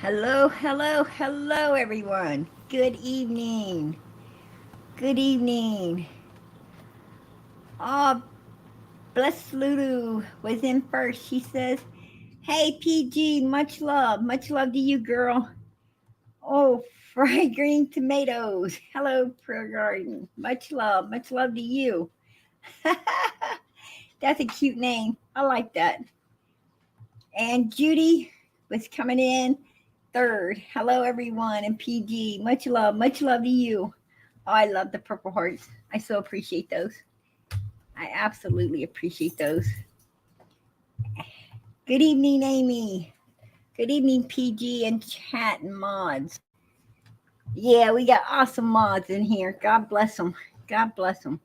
Hello, hello, hello, everyone. Good evening. Good evening. Oh, Bless Lulu was in first. She says, "Hey, PG, much love to you, girl. Oh, fried green tomatoes. Hello, Prayer Garden. Much love to you." That's a cute name. I like that. And Judy was coming in third. Hello, everyone, and PG. Much love to you. Oh, I love the Purple Hearts. I so appreciate those. I absolutely appreciate those. Good evening, Amy. Good evening, PG and chat and mods. Yeah, we got awesome mods in here. God bless them. God bless them.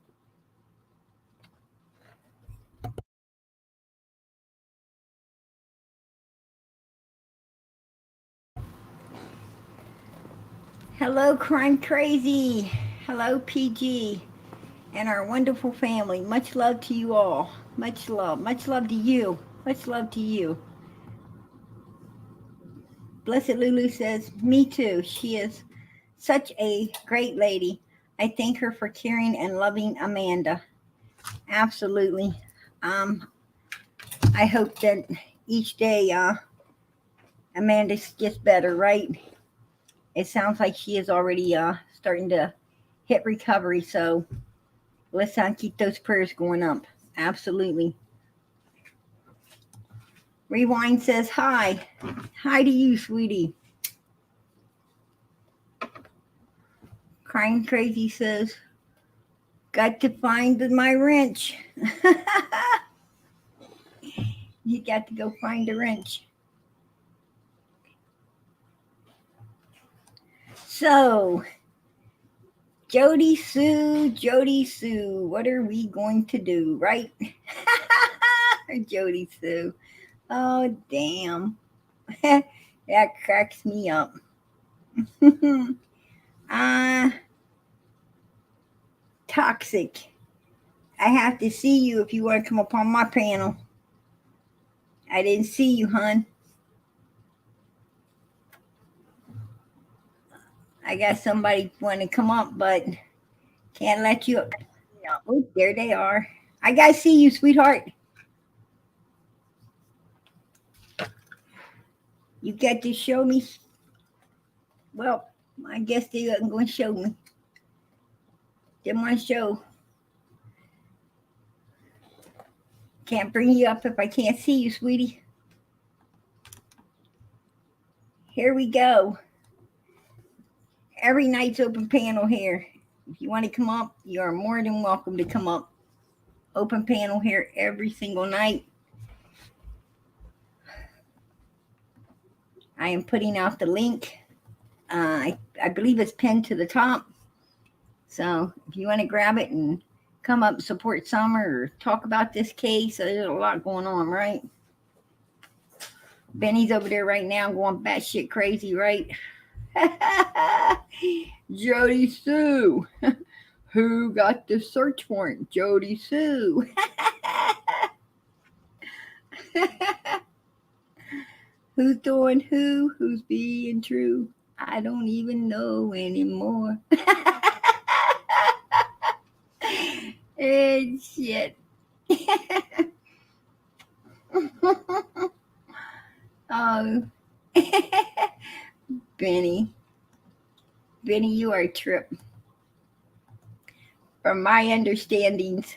Hello, Crime Crazy. Hello, PG. And our wonderful family. Much love to you all. Much love. Much love to you. Much love to you. Blessed Lulu says, "Me too. She is such a great lady. I thank her for caring and loving Amanda." Absolutely. Um, I hope that each day Amanda gets better, right? It sounds like she is already starting to hit recovery. So let's keep those prayers going up. Absolutely. Rewind says hi. Hi to you, sweetie. Crying Crazy says, "Got to find my wrench." You got to go find a wrench. So, Jodie Sue, what are we going to do, right? Jodie Sue. Oh, damn. That cracks me up. uh, Toxic. I have to see you if you want to come up on my panel. I didn't see you, hun. I got somebody want to come up, but can't let you up. Oh, there they are. I got to see you, sweetheart. You got to show me. Well, I guess they aren't going to show me. They want to show. Can't bring you up if I can't see you, sweetie. Here we go. Every night's open panel here. If you want to come up, you are more than welcome to come up. Open panel here every single night. I am putting out the link. I believe it's pinned to the top. So if you want to grab it and come up and support Summer or talk about this case, there's a lot going on, right? Benny's over there right now going batshit crazy, right? Jodie Sue. Who got the search warrant? Jodie Sue. Who's doing who? Who's being true? I don't even know anymore. Shit. Oh, Benny. Benny, you are a trip. From my understandings,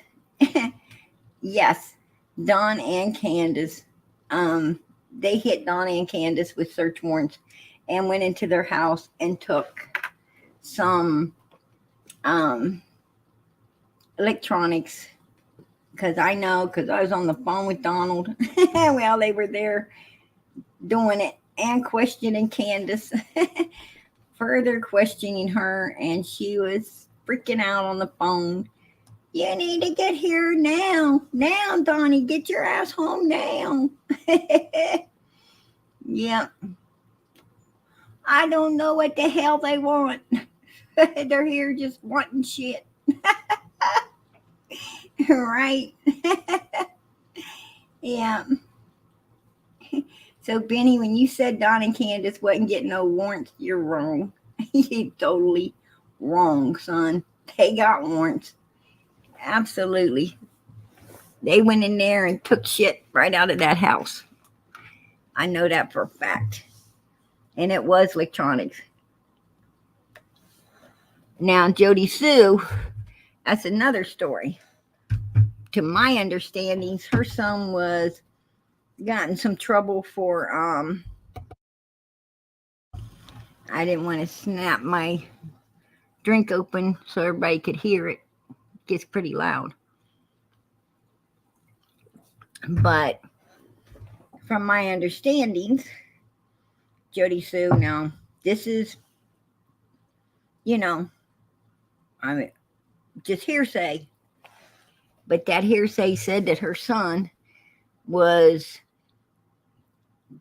yes, Don and Candace, they hit Don and Candace with search warrants and went into their house and took some electronics. Because I know, because I was on the phone with Donald while they were there doing it and questioning Candace, further questioning her, and she was freaking out on the phone. "You need to get here now. Now, Donnie, get your ass home now." Yeah. I don't know what the hell they want. They're here just wanting shit. Right? Yeah. So, Benny, when you said Don and Candace wasn't getting no warrants, you're wrong. You're totally wrong, son. They got warrants. Absolutely. They went in there and took shit right out of that house. I know that for a fact. And it was electronics. Now, Jodie Sue, that's another story. To my understandings, her son was got in some trouble for I didn't want to snap my drink open so everybody could hear it. It gets pretty loud. But from my understandings, Jodie Sue, now this is, I mean, just hearsay. But that hearsay said that her son was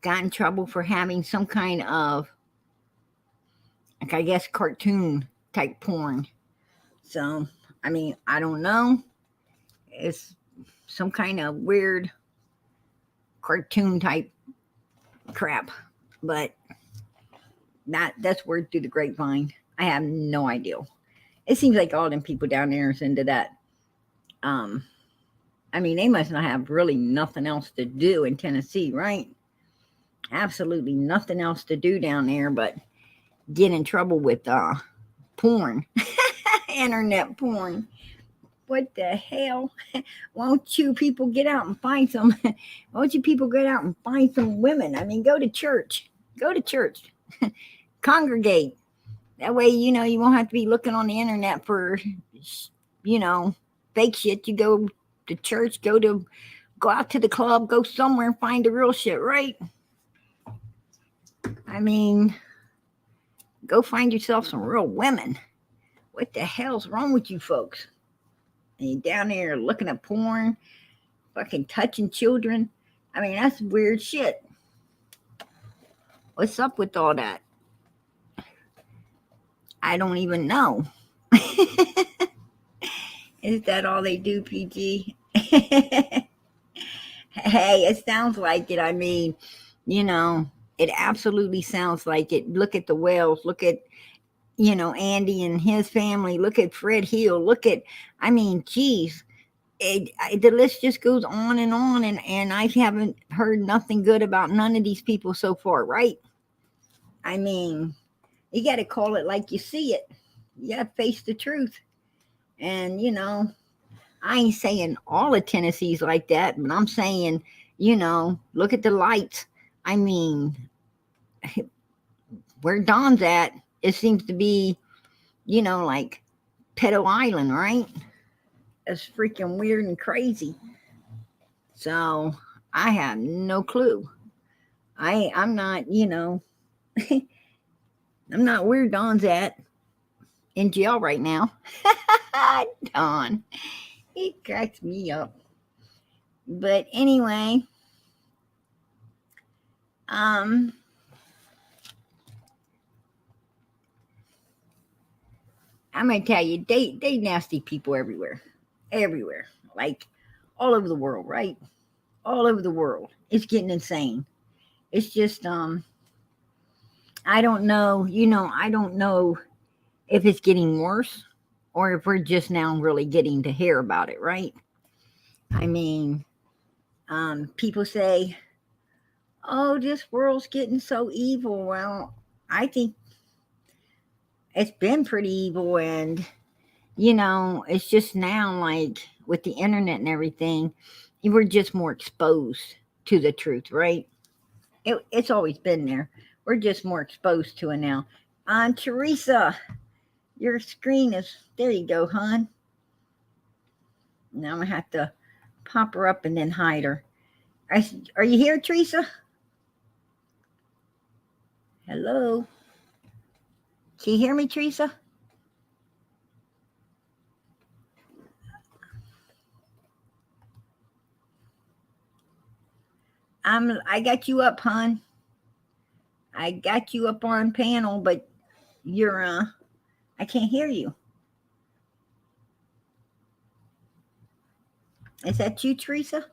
got in trouble for having some kind of, like, I guess, cartoon type porn. So, I mean, I don't know. It's some kind of weird cartoon type crap, but that's word through the grapevine. I have no idea. It seems like all them people down there is into that. I mean, they must not have really nothing else to do in Tennessee, right? Absolutely nothing else to do down there but get in trouble with porn, internet porn. What the hell? Won't you people get out and find some? Won't you people get out and find some women? I mean, go to church. Go to church. Congregate. That way, you won't have to be looking on the internet for, fake shit. You go to church, go out to the club, go somewhere and find the real shit, right? I mean, go find yourself some real women. What the hell's wrong with you folks? And you're down there looking at porn, fucking touching children. I mean, that's weird shit. What's up with all that? I don't even know. Is that all they do, PG? Hey, it sounds like it. I mean, it absolutely sounds like it. Look at the Wells. Look at, Andy and his family. Look at Fred Hill. I mean, geez. The list just goes on, and I haven't heard nothing good about none of these people so far, right? I mean, you got to call it like you see it. You got to face the truth. And, I ain't saying all of Tennessee's like that, but I'm saying, look at the lights. I mean, where Don's at, it seems to be, like Pedo Island, right? It's freaking weird and crazy. So I have no clue. I'm not, I'm not where Don's at in jail right now. Don, he cracks me up. But anyway, I'm gonna tell you, they nasty people everywhere, like all over the world, right? All over the world, it's getting insane. It's just I don't know, I don't know if it's getting worse or if we're just now really getting to hear about it, right? I mean, people say, oh, this world's getting so evil. Well, I think it's been pretty evil, and it's just now, like with the internet and everything, we're just more exposed to the truth, right? It's always been there. We're just more exposed to it now. Teresa, your screen is there. You go, hon. Now I'm gonna have to pop her up and then hide her. Are you here, Teresa? Hello. Can you hear me, Teresa? I got you up, hon. I got you up on panel, but you're I can't hear you. Is that you, Teresa?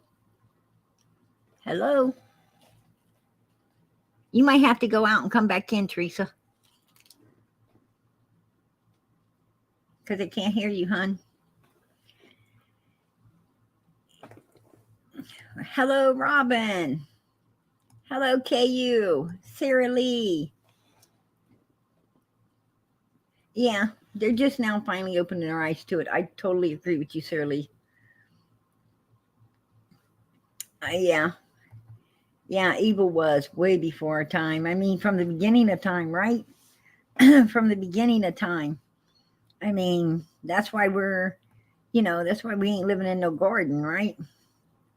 Hello? You might have to go out and come back in, Teresa, because I can't hear you, hon. Hello, Robin. Hello, KU. Sarah Lee. Yeah, they're just now finally opening their eyes to it. I totally agree with you, Sarah Lee. Yeah, evil was way before our time. I mean, from the beginning of time, right? From the beginning of time. I mean, that's why that's why we ain't living in no garden, right?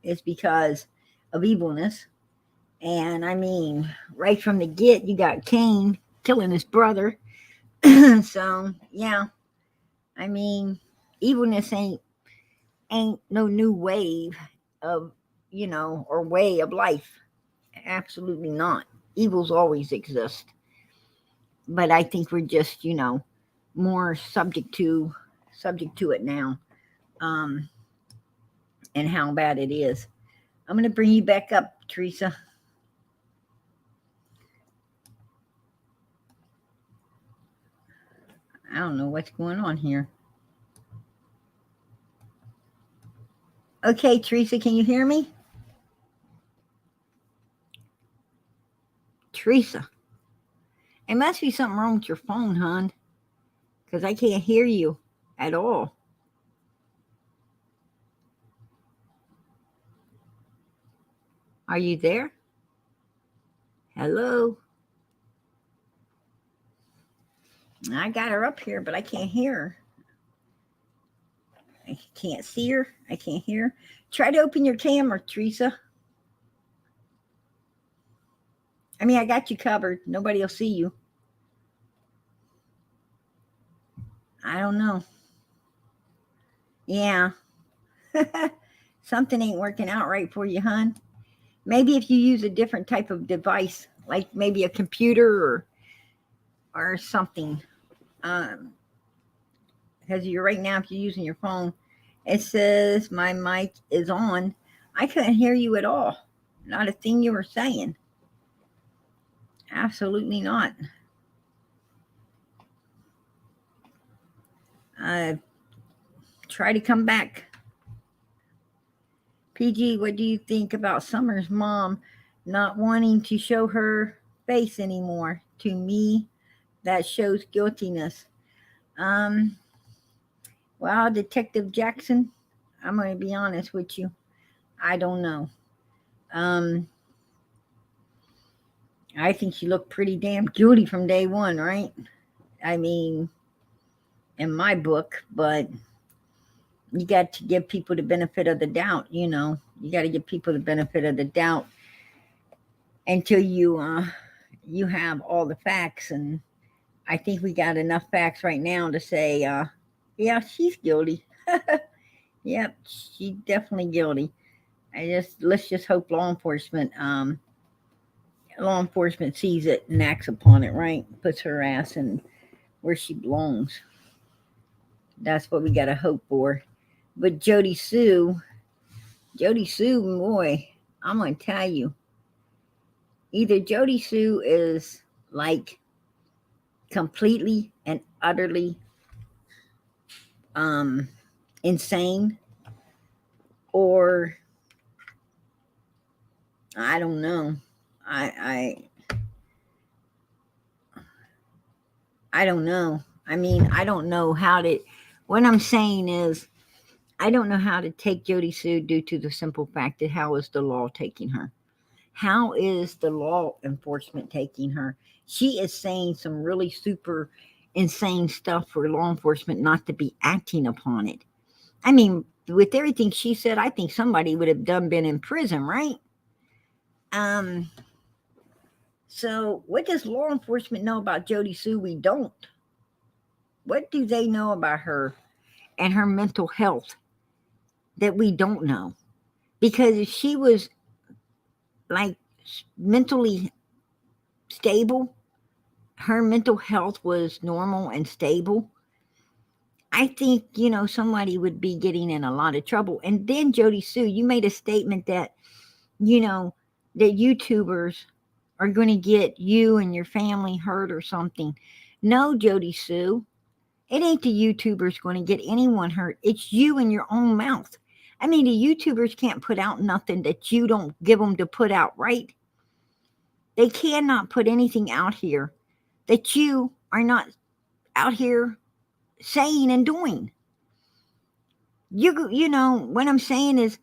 It's because of evilness. And I mean, right from the get, you got Cain killing his brother. So, yeah, I mean, evilness ain't no new wave of, or way of life. Absolutely not. Evils always exist. But I think we're just, more subject to it now. And how bad it is. I'm going to bring you back up, Teresa. I don't know what's going on here. Okay, Teresa, can you hear me? Teresa, it must be something wrong with your phone, hon, because I can't hear you at all. Are you there? Hello? I got her up here, but I can't hear her. I can't see her. I can't hear her. Try to open your camera, Teresa. I mean, I got you covered. Nobody will see you. I don't know. Yeah. Something ain't working out right for you, hon. Maybe if you use a different type of device, like maybe a computer or something. Because you're right now, if you're using your phone, it says my mic is on. I couldn't hear you at all. Not a thing you were saying. Absolutely not. Try to come back. PG, what do you think about Summer's mom not wanting to show her face anymore? To me, that shows guiltiness. Well, Detective Jackson, I'm going to be honest with you. I don't know. I think she looked pretty damn guilty from day one, right? I mean, in my book, but you got to give people the benefit of the doubt, You got to give people the benefit of the doubt until you have all the facts. And I think we got enough facts right now to say, yeah, she's guilty. Yep, she's definitely guilty. Let's just hope law enforcement sees it and acts upon it, right? Puts her ass in where she belongs. That's what we got to hope for. But Jodie Sue, boy, I'm going to tell you, either Jodie Sue is like completely and utterly insane, or I don't know. I don't know. I mean, I don't know how to. What I'm saying is, I don't know how to take Jodie Sue due to the simple fact that how is the law taking her? How is the law enforcement taking her? She is saying some really super insane stuff for law enforcement not to be acting upon it. I mean, with everything she said, I think somebody would have been in prison, right? So what does law enforcement know about Jodie Sue? We don't. What do they know about her and her mental health that we don't know? Because if she was like mentally stable, her mental health was normal and stable, I think, somebody would be getting in a lot of trouble. And then Jodie Sue, you made a statement that, that YouTubers are going to get you and your family hurt or something. No, Jodie Sue, it ain't the YouTubers going to get anyone hurt. It's you in your own mouth. I mean, the YouTubers can't put out nothing that you don't give them to put out, right? They cannot put anything out here that you are not out here saying and doing. You know, what I'm saying is,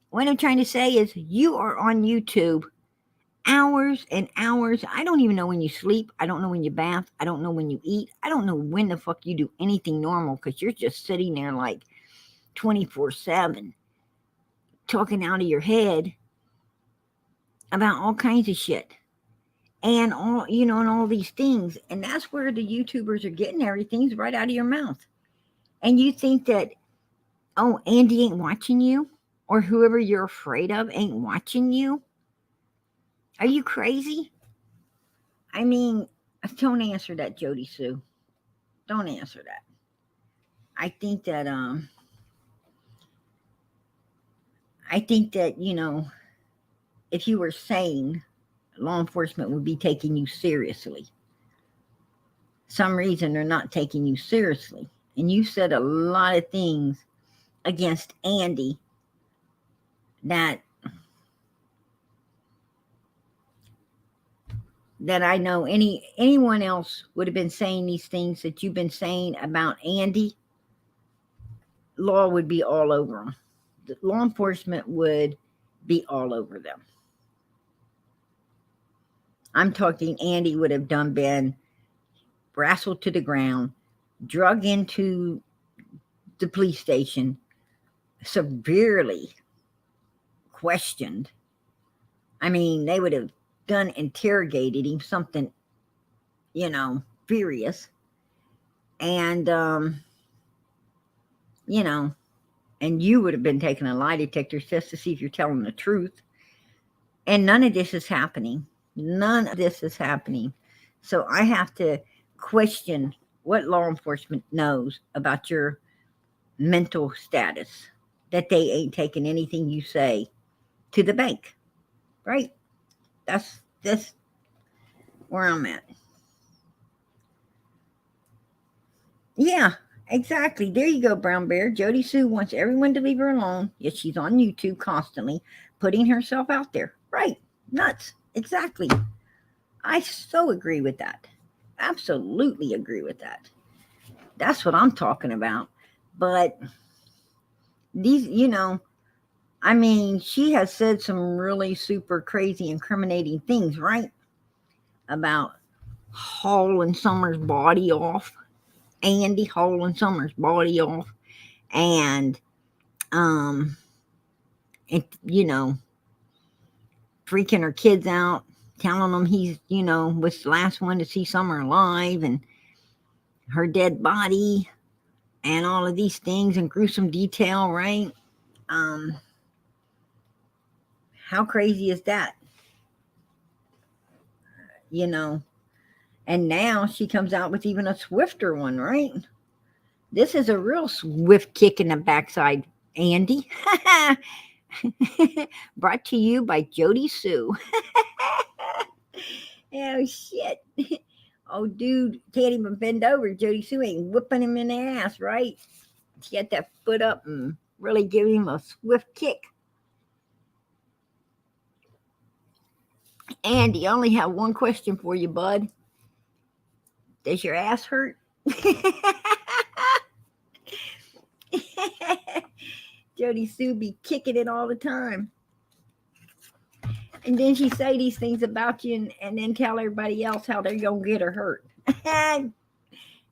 what I'm trying to say is, you are on YouTube hours and hours. I don't even know when you sleep. I don't know when you bath. I don't know when you eat. I don't know when the fuck you do anything normal, because you're just sitting there like 24/7 talking out of your head about all kinds of shit and all, you know, and all these things. And that's where the YouTubers are getting everything's right out of your mouth. And you think that, oh, Andy ain't watching you, or whoever you're afraid of ain't watching you? Are you crazy? I mean, don't answer that, Jodie Sue. Don't answer that. I think that you know, if you were sane, law enforcement would be taking you seriously. Some reason they're not taking you seriously. And you said a lot of things against Andy that I know anyone else would have been saying these things that you've been saying about Andy. Law would be all over them. The law enforcement would be all over them. I'm talking Andy would have been wrestled to the ground, drug into the police station, severely questioned. I mean, they would have interrogated him, something, you know, furious. And, you know, and you would have been taking a lie detector test to see if you're telling the truth. And none of this is happening. None of this is happening. So I have to question what law enforcement knows about your mental status, that they ain't taking anything you say to the bank, right? That's where I'm at. Yeah, exactly. There you go, Brown Bear. Jodie Sue wants everyone to leave her alone, yet she's on YouTube constantly putting herself out there. Right. Nuts. Exactly. I so agree with that. Absolutely agree with that. That's what I'm talking about. But these, you know, I mean, she has said some really super crazy, incriminating things, right? About hauling Summer's body off. Andy hauling Summer's body off. And, you know, freaking her kids out, telling them he's, you know, was the last one to see Summer alive, and her dead body, and all of these things in gruesome detail, right? How crazy is that? You know, and now she comes out with even a swifter one, right? This is a real swift kick in the backside, Andy. Brought to you by Jodie Sue. Oh, shit. Oh, dude, can't even bend over. Jodie Sue ain't whipping him in the ass, right? She got that foot up and really give him a swift kick. Andy, I only have one question for you, bud. Does your ass hurt? Jodie Sue be kicking it all the time. And then she say these things about you and then tell everybody else how they're going to get her hurt.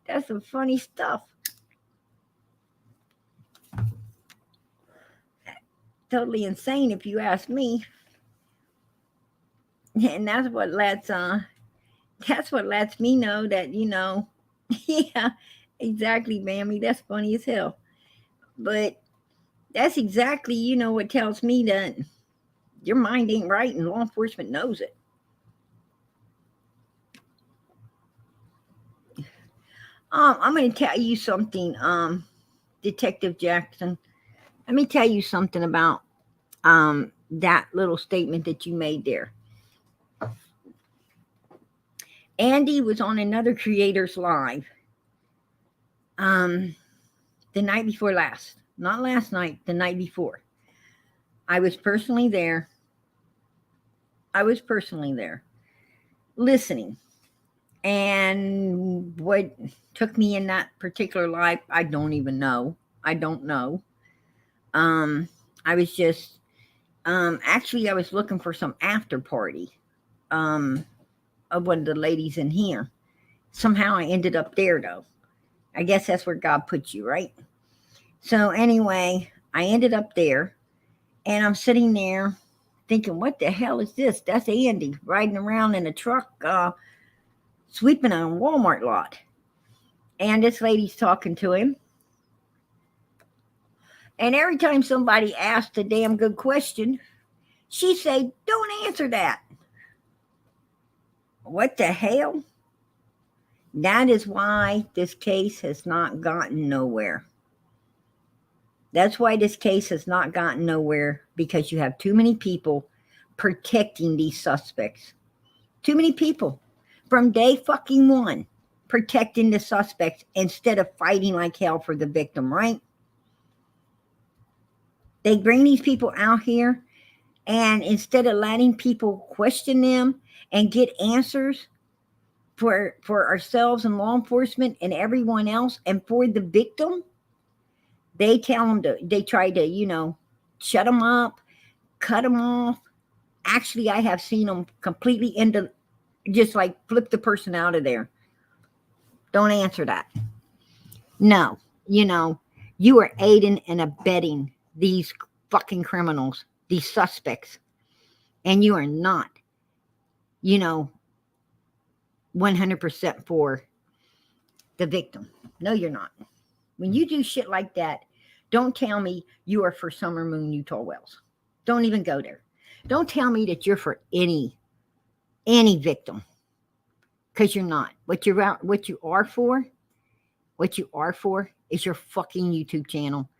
That's some funny stuff. Totally insane if you ask me. And that's what lets me know that, you know, yeah, exactly, Mammy. That's funny as hell. But that's exactly, you know, what tells me that your mind ain't right and law enforcement knows it. I'm going to tell you something, Detective Jackson. Let me tell you something about that little statement that you made there. Andy was on another creator's live the night before last. Not last night, the night before. I was personally there. Listening. And what took me in that particular live, I don't even know. I don't know. I was just actually I was looking for some after party of one of the ladies in here. Somehow I ended up there though. I guess that's where God put you, right? So anyway, I ended up there and I'm sitting there thinking, what the hell is this? That's Andy riding around in a truck, sweeping a Walmart lot. And this lady's talking to him. And every time somebody asked a damn good question, she said, don't answer that. What the hell? That is why this case has not gotten nowhere. That's why this case has not gotten nowhere, because you have too many people protecting these suspects. Too many people from day fucking one protecting the suspects instead of fighting like hell for the victim, right? They bring these people out here, and instead of letting people question them and get answers for ourselves and law enforcement and everyone else and for the victim, they try to, shut them up, cut them off. Actually, I have seen them completely just like flip the person out of there. Don't answer that. No, you are aiding and abetting these fucking criminals, these suspects, and you are not, 100% for the victim. No, you're not. When you do shit like that, don't tell me you are for Summer Moon Utah Wells. Don't even go there. Don't tell me that you're for any victim, because you're not. What you are for is your fucking YouTube channel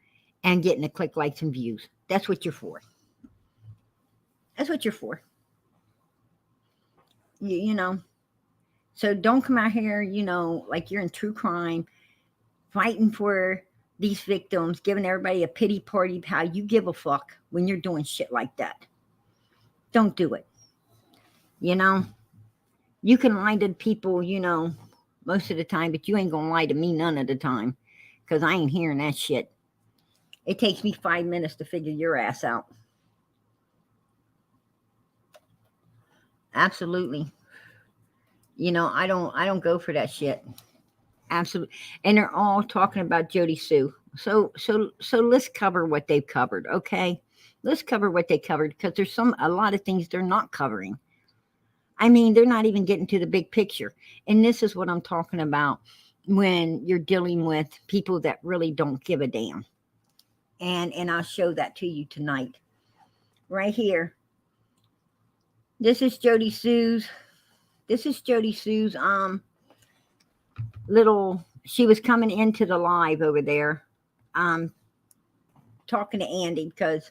and getting the click, likes, and views. That's what you're for. That's what you're for. So don't come out here, like you're in true crime, fighting for these victims, giving everybody a pity party of how you give a fuck when you're doing shit like that. Don't do it. You can lie to people, most of the time, but you ain't gonna lie to me none of the time, because I ain't hearing that shit. It takes me 5 minutes to figure your ass out. Absolutely. I don't go for that shit. Absolutely. And they're all talking about Jodie Sue. So let's cover what they've covered, okay? Let's cover what they covered, because there's a lot of things they're not covering. I mean, they're not even getting to the big picture. And this is what I'm talking about when you're dealing with people that really don't give a damn. And I'll show that to you tonight. Right here. This is Jodie Sue's little, she was coming into the live over there, talking to Andy, because,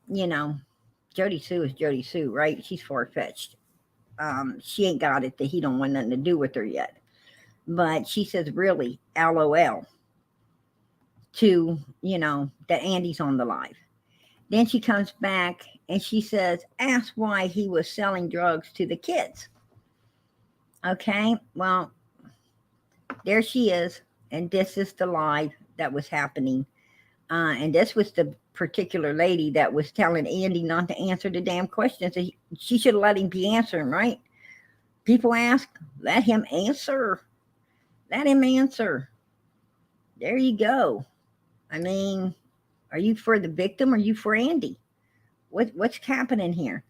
Jodie Sue is Jodie Sue, right? She's far-fetched. She ain't got it that he don't want nothing to do with her yet. But she says, really, LOL, to, that Andy's on the live. Then she comes back and she says, ask why he was selling drugs to the kids. Okay, well, there she is. And this is the live that was happening. And this was the particular lady that was telling Andy not to answer the damn questions. She should have let him be answering, right? People ask, let him answer. Let him answer. There you go. I mean, are you for the victim or are you for Andy? What's happening here?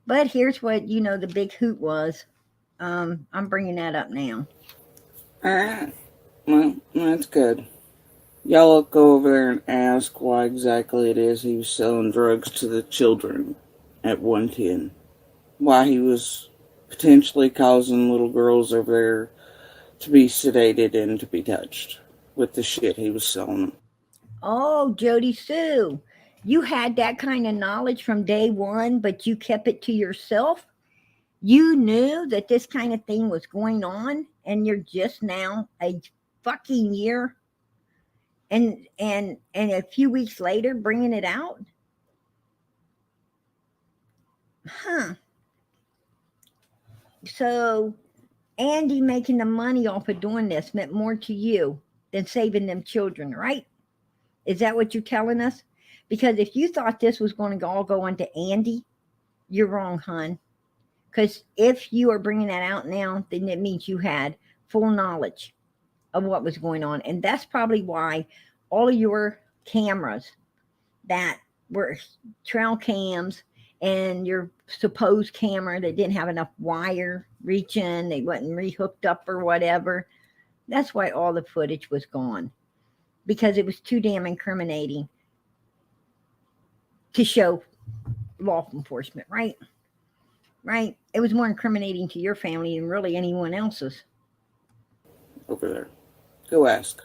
But here's what, the big hoot was. I'm bringing that up now. All right. Well, that's good. Y'all go over there and ask why exactly it is he was selling drugs to the children at 110. Why he was potentially causing little girls over there to be sedated and to be touched with the shit he was selling them. Oh, Jodie Sue, you had that kind of knowledge from day one, but you kept it to yourself? You knew that this kind of thing was going on, and you're just now a fucking year and a few weeks later bringing it out? Huh. So Andy making the money off of doing this meant more to you than saving them children, right? Is that what you're telling us? Because if you thought this was going to all go onto Andy, you're wrong, hon. Because if you are bringing that out now, then it means you had full knowledge of what was going on. And that's probably why all of your cameras that were trail cams and your supposed camera that didn't have enough wire reaching, they wasn't rehooked up or whatever. That's why all the footage was gone, because it was too damn incriminating to show law enforcement, right? Right? It was more incriminating to your family than really anyone else's. Over there. Go ask.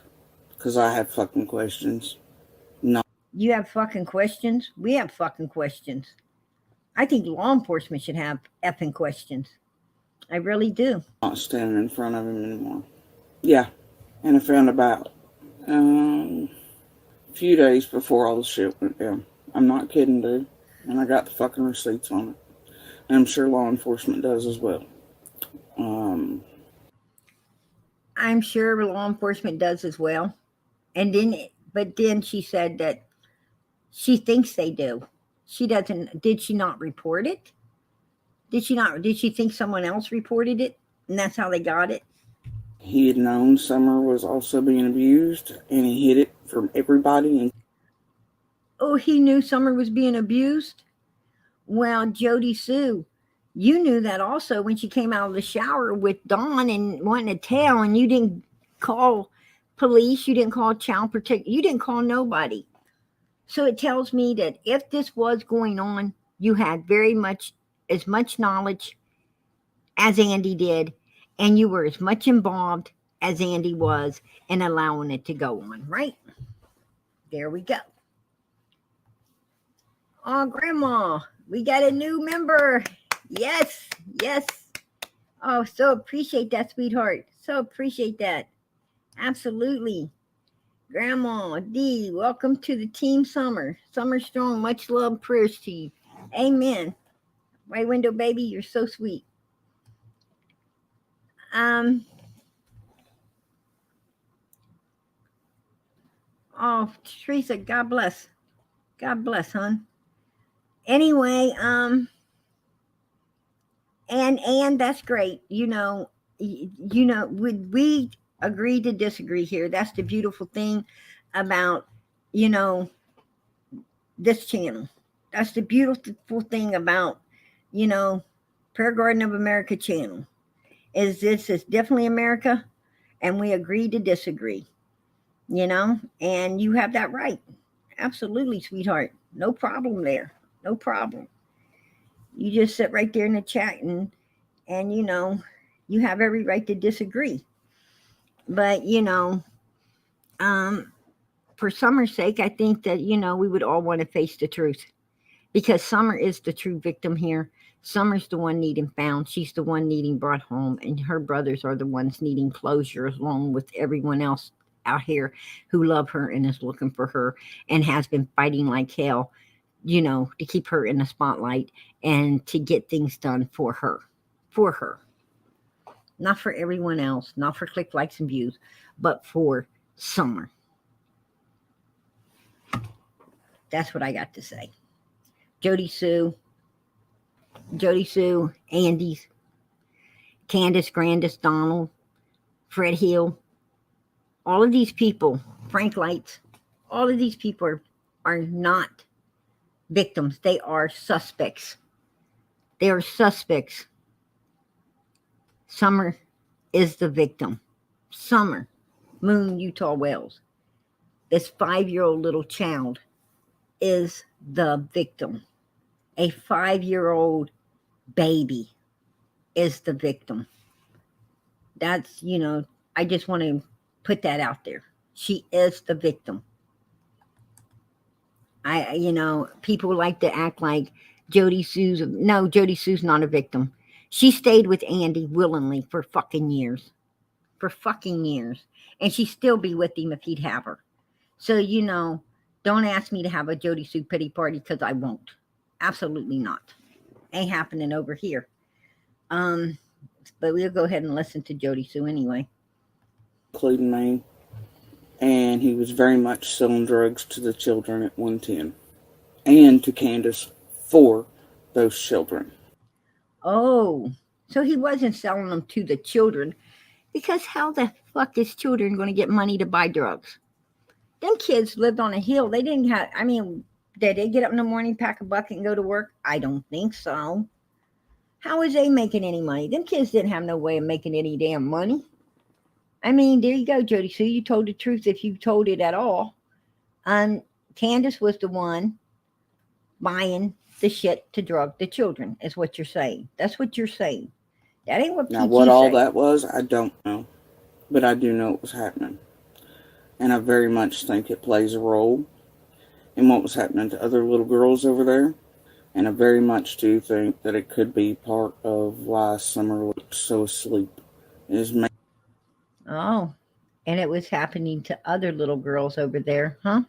Because I have fucking questions. No. You have fucking questions? We have fucking questions. I think law enforcement should have effing questions. I really do. Not standing in front of him anymore. Yeah. And I found about a few days before all the shit went down. I'm not kidding, dude. And I got the fucking receipts on it. And I'm sure law enforcement does as well. I'm sure law enforcement does as well. And then she said that she thinks they do. She doesn't. Did she not report it? Did she think someone else reported it? And that's how they got it? He had known Summer was also being abused, and he hid it from everybody. Oh, he knew Summer was being abused? Well, Jodie Sue, you knew that also when she came out of the shower with Dawn and wanting to tell, and you didn't call police, you didn't call child protector, you didn't call nobody. So it tells me that if this was going on, you had as much knowledge as Andy did, and you were as much involved as Andy was in allowing it to go on, right? There we go. Oh, Grandma, we got a new member. Yes, yes. Oh, so appreciate that, sweetheart. So appreciate that. Absolutely. Grandma D, welcome to the team, Summer. Summer Strong, much love, prayers to you. Amen. White window baby, you're so sweet. Oh, Teresa, God bless. God bless, hon. Anyway, and that's great. Would we agree to disagree here? That's the beautiful thing about, this channel. That's the beautiful thing about, Prayer Garden of America channel. Is this is definitely America, and we agree to disagree. And you have that right. Absolutely, sweetheart. No problem there. No problem. You just sit right there in the chat and you have every right to disagree. But, for Summer's sake, I think that, we would all want to face the truth, because Summer is the true victim here. Summer's the one needing found. She's the one needing brought home, and her brothers are the ones needing closure, along with everyone else out here who love her and is looking for her and has been fighting like hell, to keep her in the spotlight and to get things done for her. Not for everyone else, not for click, likes, and views, but for Summer. That's what I got to say. Jodie Sue, Andy's, Candace, Grandis, Donald, Fred Hill, all of these people, Frank Lights, all of these people are not victims. They are suspects. They are suspects. Summer is the victim. Summer, Moon, Utah Wells. This 5-year-old little child is the victim. A 5-year-old baby is the victim. That's, I just want to put that out there. She is the victim. People like to act like Jodie Sue's not a victim. She stayed with Andy willingly for fucking years. For fucking years. And she'd still be with him if he'd have her. So, don't ask me to have a Jodie Sue pity party because I won't. Absolutely not. Ain't happening over here. But we'll go ahead and listen to Jodie Sue anyway. Including Maine. And he was very much selling drugs to the children at 110. And to Candace for those children. Oh, so he wasn't selling them to the children. Because how the fuck is children going to get money to buy drugs? Them kids lived on a hill. They didn't have, did they get up in the morning, pack a bucket, and go to work? I don't think so. How was they making any money? Them kids didn't have no way of making any damn money. There you go, Jodie Sue. You told the truth if you told it at all. Candace was the one buying the shit to drug the children, is what you're saying. That's what you're saying. That ain't what Now, what all that was, I don't know. But I do know it was happening. And I very much think it plays a role in what was happening to other little girls over there. And I very much do think that it could be part of why Summer looked so asleep. Oh, and it was happening to other little girls over there, huh?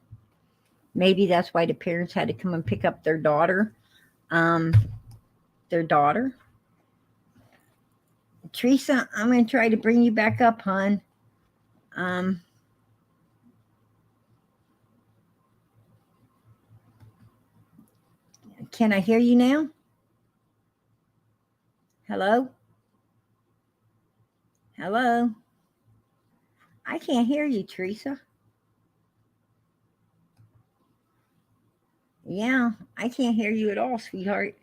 Maybe that's why the parents had to come and pick up their daughter. Teresa, I'm going to try to bring you back up, hon. Can I hear you now? Hello? Hello? I can't hear you, Teresa. Yeah, I can't hear you at all, sweetheart.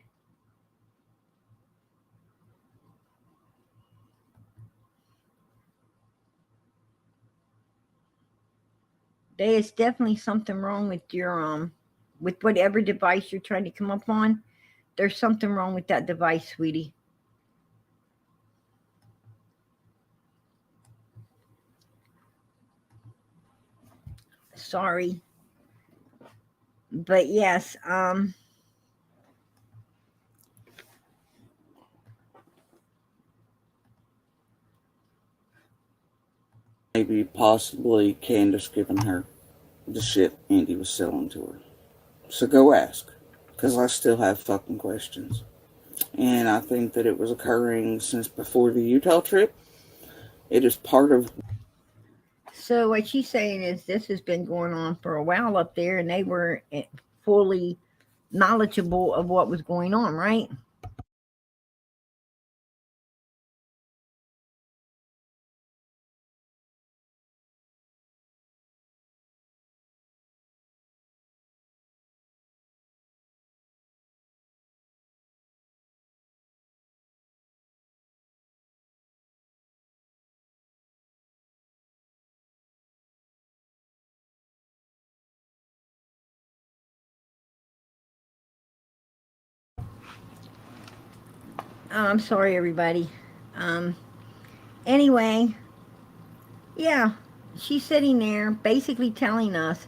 There is definitely something wrong with your with whatever device you're trying to come up on. There's something wrong with that device, sweetie. Sorry. But yes, maybe possibly Candace giving her the shit Andy was selling to her. So go ask. Because I still have fucking questions. And I think that it was occurring since before the Utah trip. It is part of... So what she's saying is this has been going on for a while up there, and they were fully knowledgeable of what was going on, right? Oh, I'm sorry, everybody. Anyway, yeah, she's sitting there basically telling us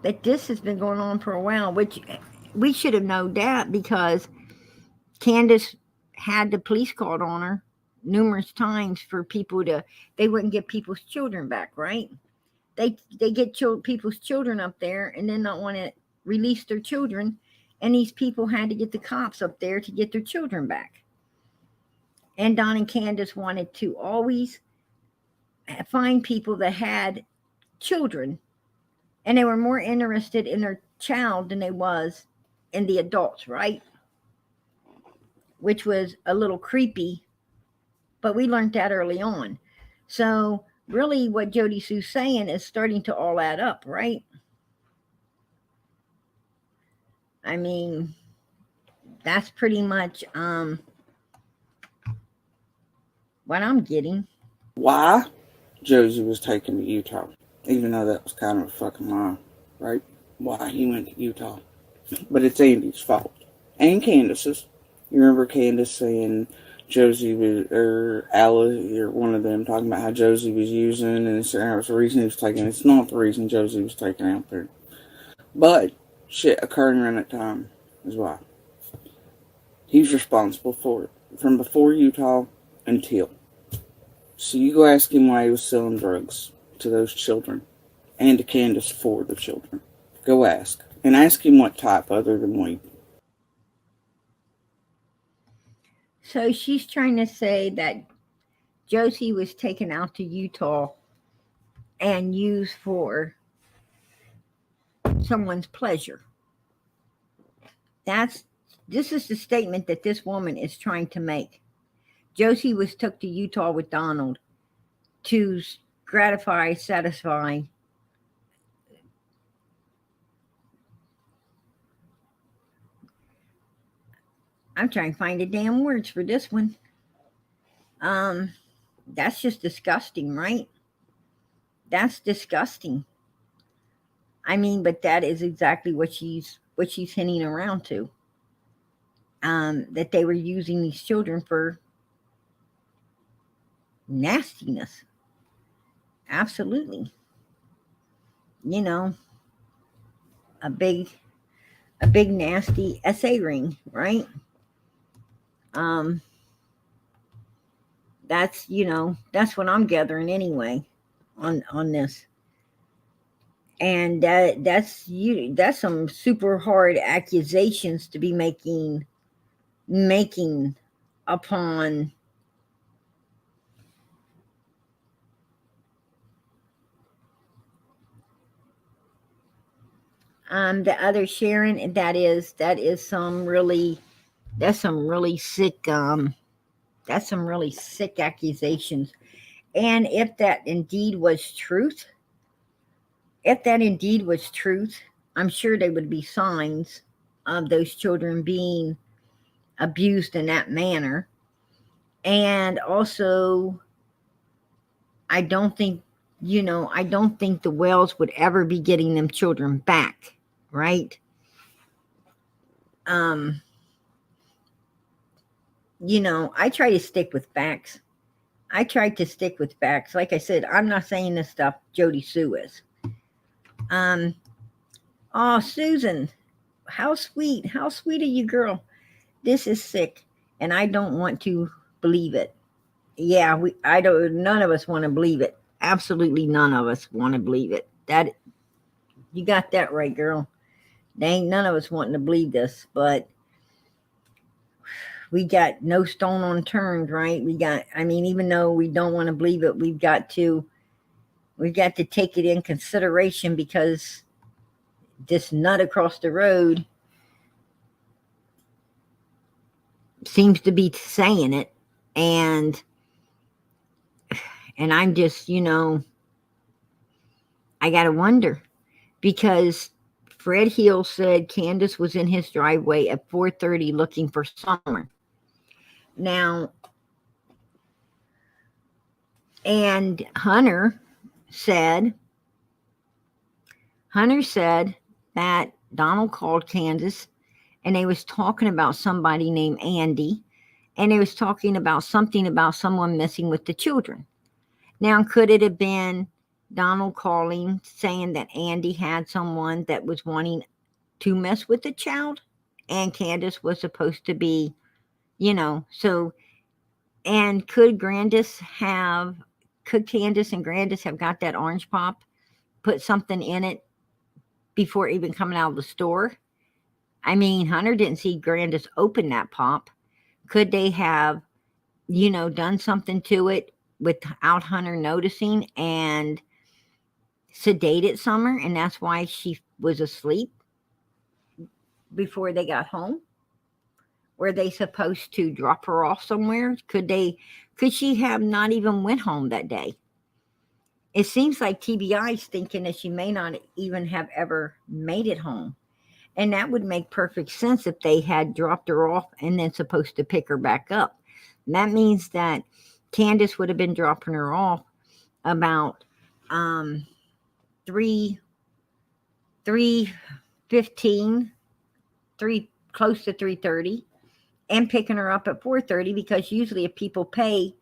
that this has been going on for a while, which we should have known that because Candace had the police called on her numerous times for people they wouldn't get people's children back, right? They get people's children up there and then not want to release their children, and these people had to get the cops up there to get their children back. And Don and Candace wanted to always find people that had children, and they were more interested in their child than they was in the adults, right? Which was a little creepy, but we learned that early on. So really what Jodie Sue's saying is starting to all add up, right? That's pretty much what I'm getting. Why Josie was taken to Utah, even though that was kind of a fucking lie, right? Why he went to Utah. But it's Andy's fault. And Candace's. You remember Candace saying Josie was, or Alice, or one of them, talking about how Josie was using, and that was the reason he was taken. It's not the reason Josie was taken out there. But shit occurring around that time is why. He's responsible for it. from before Utah until. So you go ask him why he was selling drugs to those children and to Candace for the children. Go ask. And ask him what type other than weed. So she's trying to say that Josie was taken out to Utah and used for someone's pleasure. This is the statement that this woman is trying to make. Josie was took to Utah with Donald to satisfy. I'm trying to find the damn words for this one. That's just disgusting, right? That's disgusting. I mean, but that is exactly what she's hinting around to. That they were using these children for nastiness. Absolutely. You know, a big nasty SA ring, right? That's what I'm gathering anyway on this. And that's some super hard accusations to be making upon the other Sharon. That is some really sick that's some really sick accusations. And if that indeed was truth, I'm sure there would be signs of those children being abused in that manner. And also, I don't think the Wells would ever be getting them children back, right? I try to stick with facts. Like I said, I'm not saying this stuff Jodie Sue is. Oh, Susan, how sweet are you, girl? This is sick, and I don't want to believe it. Yeah, none of us want to believe it. Absolutely none of us want to believe it. That you got that right, girl. There ain't none of us wanting to believe this, but we got no stone unturned, right? Even though we don't want to believe it, we've got to take it in consideration, because this nut across the road seems to be saying it, and I'm just, I gotta wonder, because Fred Hill said Candace was in his driveway at 4:30 looking for Summer. Now, and Hunter said that Donald called Candace, and they was talking about somebody named Andy, and they was talking about something about someone messing with the children. Now, could it have been Donald calling, saying that Andy had someone that was wanting to mess with the child, and Candace was supposed to be, so, and could Candace and Grandis have got that orange pop, put something in it before even coming out of the store? Hunter didn't see Grandis open that pop. Could they have, done something to it without Hunter noticing and sedated Summer, and that's why she was asleep before they got home? Were they supposed to drop her off somewhere? Could she have not even went home that day? It seems like TBI is thinking that she may not even have ever made it home. And that would make perfect sense if they had dropped her off and then supposed to pick her back up. And that means that Candace would have been dropping her off about 3:15, close to 3:30, and picking her up at 4:30, because usually if people pay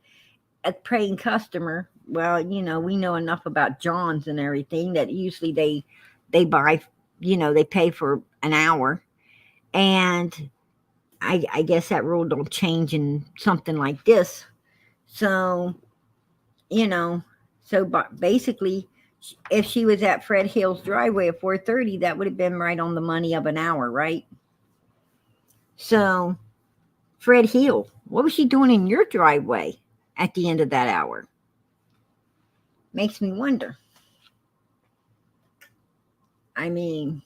a paying customer, well, we know enough about Johns and everything that usually they buy, they pay for an hour. And I guess that rule don't change in something like this. So, you know, so basically, if she was at Fred Hill's driveway at 4:30, that would have been right on the money of an hour, right? So, Fred Hill, what was she doing in your driveway at the end of that hour? Makes me wonder. I mean,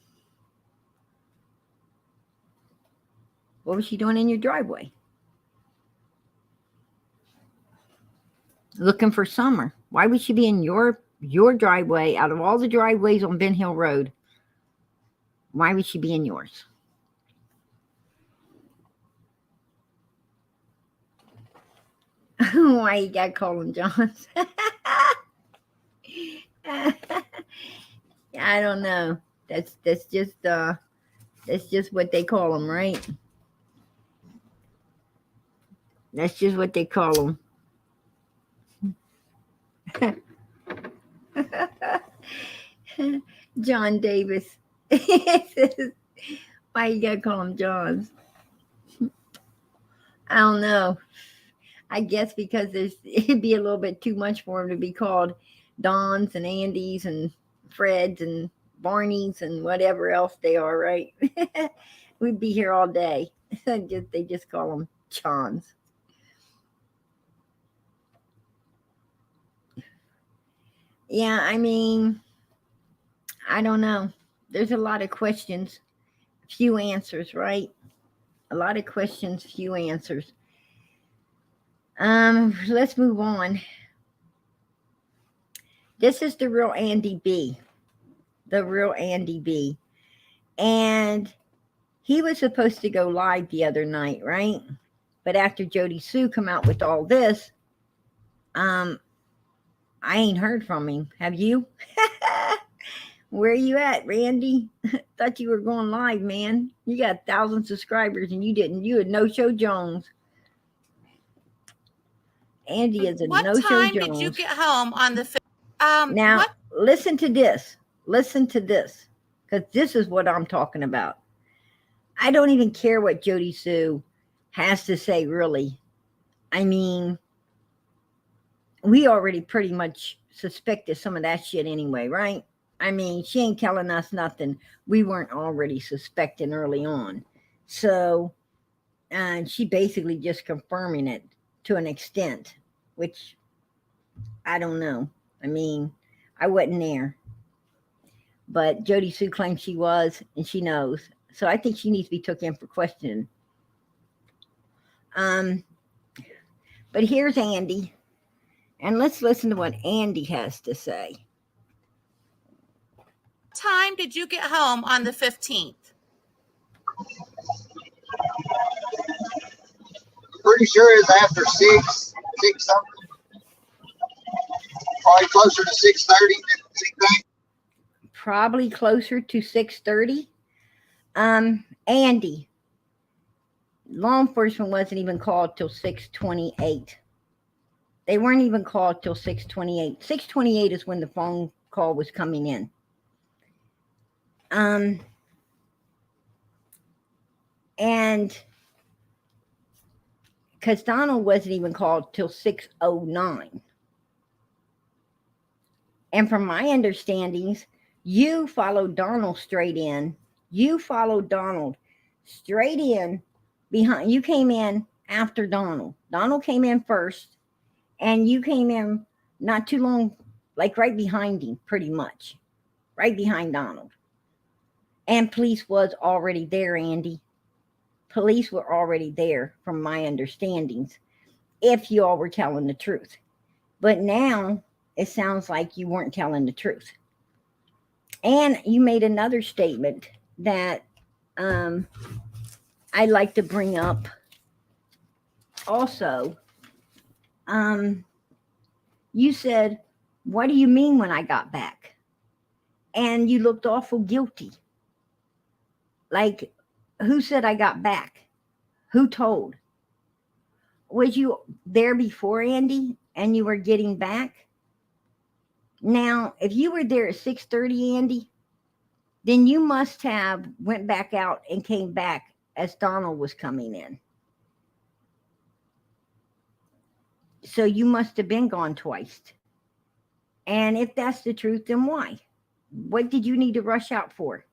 what was she doing in your driveway? Looking for Summer. Why would she be in your driveway out of all the driveways on Ben Hill Road? Why would she be in yours? Why you gotta call him Johns? I don't know. That's just what they call them, right? That's just what they call them. John Davis. Why you gotta call him Johns? I don't know. I guess because it'd be a little bit too much for him to be called Dons and Andys and Freds and Barneys and whatever else they are, right? We'd be here all day. They just call them Johns. Yeah, I mean, I don't know. There's a lot of questions, few answers, right? A lot of questions, few answers. Let's move on. This is the real Andy B. The real Andy B. And he was supposed to go live the other night, right? But after Jodie Sue come out with all this, I ain't heard from him. Have you? Where are you at, Randy? Thought you were going live, man. You got 1,000 subscribers and you didn't. You had no-show Jones. Andy is a no-show Jones. What time did you get home on the 5th? Now, listen to this. Listen to this. Because this is what I'm talking about. I don't even care what Jodie Sue has to say, really. I mean, we already pretty much suspected some of that shit anyway, right? I mean, she ain't telling us nothing we weren't already suspecting early on. So, she basically just confirming it to an extent, which I don't know. I mean, I wasn't there. But Jodie Sue claims she was, and she knows. So I think she needs to be took in for questioning. But here's Andy. And let's listen to what Andy has to say. What time did you get home on the 15th? Pretty sure it's after 6 something. Probably closer to 6:30. Probably closer to 6:30. Andy, law enforcement wasn't even called till 6:28. They weren't even called till 6:28. 6:28 is when the phone call was coming in. And because Donald wasn't even called till 6:09. And from my understandings, you followed Donald straight in. You followed Donald straight in behind. You came in after Donald. Donald came in first, and you came in not too long, like right behind him, pretty much. Right behind Donald. And police was already there, Andy. Police were already there, from my understandings, if you all were telling the truth. But now, it sounds like you weren't telling the truth. And you made another statement that I'd like to bring up also. You said, what do you mean when I got back? And you looked awful guilty. Like, who said I got back? Who told? Was you there before, Andy, and you were getting back? Now, if you were there at 6:30, Andy, then you must have went back out and came back as Donald was coming in. So you must have been gone twice. And if that's the truth, then why? What did you need to rush out for?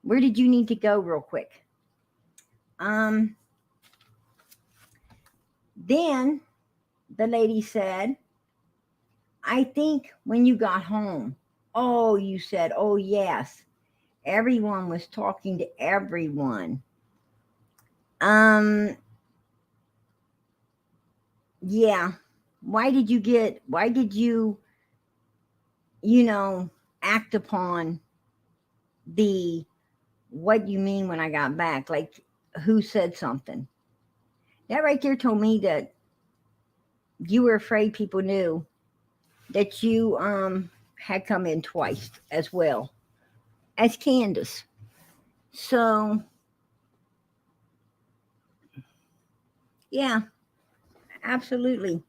Where did you need to go real quick? Then the lady said, I think when you got home, oh, you said, oh, yes. Everyone was talking to everyone. Yeah. Why did you, act upon the, what you mean when I got back? Like, who said something? That right there told me that you were afraid people knew that you had come in twice as well as Candace. So yeah, absolutely.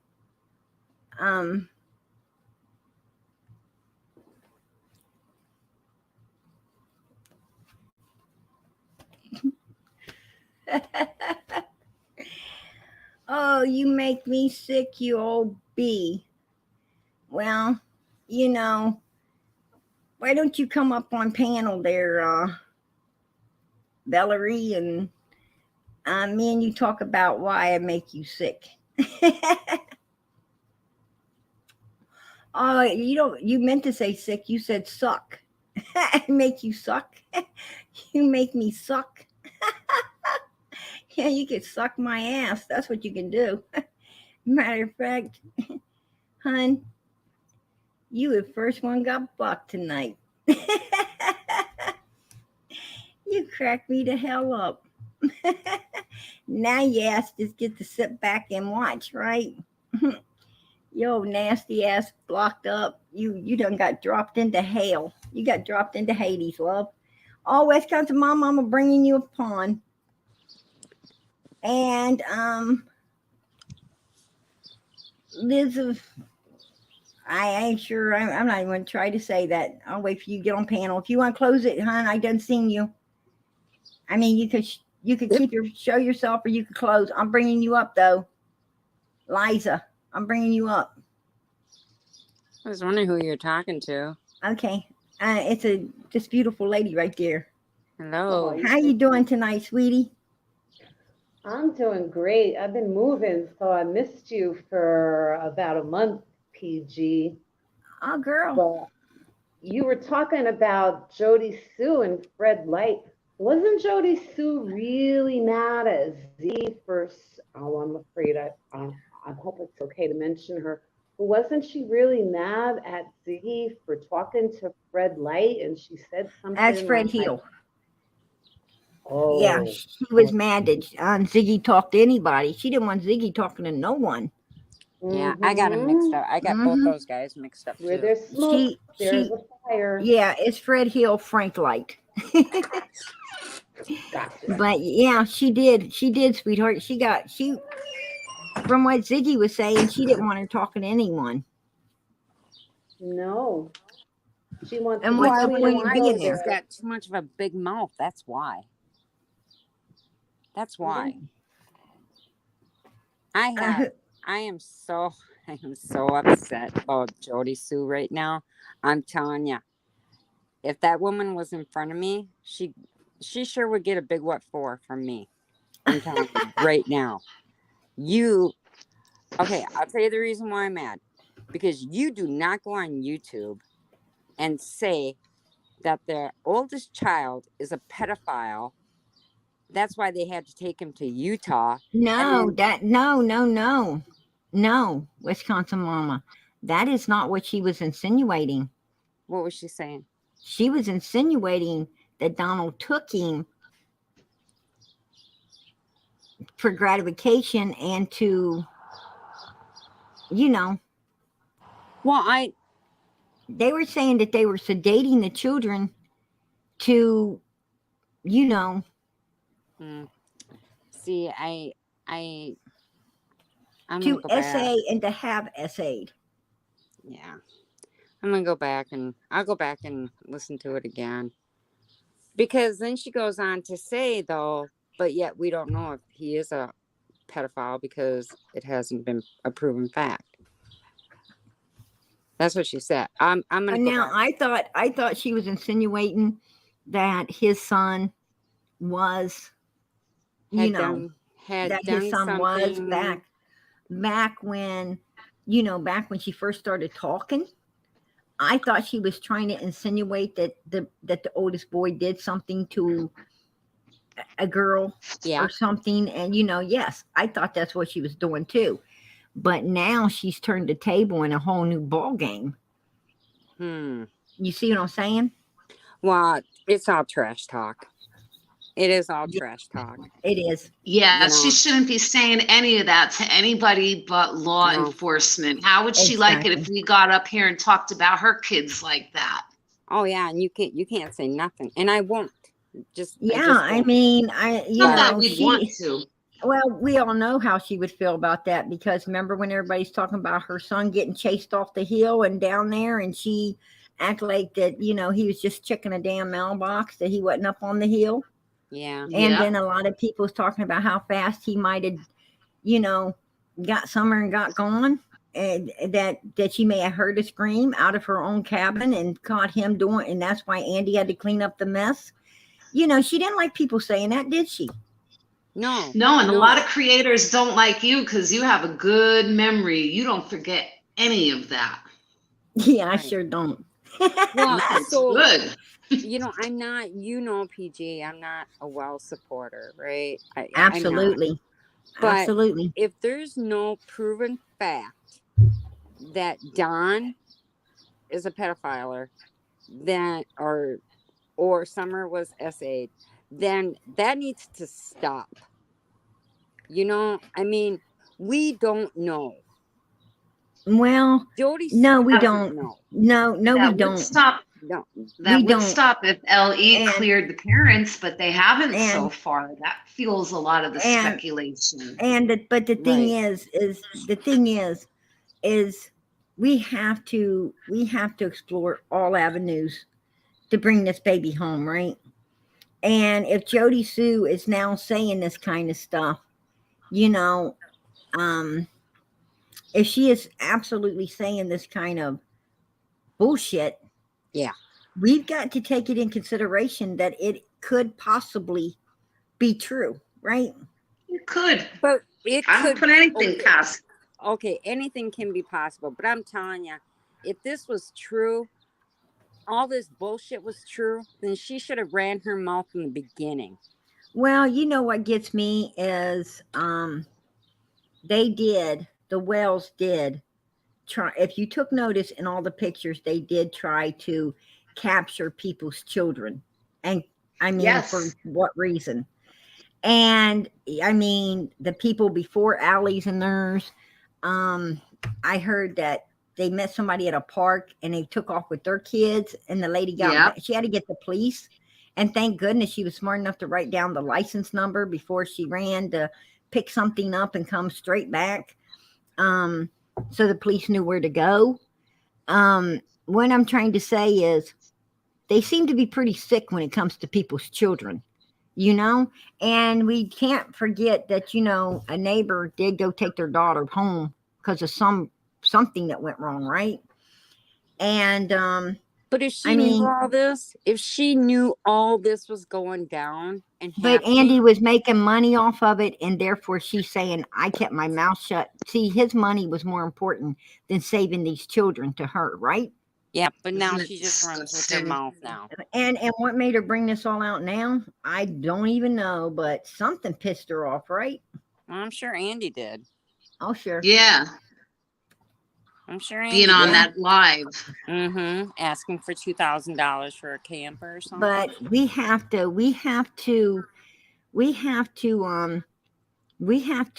Oh, you make me sick, you old bee. Well, why don't you come up on panel there, Valerie, and me and you talk about why I make you sick. Oh, you meant to say sick, you said suck. I make you suck. You make me suck. Yeah, you can suck my ass. That's what you can do. Matter of fact, hun, you the first one got bucked tonight. You cracked me the hell up. Now your ass just get to sit back and watch, right? Yo, nasty ass blocked up. You done got dropped into hell. You got dropped into Hades, love. Oh, Wisconsin mama bringing you a pawn. And Liz, I ain't sure. I'm not even going to try to say that. I'll wait for you to get on panel. If you want to close it, hon, I done seen you. I mean, you could keep show yourself, or you could close. I'm bringing you up though, Liza. I'm bringing you up. I was wondering who you're talking to. Okay, it's this beautiful lady right there. Hello. Oh, How you doing tonight, sweetie? I'm doing great. I've been moving, so I missed you for about a month, PG. Oh, girl. But you were talking about Jodie Sue and Fred Light. Wasn't Jodie Sue really mad at Z first? Oh, I'm afraid I hope it's okay to mention her. But wasn't she really mad at Ziggy for talking to Fred Light? And she said something. That's Fred like, Hill. Oh, yeah, she was mad that Ziggy talked to anybody. She didn't want Ziggy talking to no one. Yeah, I got them mixed up. I got both those guys mixed up Where too. there's smoke, there's a fire. Yeah, it's Fred Hill, Frank Light. Gotcha. But yeah, she did, sweetheart. She from what Ziggy was saying, she didn't want her talking to anyone. No. She wants And to what's the clean point and of go being She's there? got too much of a big mouth. That's why. That's why. I am so upset about Jodie Sue right now. I'm telling you, if that woman was in front of me, she sure would get a big what for from me. I'm telling you right now. Okay, I'll tell you the reason why I'm mad. Because you do not go on YouTube and say that their oldest child is a pedophile. That's why they had to take him to Utah. No, Wisconsin mama. That is not what she was insinuating. What was she saying? She was insinuating that Donald took him for gratification and to, Well, they were saying that they were sedating the children to, See, I'm to gonna go back. essay and to have essayed. Yeah, I'm gonna go back and I'll go back and listen to it again, because then she goes on to say though but yet we don't know if he is a pedophile because it hasn't been a proven fact. That's what she said. I'm gonna And go now back. I thought she was insinuating that his son was, Had that his done son was something. back when, back when she first started talking. I thought she was trying to insinuate that the oldest boy did something to a girl Yeah. or something, and yes, I thought that's what she was doing too. But now she's turned the table in a whole new ball game. You see what I'm saying? Well, it's all trash talk. It is all trash talk. It is. Yeah, she shouldn't be saying any of that to anybody but law enforcement. How would she like it if we got up here and talked about her kids like that? Oh yeah, and you can't say nothing, and I won't. I mean, Not that we'd want to. Well, we all know how she would feel about that, because remember when everybody's talking about her son getting chased off the hill and down there, and she act like that, he was just checking a damn mailbox, that he wasn't up on the hill. Yeah. And then a lot of people was talking about how fast he might have, got somewhere and got gone, and that she may have heard a scream out of her own cabin and caught him doing, and that's why Andy had to clean up the mess. She didn't like people saying that, did she? No, and a lot of creators don't like you because you have a good memory. You don't forget any of that. Yeah, I sure don't. Well, so good. I'm not, PG, I'm not a Wells supporter, right? Absolutely. But absolutely. If there's no proven fact that Don is a pedophile, then or Summer was SA'd, then that needs to stop. I mean, we don't know. Well, Jodie, no, we don't. know. No, we don't. Stop. No, that would stop if LE cleared the parents, but they haven't so far. That fuels a lot of the speculation. But the thing is we have to explore all avenues to bring this baby home, right? And if Jodie Sue is now saying this kind of stuff, if she is absolutely saying this kind of bullshit, we've got to take it in consideration that it could possibly be true, right? It could, but it I don't put anything past. Okay, anything can be possible, but I'm telling you, if this was true, all this bullshit was true, then she should have ran her mouth from the beginning. Well, what gets me is the Wells did try. If you took notice in all the pictures, they did try to capture people's children, and I mean, for what reason? And I mean, the people before Allie's and theirs, I heard that they met somebody at a park and they took off with their kids, and the lady she had to get the police, and thank goodness she was smart enough to write down the license number before she ran to pick something up and come straight back. So the police knew where to go. What I'm trying to say is they seem to be pretty sick when it comes to people's children, and we can't forget that, a neighbor did go take their daughter home because of something that went wrong, right? And but if she knew all this, was going down, but Andy was making money off of it, and therefore she's saying, I kept my mouth shut. See, his money was more important than saving these children to her, right? Yeah, but now she just runs with her mouth now. And what made her bring this all out now? I don't even know, but something pissed her off, right? I'm sure Andy did. Oh, sure. Yeah. I'm sure Andy being on that live. Asking for $2,000 for a camper or something. But we have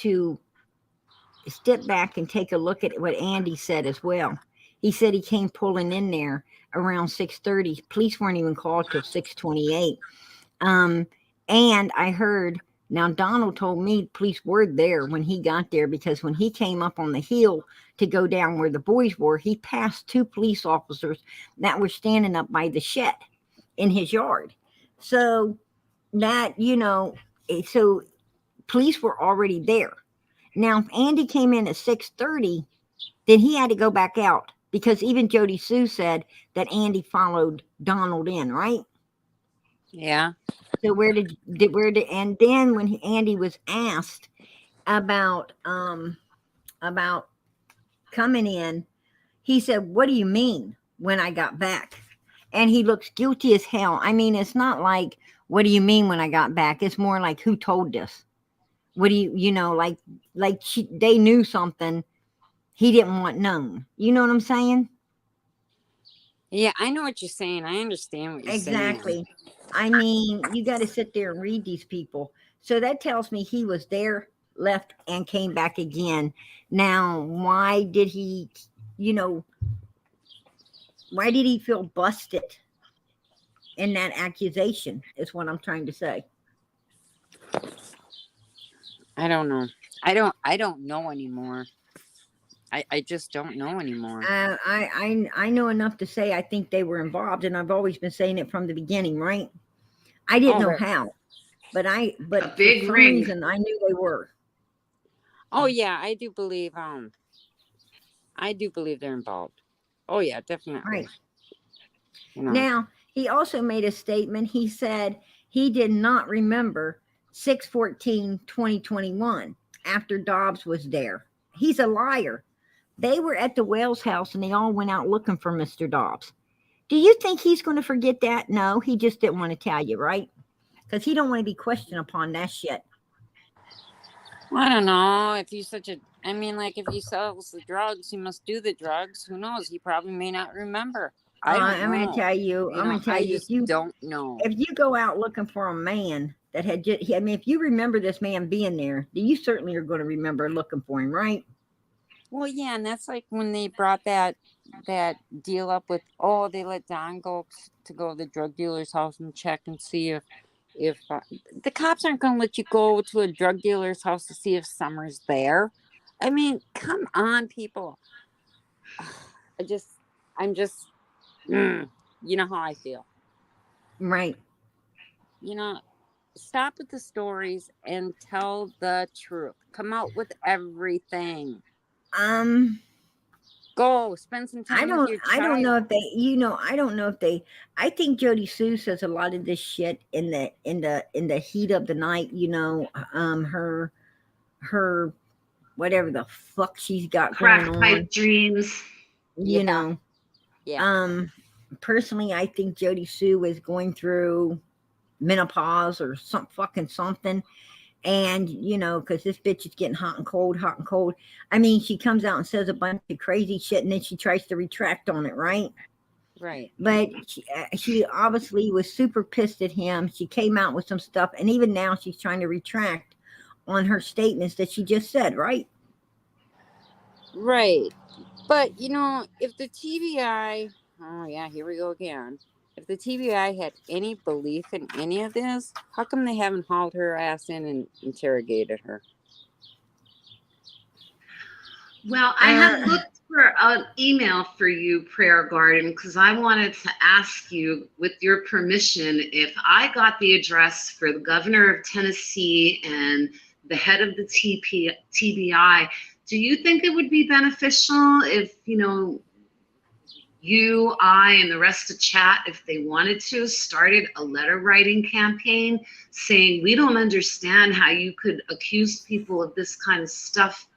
to step back and take a look at what Andy said as well. He said he came pulling in there around 6:30. Police weren't even called till 6:28. And I heard, now Donald told me police were there when he got there, because when he came up on the hill to go down where the boys were, he passed 2 police officers that were standing up by the shed in his yard. So that, so police were already there. Now, if Andy came in at 6:30, then he had to go back out because even Jodie Sue said that Andy followed Donald in, right? Yeah. So and then when Andy was asked about coming in, he said, "What do you mean when I got back?" And he looks guilty as hell. I mean, it's not like, "What do you mean when I got back?" It's more like, "Who told this? What do you know, like they knew something he didn't want known." You know what I'm saying? Yeah, I know what you're saying. I understand what you're saying. Exactly. I mean, you got to sit there and read these people. So that tells me he was there, left, and came back again. Now, why did he, why did he feel busted in that accusation is what I'm trying to say. I don't know. I don't know anymore. I just don't know anymore. I know enough to say I think they were involved, and I've always been saying it from the beginning, right? I didn't know how, but A for big some ring. reason I knew they were. Oh yeah, I do believe they're involved. Oh yeah, definitely. Right. You know. Now, he also made a statement. He said he did not remember 6/14/2021 after Dobbs was there. He's a liar. They were at the Wells house and they all went out looking for Mr. Dobbs. Do you think he's going to forget that? No, he just didn't want to tell you, right? Because he don't want to be questioned upon that shit. Well, I don't know. If he's such a, I mean, like if he sells the drugs, he must do the drugs. Who knows? He probably may not remember. I'm going to tell you. I'm going to tell you. If you don't know, if you go out looking for a man that had just, I mean, if you remember this man being there, you certainly are going to remember looking for him, right? Well, yeah, and that's like when they brought that deal up with, they let Don go to the drug dealer's house and check and see if the cops aren't going to let you go to a drug dealer's house to see if Summer's there. I mean, come on, people. I'm just, you know how I feel. Right. Stop with the stories and tell the truth. Come out with everything. Go spend some time with your child. I don't know if they, I don't know if they, I think Jodie Sue says a lot of this shit in the heat of the night, her whatever the fuck she's got Crack going on. pipe dreams. Yeah. Personally, I think Jodie Sue is going through menopause or something. And, because this bitch is getting hot and cold. I mean, she comes out and says a bunch of crazy shit and then she tries to retract on it, right? Right. But she obviously was super pissed at him. She came out with some stuff. And even now she's trying to retract on her statements that she just said, right? Right. But, if the TBI, oh yeah, here we go again. If the TBI had any belief in any of this, how come they haven't hauled her ass in and interrogated her? Well, I had looked for an email for you, Prayer Garden, because I wanted to ask you, with your permission, if I got the address for the governor of Tennessee and the head of the TBI, do you think it would be beneficial if, you, I, and the rest of chat, if they wanted to, started a letter writing campaign saying, we don't understand how you could accuse people of this kind of stuff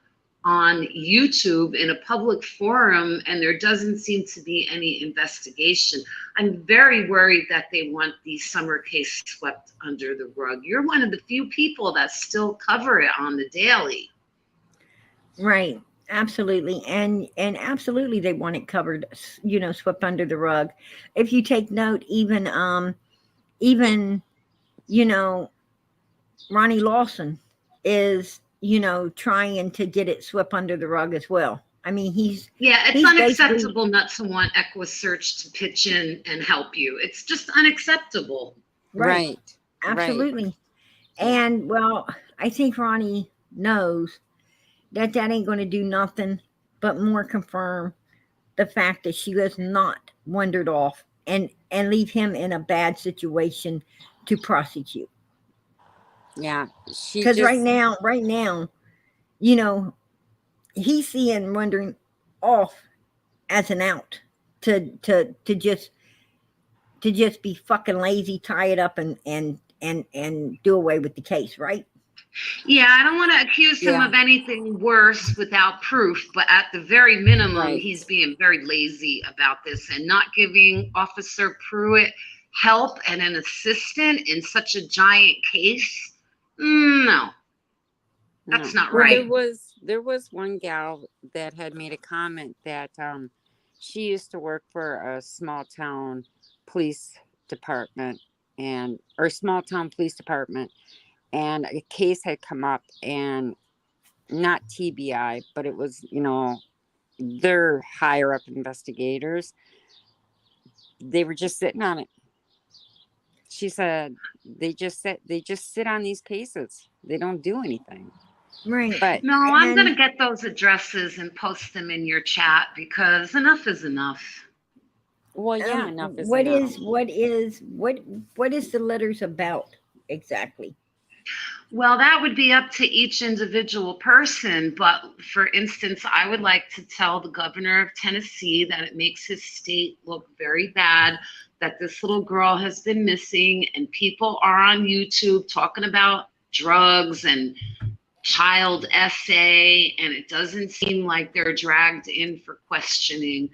on YouTube in a public forum, and there doesn't seem to be any investigation. I'm very worried that they want the Summer case swept under the rug. You're one of the few people that still cover it on the daily. Right. Absolutely. And absolutely they want it covered, swept under the rug. If you take note, even, Ronnie Lawson is, trying to get it swept under the rug as well. I mean, it's unacceptable not to want EquiSearch to pitch in and help you. It's just unacceptable. Right. Absolutely. Right. And well, I think Ronnie knows that ain't going to do nothing but more confirm the fact that she was not wandered off and leave him in a bad situation to prosecute. Yeah, she Because just right now, you know, he's seeing wondering off as an out to just be fucking lazy, tie it up, and do away with the case, right? Yeah, I don't want to accuse him yeah, of anything worse without proof, but at the very minimum, right. he's being very lazy about this and not giving Officer Pruitt help and an assistant in such a giant case. No, that's No. not Well, right. there was one gal that had made a comment that she used to work for a small town police department or small town police department, and a case had come up, and not TBI, but it was, they're higher up investigators. They were just sitting on it. She said they just sit on these cases. They don't do anything. Right. But No, I'm going And to get those addresses and post them in your chat because enough is enough. well, yeah, enough is what enough. what is the letters about exactly? Well, that would be up to each individual person. But for instance, I would like to tell the governor of Tennessee that it makes his state look very bad that this little girl has been missing, and people are on YouTube talking about drugs and child essay, and it doesn't seem like they're dragged in for questioning.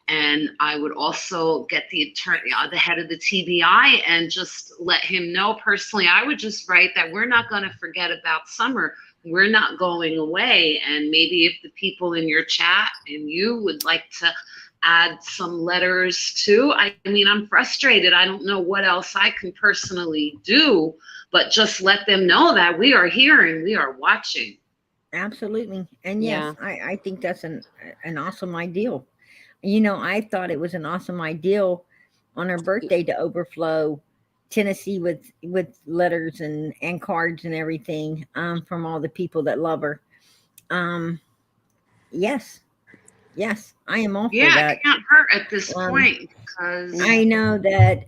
And I would also get the attorney, the head of the TBI, and just let him know personally. I would just write that we're not going to forget about Summer. We're not going away. And maybe if the people in your chat and you would like to add some letters too. I mean, I'm frustrated. I don't know what else I can personally do, but just let them know that we are here and we are watching. Absolutely. And yes, Yeah. I think that's an awesome ideal. I thought it was an awesome ideal on her birthday to overflow Tennessee with letters and cards and everything from all the people that love her. Yes, yes, I am all for Yeah, that. it can't hurt at this Um, point because I know that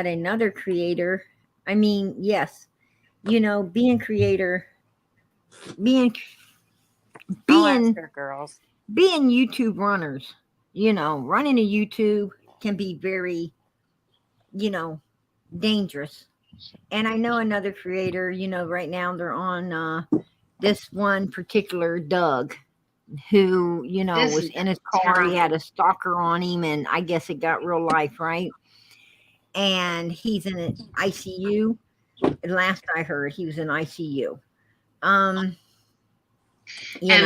another creator. I mean, yes, being creator, being I'll ask being her, girls. being YouTube runners, running a YouTube can be very, dangerous. And I know another creator, right now they're on this one particular Doug who, this was is in his car. He terrible. had a stalker on him, and I guess it got real life, right? And he's in an ICU. Last I heard, he was in ICU. And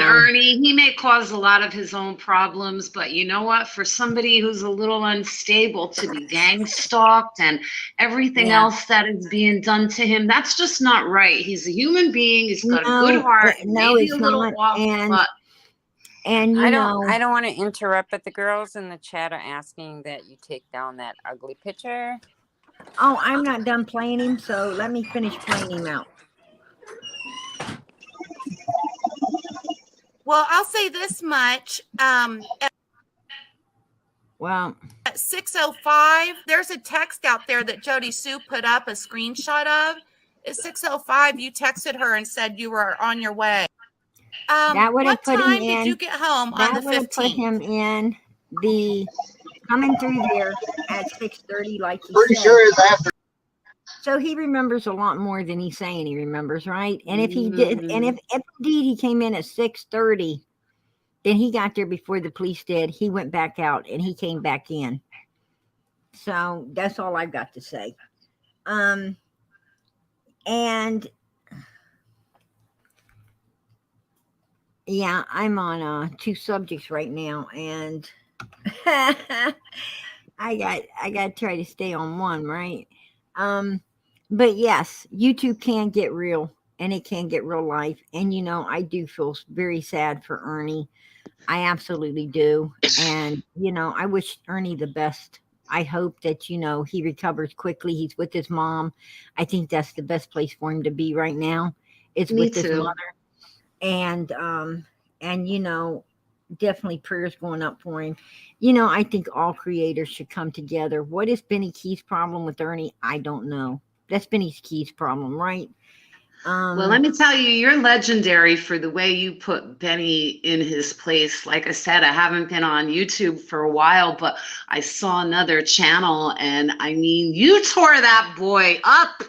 Ernie, he may cause a lot of his own problems, but you know what? For somebody who's a little unstable to be gang stalked and everything else that is being done to him, that's just not right. He's a human being. He's got a good heart. No, Maybe it's a little not. off, but And I don't want to interrupt, but the girls in the chat are asking that you take down that ugly picture. Oh, I'm not done playing him, so let me finish playing him out. Well, I'll say this much. Well, At 6:05, there's a text out there that Jodie Sue put up a screenshot of. At 6:05, you texted her and said you were on your way. that would have What put him time in. did you get home on the That would have put 15th? him in the coming through there at 6:30, like he Pretty said. sure it's after. So he remembers a lot more than he's saying he remembers, right? And if he did, and if indeed he came in at 6:30, then he got there before the police did. He went back out and he came back in. So that's all I've got to say. And yeah, I'm on two subjects right now, and I got to try to stay on one, right? But yes, YouTube can get real, and it can get real life. And I do feel very sad for Ernie. I absolutely do. And I wish Ernie the best. I hope that he recovers quickly. He's with his mom. I think that's the best place for him to be right now. It's me with his too. mother. And definitely prayers going up for him. I think all creators should come together. What is Benny Key's problem with Ernie? I don't know. That's Benny Key's problem, right? Well, let me tell you, you're legendary for the way you put Benny in his place. Like I said, I haven't been on YouTube for a while, but I saw another channel, and I mean, you tore that boy up.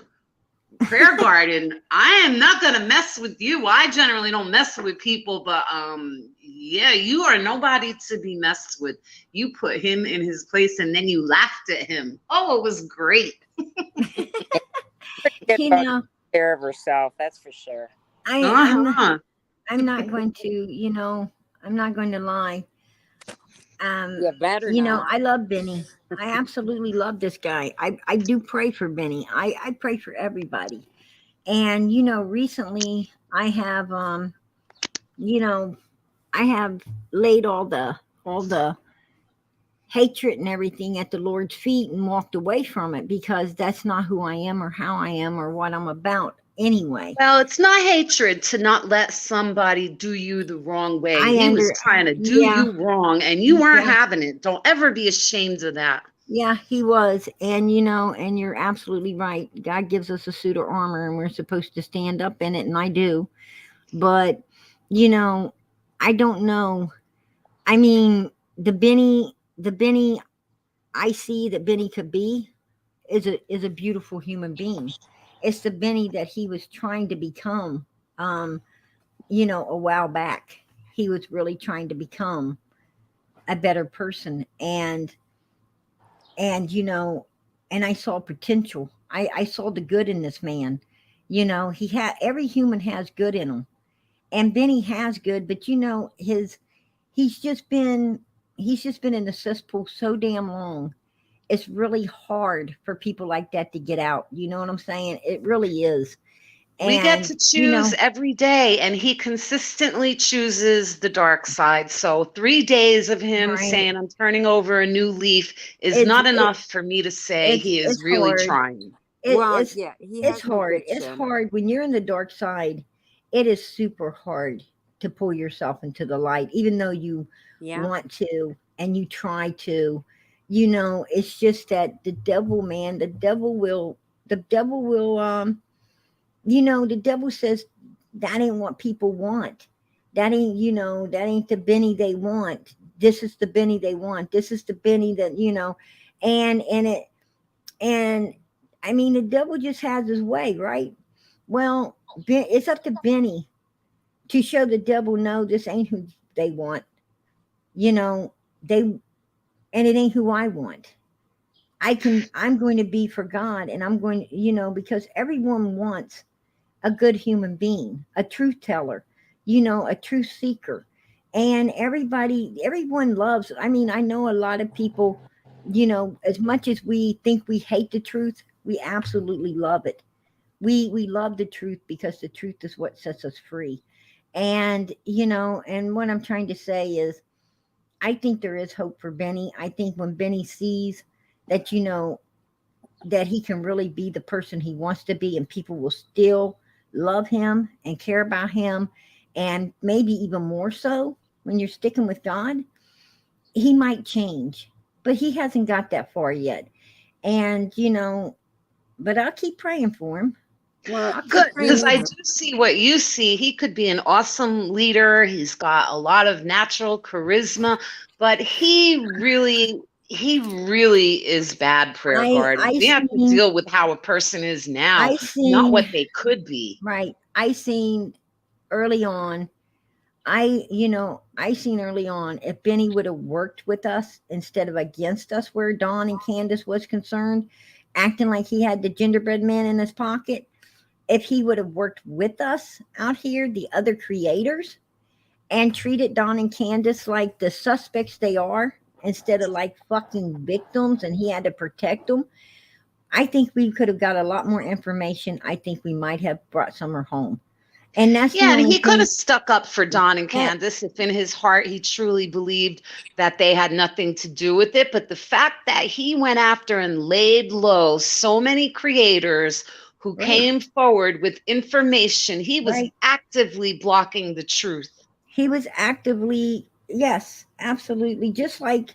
Prayer Garden. I am not gonna mess with you. I generally don't mess with people, but yeah, you are nobody to be messed with. You put him in his place, and then you laughed at him. Oh, it was great. You know, Care of herself, that's for sure. I'm not going to, I'm not going to lie. Yeah, better not. I love Benny. I absolutely love this guy. I do pray for Benny. I pray for everybody. And, recently I have, I have laid all the hatred and everything at the Lord's feet and walked away from it, because that's not who I am or how I am or what I'm about anyway. Well, it's not hatred to not let somebody do you the wrong way. He was trying to do you wrong, and you weren't having it. Don't ever be ashamed of that. Yeah, he was. And, and you're absolutely right. God gives us a suit of armor, and we're supposed to stand up in it, and I do. But, I don't know. I mean, the Benny I see that Benny could be is a beautiful human being. It's the Benny that he was trying to become, a while back. He was really trying to become a better person. And I saw potential. I saw the good in this man. Every human has good in him, and Benny has good, but he's just been in the cesspool so damn long. It's really hard for people like that to get out. You know what I'm saying? It really is. And, we get to choose every day, and he consistently chooses the dark side. So 3 days of him saying, I'm turning over a new leaf is not enough for me to say he is really trying. It's hard. It's hard when you're in the dark side. It is super hard to pull yourself into the light, even though you want to and you try to. It's just that the devil will the devil says that ain't what people want. That ain't, that ain't the Benny they want. This is the Benny they want. This is the Benny that, and I mean, the devil just has his way, right? Well, it's up to Benny to show the devil, no, this ain't who they want. And it ain't who I want. I'm going to be for God, and I'm going, because everyone wants a good human being, a truth teller, a truth seeker. And everyone loves, I mean, I know a lot of people, as much as we think we hate the truth, we absolutely love it. We love the truth because the truth is what sets us free. And, and what I'm trying to say is, I think there is hope for Benny. I think when Benny sees that, that he can really be the person he wants to be, and people will still love him and care about him, and maybe even more so when you're sticking with God, he might change, but he hasn't got that far yet. And, but I'll keep praying for him. Well, good, because I do see what you see. He could be an awesome leader. He's got a lot of natural charisma, but he really is bad, Prayer Garden. We have to deal with how a person is now, not what they could be. Right. I seen early on, if Benny would have worked with us instead of against us, where Dawn and Candace was concerned, acting like he had the gingerbread man in his pocket. If he would have worked with us out here, the other creators, and treated Dawn and Candace like the suspects they are, instead of like fucking victims, and he had to protect them, I think we could have got a lot more information. I think we might have brought Summer home. And that's and he could have stuck up for Dawn and Candace if in his heart he truly believed that they had nothing to do with it. But the fact that he went after and laid low so many creators who came forward with information, he was actively blocking the truth. He was actively, yes, absolutely. Just like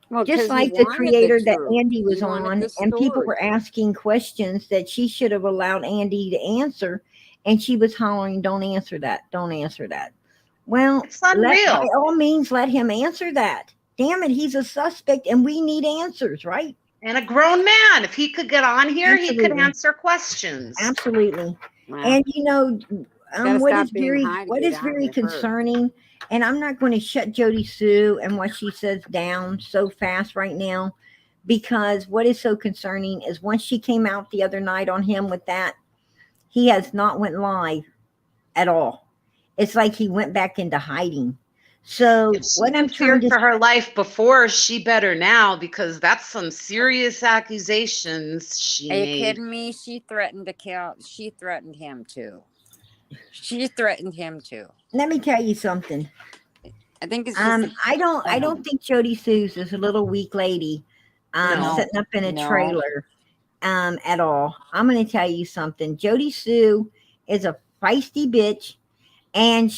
the creator that Andy was on, and people were asking questions that she should have allowed Andy to answer. and she was hollering, "Don't answer that! Don't answer that!" Well, It's by unreal. all means, let him answer that. Damn it, he's a suspect, and we need answers, right? And a grown man, if he could get on here, he could Absolutely. answer questions. Absolutely. Well, And you know, gotta what stop is being very high to what get is on very with her. concerning, and I'm not going to shut Jodie Sue and what she says down so fast right now, because what is so concerning is once she came out the other night on him with that, he has not went live at all. It's like he went back into hiding. So If she what I'm didn't trying fear to for her life before, she better now, because that's some serious accusations she Are you made. kidding me? She threatened to kill. She threatened him too. She threatened him too. let me tell you something. I think it's just. I don't think Jodie Sue's is a little weak lady No. sitting up in a No. trailer at all. I'm going to tell you something. Jodie Sue is a feisty bitch, and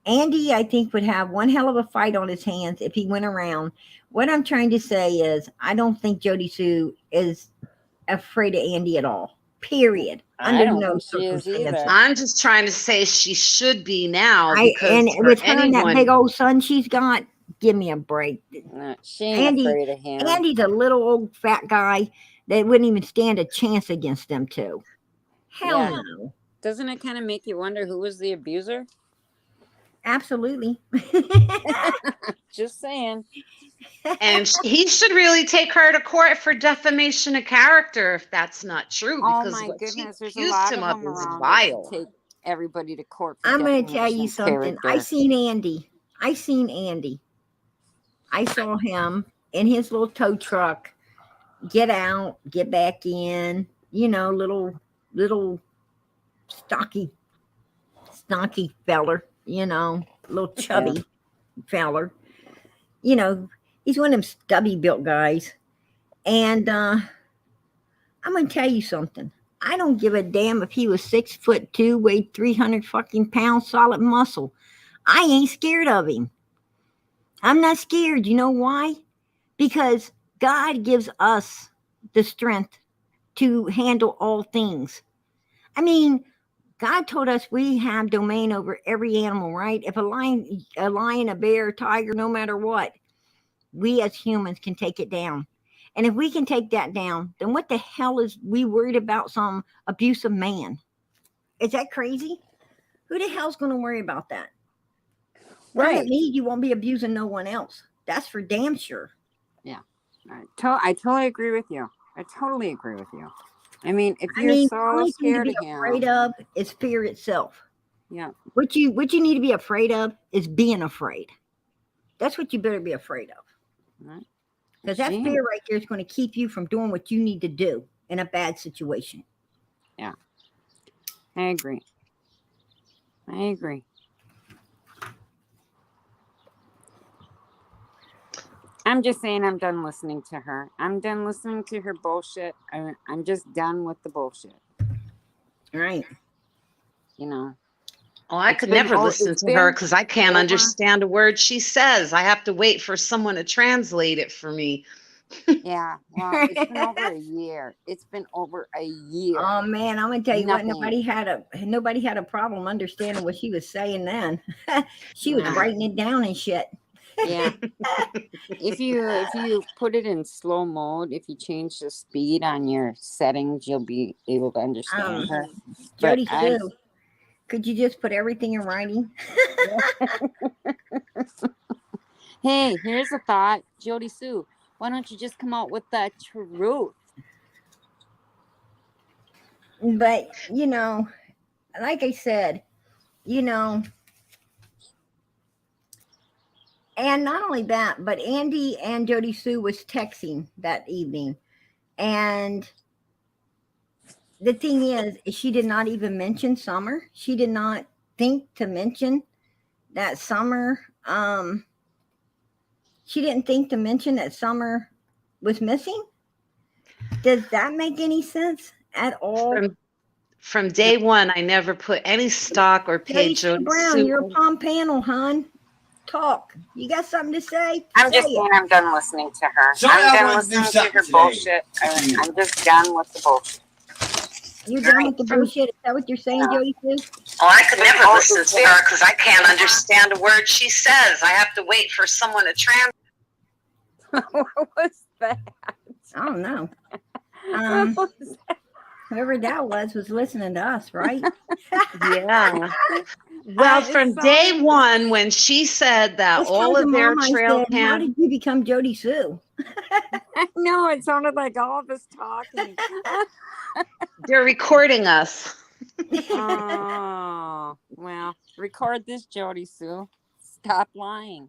Andy, I think, would have one hell of a fight on his hands if he went around. What I'm trying to say is, I don't think Jodie Sue is afraid of Andy at all. Period. I Under don't no think she is either. circumstances. I'm just trying to say she should be now, And because for with her and that big anyone, old son she's got, give me a break. No, she ain't afraid of him. Andy's a little old fat guy that wouldn't even stand a chance against them two. Hell Yeah. no. Doesn't it kind of make you wonder who was the abuser? Absolutely. Just saying. and he should really take her to court for defamation of character if that's not true, Oh because my what goodness, she there's a accused lot him of of them is around vile. that take everybody to court for I'm going to tell defamation you of something. I character. seen Andy. I saw him in his little tow truck get out, get back in, little stocky feller, little chubby feller. He's one of them stubby built guys. And I'm going to tell you something. I don't give a damn if he was 6'2", weighed 300 fucking pounds, solid muscle. I ain't scared of him. I'm not scared. You know why? Because God gives us the strength to handle all things. I mean, God told us we have domain over every animal, right? If a lion, a bear, a tiger, no matter what, we as humans can take it down. And if we can take that down, then what the hell is we worried about some abusive man? Is that crazy? Who the hell's going to worry about that? Come at me, you won't be abusing no one else. That's for damn sure. Yeah. I totally agree with you. I totally agree with you. I mean, if you're so only thing to scared be of him, afraid of is fear itself. yeah. What you need to be afraid of is being afraid. That's what you better be afraid of. Right. Because that fear right there is going to keep you from doing what you need to do in a bad situation. Yeah. I agree. I'm just saying I'm done listening to her. I'm done listening to her bullshit. I'm just done with the bullshit. Right. Oh, I could never listen to her because I can't understand a word she says. I have to wait for someone to translate it for me. Yeah, well, it's been over a year. Oh man, I'm gonna tell you Nothing. what. Nobody had a problem understanding what she was saying then. She was writing it down and shit. Yeah. If you put it in slow mode, if you change the speed on your settings, you'll be able to understand her. Jodie Sue, could you just put everything in writing? Hey, here's a thought, Jodie Sue. Why don't you just come out with the truth? But like I said, and not only that, but Andy and Jodie Sue was texting that evening, and the thing is, she did not even mention Summer. She did not think to mention that Summer. She didn't think to mention that Summer was missing. Does that make any sense at all? From day one, I never put any stock or paid Jodie Brown, Sue. you're a palm panel, hon. Talk. You got something to say? I'm just saying I'm done listening to her. Sorry, I'm I done wanted to do listening to her something bullshit. I'm just done with the bullshit. You done with the bullshit? Is that what you're saying, Jodie Sue? Oh, I could never listen to her because I can't understand a word she says. I have to wait for someone to translate. What was that? I don't know. What was that? Whoever that was listening to us, right? Yeah. Well, from day one, when she said that It's all like of the their mom I trail said, how cam, did you become Jodie Sue? No, it sounded like all of us talking. they're recording us. Oh, well, record this, Jodie Sue. Stop lying.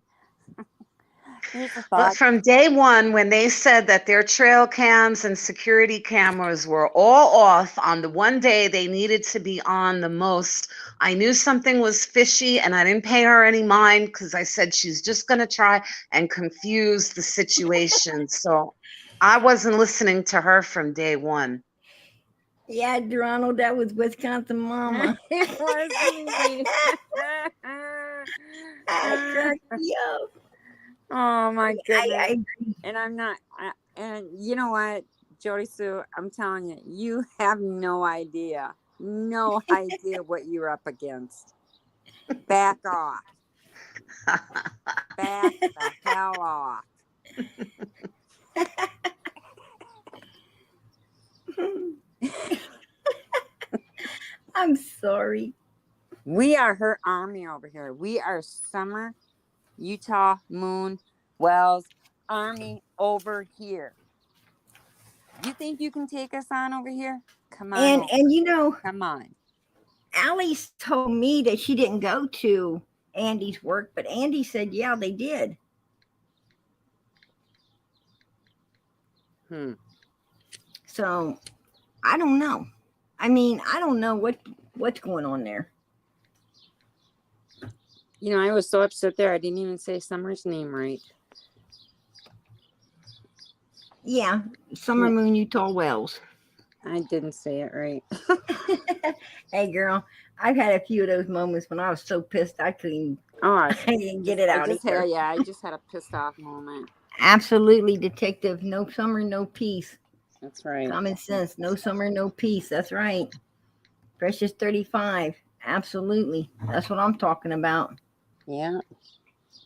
Here's the But thought. from day one, when they said that their trail cams and security cameras were all off on the one day they needed to be on the most, I knew something was fishy, and I didn't pay her any mind because I said she's just going to try and confuse the situation. So I wasn't listening to her from day one. Yeah, Geronimo, that was Wisconsin Mama. It wasn't me. Cracked me up. Oh my goodness. I agree. And I'm not, and you know what, Jodie Sue, I'm telling you, you have no idea what you're up against. Back off. Back the hell off. I'm sorry. We are her army over here. We are Summer, Utah, Moon, Wells, Army over here. You think you can take us on over here? Come on. And you know, Come on. Allie told me that she didn't go to Andy's work, but Andy said, yeah, they did. So I don't know. I mean, I don't know what's going on there. You know, I was so upset there. I didn't even say Summer's name right. Yeah, Summer Moon Utah Wells. I didn't say it right. Hey, girl, I've had a few of those moments when I was so pissed I couldn't get it out. I just had a pissed off moment. Absolutely, detective. No summer, no peace. That's right. Common sense. No summer, no peace. That's right. Precious 35. Absolutely. That's what I'm talking about. Yeah.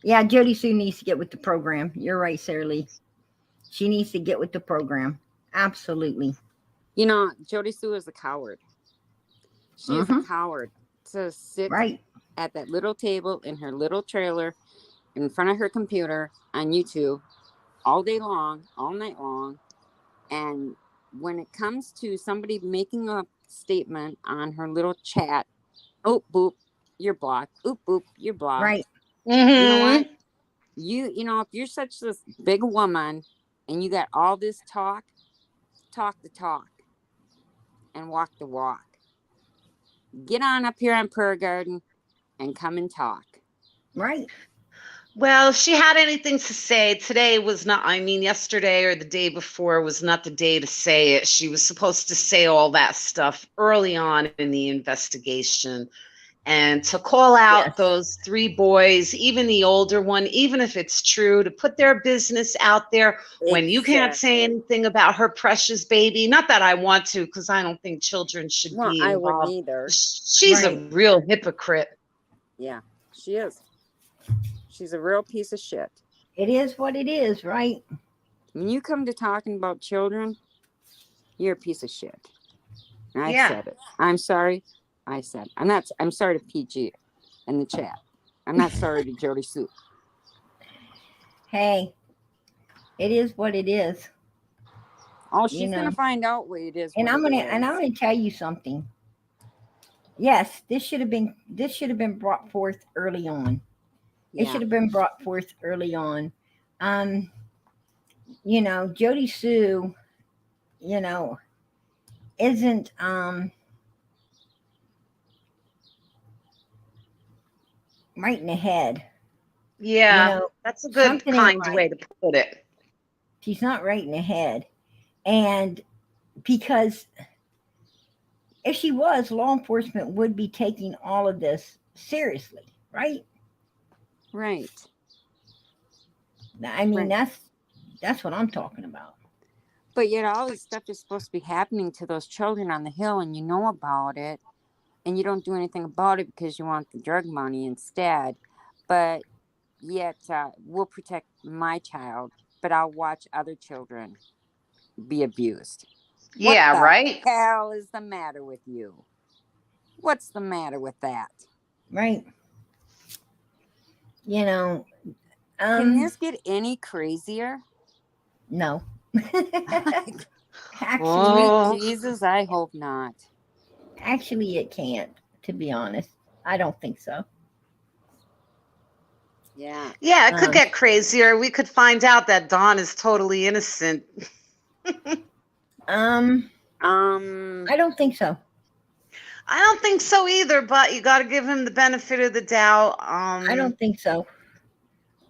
Yeah, Jodie Sue needs to get with the program. You're right, Sarah Lee. She needs to get with the program. Absolutely. You know, Jodie Sue is a coward. She is a coward to sit at that little table in her little trailer in front of her computer on YouTube all day long, all night long. And when it comes to somebody making a statement on her little chat, oh, boop, you're blocked. Oop, boop, you're blocked. Right. You know what? You know, if you're such this big woman and you got all this talk the talk and walk the walk. Get on up here on Prayer Garden and come and talk. Right. Well, if she had anything to say, today was not, I mean, yesterday or the day before was not the day to say it. She was supposed to say all that stuff early on in the investigation. And to call out those 3 boys, even the older one, even if it's true, to put their business out there when you can't say anything about her precious baby. Not that I want to, because I don't think children should be involved. I wouldn't either. She's a real hypocrite. Yeah, she is. She's a real piece of shit. It is what it is, right? When you come to talking about children, you're a piece of shit. And I said it. I'm sorry. I said, I'm sorry to PG in the chat. I'm not sorry to Jodie Sue. Hey, it is what it is. Oh, she's gonna find out what it is. And I'm gonna tell you something. Yes, this should have been brought forth early on. It should have been brought forth early on. You know, Jodie Sue, you know, isn't right in the head. Yeah, you know, that's a good kind way to put it. She's not right in the head. And because if she was, law enforcement would be taking all of this seriously, right? Right. I mean, that's what I'm talking about. But yet all this stuff is supposed to be happening to those children on the hill, and you know about it, and you don't do anything about it because you want the drug money instead. But yet we'll protect my child, but I'll watch other children be abused. What Yeah, the right? hell is the matter with you? What's the matter with that? Right. You know, Can this get any crazier? no. Actually, Oh. Sweet Jesus, I hope not. actually, it can't, to be honest. I don't think so. Yeah. Yeah, it could Um, get crazier. We could find out that Dawn is totally innocent. I don't think so. I don't think so either, but you got to give him the benefit of the doubt. I don't think so.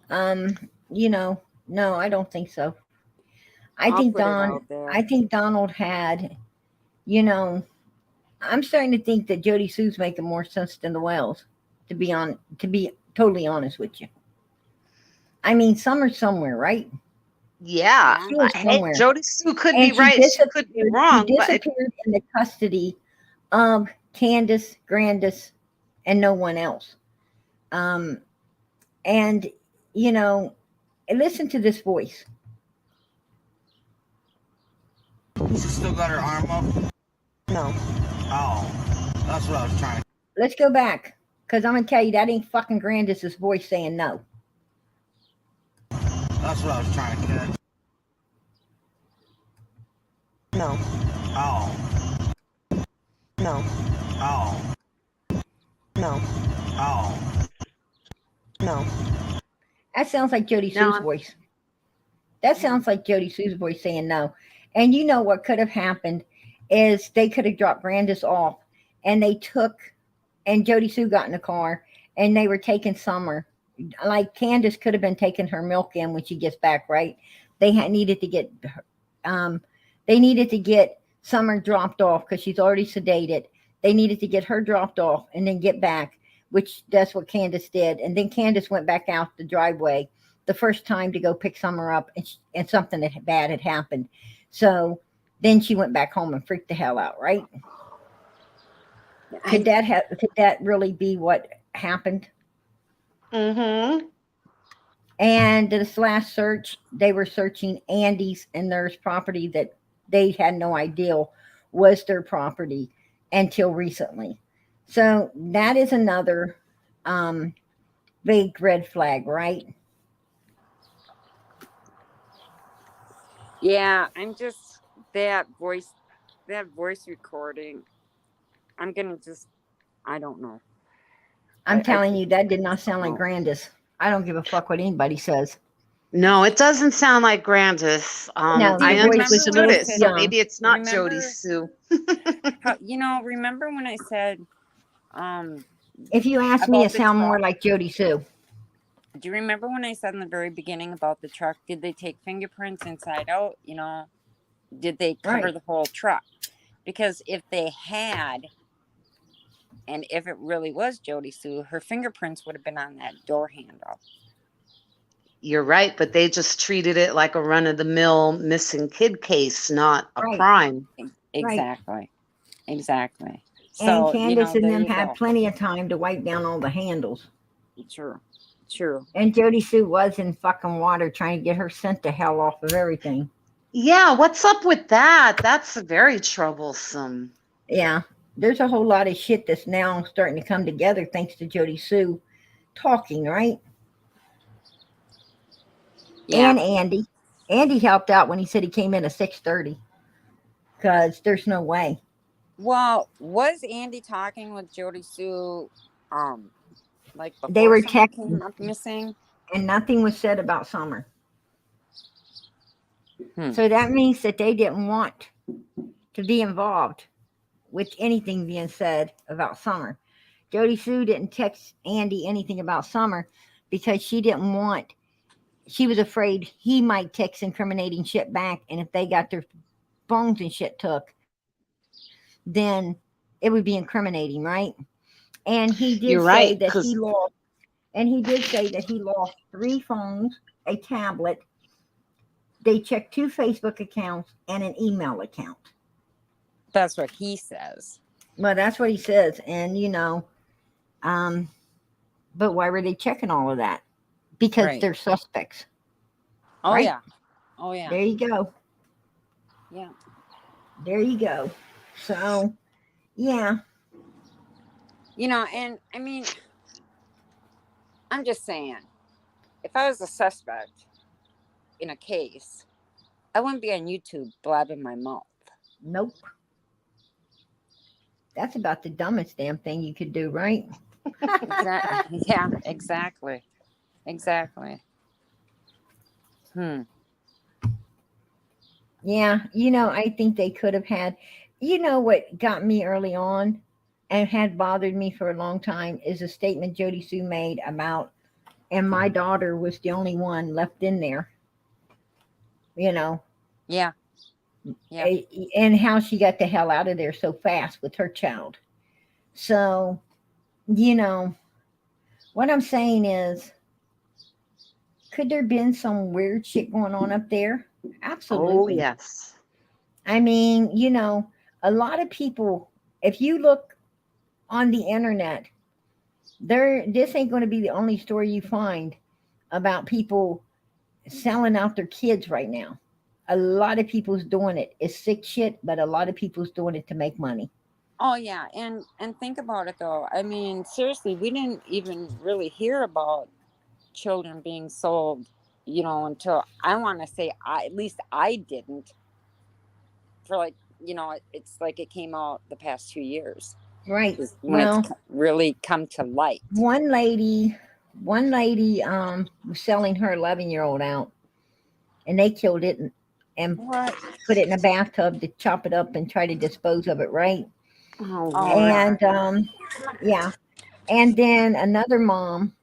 You know, no, I don't think so. I'll put it out there. I think Donald had, you know, I'm starting to think that Jodie Sue's making more sense than the Wells, to be totally honest with you. I mean, Summer's somewhere, right? Yeah. She was Hey, somewhere. Jodie Sue could And be right. She could be wrong. She But disappeared in the custody of Candace, Grandis, and no one else. And, you know, listen to this voice. She still got her arm up? No. Oh, that's what I was trying to. Let's go back, because I'm going to tell you that ain't fucking Grandis's voice saying no. That's what I was trying to catch. No. Oh. No. Oh. No. Oh. No. That sounds like Jodie No, Sue's voice. That sounds like Jodie Sue's voice saying no. And you know what could have happened is they could have dropped Brandis off, and and Jodie Sue got in the car, and they were taking Summer. Like Candace could have been taking her milk in when she gets back, right? They needed to get Summer dropped off because she's already sedated. They needed to get her dropped off and then get back, which that's what Candace did. And then Candace went back out the driveway the first time to go pick Summer up, and something bad had happened. So then she went back home and freaked the hell out, right? Could that really be what happened? Mm-hmm. And this last search, they were searching Andy's and theirs property that they had no idea was their property until recently. So that is another big red flag, right? Yeah, I'm just that voice recording. I don't know. I'm telling you, that did not sound like Grandis. I don't give a fuck what anybody says. No, it doesn't sound like Grandis. No, I the voice was a understood little it. So young. maybe it's not Remember- Jodie Sue. Remember when I said, If you ask me, about it the sound more truck. like Jodie Sue. Do you remember when I said in the very beginning about the truck? Did they take fingerprints inside out? Did they cover Right. the whole truck? Because if they had, and if it really was Jodie Sue, her fingerprints would have been on that door handle. You're right, but they just treated it like a run-of-the-mill missing kid case, not a Right. crime. Exactly. Exactly. And So, Candace and there them you had go. plenty of time to wipe down all the handles. True. And Jodie Sue was in fucking water trying to get her scent the hell off of everything. Yeah, what's up with that? That's very troublesome. Yeah, there's a whole lot of shit that's now starting to come together thanks to Jodie Sue talking, right? Yeah. And Andy. Andy helped out when he said he came in at 6:30 because there's no way. Well, was Andy talking with Jodie Sue, like before They were someone texting. came up missing? And nothing was said about Summer. Hmm. So that means that they didn't want to be involved with anything being said about Summer. Jodie Sue didn't text Andy anything about Summer because she was afraid he might text incriminating shit back. And if they got their phones and shit took, then it would be incriminating, right? And he did say that he lost. And he did say that he lost 3 phones, a tablet, they checked 2 Facebook accounts and an email account. That's what he says. Well, that's what he says. And, but why were they checking all of that? Because Right. they're suspects. Oh, right? yeah. Oh, yeah. There you go. Yeah. There you go. So, yeah. And I mean, I'm just saying, if I was a suspect in a case, I wouldn't be on YouTube blabbing my mouth. Nope. That's about the dumbest damn thing you could do, right? Yeah, exactly. Exactly. Yeah, I think they could have had, what got me early on and had bothered me for a long time is a statement Jodie Sue made about, and my daughter was the only one left in there, Yeah. Yeah. and how she got the hell out of there so fast with her child. So, what I'm saying is, could there been some weird shit going on up there? Absolutely. Oh, yes. I mean, a lot of people, if you look on the internet, this ain't going to be the only story you find about people selling out their kids right now. A lot of people's doing it. It's sick shit, but a lot of people's doing it to make money. Oh, yeah. And think about it, though. I mean, seriously, we didn't even really hear about children being sold, until I want to say, at least I didn't, for it's like it came out the past 2 years. Right. When it's really come to light. One lady was selling her 11-year-old out, and they killed it and put it in a bathtub to chop it up and try to dispose of it, right? And yeah. And then another mom,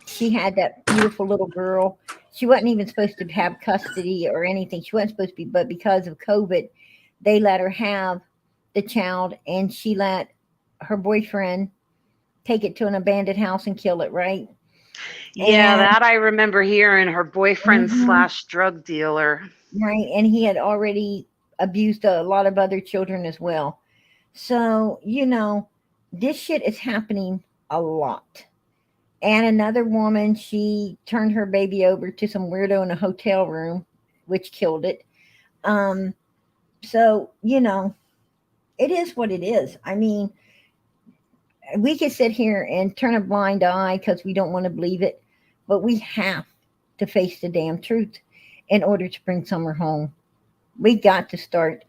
she had that beautiful little girl. She wasn't even supposed to have custody or anything. She wasn't supposed to be, but because of COVID, they let her have the child, and she let her boyfriend take it to an abandoned house and kill it, right? Yeah, that I remember hearing, her boyfriend / drug dealer. Right, and he had already abused a lot of other children as well. So, this shit is happening a lot. And another woman, she turned her baby over to some weirdo in a hotel room, which killed it. So, it is what it is. I mean, we can sit here and turn a blind eye because we don't want to believe it, but we have to face the damn truth in order to bring Summer home. We got to start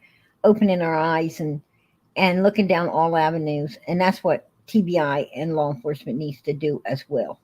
opening our eyes and looking down all avenues. And that's what TBI and law enforcement needs to do as well.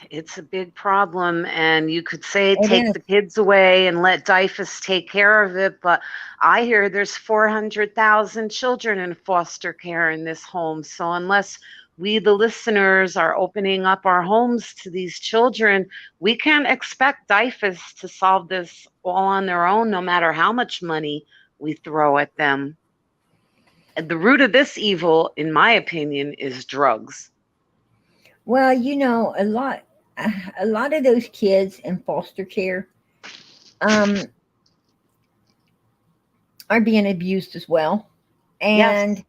It's a big problem, and you could say take the kids away and let DIFUS take care of it, but I hear there's 400,000 children in foster care in this home. So unless we, the listeners, are opening up our homes to these children, we can't expect DIFUS to solve this all on their own, no matter how much money we throw at them. And the root of this evil, in my opinion, is drugs. Well, a lot of those kids in foster care are being abused as well. And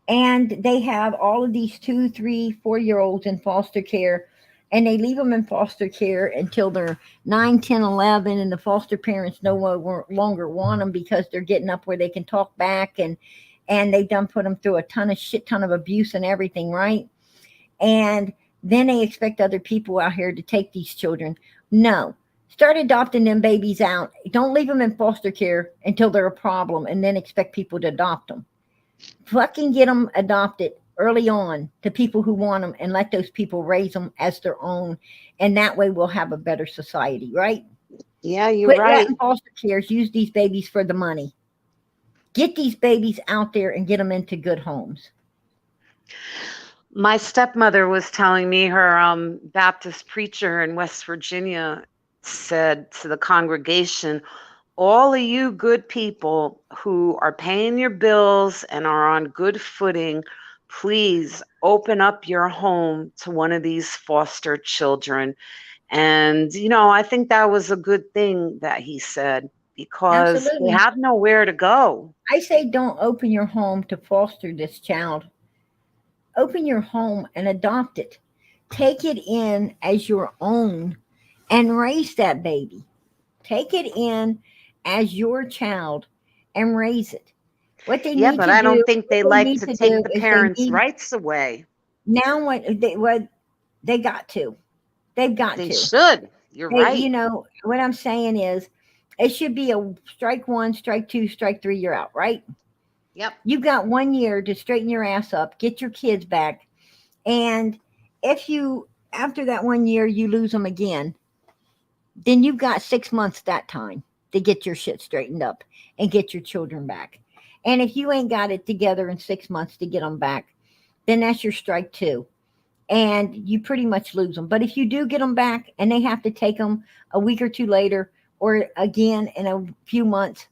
they have all of these 2, 3, 4-year-olds in foster care, and they leave them in foster care until they're 9, 10, 11, and the foster parents no longer want them because they're getting up where they can talk back, and they've done put them through a shit ton of abuse and everything, right? And then they expect other people out here to take these children. No. Start adopting them babies out. Don't leave them in foster care until they're a problem and then expect people to adopt them. Fucking get them adopted early on to people who want them and let those people raise them as their own. And that way we'll have a better society, right? Yeah, you're right. Letting foster cares use these babies for the money. Get these babies out there and get them into good homes. My stepmother was telling me her Baptist preacher in West Virginia said to the congregation, all of you good people who are paying your bills and are on good footing, please open up your home to one of these foster children. And, I think that was a good thing that he said, because they Absolutely. have nowhere to go. I say don't open your home to foster this child. Open your home and adopt it. Take it in as your own and raise that baby. Take it in as your child and raise it. What they Yeah, need but to I do, don't think they what they like need to to take do the is they parents' need rights away. now what they got to. They've got They to. should. You're They, right. what I'm saying is it should be a strike one, strike two, strike three, you're out, right? Yep. You've got 1 year to straighten your ass up, get your kids back. And if you, after that 1 year, you lose them again, then you've got 6 months that time to get your shit straightened up and get your children back. And if you ain't got it together in 6 months to get them back, then that's your strike two. And you pretty much lose them. But if you do get them back and they have to take them a week or two later or again in a few months,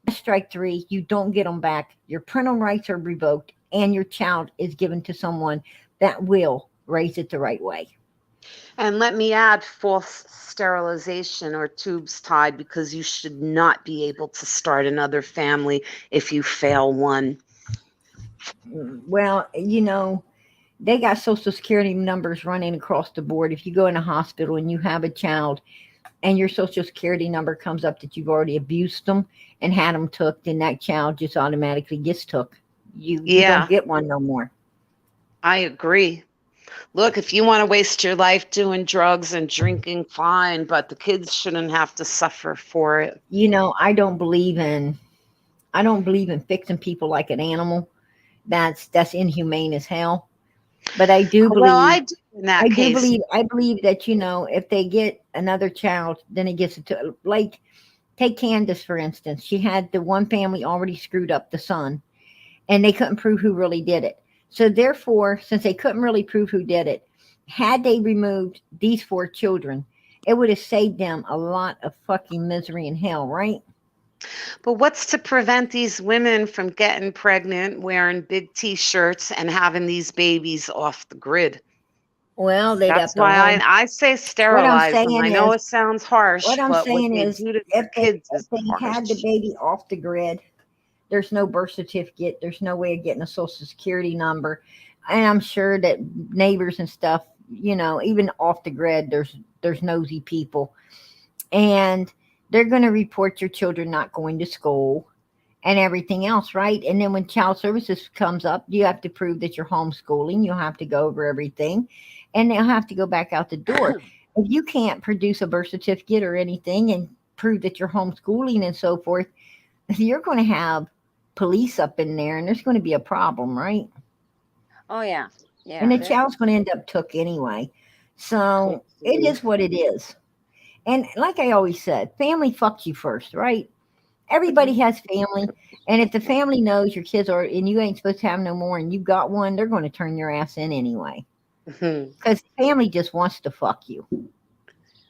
that's strike three. You don't get them back. Your parental rights are revoked and your child is given to someone that will raise it the right way. And let me add false sterilization or tubes tied, because you should not be able to start another family if you fail one. Well, they got social security numbers running across the board. If you go in a hospital and you have a child and your social security number comes up that you've already abused them and had them took, then that child just automatically gets took. You don't get one no more. I agree. Look, if you want to waste your life doing drugs and drinking, fine, but the kids shouldn't have to suffer for it. I don't believe in fixing people like an animal. That's inhumane as hell. But I do believe I do in that case. I believe that if they get another child, then it gets to, like, take Candace for instance. She had the one family already screwed up, the son, and they couldn't prove who really did it. So therefore, since they couldn't really prove who did it, had they removed these 4 children, it would have saved them a lot of fucking misery and hell, right? But what's to prevent these women from getting pregnant, wearing big T-shirts, and having these babies off the grid? Well, that's why I say sterilize them. I know it sounds harsh, but what they do to their kids is if they had the baby off the grid, there's no birth certificate, there's no way of getting a social security number, and I'm sure that neighbors and stuff, even off the grid, there's nosy people, and they're going to report your children not going to school and everything else, right? And then when child services comes up, you have to prove that you're homeschooling. You'll have to go over everything, and they'll have to go back out the door. If you can't produce a birth certificate or anything and prove that you're homeschooling and so forth, you're going to have police up in there, and there's going to be a problem, right? Oh, yeah. Yeah. And the child's going to end up took anyway. So it is what it is. And like I always said, family fucks you first, right? Everybody has family. And if the family knows your kids are, and you ain't supposed to have no more, and you got one, they're going to turn your ass in anyway. Because family just wants to fuck you.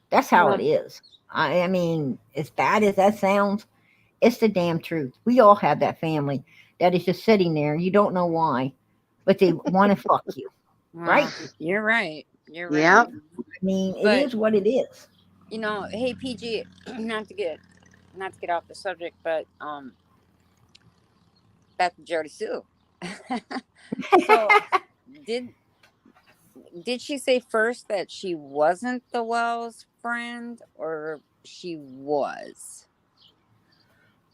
That's how it is. I mean, as bad as that sounds, it's the damn truth. We all have that family that is just sitting there. You don't know why, but they want to fuck you. Right? You're right. You're right. Yeah. I mean, it is what it is. Hey PG, not to get off the subject, but back to Jodie Sue. So did she say first that she wasn't the Wells friend, or she was?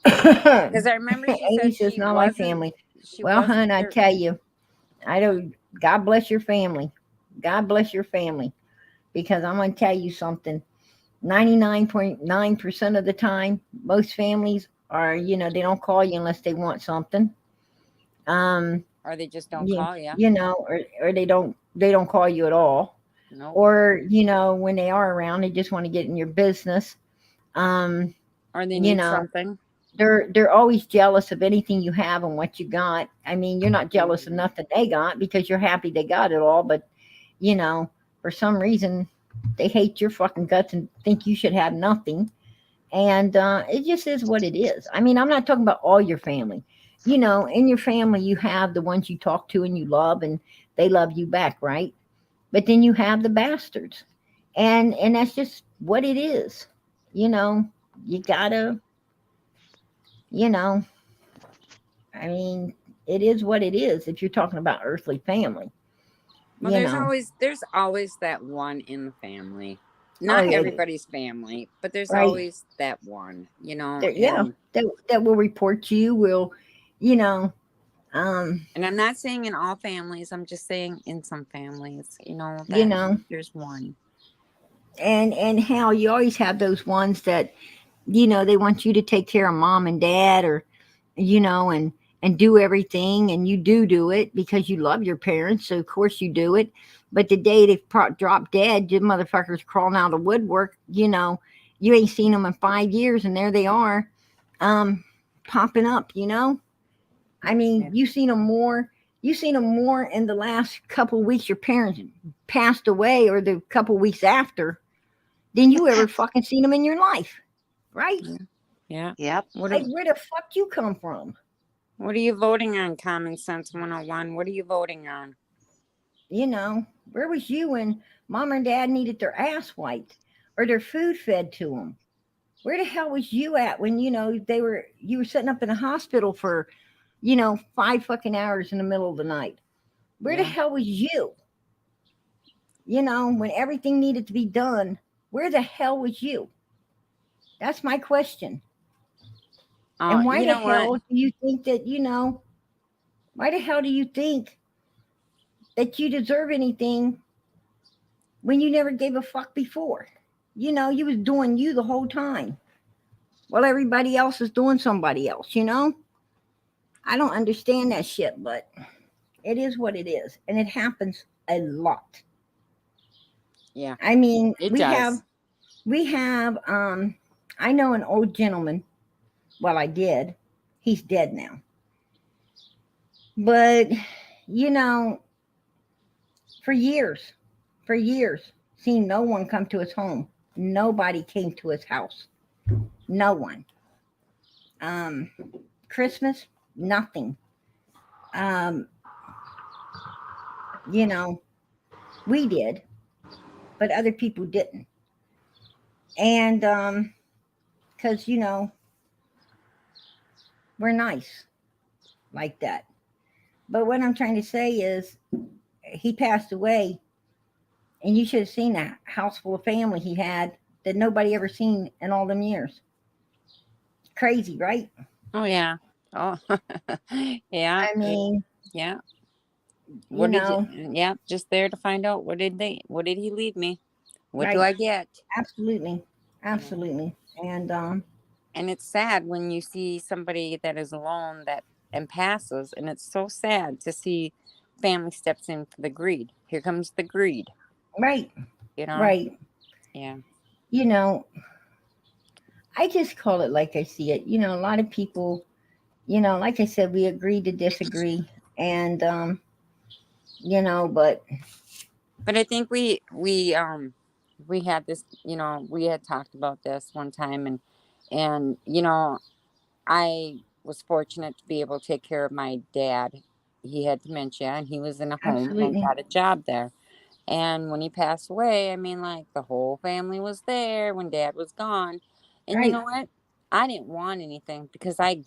Because I remember she said she's not my family. Well, hon, I tell you, I don't. God bless your family. God bless your family, because I'm going to tell you something. 99.9% of the time, most families are, they don't call you unless they want something. Or they just don't call you. Or they don't call you at all. Nope. Or, when they are around, they just want to get in your business. Or they need something. They're always jealous of anything you have and what you got. I mean, you're not jealous of nothing they got because you're happy they got it all, but for some reason they hate your fucking guts and think you should have nothing. And it just is what it is. I mean, I'm not talking about all your family. you know, in your family, you have the ones you talk to and you love, and they love you back, right? But then you have the bastards, and that's just what it is. You know, you gotta, you know, I mean, it is what it is. If you're talking about earthly family, Well, you know. there's always that one in the family. Oh Not yeah, everybody's family, but there's right. always that one, There, yeah, and that will report you. Will, you know, um, I'm not saying in all families, I'm just saying in some families, you that know, there's one. and how you always have those ones that, you know, they want you to take care of mom and dad, or, you know, and do everything, and you do it because you love your parents, so of course you do it. But the day they drop dead, the motherfuckers crawling out of the woodwork, you know, you ain't seen them in 5 years, and there they are, um popping up, you know. I mean, Yeah. you seen them more in the last couple of weeks your parents passed away, or the couple of weeks after, than you ever fucking seen them in your life, right? Yeah. Yep. Like, where the fuck you come from? What are you voting on, Common Sense 101? What are you voting on? You know, where was you when mom and dad needed their ass wiped or their food fed to them? Where the hell was you at when, you know, you were sitting up in a hospital for, you know, 5 fucking hours in the middle of the night? Where the Yeah. hell was you? You know, when everything needed to be done, where the hell was you? That's my question. And why You the know what? hell do you think that, you know, why the hell do you think that you deserve anything when you never gave a fuck before? You know, you was doing you the whole time while everybody else is doing somebody else, you know? I don't understand that shit, but it is what it is. And it happens a lot. Yeah, I mean, it we does. have I know an old gentleman. Well, I did. He's dead now. But, you know, for years, seen no one come to his home. Nobody came to his house. No one. Um, Christmas, nothing. Um, you know, we did, but other people didn't. And because, you know, we're nice like that. But what I'm trying to say is he passed away, and you should have seen that house full of family he had that nobody ever seen in all them years. Crazy, right? Oh yeah. Oh yeah. I mean, Yeah. you What did you? know, Yeah. Just there to find out what did they? What did he leave me? What do right? I get? Absolutely, Yeah. absolutely. And And it's sad when you see somebody that is alone and passes, and it's so sad to see family steps in for the greed. Here comes the greed. right, You know. right. Yeah. You know, I just call it like I see it. You know, a lot of people, you know, like I said, we agree to disagree, and you know, but But I think we had this, we had talked about this one time, and I was fortunate to be able to take care of my dad. He had dementia and he was in a home, and I absolutely, got a job there. And when he passed away, I mean, like, the whole family was there when dad was gone. And you right. know what? I didn't want anything because I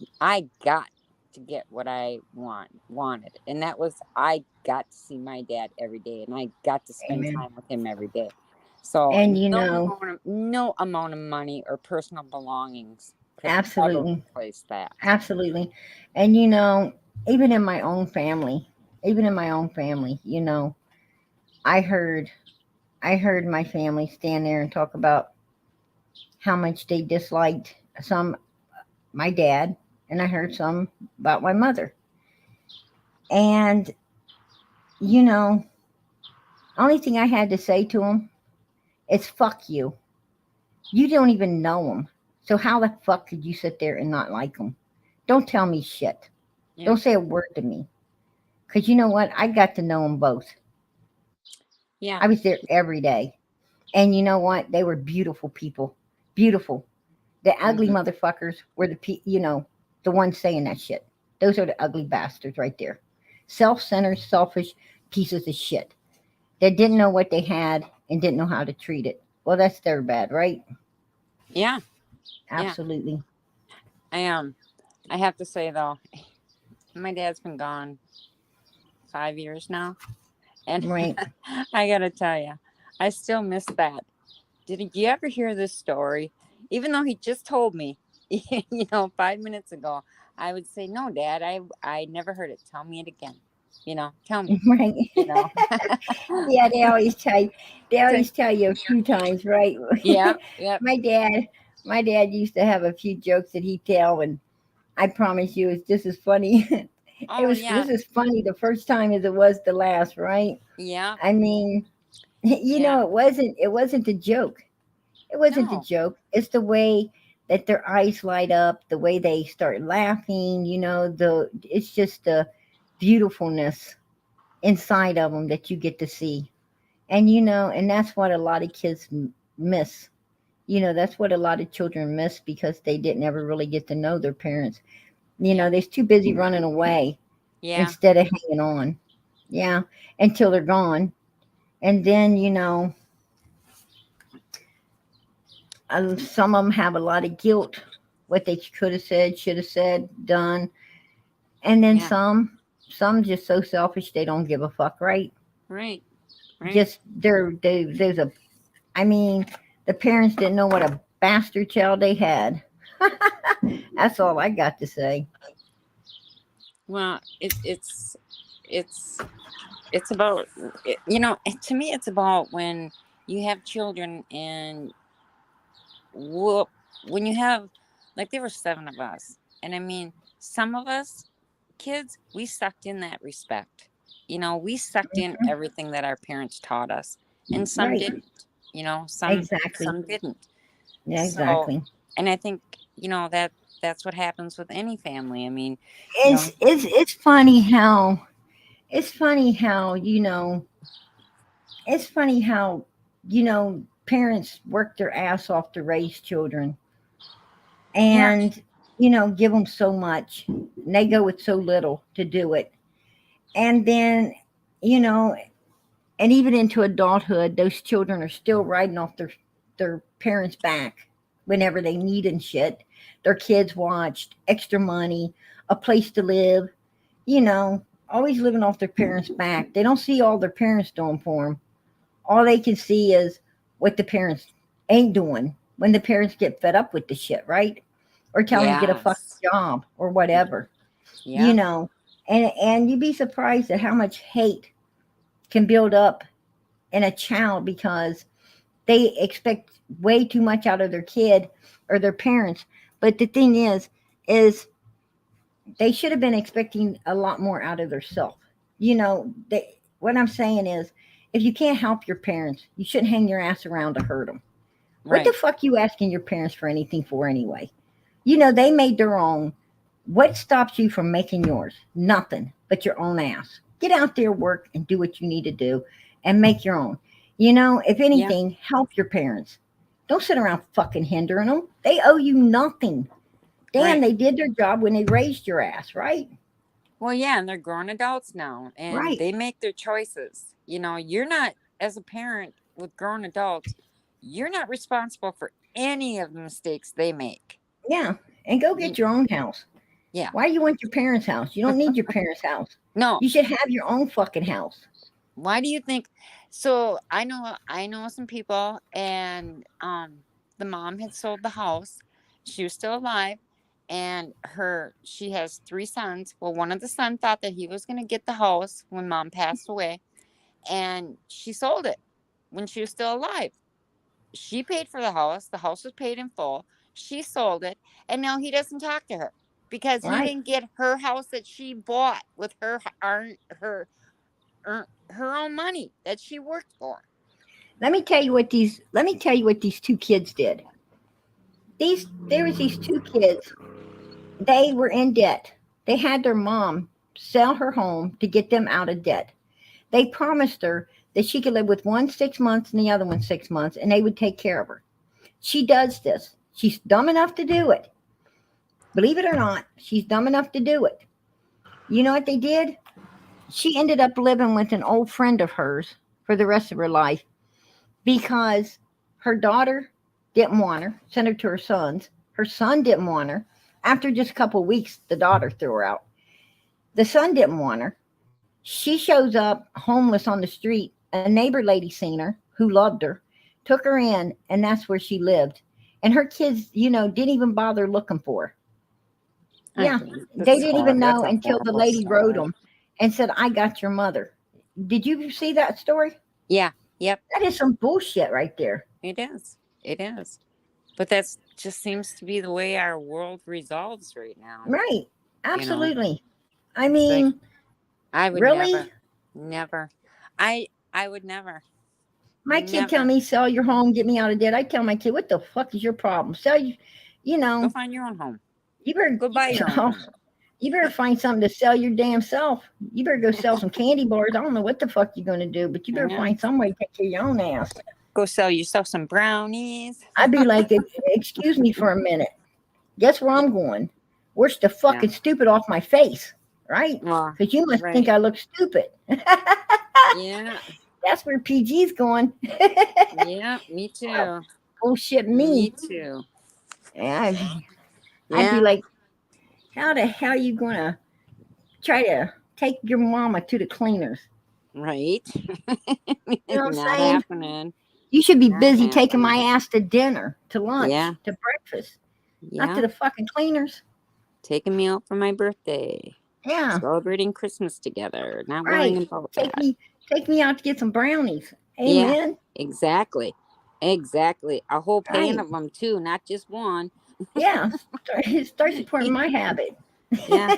got to get what I wanted. And that was, I got to see my dad every day, and I got to spend Amen. time with him every day. So And you know, no amount of money or personal belongings could ever absolutely, replace that. absolutely. And you know, even in my own family, you know, I heard I heard my family stand there and talk about how much they disliked some my dad, and I heard some about my mother. And you know, only thing I had to say to them is fuck you. You don't even know them. So how the fuck could you sit there and not like them? Don't tell me shit. Yeah. Don't say a word to me. Because you know what? I got to know them both. Yeah. I was there every day. And you know what? They were beautiful people. Beautiful. The ugly Mhm. motherfuckers were the you know, the ones saying that shit. Those are the ugly bastards right there. Self-centered, selfish pieces of shit that didn't know what they had and didn't know how to treat it. Well, that's their bad, right? Yeah. Absolutely. I have to say though, my dad's been gone 5 years now, and Right. I gotta tell you, I still miss that. Did you ever hear this story? Even though he just told me, 5 minutes ago, I would say, "No, Dad, I never heard it. Tell me it again. Tell me." Right. You know. Yeah, they always tell you a few times, right? Yeah. Yep. My dad used to have a few jokes that he'd tell, and I promise you, it's just as funny. Oh This yeah. is funny the first time as it was the last, right? Yeah. I mean, Yeah. it wasn't a joke. It wasn't a No. joke. It's the way that their eyes light up, the way they start laughing, it's just the beautifulness inside of them that you get to see. And that's what a lot of kids miss. That's what a lot of children miss because they didn't ever really get to know their parents. They're too busy running away Yeah. instead of hanging on. Yeah, until they're gone. And then, some of them have a lot of guilt, what they could have said, should have said, done. And then Yeah. some just so selfish they don't give a fuck, right? Right. Right. Just there's a, I mean, the parents didn't know what a bastard child they had. That's all I got to say. Well, it's about to me it's about when you have children and when you have, like, there were 7 of us, and I mean, some of us kids, we sucked in that respect. We sucked in everything that our parents taught us, and some Right. didn't. Exactly. Some didn't. Yeah, So, exactly. and I think that's what happens with any family. I mean, It's funny how it's funny how parents work their ass off to raise children yeah, and give them so much and they go with so little to do it. And then you know and even into adulthood those children are still riding off their parents back whenever they need and shit. Their kids watched, extra money, a place to live, always living off their parents back. They don't see all their parents doing for them. All they can see is what the parents ain't doing when the parents get fed up with the shit, right? Or tell them to get a fucking yes, job or whatever, yeah, and you'd be surprised at how much hate can build up in a child because they expect way too much out of their kid or their parents. But the thing is they should have been expecting a lot more out of themselves. What I'm saying is, if you can't help your parents, you shouldn't hang your ass around to hurt them. What the right, fuck you asking your parents for anything for anyway? They made their own. What stops you from making yours? Nothing but your own ass. Get out there, work, and do what you need to do and make your own. If yeah, anything, help your parents. Don't sit around fucking hindering them. They owe you nothing. Damn, right. they did their job when they raised your ass, right? Well, yeah, and they're grown adults now, and Right. they make their choices. You're not, as a parent with grown adults, you're not responsible for any of the mistakes they make. Yeah. And go You, get your own house. yeah, Why do you want your parents' house? You don't need your parents' house. no. You should have your own fucking house. Why do you think? So I know some people, and the mom had sold the house. She was still alive, and she has 3 sons. Well, one of the sons thought that he was going to get the house when mom passed away, and she sold it when she was still alive. She paid for the house. The house was paid in full. She sold it, and now he doesn't talk to her because he Right. didn't get her house that she bought with her own money that she worked for. Let me tell you what these 2 kids did. There was these 2 kids. They were in debt. They had their mom sell her home to get them out of debt. They promised her that she could live with one 6 months and the other one 6 months, and they would take care of her. She does this. She's dumb enough to do it. Believe it or not, she's dumb enough to do it. You know what they did? She ended up living with an old friend of hers for the rest of her life because her daughter didn't want her, sent her to her sons. Her son didn't want her. After just a couple of weeks, the daughter threw her out. The son didn't want her. She shows up homeless on the street. A neighbor lady seen her who loved her, took her in, and that's where she lived. And her kids, didn't even bother looking for her. Yeah, they didn't even know until the lady wrote them and said, "I got your mother." Did you see that story? Yeah. Yep. That is some bullshit right there. It is. It is. But that's just seems to be the way our world resolves right now. Right. Absolutely. I It's mean, like, I would really? never. I would never. My kid Never. tell me, "Sell your home, get me out of debt." I tell my kid, "What the fuck is your problem? Sell Go find your own home. you better Go buy your own home. You better find something to sell your damn self. You better go sell some candy bars. I don't know what the fuck you're going to do, but you better find some way to take care of your own ass." Go sell yourself some brownies. I'd be like, "Excuse me for a minute. Guess where I'm going? Wash the fucking stupid off my face, right? Because you must think I look stupid." Yeah. That's where PG's going. Yeah, me too. Bullshit me. Me too. I'd be like, how the hell are you going to try to take your mama to the cleaners? Right. You know what I'm Not saying? happening. You should be busy taking my ass to dinner, to lunch, to breakfast, not to the fucking cleaners. Taking me out for my birthday. Yeah. Celebrating Christmas together. Not worrying about that. Take me out to get some brownies. Amen. Yeah, exactly. A whole pan of them too, not just one. Yeah. Start supporting my habit. Yeah.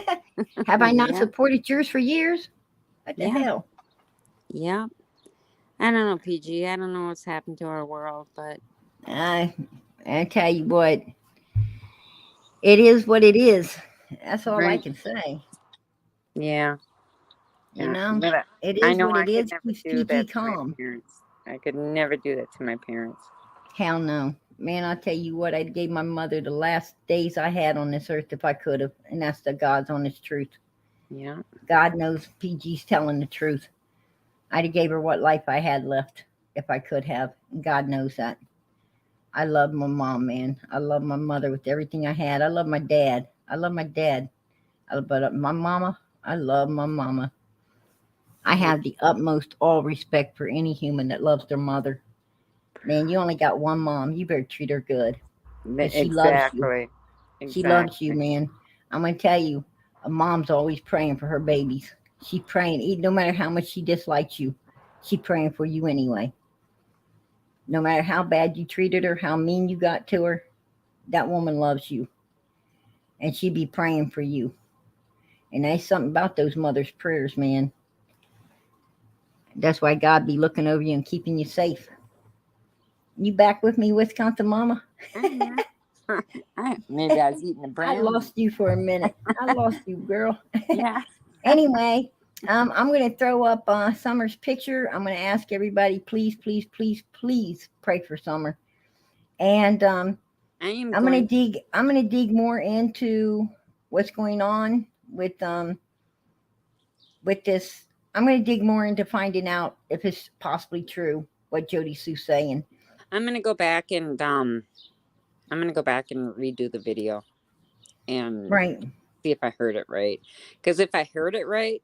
Have I not supported yours for years? What the hell? Yeah. I don't know, PG. I don't know what's happened to our world, but I tell you what, it is what it is. That's all I can say. Yeah. You know, But it I is know what I it could is. never Keep do that to calm. my parents. I could never do that to my parents. Hell no. Man, I'll tell you what, I'd gave my mother the last days I had on this earth if I could have. And that's the God's honest truth. Yeah. God knows PG's telling the truth. I'd have gave her what life I had left if I could have. And God knows that. I love my mom, man. I love my mother with everything I had. I love my dad. But my mama, I love my mama. I have the utmost all respect for any human that loves their mother. Man, you only got one mom. You better treat her good. She loves you. She loves you, man. I'm going to tell you, a mom's always praying for her babies. She's praying, no matter how much she dislikes you, she's praying for you anyway. No matter how bad you treated her, how mean you got to her, that woman loves you. And she be praying for you. And there's something about those mothers' prayers, man. That's why God be looking over you and keeping you safe. You back with me, Wisconsin mama? Maybe I was eating a brownie. I lost you for a minute. I lost you, girl. Yeah. Anyway, I'm going to throw up Summer's picture. I'm going to ask everybody, please, please, please, please pray for Summer. And I'm going to dig more into what's going on with this. I'm going to dig more into finding out if it's possibly true what Jodie Sue's saying. I'm going to go back and redo the video and see if I heard it right. Because if I heard it right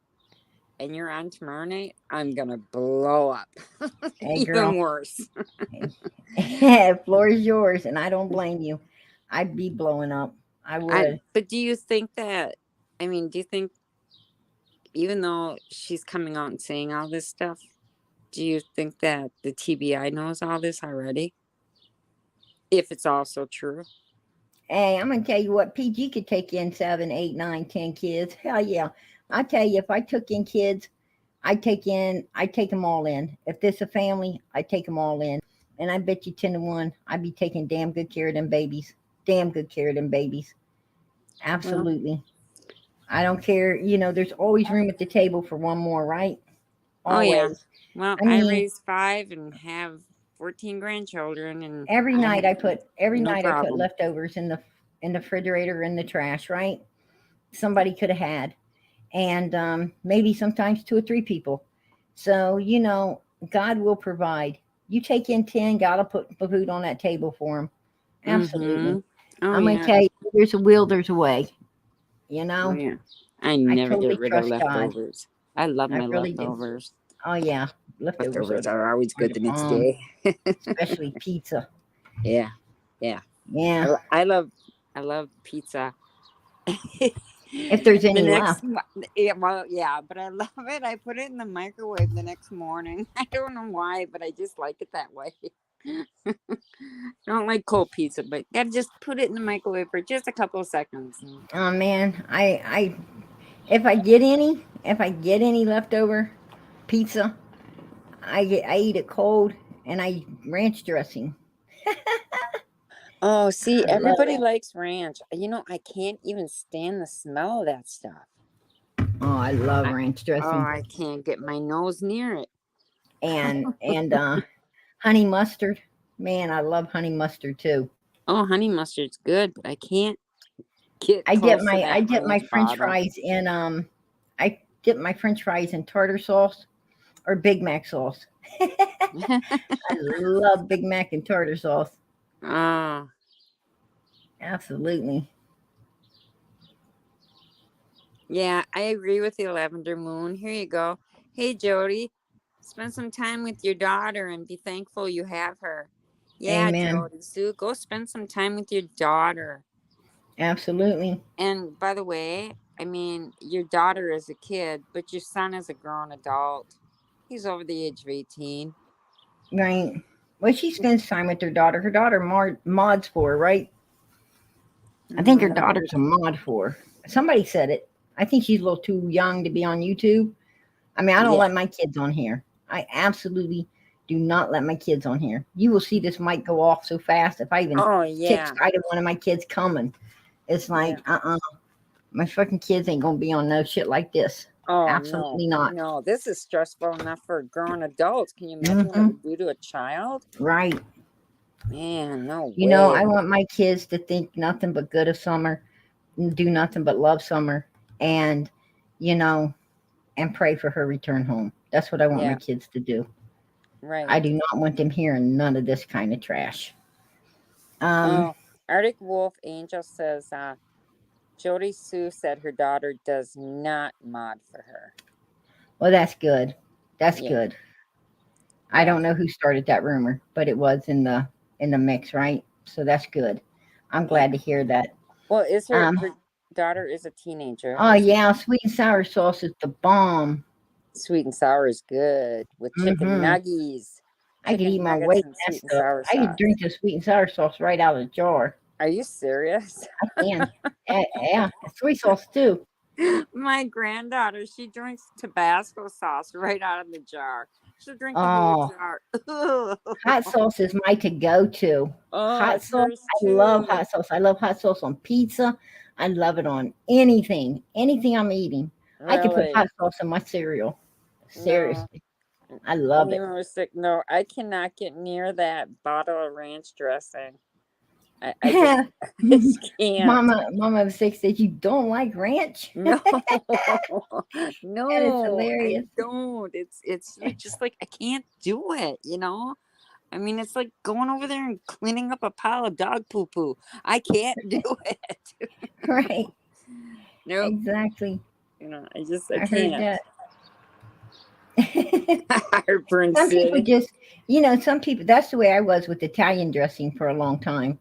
and you're on tomorrow night, I'm going to blow up. Hey, even girl. Worse. Floor is yours, and I don't blame you. I'd be blowing up. I would. But do you think even though she's coming out and saying all this stuff, do you think that the TBI knows all this already? If it's also true? Hey, I'm going to tell you what, PG could take in 7, 8, 9, 10 kids. Hell yeah. I tell you, if I took in kids, I'd take them all in. If this a family, I'd take them all in. And I bet you 10-1, I'd be taking damn good care of them babies. Absolutely. Well, I don't care. There's always room at the table for one more, right? Always. Oh, yeah. Well, I raised 5 and have 14 grandchildren, and every night I put leftovers in the refrigerator, in the trash, right? Somebody could have had. and maybe sometimes 2 or 3 people. So, God will provide. You take in 10, God will put food on that table for them. Absolutely. Oh, I'm going to yeah. tell you, there's a will, there's a way. Oh, yeah. I I never totally get rid of trust God. leftovers. I love I my really do. leftovers. Oh, yeah. Leftovers Are always are good the the next bomb, day. especially pizza. Yeah. Yeah. I love pizza. If there's any left. Yeah, but I love it. I put it in the microwave the next morning. I don't know why, but I just like it that way. I don't like cold pizza, but gotta just put it in the microwave for just a couple of seconds. Oh man, if I get any leftover pizza, I eat it cold and I eat ranch dressing. Oh, see, I love everybody it. likes ranch. I can't even stand the smell of that stuff. Oh, I love ranch dressing. I can't get my nose near it. And honey mustard. Man, I love honey mustard too. Oh, honey mustard's good, but I can't get I close dip to my that ranch French bottle. fries in I dip my French fries in tartar sauce or Big Mac sauce. I love Big Mac and tartar sauce. Ah, Absolutely. yeah, I agree with the lavender moon. Here you go. Hey, Jody, spend some time with your daughter and be thankful you have her. Yeah, Amen. JodiSue, go spend some time with your daughter. Absolutely. And by the way, I mean, your daughter is a kid, but your son is a grown adult. He's over the age of 18. Right. Well, she spends time with her daughter. Her daughter mods for her, right? I think her daughter's a mod for her. Somebody said it. I think she's a little too young to be on YouTube. I mean, I don't let my kids on here. I absolutely do not let my kids on here. You will see this mic go off so fast. If I even take sight of one of my kids coming, it's like, my fucking kids ain't gonna be on no shit like this. Oh, Absolutely not. No, this is stressful enough for grown adults. Can you imagine what it would do to a child? Right. Man, no way. I want my kids to think nothing but good of Summer, do nothing but love Summer, and, and pray for her return home. That's what I want my kids to do. Right. I do not want them hearing none of this kind of trash. Arctic Wolf Angel says, JodiSue said her daughter does not mod for her. Well, that's good. That's good. I don't know who started that rumor, but it was in the mix, right? So that's good. I'm glad to hear that. Well, is her daughter is a teenager? Oh yeah, sweet and sour sauce is the bomb. Sweet and sour is good with chicken nuggies. I could eat my weight in that stuff. I could drink the sweet and sour sauce right out of the jar. Are you serious? I can. Yeah, soy sauce too. My granddaughter, she drinks Tabasco sauce right out of the jar. She'll drink the whole jar. Hot sauce is my to-go-to. Hot sauce. I love hot sauce. I love hot sauce on pizza. I love it on anything I'm eating. Really? I can put hot sauce in my cereal. Seriously. No. I love it. No, I cannot get near that bottle of ranch dressing. I just can't. Mama of 6 said you don't like ranch. No, no, that is hilarious. I don't. It's just like I can't do it. I mean, it's like going over there and cleaning up a pile of dog poo poo. I can't do it. Right. No. Nope. Exactly. I can't. Heard some people just, some people. That's the way I was with Italian dressing for a long time.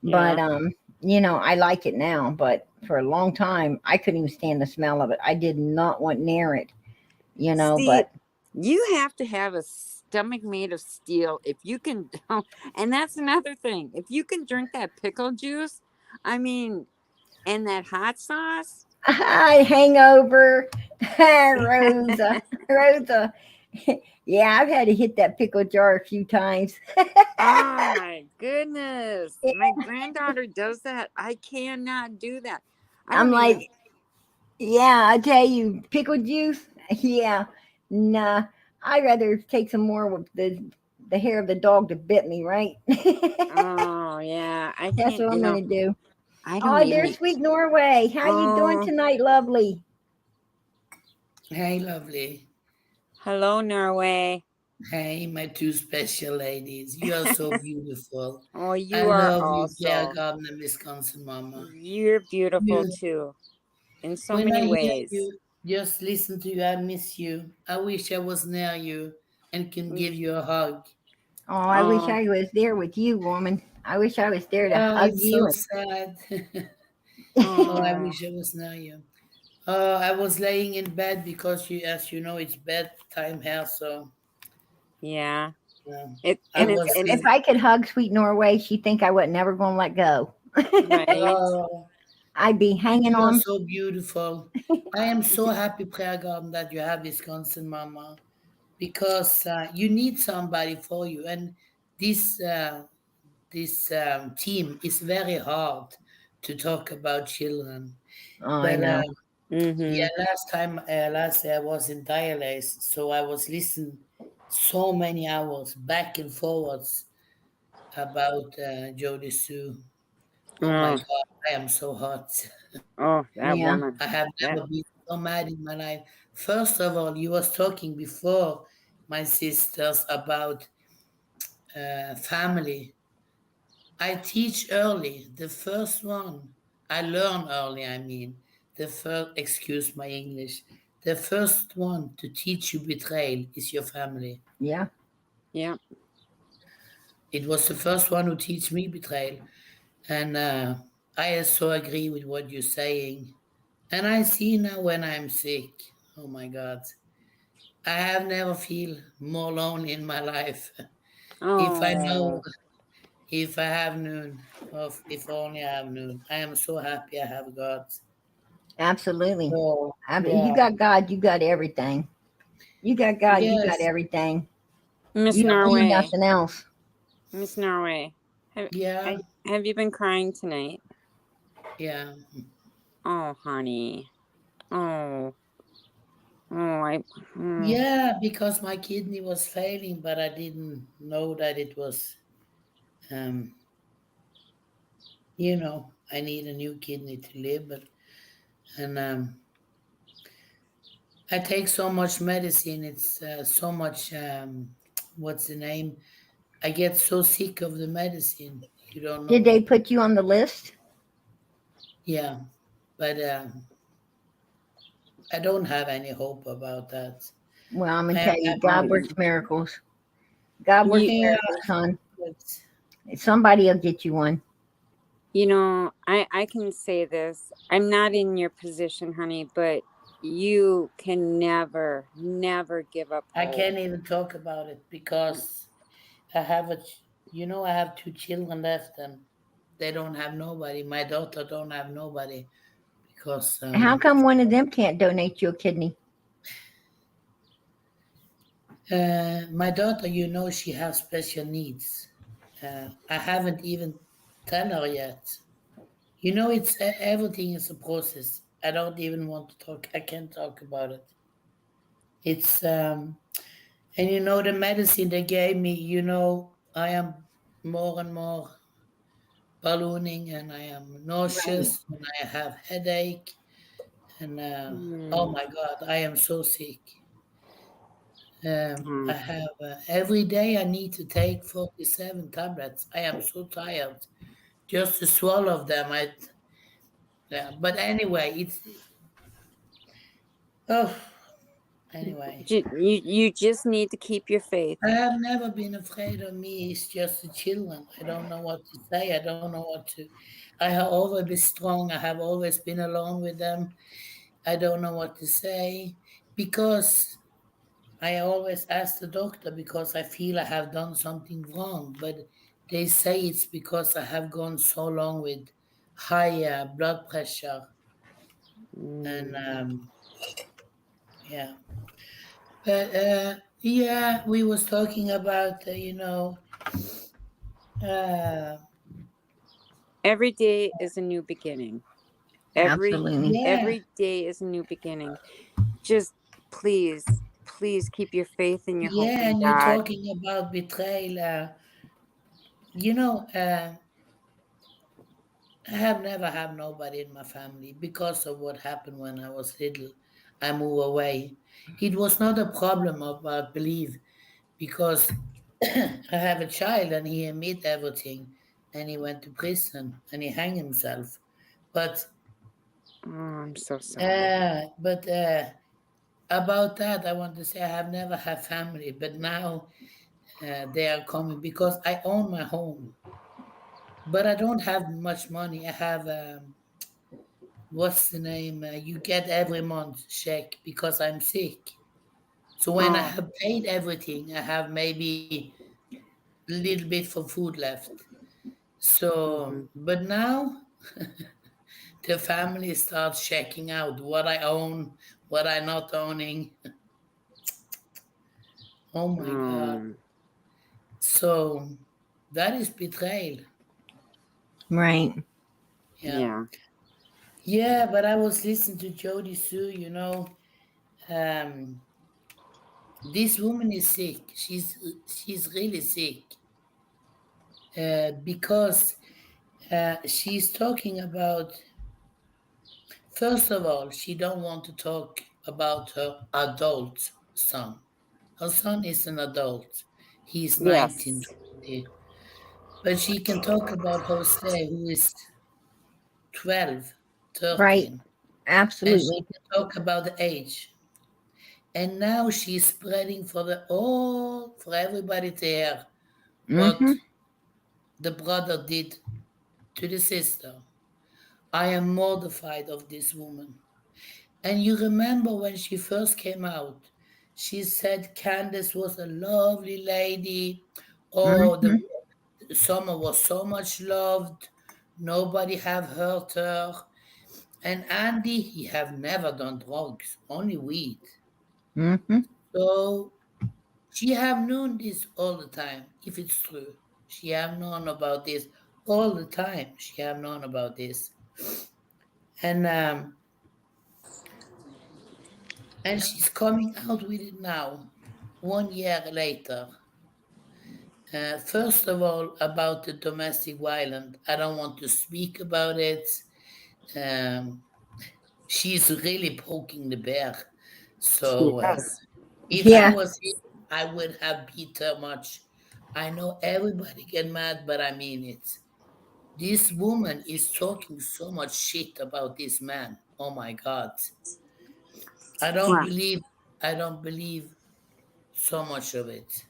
But, I like it now, but for a long time, I couldn't even stand the smell of it. I did not want near it, but. You have to have a stomach made of steel if you can, and that's another thing. If you can drink that pickle juice, I mean, and that hot sauce. Hangover, Rosa. Yeah, I've had to hit that pickle jar a few times. Oh my goodness. My granddaughter does that. I cannot do that. I'm like, yeah, I tell you, pickle juice. Yeah, nah. I'd rather take some more with the hair of the dog that bit me, right? Oh yeah. That's what I'm gonna do. There's Sweet Norway. How you doing tonight, lovely? Hey, lovely. Hello, Norway. Hey, my two special ladies. You are so beautiful. Oh, I you are love you, Pierre also. Gardner, Wisconsin, Mama. You're beautiful You, too, in so when I many hear ways. you, just listen to you, I miss you. I wish I was near you and can give you a hug. Oh, I wish Oh, I was there with you, woman. I wish I was there to Oh, hug it's so you. sad. Oh, I oh, wish I was near you. I was laying in bed because you, as you know, it's bedtime here, so yeah. yeah. It I and If, it's was and if it's in. I could hug sweet Norway, she'd think I wasn't never going to let go. right. Oh, I'd be hanging you are on. so beautiful. I am so happy, Prayer Garden, that you have Wisconsin, Mama, because you need somebody for you, and this team is very hard to talk about children. Oh, I But know. yeah, Mm-hmm. last day I was in dialysis, so I was listening so many hours back and forwards about Jodie Sue. Oh my Oh, God, I am so hot. oh, that Yeah, woman. I have That never been so mad in my life. First of all, you was talking before, my sisters, about family. I teach early. The first one I learn early. I mean, the first. Excuse my English. The first one to teach you betrayal is your family. yeah, yeah. It was the first one who teach me betrayal, and I so agree with what you're saying. And I see now when I'm sick. Oh my God. I have never feel more lonely in my life. If I know, Oh, if I have known, of if only I have known. I am so happy I have God. absolutely. So You yeah, got God, you got everything. You got God, you got yes, everything. Miss You don't need Norway. nothing else. Miss Norway. Have yeah, have you been crying tonight? yeah, Oh, honey. Oh, oh, mm, yeah. Because my kidney was failing, but I didn't know that it was. Um, I need a new kidney to live, but and I take so much medicine. It's so much. What's the name? I get so sick of the medicine. You don't Did know they that. put you on the list? Yeah, but I don't have any hope about that. Well, I'm gonna I am tell you, happy God with. works miracles. God works you Yeah, miracles, son. but Somebody will get you one. you know, I can say this. I'm not in your position, honey, but you can never give up I hope. can't even talk about it because I have I have two children left and they don't have nobody. My daughter don't have nobody because How come one of them can't donate you a kidney? my daughter, she has special needs. I haven't even tell her yet. It's everything is a process. I don't even want to talk. I can't talk about it. It's and the medicine they gave me. I am more and more ballooning, and I am Right. nauseous, and I have headache, and oh Mm, my God, I am so sick. I mm. have every day I need to take 47 tablets. I am so tired just to swallow them. Yeah, but anyway, oh anyway. You just need to keep your faith. I have never been afraid of me. It's just the children. I don't know what to say. I don't know what to. I have always been strong. I have always been alone with them. I don't know what to say because I always ask the doctor because I feel I have done something wrong. But they say it's because I have gone so long with high blood pressure and Mm. yeah. But yeah, we was talking about uh, Every day is a new beginning. Absolutely. yeah, Every day is a new beginning. Just please keep your faith and your hope yeah, in and you're God. talking about betrayal. You know, uh, I have never had nobody in my family because of what happened when I was little. I move away. It was not a problem about belief because I have a child and he admit everything and he went to prison and he hanged himself. But Oh, I'm so sorry. about that, I want to say I have never had family, but now they are coming because I own my home, but I don't have much money. I have what's the name? You get every month check because I'm sick. So when I Oh, have paid everything, I have maybe a little bit for food left. So, mhm. but now the family starts checking out what I own, what I'm not owning. Oh my God. Mm, So that is betrayal. Right. Yeah. yeah. Yeah, but I was listening to Jodie Sue, um, this woman is sick. She's really sick because she's talking about. First of all, she don't want to talk about her adult son. Her son is an adult. He's 19, Yes. 20. But she can talk about Jose, who is 12, Right. 13. And she Absolutely. can talk about the age. And now she's spreading for everybody to hear what Mm-hmm. the brother did to the sister. I am mortified of this woman. And you remember when she first came out, she said Candace was a lovely lady. Oh, the Mm-hmm. summer was so much loved. Nobody have hurt her. And Andy, he have never done drugs, only weed. Mm-hmm. So she have known this all the time, if it's true. She have known about this all the time. She have known about this. And and she's coming out with it now, 1 year later. First of all, about the domestic violence, I don't want to speak about it. Um, she's really poking the bear. So Yes. if I Yeah. was him, I would have beat her much. I know everybody get mad, but I mean it. This woman is talking so much shit about this man. Oh my God. I don't Well, believe I don't believe so much of it.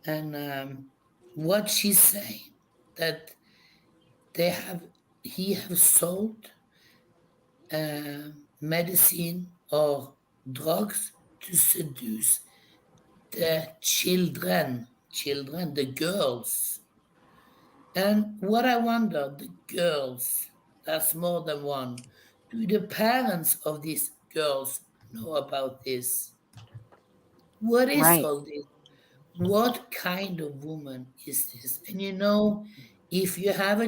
And what she's saying that they have he have sold medicine or drugs to seduce the children, the girls. And what I wonder, the girls, that's more than one. Do the parents of these girls know about this? What is right. all this? What kind of woman is this? And if you have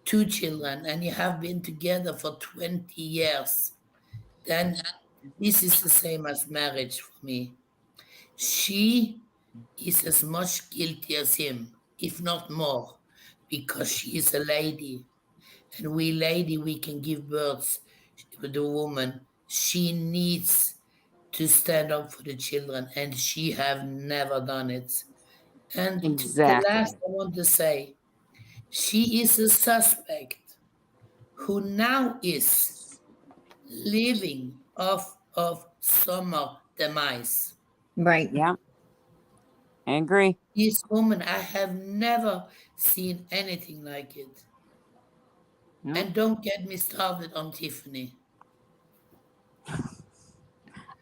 two children, and you have been together for 20 years, then this is the same as marriage for me. She is as much guilty as him, if not more, because she is a lady. And we can give birth to the woman. She needs to stand up for the children, and she have never done it. And the last Exactly. I want to say, she is a suspect who now is living off of summer demise. Right. Yeah. I agree. This woman, I have never seen anything like it. No. And don't get me started on Tiffany.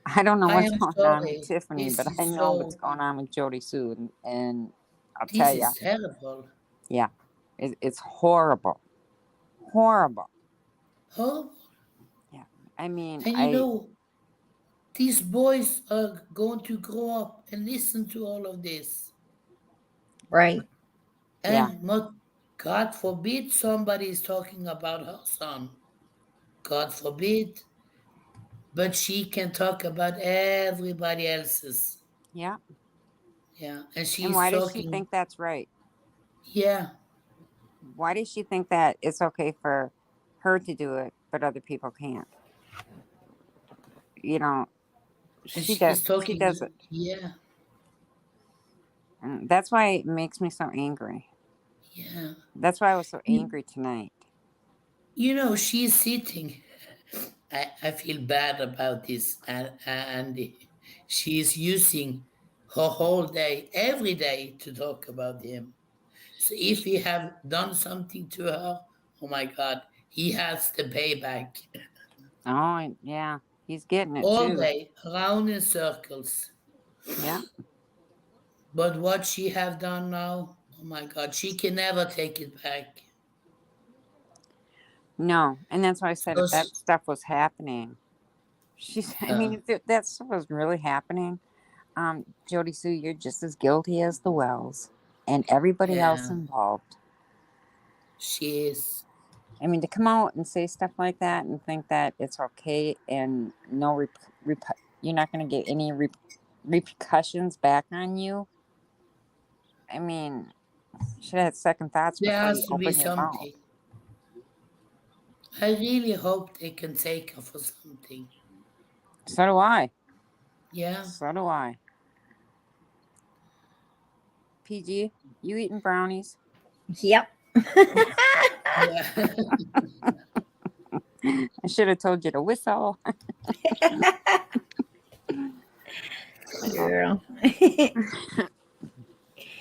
I don't know I what's am going on with sorry. Tiffany, but This I is know what's so, going on with Jodie Sue, and I'll tell this you, is terrible. yeah, it's horrible, horrible. Horrible. Yeah, I mean, And these boys are going to grow up and listen to all of this. Right. yeah, And God forbid somebody is talking about her son. God forbid. But she can talk about everybody else's. yeah. Yeah. And And she's why does she talking, think that's right? yeah. Why does she think that it's okay for her to do it, but other people can't? you know, And she she's does talking. it. Yeah, And that's why it makes me so angry. yeah. That's why I was so angry tonight. You know, she's sitting. I feel bad about this, and she's using her whole day, every day, to talk about him. So if he have done something to her, oh my God, he has the payback Oh, yeah. He's getting it all too. day, around in circles. Yeah. But what she have done now, oh my God, she can never take it back. No. And that's why I said So if that stuff was happening, I mean, if that stuff was really happening, Jodie Sue, you're just as guilty as the Wells and everybody else yeah, involved. she is. I mean, to come out and say stuff like that and think that it's okay and no, you're not going to get any repercussions back on you. I mean, you should have had second thoughts There before you has to be open your mouth. something. I really hope they can take her for something. So do I. Yeah. So do I. PG, you eating brownies? Yep. Yeah. I should have told you to whistle. Girl.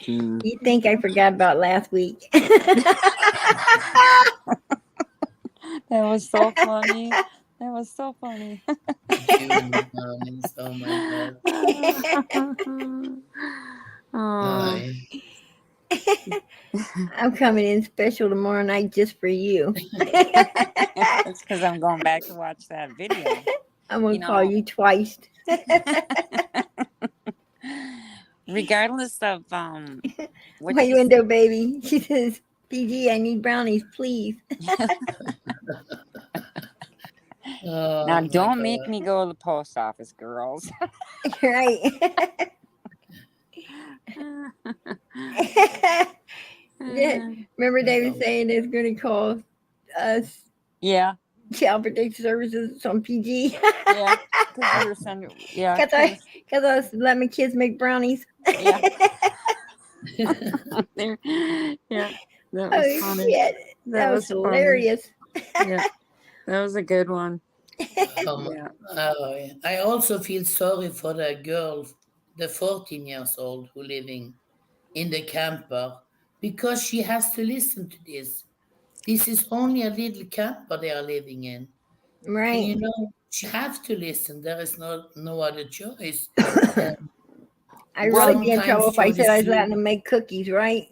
Mm. You think I forgot about last week? That was so funny. That was so funny. Oh my God. Oh. I'm coming in special tomorrow night just for you. It's because I'm going back to watch that video. I'm going to call you twice. Regardless of what My window, baby. She says, PG, I need brownies, please. Now, don't make me go to the post office, girls. Right. Remember David saying it's going to call us Yeah. Child Protective Services on PG? Yeah. Because we were sending, yeah. Because I was letting my kids make brownies. Yeah. Yeah. That was funny. Shit. That was hilarious. Yeah. That was a good one. Yeah. I also feel sorry for the girl, the 14 years old who living in the camper, because she has to listen to this. This is only a little camper they are living in. Right. And you know, she have to listen. There is no other choice. I'd really be in trouble if I said I was letting them make cookies, right?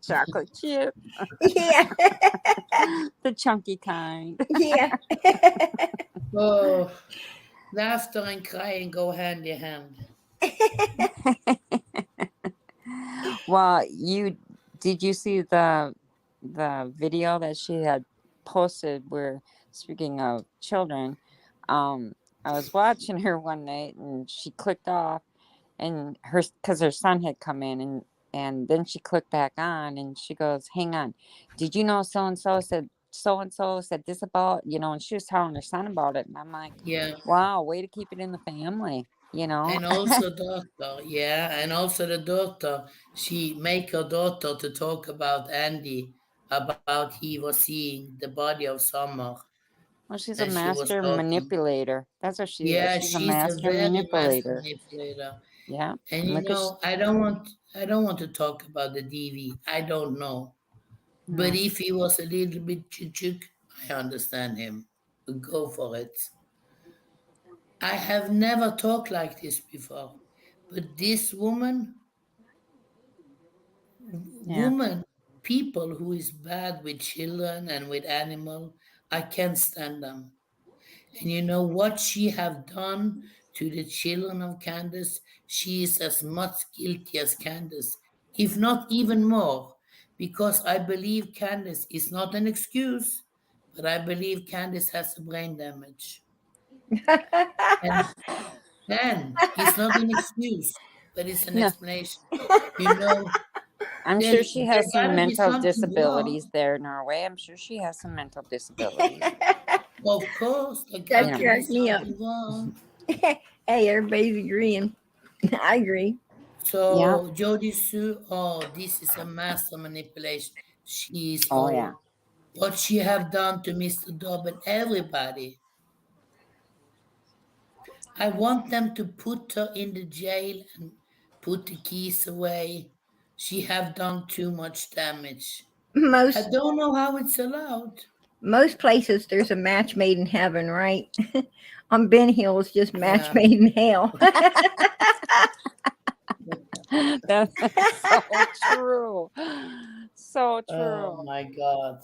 Chocolate chip. Yeah. The chunky kind. Yeah. Oh, laughter and crying go hand in hand. Well, did you see the video that she had posted where, speaking of children, I was watching her one night and she clicked off and because her son had come in and then she clicked back on and she goes, hang on, did you know so-and-so said this about, and she was telling her son about it. And I'm like, yeah, wow, way to keep it in the family, And also daughter, and also the daughter, she make her daughter to talk about Andy, about he was seeing the body of Summer. Well, she's a and she was master talking. manipulator. That's what she Yeah, is. She's a she's master very manipulator. master manipulator. Yeah. And you know, I don't want to talk about the DV. I don't know. No. But if he was a little bit chuchuk, I understand him. Go for it. I have never talked like this before. But this woman, people who is bad with children and with animal, I can't stand them. And you know what she have done to the children of Candace? She is as much guilty as Candace, if not even more, because I believe Candace is not an excuse, but I believe Candace has a brain damage. and it's not an excuse, but it's an explanation. You know, I'm sure she has some mental disabilities there, Norway. I'm sure she has some mental disabilities. Of course, like That how can be cracked me up. something wrong? Hey, everybody's agreeing. I agree. Yeah. So Jodie Sue, oh, this is a master manipulation. She's Oh yeah. what she have done to Mr. Dub and everybody. I want them to put her in the jail and put the keys away. She have done too much damage. I Most don't know how it's allowed. most places there's a match made in heaven, right? On Ben Hill, it's just match Yeah. made in hell. That's so true. So Oh true. my God.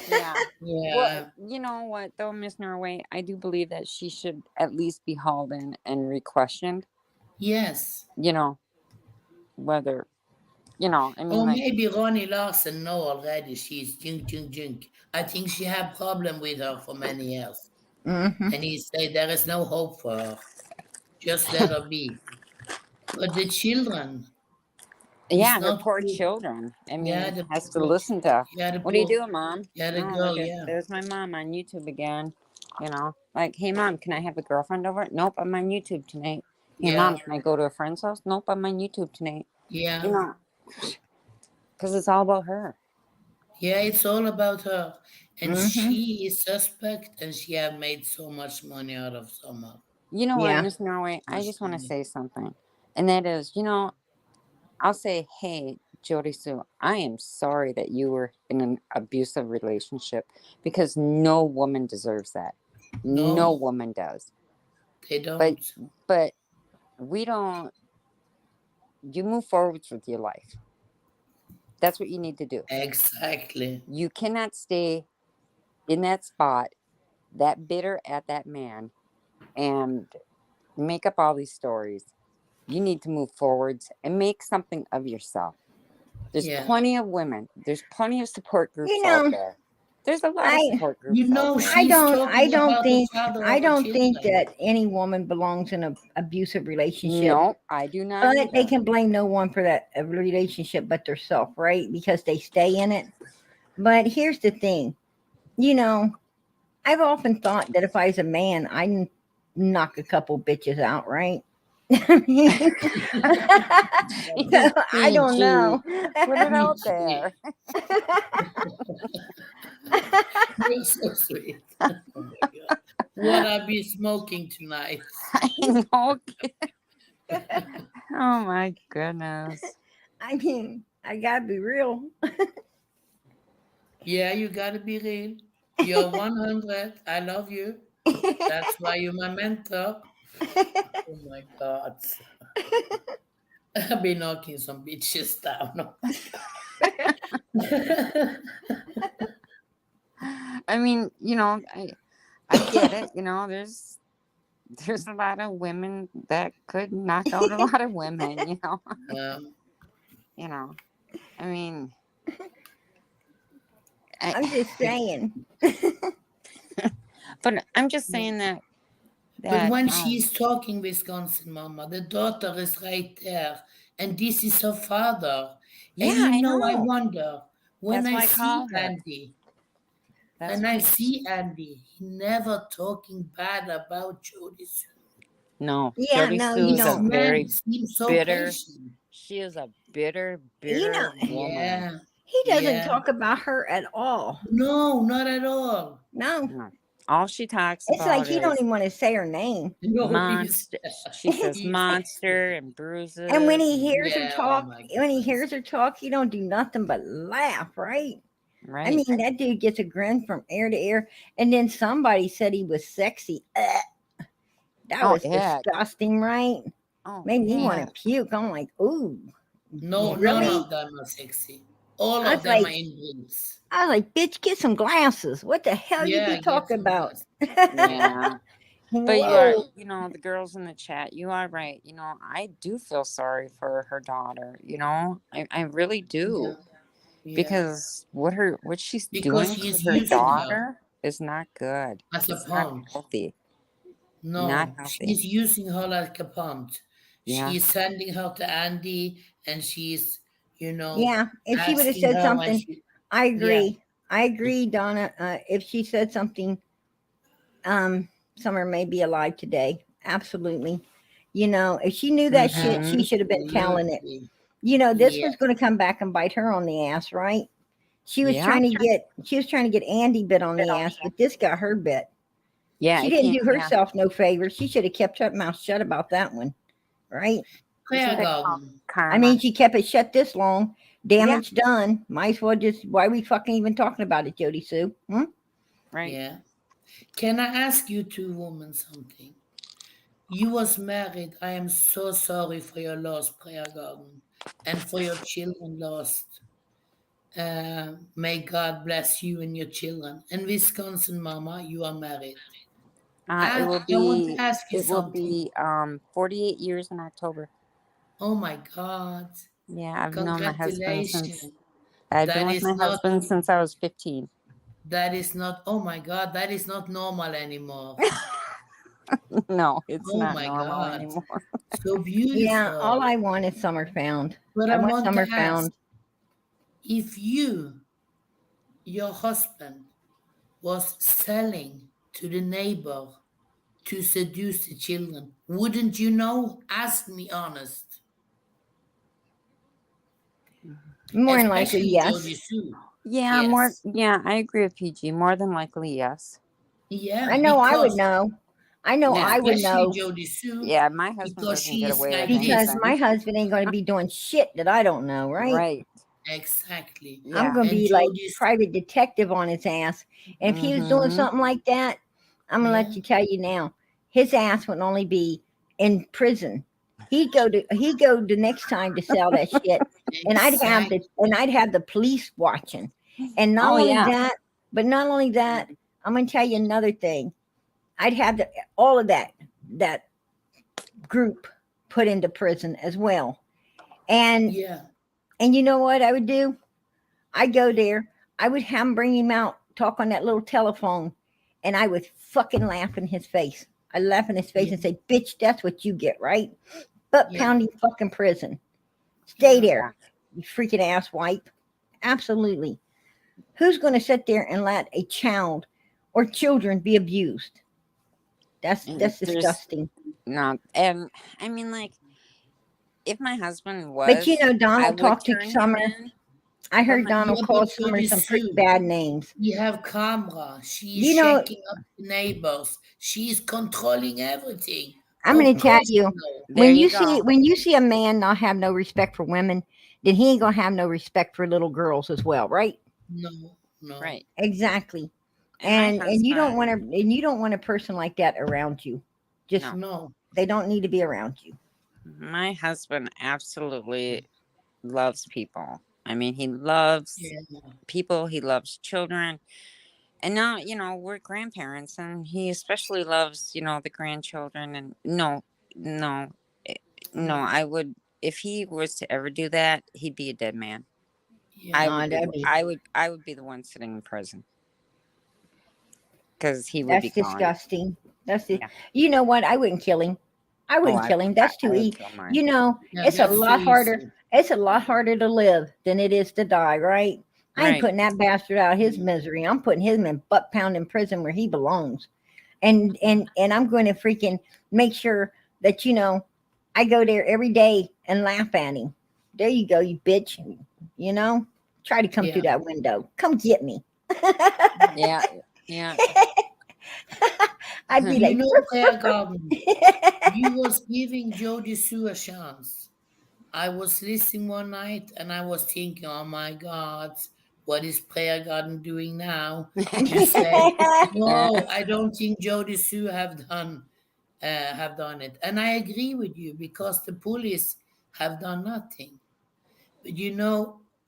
Yeah. Yeah. Well, you know what though, Miss Norway, I do believe that she should at least be hauled in and re-questioned. Yes. You know, whether I mean, Or like, maybe Ronnie Larson know already she's jink, jink, jink. I think she had problem with her for many years. Hmm. And he said there is no hope for her. Just let her be. But the children, yeah, it's her not poor good. children. I mean, Yeah, the has to poor, listen to. yeah, the What are you poor, doing, Mom? yeah, the Oh, girl, look at yeah. there's my mom on YouTube again. Like, hey, Mom, can I have a girlfriend over? Nope, I'm on YouTube tonight. Hey, Yeah, Mom, can I go to a friend's house? Nope, I'm on YouTube tonight. yeah. Because it's all about her. Yeah, it's all about her. And Hmm. she is suspect and she have made so much money out of somehow. You know what, Yeah. Miss Norway? I Much just want to money. say something. And that is, I'll say, hey, Jodie Sue, I am sorry that you were in an abusive relationship because no woman deserves that. No No, woman does. they But don't. but we don't. You move forwards with your life. That's what you need to do. Exactly. You cannot stay in that spot, that bitter at that man, and make up all these stories. You need to move forwards and make something of yourself. There's Yeah. plenty of women. There's plenty of support groups You out know, there. There's a lot of I support groups You know, out there. I she's don't talking about the father I of her don't think children. that any woman belongs in an abusive relationship. No, I do not But they either. can blame no one for that relationship but themselves, right? Because they stay in it. But here's the thing, I've often thought that if I was a man, I'd knock a couple bitches out, right? I mean, Jeez, I don't PG. know. Put it out there. You're so sweet. Oh my God. What I be smoking tonight? I know. Oh my goodness. I mean, I gotta be real. Yeah, you gotta be real. You're 100. I love you. That's why you're my mentor. Oh my God. I'll be knocking some bitches down. Oh my God. I mean, I get it. There's a lot of women that could knock out a lot of women. I mean, I'm just saying. but I'm just saying But when she's talking Wisconsin, Mama, the daughter is right there, and this is her father. yeah, And I I know. wonder when That's why I I see call her. Andy, That's and I right. see Andy, he never talking bad about Jodie Sue. No, Yeah, Jodie no, Sue you is a don't. very Seems so bitter. patient. She is a bitter You know, woman. Yeah, he doesn't yeah. talk about her at all. No, not at all. No. No. All she talks It's like about he don't is even want to say her name. No, monster. She says he's monster and bruises. And when he and- hears her yeah. talk, Oh my when he God. hears her talk, he don't do nothing but laugh, right? right. I mean, that dude gets a grin from ear to ear. And then somebody said he was sexy. That Oh, was heck. disgusting, right? Oh, Made me want heck. to puke. I'm like, ooh, No, really? none of them are sexy. All I of was them like, are inbreeds. I was like, bitch, get some glasses. What the hell you Yeah, be get talking some about? Yeah. But you Whoa. are, the girls in the chat, you are right. I do feel sorry for her daughter. I really do. Yeah. Because what she's Because doing he's to her using her daughter is not good. as a It's not pawn. healthy. No, Not healthy. she's using her like a pawn. Yeah. She's sending her to Andy, and she's, Yeah, if she would have asking said her when something, she. I Yeah, agree. I agree, Donna. If she said something Summer may be alive today. Absolutely. You know, if she knew that shit, she should have been telling it. Absolutely. You know, this Yeah. was going to come back and bite her on the ass, right? She was Yeah. trying to get Andy bit on the ass, but this got her bit. Yeah. She it didn't can't- do herself no favor. She should have kept her mouth shut about that one, right? Prayer Isn't that called garden. karma? I mean, she kept it shut this long. Damage done. Might as well just. Why are we fucking even talking about it, Jodie Sue? Hmm? right. Yeah. Can I ask you two women something? You was married. I am so sorry for your loss, Prayer Garden, and for your children lost. May God bless you and your children. And Wisconsin, Mama, you are married. It will I want be. to ask you It will something. be 48 years in October. Oh my God. Yeah, I've known my husband since. Congratulations. I've That been with is my not, husband since I was 15. that is not, oh my God, that is not normal anymore. No, it's Oh not my normal God. anymore. So beautiful. Yeah, all I want is Summer found. But I I want want to Summer ask, found. if your husband, was selling to the neighbor to seduce the children, wouldn't you know? Ask me honest. More than likely, Especially yes. Jodie Sue. Yeah, Yes. Yeah, I agree with PG. More than likely, yes. Yeah, I know I would because know. I know Yeah. I would especially know Jodie Sue, Yeah, my husband because doesn't get she's away like with because this. anything. my husband ain't going to be doing shit that I don't know, right? Right. Exactly. I'm Yeah. going to And be like Jodie Sue, private detective on his ass. And if he was doing Mhm. something like that, I'm going to Yeah. let you tell you now, his ass would only be in prison. He'd go the next time to sell that shit. And I'd have the police watching. And not Oh, only yeah. that, but not only that, I'm going to tell you another thing. I'd have all of that group put into prison as well. And yeah. and you know what I would do? I'd go there. I would have him bring him out, talk on that little telephone, and I would fucking laugh in his face. I'd laugh in his face and say, "Bitch, that's what you get, right? Butt Yeah. pounding fucking prison. Stay Yeah. there, you freaking ass wipe." Absolutely. Who's going to sit there and let a child or children be abused? That's There's- disgusting. No, and I mean, like, if my husband was, But you know, I Donald would talked to turn him Summer. in. I heard my- Donald Yeah, call but Summer Jodie some pretty Sue, bad names. we have camera. She's You know, checking up the neighbors. She's controlling everything. I'm Of going to tell course you, know. There when you you go. see a man not have no respect for women, then he ain't gonna have no respect for little girls as well, right? No, no. Right. Exactly. And my And you don't want husband- to and you don't want a person like that around you. Just No. No. they don't need to be around you. My husband absolutely loves people. I mean, he loves Yeah. people. He loves children. And now, we're grandparents, and he especially loves, the grandchildren. And no, I would, if he was to ever do that, he'd be a dead man. Yeah. I Nah, would be, that'd be I would be the one sitting in prison because he would that's be gone. disgusting. That's it. Yeah. You know what? I wouldn't kill him. I wouldn't kill him. That's too would easy. kill mine. You know, Yeah, it's a that's lot too harder. easy. It's a lot harder to live than it is to die, right? I ain't Right. putting that bastard out of his misery. I'm putting him in butt pounding prison where he belongs. And I'm going to freaking make sure that I go there every day and laugh at him. There you go, you bitch. Try to come Yeah. through that window. Come get me. Yeah. Yeah. I'd be You like, know, Prayer Garden, you was giving Jodie Sue a chance. I was listening one night and I was thinking, oh my God, what is Prayer Garden doing now? You said, no, I don't think Jodie Sue have done it. And I agree with you because the police have done nothing. But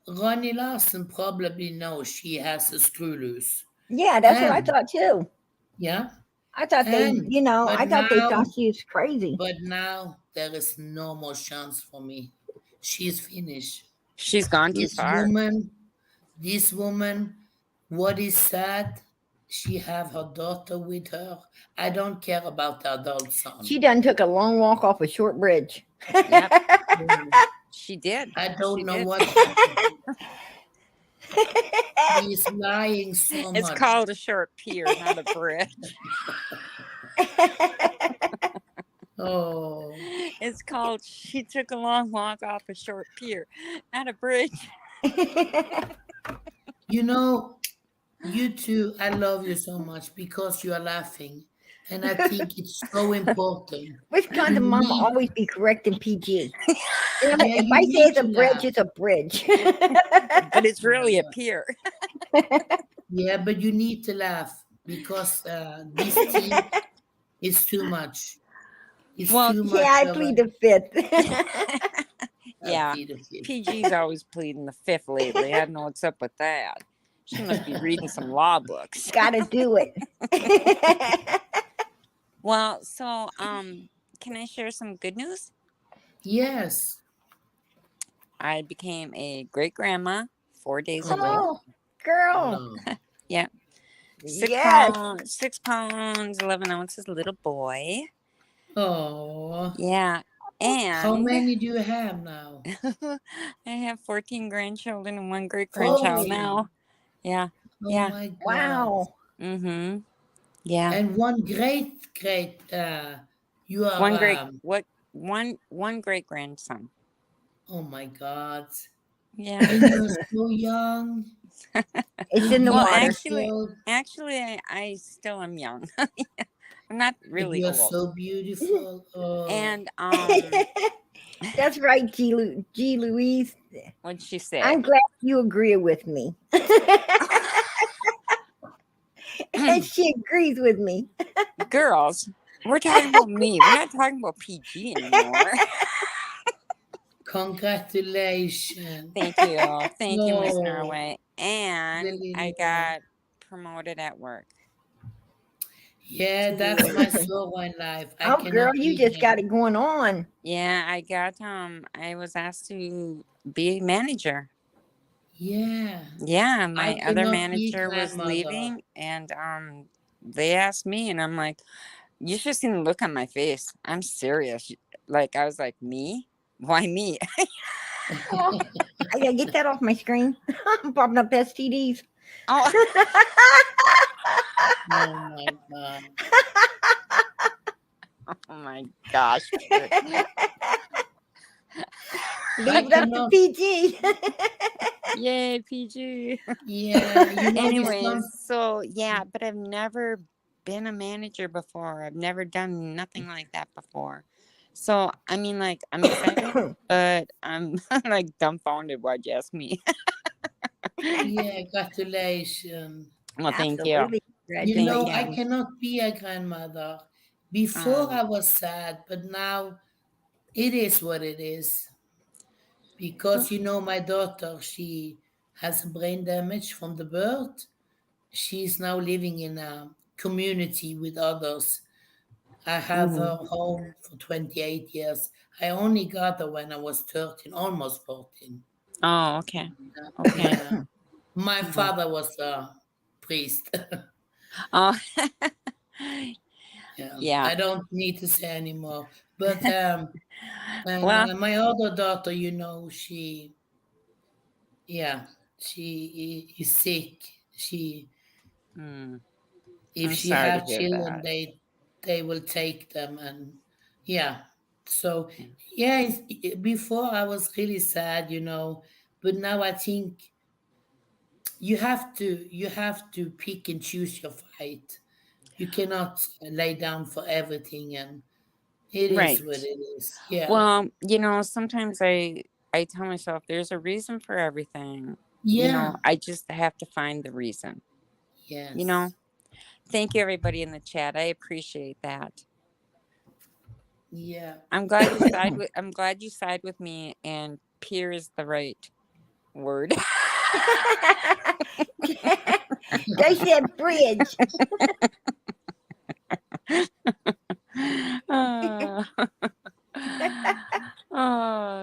Ronnie Larson probably knows she has a screw loose. yeah, that's what I And thought too. yeah, I thought they, and I but thought they now thought she was crazy. but now there is no more chance for me. She's finished. She's gone too This far. woman, what is sad, she have her daughter with her. I don't care about the adult son. She done took a long walk off a short bridge. Yep. She did. I don't She know did. what happened. He's lying so It's much. called a short pier, not a bridge. Oh, It's called She Took a Long Walk Off a Short Pier, not a bridge. you know, you two, I love you so much because you are laughing. And I think it's so important. Wisconsin You mama need, always be correcting PG. Damn it, yeah, if you I say need it's a to bridge, laugh. it's a bridge. But it's really a pier. Yeah, but you need to laugh because this team is too much. It's Well, too Yeah, much I of plead the fifth. a yeah, feed. PG's always pleading the fifth lately. I don't know what's up with that. She must be reading some law books. Gotta do it. Well, so can I share some good news? Yes. I became a great grandma 4 days ago. Oh, girl. No. Yeah. Yes. 6 pounds, 11 ounces, little boy. Oh. Yeah. How And many do you have now? I have 14 grandchildren and 1 great grandchild 14. now. Yeah. Oh Yeah. my God. Wow. Mm-hmm. Yeah. And one great, you are, one great grandson. oh my God. Yeah. And you're so young. It's in the Well, water. actually, I still am young. I'm not But really you're old. so beautiful. Oh. And That's right, G. Louise. what'd she say? I'm glad you agree with me. And she agrees with me. Girls, we're talking about me. We're not talking about PG anymore. Congratulations. Thank you. Thank you, Miss Oh, Norway. And really, I got promoted at work. yeah, that's my story in life. I Oh, cannot girl, you be just there. got it going on. Yeah, I was asked to be manager. Yeah. Yeah, I my other cannot be manager was grandmother. leaving, and they asked me, and I'm like, you should see the look on my face. I'm serious. Like, I was like, me? Why me? Oh, I gotta get that off my screen. I'm popping up STDs. Oh, Oh my God. oh my gosh. Leave it up to PG. Yay, PG. Yeah, you know, Anyways, so yeah, but I've never been a manager before. I've never done nothing like that before. So, I mean, like, I'm excited, but I'm like dumbfounded. Why'd you ask me? yeah, congratulations. Well, thank you. Absolutely. You know, I Congratulations. cannot be a grandmother. Before I was sad, but now it is what it is. Because, you know, my daughter, she has a brain damage from the birth. She's now living in a community with others. I have her home for 28 years. I only got her when I was 13, almost 14. Oh, okay. Okay. Yeah. My father was a priest. Oh, Yeah. yeah. I don't need to say anymore. But Well, my other daughter, you know, she is sick. She if I'm she sorry to have hear children, that. they will take them, and yeah. So yeah, before I was really sad, you know, but now I think you have to pick and choose your fight. You cannot lay down for everything, and it is Right. what it is. Yeah. Well, you know, sometimes I tell myself there's a reason for everything. You know, Yeah. I just have to find the reason. Yes. You know. Thank you, everybody in the chat. I appreciate that. Yeah. I'm glad you side with. I'm glad you side with me, and peer is the right word. They said bridge. Oh,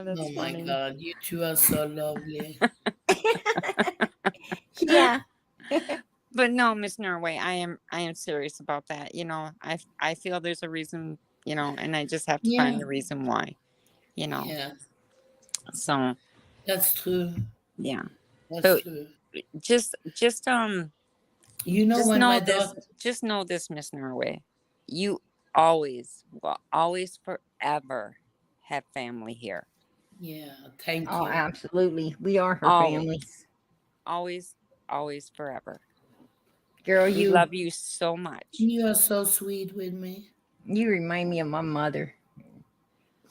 that's Oh my funny. God, you two are so lovely. Yeah. But no, Miss Norway, I am serious about that. You know, I feel there's a reason. You know, and I just have to Yeah. find the reason why. You know. Yeah. So That's true. yeah. That's But true. just You know, just when know my this. daughter, Just know this, Miss Norway. You always will always forever have family here. yeah, thank Oh, you. absolutely. We are her family. Always, forever. Girl, We you love you so much. You are so sweet with me. you remind me of my mother.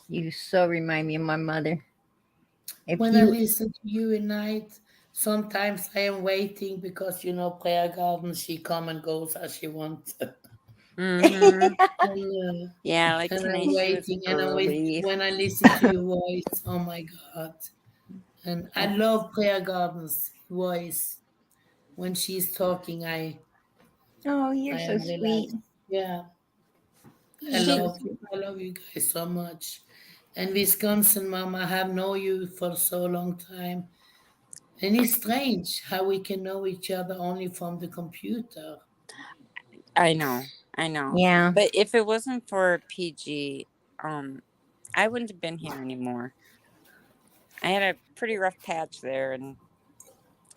You so remind me of my mother. If When I you listen to you at night, sometimes I am waiting because prayer garden, she come and goes as she wants. Mm-hmm. And, Yeah, like and I'm tonight she was waiting, and I'm waiting early. when I listen to your voice. Oh my God! And I love prayer garden's voice. When she's talking, oh, you're I so am sweet. relaxed. Yeah, I You're She so love sweet. I love you guys so much. And Wisconsin, Mom, I have known you for so long time. And it's strange how we can know each other only from the computer. I know. Yeah. But if it wasn't for PG, I wouldn't have been here anymore. I had a pretty rough patch there, and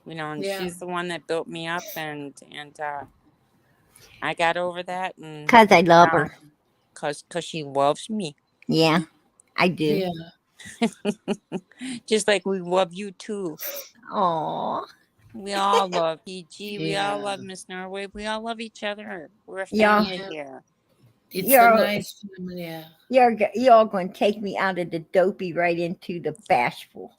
and Yeah, she's the one that built me up, and I got over that, and 'Cause I love now, her. cause she loves me, Yeah, I do. yeah, just like we love you too. Oh, We all love PG. We all yeah, love Miss Norway. We all love each other. We're a y'all, family yeah. here. It's a y'all, nice family. Yeah. y'all going to take me out of the dopey right into the bashful.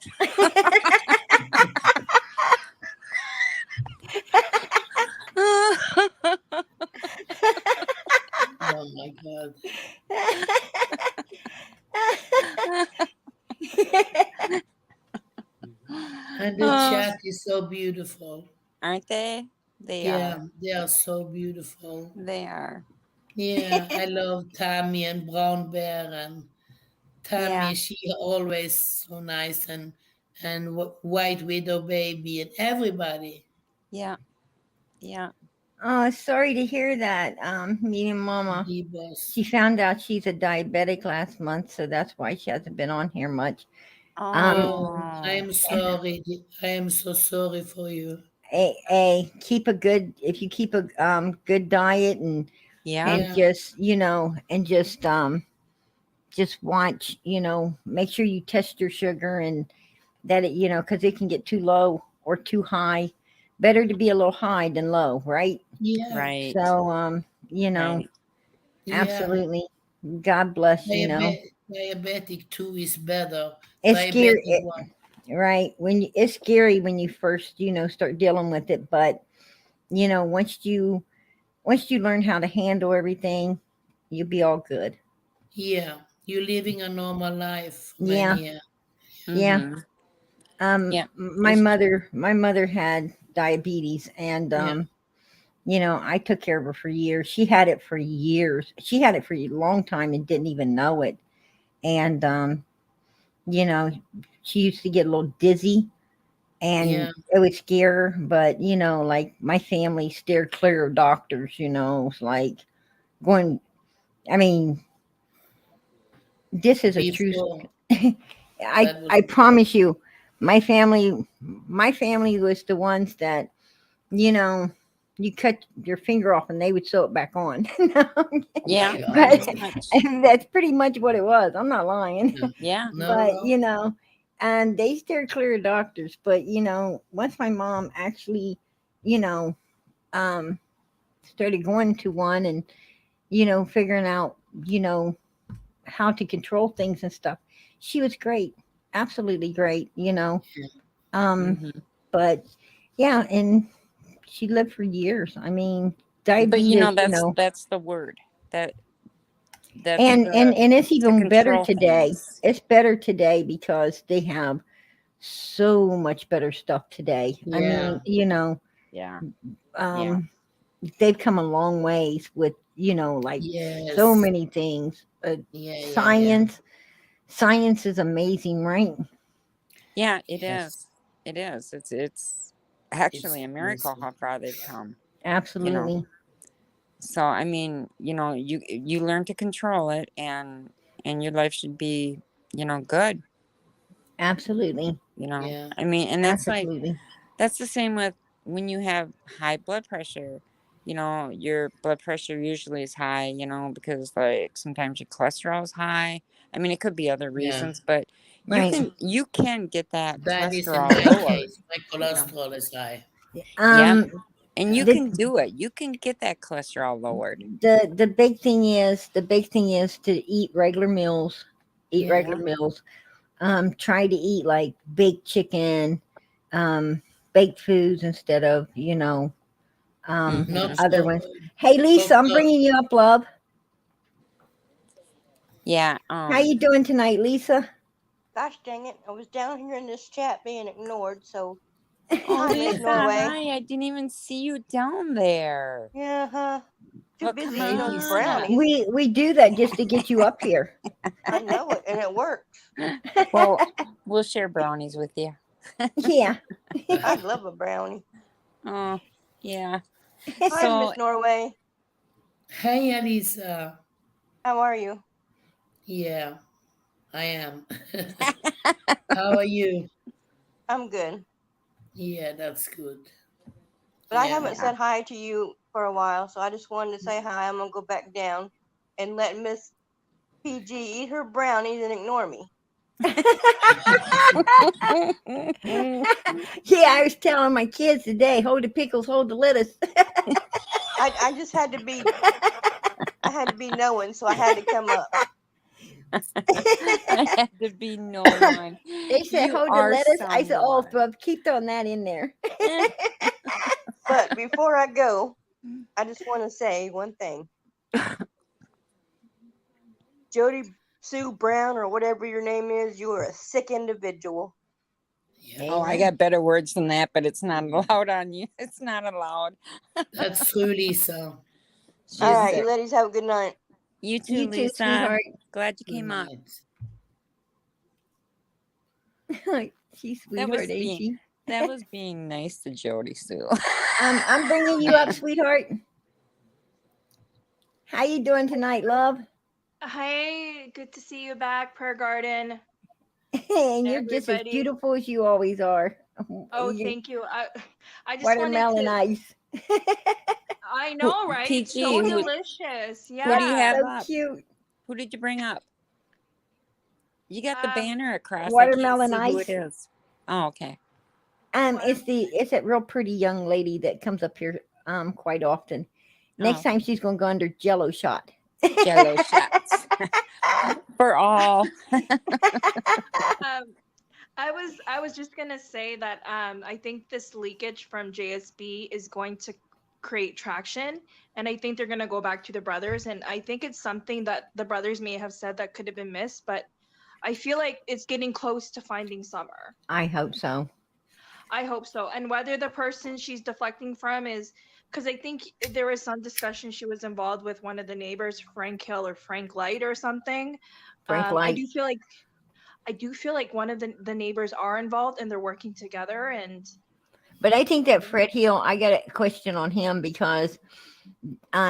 Oh my God. And the Oh, chat is so beautiful. aren't they? They Yeah, are. they are so beautiful. They are. Yeah, I love Tammy and Brown Bear, and Yeah. Tammy, she always so nice, and White Widow Baby and everybody. Yeah. Yeah. Oh, sorry to hear that. Me and Mama. The boss. She found out she's a diabetic last month, so that's why she hasn't been on here much. Oh, I Oh. am sorry. I am so sorry for you. Keep a good if you keep a good diet Yeah. and Yeah, just watch, make sure you test your sugar and that it, because it can get too low or too high. Better to be a little high than low, right? yeah, Right. So, Right. yeah. absolutely. God bless. Diabetic 2 is better. It's scary, Diabetic 1. right? It's scary when you first, start dealing with it, but once you learn how to handle everything, you'll be all good. Yeah, you're living a normal life, Yeah, many. yeah. Mm-hmm. Um, Yeah. my It's mother, my mother had diabetes, and Yeah, I took care of her for years. She had it for years. She had it for a long time and didn't even know it. And you know, she used to get a little dizzy, and yeah, it would scare her. But like my family steered clear of doctors. It's like going. I mean, this is a true. before I that was I promise you, my family was the ones that you know you cut your finger off and they would sew it back on. yeah, yeah, But pretty much. that's pretty much what it was. I'm not lying. yeah. Yeah. No, But no, and they steered clear of doctors. But once my mom actually, you know, um, started going to one and figuring out, how to control things and stuff, she was great, absolutely great. Um, Mm-hmm. but yeah, and she lived for years. I mean, But diabetes, that's the word. That's and and the and it's to even better control today. things. It's better today because they have so much better stuff today. I yeah, mean, Yeah. Yeah. um, they've come a long ways with like so yes, many things. yeah, yeah, yeah, Science is amazing, right? Yeah, it yes. is. It is. It's It's actually a miracle amazing. how far they've come. You know. Absolutely, So I mean, you learn to control it, and your life should be, good. absolutely, You know. Yeah, I mean, and that's like absolutely. That's the same with when you have high blood pressure. You know, your blood pressure usually is high, you know, because like sometimes your cholesterol is high. I mean, it could be other Yeah. reasons, but Right. you can get that That is in cholesterol my lowered. case. My You know. cholesterol is high. Yeah. And you the- can do it. You can get that cholesterol lowered. the big thing is to eat regular meals. Eat Yeah. regular meals. Try to eat like baked chicken, baked foods instead of Not other so. ones. Hey Lisa, I'm bringing you up, love. Yeah. How you doing tonight, Lisa? Gosh dang it. I was down here in this chat being ignored, so Oh, hi, Miss Lisa, Norway. hi. I didn't even see you down there. Yeah, huh? Too Well, busy come eating those on. brownies. We do that just to get you up here. I know it, and it works. Well, we'll share brownies with you. Yeah. I'd love a brownie. Oh, yeah. Hi, So, Miss Norway. Hey, Elisa. How are you? Yeah, I am. How are you? I'm good. Yeah, that's good. But I haven't said hi to you for a while, so I just wanted to say hi. I'm gonna go back down and let Miss PG eat her brownies and ignore me. Yeah, I was telling my kids today, hold the pickles, hold the lettuce. I just had to be knowing, so I had to come up. I had to be no one. They said You hold the are lettuce. I said, oh, someone. keep throwing that in there. But before I go, I just want to say one thing. Jodie Sue Brown, or whatever your name is, you are a sick individual. Oh, I got better words than that, but it's not allowed on you. It's not allowed. That's true, Lisa. All right, you ladies have a good night. You too, You too, Lisa. sweetheart. Glad you came up. She's sweetheart, ain't she? That was being nice to Jodie Sue. I'm bringing you up, sweetheart. How you doing tonight, love? Hi, good to see you back, Prayer Garden. And you're just as Everybody. beautiful as you always are. Oh, You- thank you. I just Watermelon wanted to. ice. I know, right? PG, So who- delicious. Yeah. Who do you have So up? cute. Who did you bring up? You got the banner across. Watermelon I can't see who ice. it is. Oh, okay. It's that real pretty young lady that comes up here quite often. Next time she's gonna go under Jello shot. Jello shots for all. I was just gonna say that I think this leakage from JSB is going to create traction, and I think they're gonna go back to the brothers, and I think it's something that the brothers may have said that could have been missed, but I feel like it's getting close to finding Summer. I hope so. I hope so. And whether the person she's deflecting from is, because I think there was some discussion she was involved with one of the neighbors, Frank Hill or Frank Light or something. Frank Light. I do feel like one of the neighbors are involved and they're working together. And But I think that Fred Hill, I got a question on him because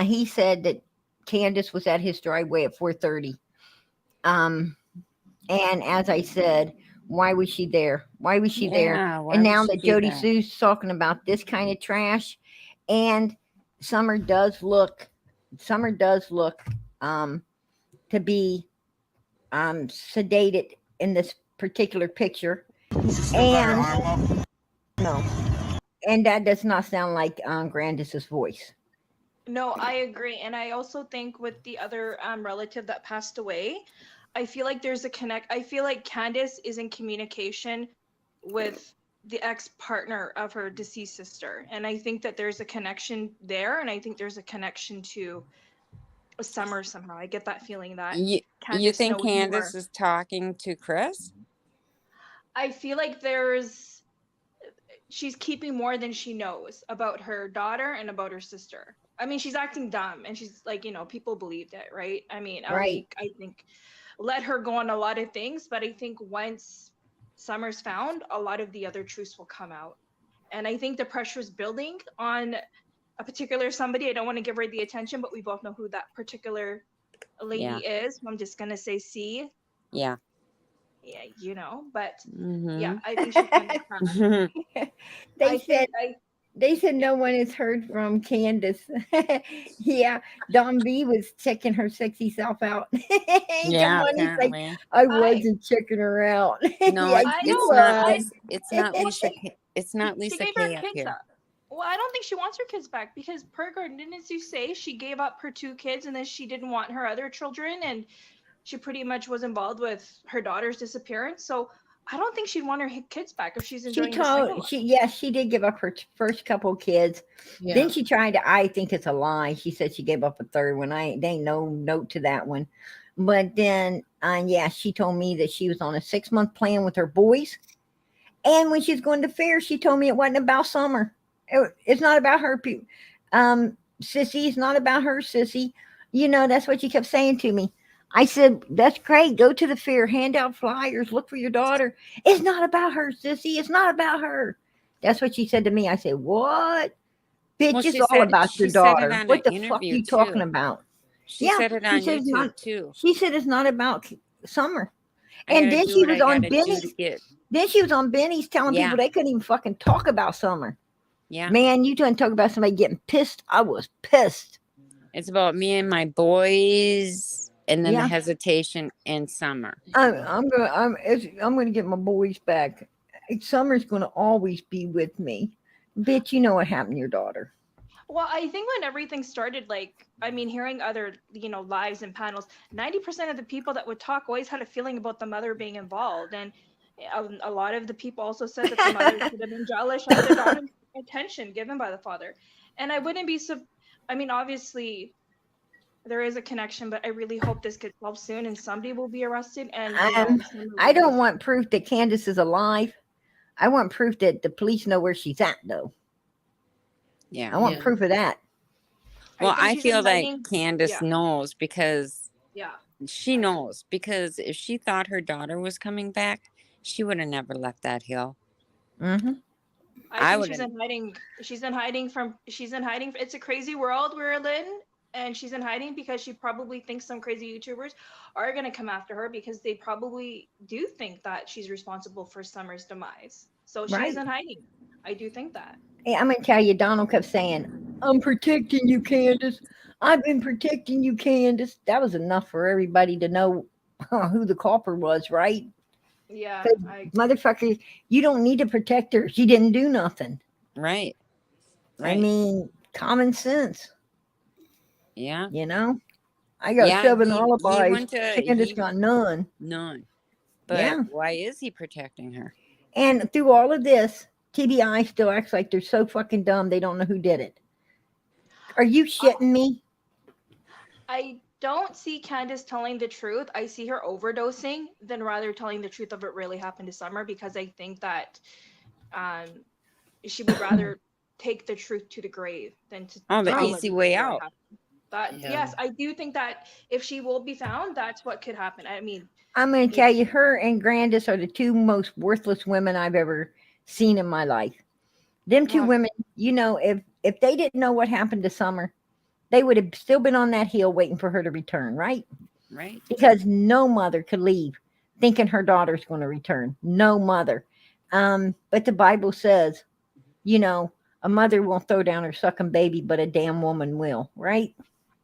he said that Candace was at his driveway at 4:30. And as I said, why was she there? Why was she there? Yeah, why And would now she that be Jodie there? Sue's talking about this kind of trash, and Summer does look to be sedated in this particular picture. And no. And that does not sound like Grandis's voice. no, I agree. And I also think with the other relative that passed away, I feel like there's a connect. I feel like Candace is in communication with the ex-partner of her deceased sister. And I think that there's a connection there. And I think there's a connection to Summer somehow. I get that feeling that You think knows Candace more. is talking to Chris? I feel like she's keeping more than she knows about her daughter and about her sister. I mean, she's acting dumb and she's like, people believed it, right? I mean, Right. I think let her go on a lot of things, but I think once Summer's found, a lot of the other truths will come out. And I think the pressure is building on a particular somebody. I don't want to give her the attention, but we both know who that particular lady is. I'm just going to say C. Yeah. yeah, you know, but yeah, Mm-hmm. I think she's gonna cry. They said no one has heard from Candace. Yeah, Don B was checking her sexy self out. Yeah, Giovanni's like, apparently. I wasn't checking her out. No, Yeah, it's you it's not was. Lisa. It's not Lisa. It's not She Lisa gave her K up kids here. up. Well, I don't think she wants her kids back because per Gordon, didn't you say she gave up her 2 kids and then she didn't want her other children and she pretty much was involved with her daughter's disappearance. So I don't think she'd want her kids back if she's She enjoying the single told life. she did give up her first couple of kids. Then she tried to. I think it's a lie. She said she gave up a third one. They ain't no note to that one. But then, yeah, she told me that she was on a 6-month plan with her boys. And when she's going to fair, she told me it wasn't about Summer. It's not about her, Sissy. It's not about her, Sissy. You know, that's what she kept saying to me. I said, that's great. Go to the fair, hand out flyers, look for your daughter. It's not about her, Sissy. It's not about her. That's what she said to me. I said, what? Bitch, Well, it's all about your she said it daughter. on What an the fuck interview you talking too. about? She said it on she said it's YouTube not, too. she said it's not about Summer. I And gotta then do she what was I on gotta do to Benny's. get. Then she was on Benny's telling Yeah. people they couldn't even fucking talk about Summer. Yeah. Man, you didn't talk about somebody getting pissed. I was pissed. It's about me and my boys, and then Yeah. the hesitation in Summer. I'm gonna get my boys back. Summer's gonna always be with me. Bitch, you know what happened to your daughter. Well, I think when everything started, like, I mean, hearing other, you know, lives and panels, 90% of the people that would talk always had a feeling about the mother being involved. And a lot of the people also said that the mother should have been jealous of the daughter's attention given by the father. And I wouldn't be I mean, obviously, there is a connection, but I really hope this gets solved soon and somebody will be arrested. And, you know, I don't want proof that Candace is alive. I want proof that the police know where she's at, though. Yeah. I want proof of that. Well, I she's feel like inviting- Candace yeah. knows because Yeah. she knows, because if she thought her daughter was coming back, she would have never left that hill. Mm-hmm. I think she's in hiding. She's in hiding. It's a crazy world we're in, and she's in hiding because she probably thinks some crazy YouTubers are going to come after her because they probably do think that she's responsible for Summer's demise. So she's Right. in hiding. I do think that. Hey, I'm gonna tell you, Donald kept saying, I'm protecting you, Candace. I've been protecting you, Candace. That was enough for everybody to know who the culprit was, right? Yeah. Motherfucker, you don't need to protect her. She didn't do nothing. Right. I mean, common sense. Yeah. You know? I got 7 alibis. Candace got none. None. But Yeah. why is he protecting her? And through all of this, TBI still acts like they're so fucking dumb they don't know who did it. Are you shitting me? I don't see Candace telling the truth. I see her overdosing than rather telling the truth of what really happened to Summer because I think that she would rather take the truth to the grave than to the tell easy everybody way what out. happened. Yes, I do think that if she will be found, that's what could happen. I mean, I'm going to tell you, her and Grandis are the 2 most worthless women I've ever seen in my life. Them 2 women, you know, if they didn't know what happened to Summer, they would have still been on that hill waiting for her to return, right? Right. Because no mother could leave thinking her daughter's going to return. No mother. But the Bible says, you know, a mother won't throw down her sucking baby, but a damn woman will, right?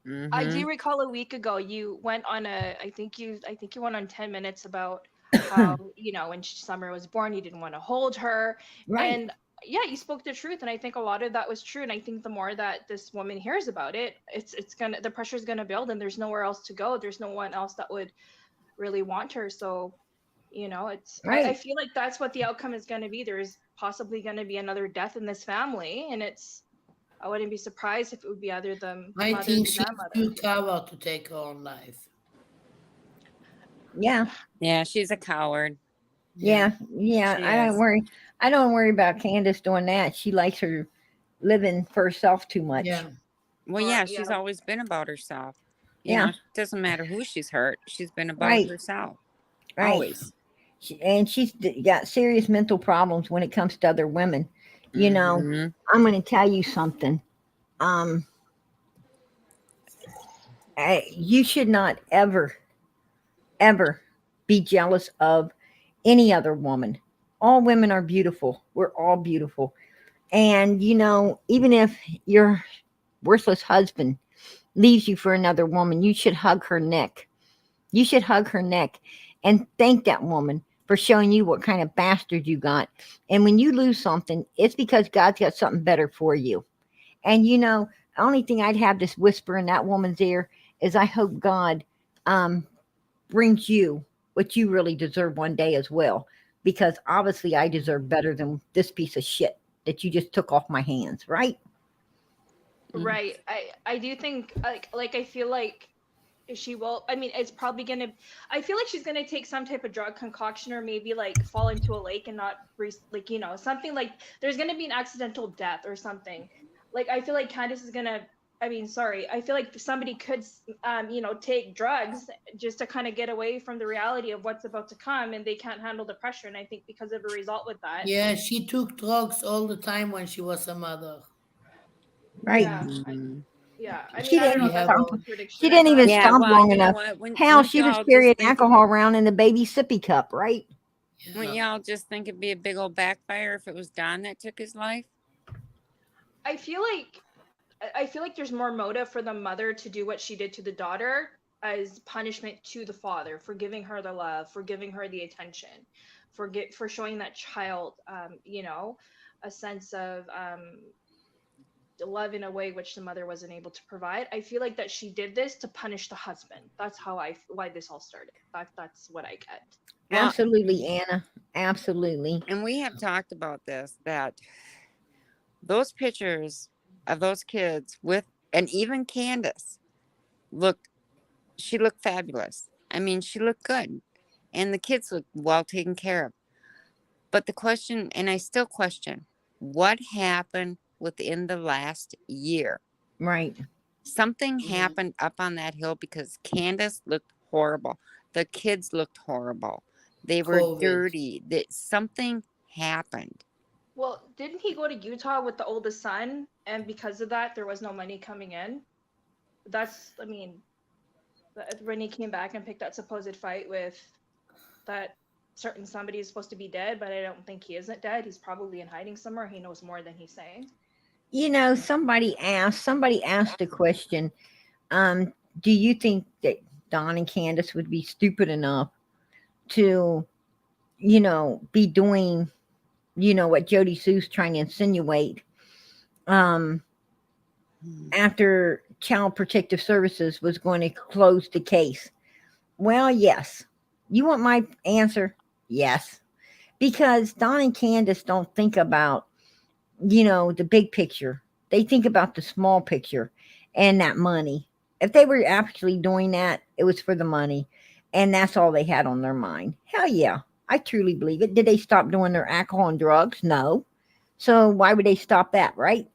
Mm-hmm. I do recall a week ago you went on I think you went on 10 minutes about how, you know, when Summer was born, you didn't want to hold her. Right. And yeah, you spoke the truth. And I think a lot of that was true. And I think the more that this woman hears about it, the pressure's going to build and there's nowhere else to go. There's no one else that would really want her. So, you know, Right. I feel like that's what the outcome is going to be. There's possibly going to be another death in this family. And I wouldn't be surprised if it would be either the I mother think or she's grandmother. too coward to take her own life. Yeah. Yeah, she's a coward. Yeah. She I is. don't worry about Candace doing that. She likes her living for herself too much. Yeah. Well, yeah, she's always been about herself. You know, it doesn't matter who she's hurt. She's been about herself. Right. Always. She's got serious mental problems when it comes to other women. You know, I'm going to tell you something. You should not ever be jealous of any other woman. All women are beautiful. We're all beautiful. And, even if your worthless husband leaves you for another woman, you should hug her neck. You should hug her neck and thank that woman for showing you what kind of bastard you got. And when you lose something, it's because God's got something better for you. And, the only thing I'd have to whisper in that woman's ear is I hope God brings you what you really deserve one day as well. Because obviously I deserve better than this piece of shit that you just took off my hands, right? Right. I do think like I feel like she will. I mean, it's probably gonna. I feel like she's gonna take some type of drug concoction, or maybe like fall into a lake and not like something like there's gonna be an accidental death or something. Like I feel like Candace is gonna. I mean, sorry. I feel like somebody could, take drugs just to kind of get away from the reality of what's about to come, and they can't handle the pressure. And I think because of a result with that. Yeah, she took drugs all the time when she was a mother. Right. Yeah. I mean, She I don't know didn't if stop. that's a prediction. She didn't even Yeah, stop well, long you know enough. what? When Hell, she was y'all carrying just think alcohol around in the baby sippy cup, right? Wouldn't y'all just think it'd be a big old backfire if it was Don that took his life? I feel like there's more motive for the mother to do what she did to the daughter as punishment to the father for giving her the love, for giving her the attention, for showing that child, a sense of love in a way which the mother wasn't able to provide. I feel like that she did this to punish the husband. That's why this all started. That's what I get. Well, Absolutely, Anna. Absolutely. And we have talked about this, that those pictures of those kids and even Candace she looked fabulous. I mean, she looked good. And the kids looked well taken care of. But the question, and I still question, what happened within the last year? Right. Something happened up on that hill because Candace looked horrible. The kids looked horrible. They were dirty. Something happened. Well, didn't he go to Utah with the oldest son, and because of that, there was no money coming in? When he came back and picked that supposed fight with that certain somebody is supposed to be dead, but I don't think he isn't dead. He's probably in hiding somewhere. He knows more than he's saying. Somebody asked a question. Do you think that Don and Candace would be stupid enough to, be doing, what Jodie Sue's trying to insinuate, after Child Protective Services was going to close the case? Well, yes. You want my answer? Yes. Because Don and Candace don't think about, the big picture. They think about the small picture and that money. If they were actually doing that, it was for the money. And that's all they had on their mind. Hell yeah. I truly believe it. Did they stop doing their alcohol and drugs? No. So why would they stop that, right?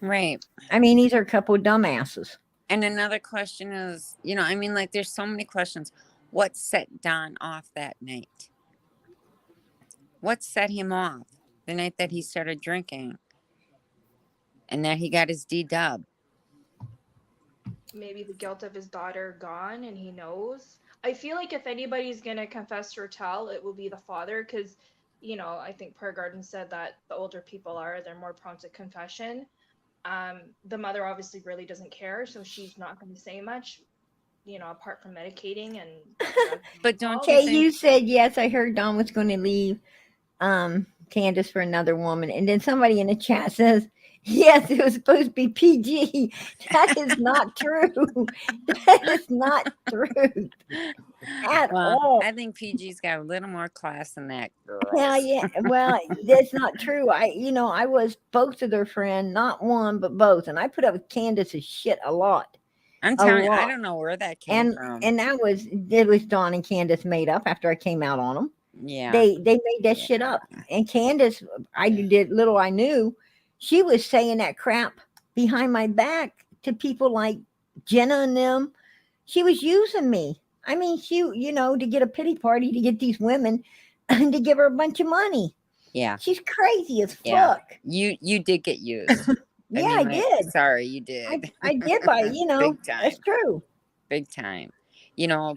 Right. I mean, these are a couple of dumbasses. And another question is, there's so many questions. What set Don off that night? What set him off the night that he started drinking and that he got his D-dub? Maybe the guilt of his daughter gone and he knows. I feel like if anybody's going to confess or tell, it will be the father because, I think Per Garden said that the older people they're more prone to confession. The mother obviously really doesn't care, so she's not going to say much, apart from medicating and. But don't you think? You said yes. I heard Don was going to leave Candace for another woman, and then somebody in the chat says, "Yes, it was supposed to be PG." That is not true. That is not true at all. I think PG's got a little more class than that, girl. Yeah. Well, that's not true. I was both of their friend, not one, but both, and I put up with Candace's shit a lot. I'm telling you, I don't know where that came from. And it was Don and Candace made up after I came out on them. Yeah. They made that shit up. And Candace, I did little I knew, she was saying that crap behind my back to people like Jenna and them. She was using me. I mean, to get a pity party, to get these women and to give her a bunch of money. Yeah. She's crazy as fuck. Yeah. You did get used. I did. Sorry, you did. I did, by, Big time. that's true. Big time.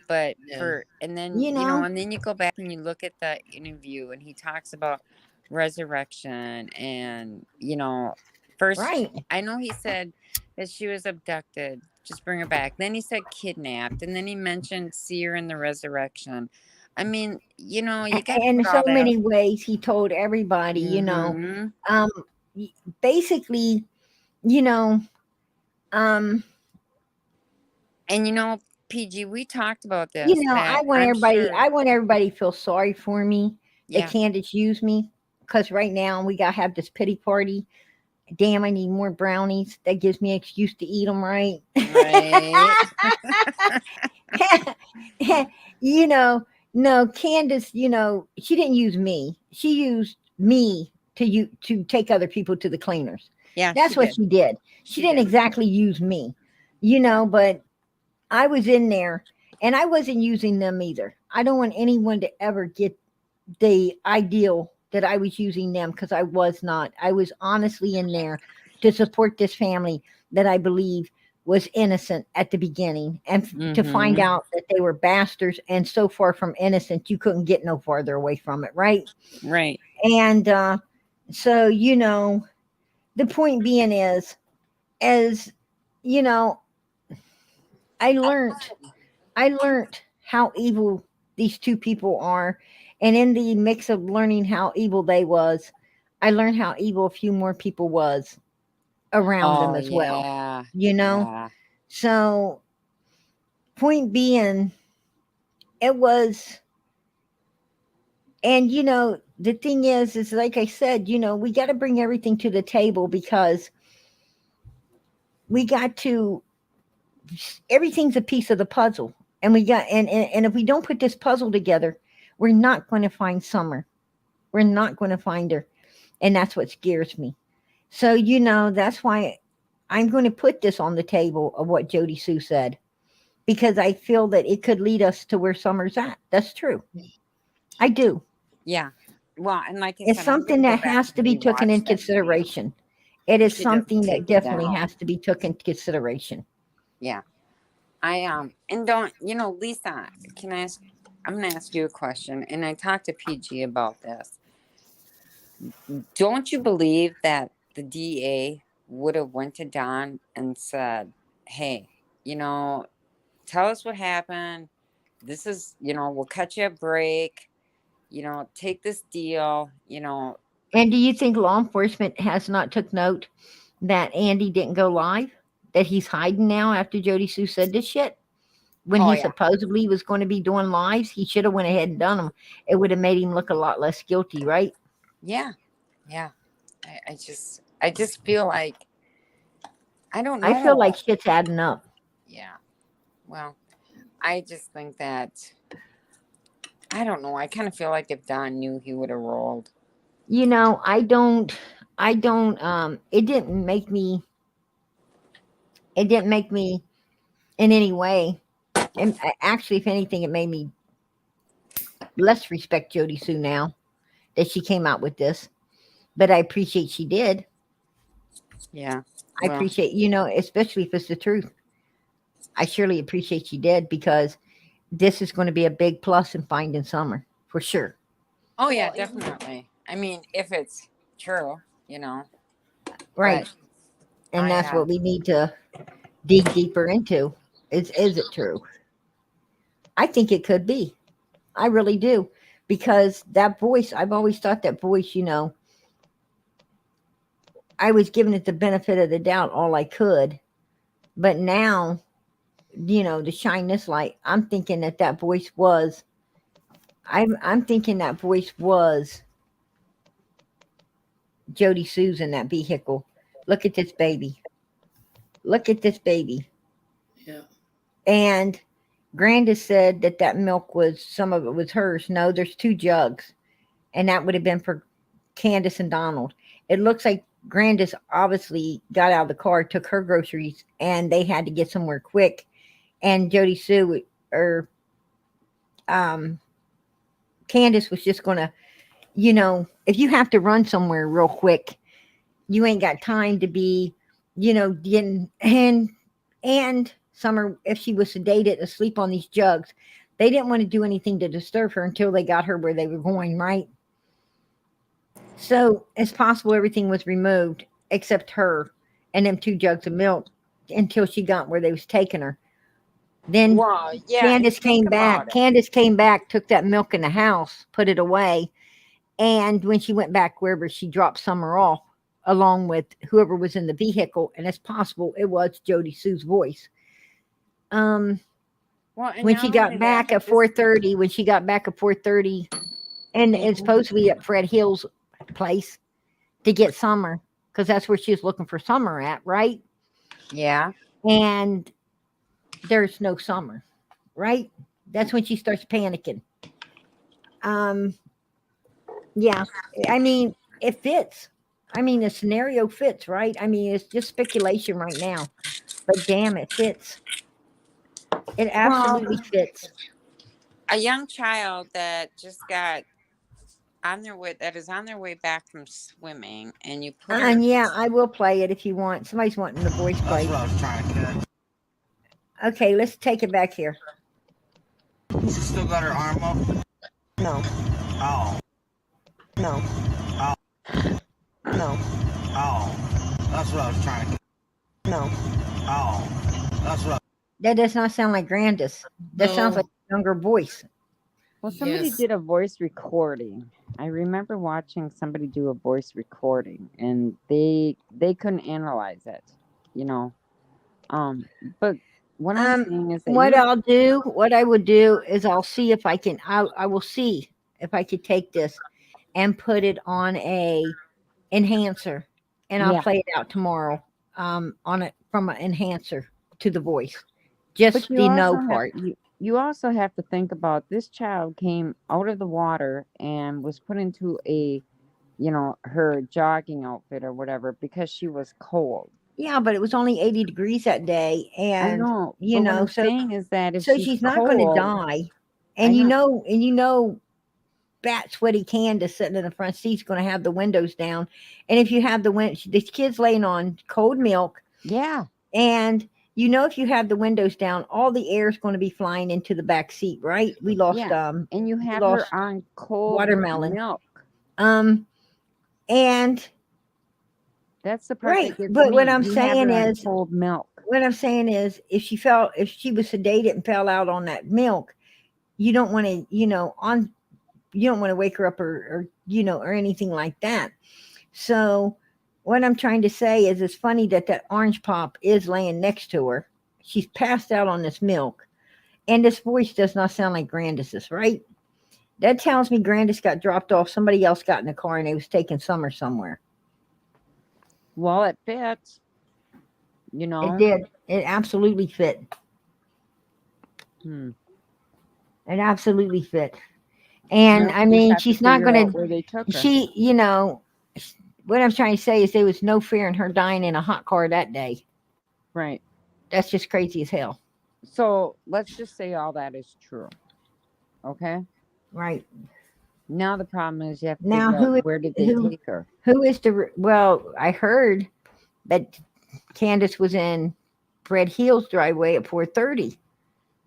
but Yeah. and then, and then you go back and you look at the interview and he talks about resurrection and, first, Right. I know he said that she was abducted, just bring her back. Then he said kidnapped, and then he mentioned see her in the resurrection. I mean, you got to And put so all that. many ways he told everybody, basically, and PG, we talked about this. I That want I'm everybody, sure. I want everybody to feel sorry for me that Yeah. Candace used me, because right now we gotta have this pity party. Damn, I need more brownies. That gives me an excuse to eat them, right? Right. No, Candace, she didn't use me. She used me to take other people to the cleaners. Yeah, That's what she did. She didn't exactly use me, but I was in there and I wasn't using them either. I don't want anyone to ever get the ideal that I was using them, because I was not. I was honestly in there to support this family that I believe was innocent at the beginning, and to find out that they were bastards and so far from innocent, you couldn't get no farther away from it, right? Right. And so, the point being is, as I learned how evil these two people are, and in the mix of learning how evil they was, I learned how evil a few more people was around them as well. Yeah. So, point being, it was, and the thing is like I said, we got to bring everything to the table, because we got to, everything's a piece of the puzzle, and we got, and if we don't put this puzzle together, we're not going to find Summer. We're not going to find her, and that's what scares me. So that's why I'm going to put this on the table of what Jodie Sue said, because I feel that it could lead us to where Summer's at. That's true. I do. Yeah. Well, and like I It's said, I'm something gonna that go back has and to be taken rewatch into that video. consideration. It is Should something take that it definitely down. has to be taken into consideration. Yeah. And don't, Lisa, I'm gonna ask you a question, and I talked to PG about this. Don't you believe that the DA would have went to Don and said, hey, tell us what happened. This is, we'll cut you a break, take this deal, And do you think law enforcement has not took note that Andy didn't go live? That he's hiding now after Jodie Sue said this shit? When Oh, he yeah. supposedly was going to be doing lives, he should have went ahead and done them. It would have made him look a lot less guilty, right? Yeah. Yeah. I just feel like, I don't know. I feel like shit's adding up. Yeah. Well, I just think that, I don't know. I kind of feel like if Don knew, he would have rolled. I don't, it didn't make me in any way. And actually, if anything, it made me less respect Jodie Sue now that she came out with this. But I appreciate she did. Yeah. I appreciate, especially if it's the truth. I surely appreciate she did, because this is going to be a big plus in finding Summer, for sure. Oh, yeah, definitely. I mean, if it's true, Right. And that's what we need to dig deeper into. Is it true? I think it could be. I really do. Because that voice, I've always thought that voice, I was giving it the benefit of the doubt all I could. But now, to shine this light, I'm thinking that voice was, I'm thinking that voice was Jodie Sue's in that vehicle. Look at this baby. Look at this baby. Yeah. And Grandis said that milk was, some of it was hers. No, there's 2 jugs. And that would have been for Candace and Donald. It looks like Grandis obviously got out of the car, took her groceries, and they had to get somewhere quick. And Jodie Sue, or Candace was just going to, if you have to run somewhere real quick, you ain't got time to be, getting, and Summer, if she was sedated, asleep on these jugs. They didn't want to do anything to disturb her until they got her where they were going, right? So it's possible everything was removed except her and them 2 jugs of milk until she got where they was taking her. Then Well, yeah. Candace came back. Candace came back, took that milk in the house, put it away. And when she went back wherever, she dropped Summer off along with whoever was in the vehicle. And it's possible it was Jodie Sue's voice. Well, When she got back at 4:30, and it's supposed to be at Fred Hill's place to get Summer, because that's where she was looking for Summer at, right? Yeah. And there's no Summer, right? That's when she starts panicking. Yeah, I mean, it fits. I mean, the scenario fits, right? I mean, it's just speculation right now, but damn, it fits. It absolutely fits. A young child that just got on their way, that is on their way back from swimming, and you put her. And yeah, I will play it if you want. Somebody's wanting the voice played. That's what I was trying to catch. Okay, let's take it back here. She still got her arm up? No. Oh. No. Oh. No. Oh. That's what I was trying to catch. No. Oh. That's what That does not sound like Grandis. That sounds like a younger voice. Well, somebody did a voice recording. I remember watching somebody do a voice recording, and they couldn't analyze it, you know. But what I'm saying is that what I would do is I'll see if I can. I will see if I could take this and put it on a enhancer, and I'll play it out tomorrow. On it from an enhancer to the voice, just the no part. You also have to think about this child came out of the water and was put into a, you know, her jogging outfit or whatever because she was cold. Yeah, but it was only 80 degrees that day, and I know, you know, what I'm so saying is that if she's not going to die, and you know, bat sweaty Candace sitting in the front seat's going to have the windows down, and if you have this kid's laying on cold milk, and you know, if you have the windows down, all the air is going to be flying into the back seat, right? We lost, and you have her on cold watermelon milk. And that's the part right. that gets But me. what I'm You have saying her on is cold milk. What I'm saying is, if she was sedated and fell out on that milk, you don't want to, you don't want to wake her up or anything like that. So what I'm trying to say is, it's funny that orange pop is laying next to her. She's passed out on this milk, and this voice does not sound like Grandis's, right? That tells me Grandis got dropped off. Somebody else got in the car and they was taking Summer somewhere. Well, it fits. You know, it did. It absolutely fit. It absolutely fit. And I mean, she's not going to. What I'm trying to say is there was no fear in her dying in a hot car that day. Right. That's just crazy as hell. So let's just say all that is true. Okay. Right. Now the problem is you have to figure out where did they take her? Who is I heard that Candace was in Fred Hill's driveway at 4:30.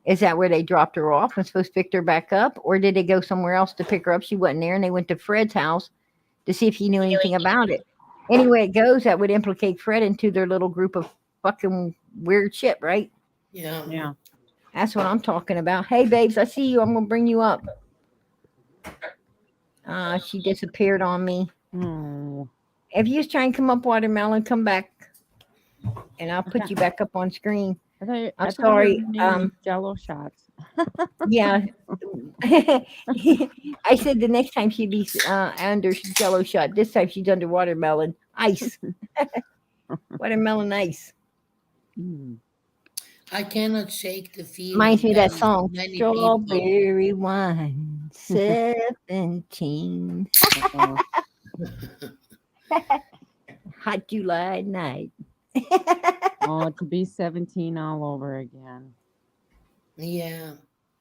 Is that where they dropped her off and supposed to pick her back up? Or did they go somewhere else to pick her up? She wasn't there, and they went to Fred's house to see if he knew anything about it. Anyway, it goes, that would implicate Fred into their little group of fucking weird shit, right? Yeah. Yeah. That's what I'm talking about. Hey, babes, I see you. I'm going to bring you up. She disappeared on me. If you just try and come up, Watermelon, come back, and I'll put you back up on screen. I'm sorry. Jello shots. Yeah. I said the next time she'd be under Jello shot. This time she's under watermelon ice. Watermelon ice. I cannot shake the feeling. Reminds me of that song, many Strawberry Wine 17. Hot July night. Oh, to be 17 all over again. Yeah.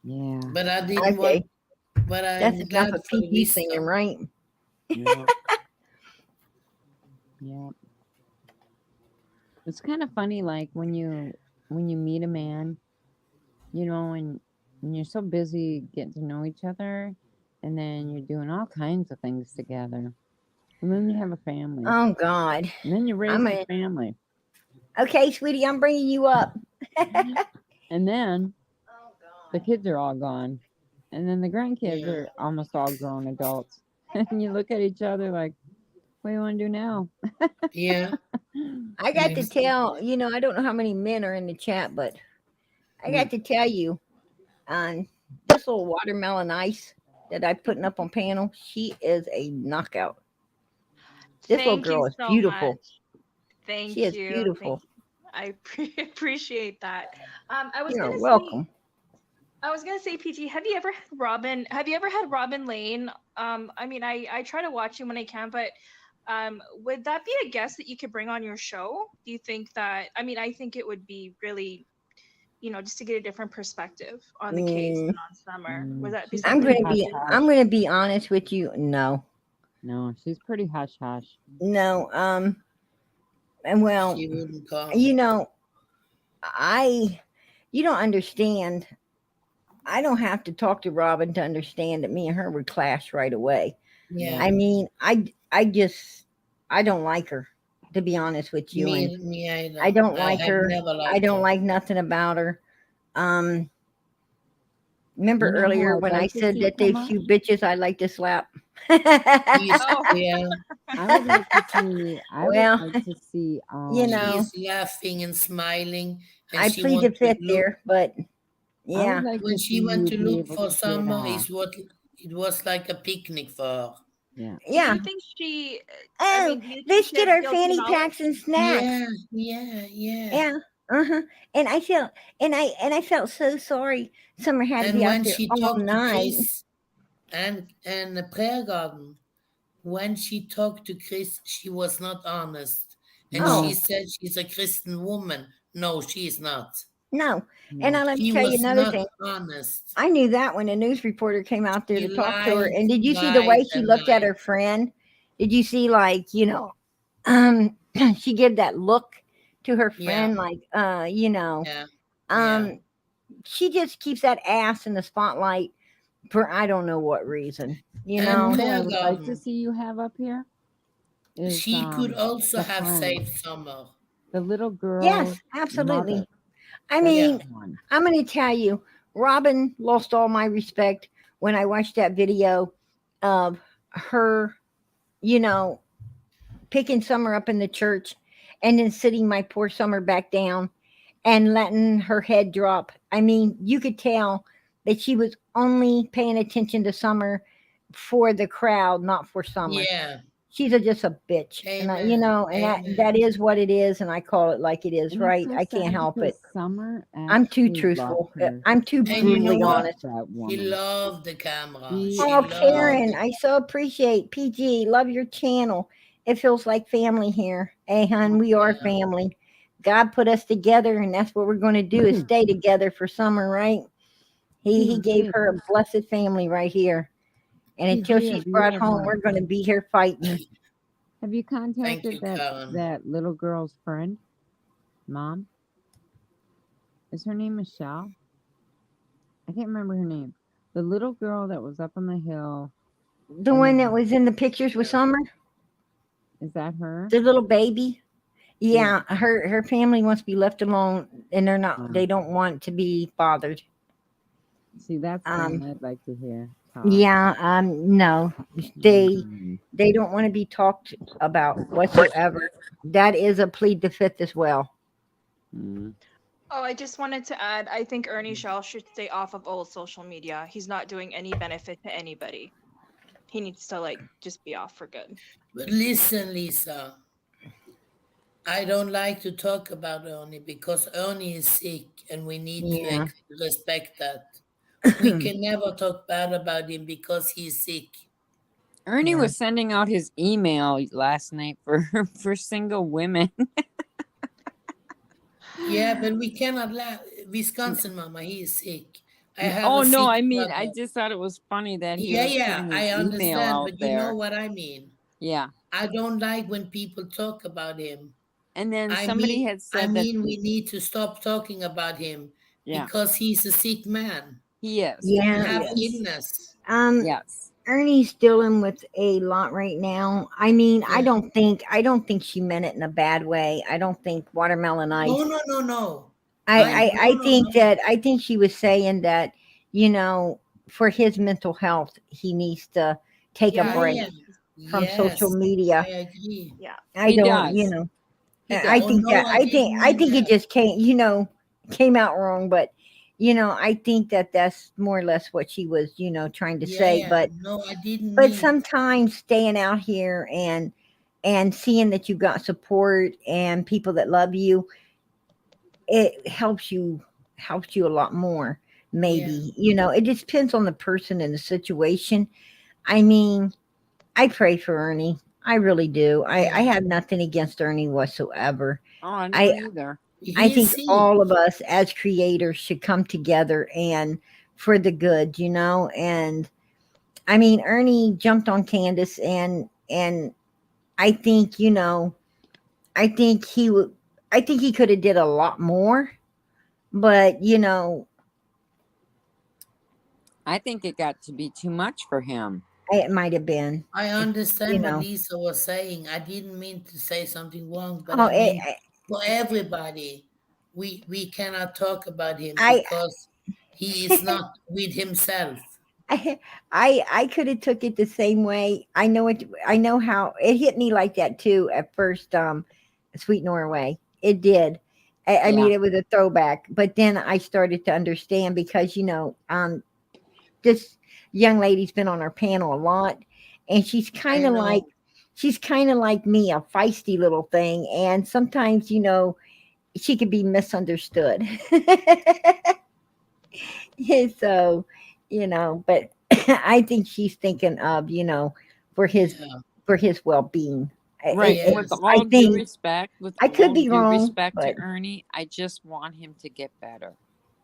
Yeah. But I didn't want. But that's enough of PG singing, right? Yeah. Yeah. It's kind of funny, like when you when you meet a man, you know, and you're so busy getting to know each other, and then you're doing all kinds of things together. And then you have a family. Oh God. And then you raise a family. Okay, sweetie, I'm bringing you up. And then the kids are all gone. And then the grandkids are almost all grown adults. And you look at each other like, what do you want to do now? Yeah. I got to tell, you know, I don't know how many men are in the chat, but I got to tell you, this little watermelon ice that I'm putting up on panel, she is a knockout. This little girl is beautiful. Much. Thank she is you. beautiful. I appreciate that. You're welcome. I was gonna say, PG, have you ever had Robin Lane? I mean, I try to watch him when I can, but would that be a guest that you could bring on your show? Do you think that? I mean, I think it would be really, you know, just to get a different perspective on the case and on Summer. Would that be? I'm gonna be honest with you. No, she's pretty hush hush. No, and well, you know, you don't understand. I don't have to talk to Robin to understand that me and her would clash right away. Yeah. I mean, I don't like her, to be honest with you. Me either. I don't like have her. never liked I don't her. like nothing about her. Remember You know earlier who I'd when like I to said see that they come up? few bitches I like to slap? Yeah. I would like to see. I Well, would like to see. you know, She's laughing and smiling. And I she plead the wants to fifth look. there, but yeah. like When to she see went you to be look able for to Summer, get, it was like a picnic for her. Yeah. Yeah. Do you think she? Oh, do you think let's she get has our guilty fanny knowledge? packs and snacks. Yeah. Yeah. And I felt I felt so sorry. Summer had to And be out when there she all talked to night. Chris and the prayer garden, when she talked to Chris, she was not honest. And No. she said she's a Christian woman. No, she is not. No. And now let me She tell you was another not thing. honest. I knew that when a news reporter came out there She to talk to her. lied, And did you see the way lied, she and looked at lied. her friend? Did you see, like, you know, she gave that look to her friend, like, you know, she just keeps that ass in the spotlight for I don't know what reason, you And know. Who I prayer would like to garden, see you have up here is she could also the have friend, saved Summer. the little girl. Yes, absolutely. Mother. I That's mean, the one. I'm going to tell you, Robin lost all my respect when I watched that video of her, you know, picking Summer up in the church and then sitting my poor Summer back down and letting her head drop. I mean, you could tell that she was only paying attention to Summer for the crowd, not for Summer. Yeah. She's just a bitch. And I, you know, and that is what it is, and I call it like it is, And right? it's so I can't sad help because it. Sommer I'm too actually truthful. loved her. I'm too And you know brutally what? honest. That She woman. loved the camera. She She Oh, loved Karen, it. I so appreciate PG. Love your channel. It feels like family here. Hey, hon, we are family. God put us together, and that's what we're going to do is stay together for Summer, right? He gave her a blessed family right here. And until PG, she's have you brought home, ever- we're going to be here fighting. Have you contacted you, that Karen. that little girl's friend, mom? Is her name Michelle? I can't remember her name. The little girl that was up on the hill. The one that was in the pictures with Summer? Is that her? The little baby? Yeah, her family wants to be left alone, and they're not. They don't want to be bothered. See, that's something I'd like to hear. Yeah, no, they don't want to be talked about whatsoever. That is a plead the fifth as well. Oh, I just wanted to add, I think Ernie Shaw should stay off of all social media. He's not doing any benefit to anybody. He needs to like just be off for good. But listen, Lisa, I don't like to talk about Ernie because Ernie is sick and we need to respect that. We can never talk bad about him because he's sick. Ernie was sending out his email last night for single women. Yeah, but we cannot laugh. Wisconsin, Mama, he is sick. I have Oh a no, sick I mean, brother. I just thought it was funny that he Yeah, was yeah, putting I his email understand, out but you there. know what I mean. Yeah. I don't like when people talk about him. And then I somebody mean, had said that. we need to stop talking about him Yeah, because he's a sick man. he is. He Yeah. have Yes. illness. Yes. Ernie's dealing with a lot right now. I mean, Yeah. I don't think she meant it in a bad way. I don't think Watermelon Ice. No. I think she was saying that, you know, for his mental health, he needs to take a break from social media. I agree. Yeah. I He don't, does. you know. He I does. think Oh, no, that I didn't I mean think it that. just came out wrong, but you know, I think that that's more or less what she was, you know, trying to say. Yeah. But No, I didn't but mean. sometimes staying out here and seeing that you got support and people that love you, it helps you a lot more. Maybe, you know, it just depends on the person and the situation. I mean, I pray for Ernie. I really do. I have nothing against Ernie whatsoever. Oh, I don't I either. I think all of us as creators should come together and for the good, you know. And I mean, Ernie jumped on Candace, and I think, you know, I think he would. I think he could have did a lot more, but you know, I think it got to be too much for him. it might have been. I understand you what know. Lisa was saying. I didn't mean to say something wrong, but Oh, I mean, for everybody, we cannot talk about him because he is not with himself. I could have took it the same way. I know it. I know how it hit me like that too at first. Sweet Norway, it did. I mean, it was a throwback, but then I started to understand because, you know, this young lady's been on our panel a lot, and she's kind of like me, a feisty little thing, and sometimes, you know, she could be misunderstood. So, you know, but I think she's thinking of, you know, for his well-being. Right. With all due respect, I could be due wrong, respect to but Ernie, I just want him to get better.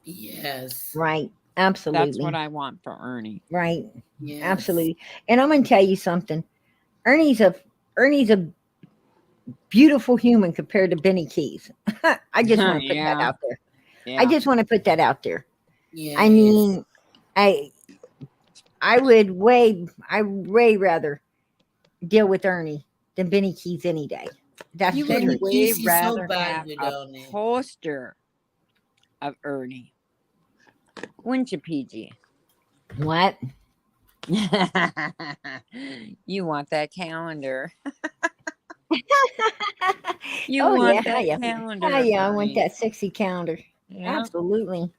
Yes. right. Absolutely. That's what I want for Ernie. Right. Yes. Absolutely. And I'm going to tell you something. Ernie's a beautiful human compared to Benny Keys. I just want to put that out there. I just want to put that out there. Yeah, I mean, I would way rather deal with Ernie than Benny Keys any day. That's You the would truth. way rather have a poster of Ernie. Wouldn't you, PG? What? You want that calendar. Oh, want that yeah. calendar. Oh, yeah, I want Ernie. that sexy calendar. Yeah. Absolutely.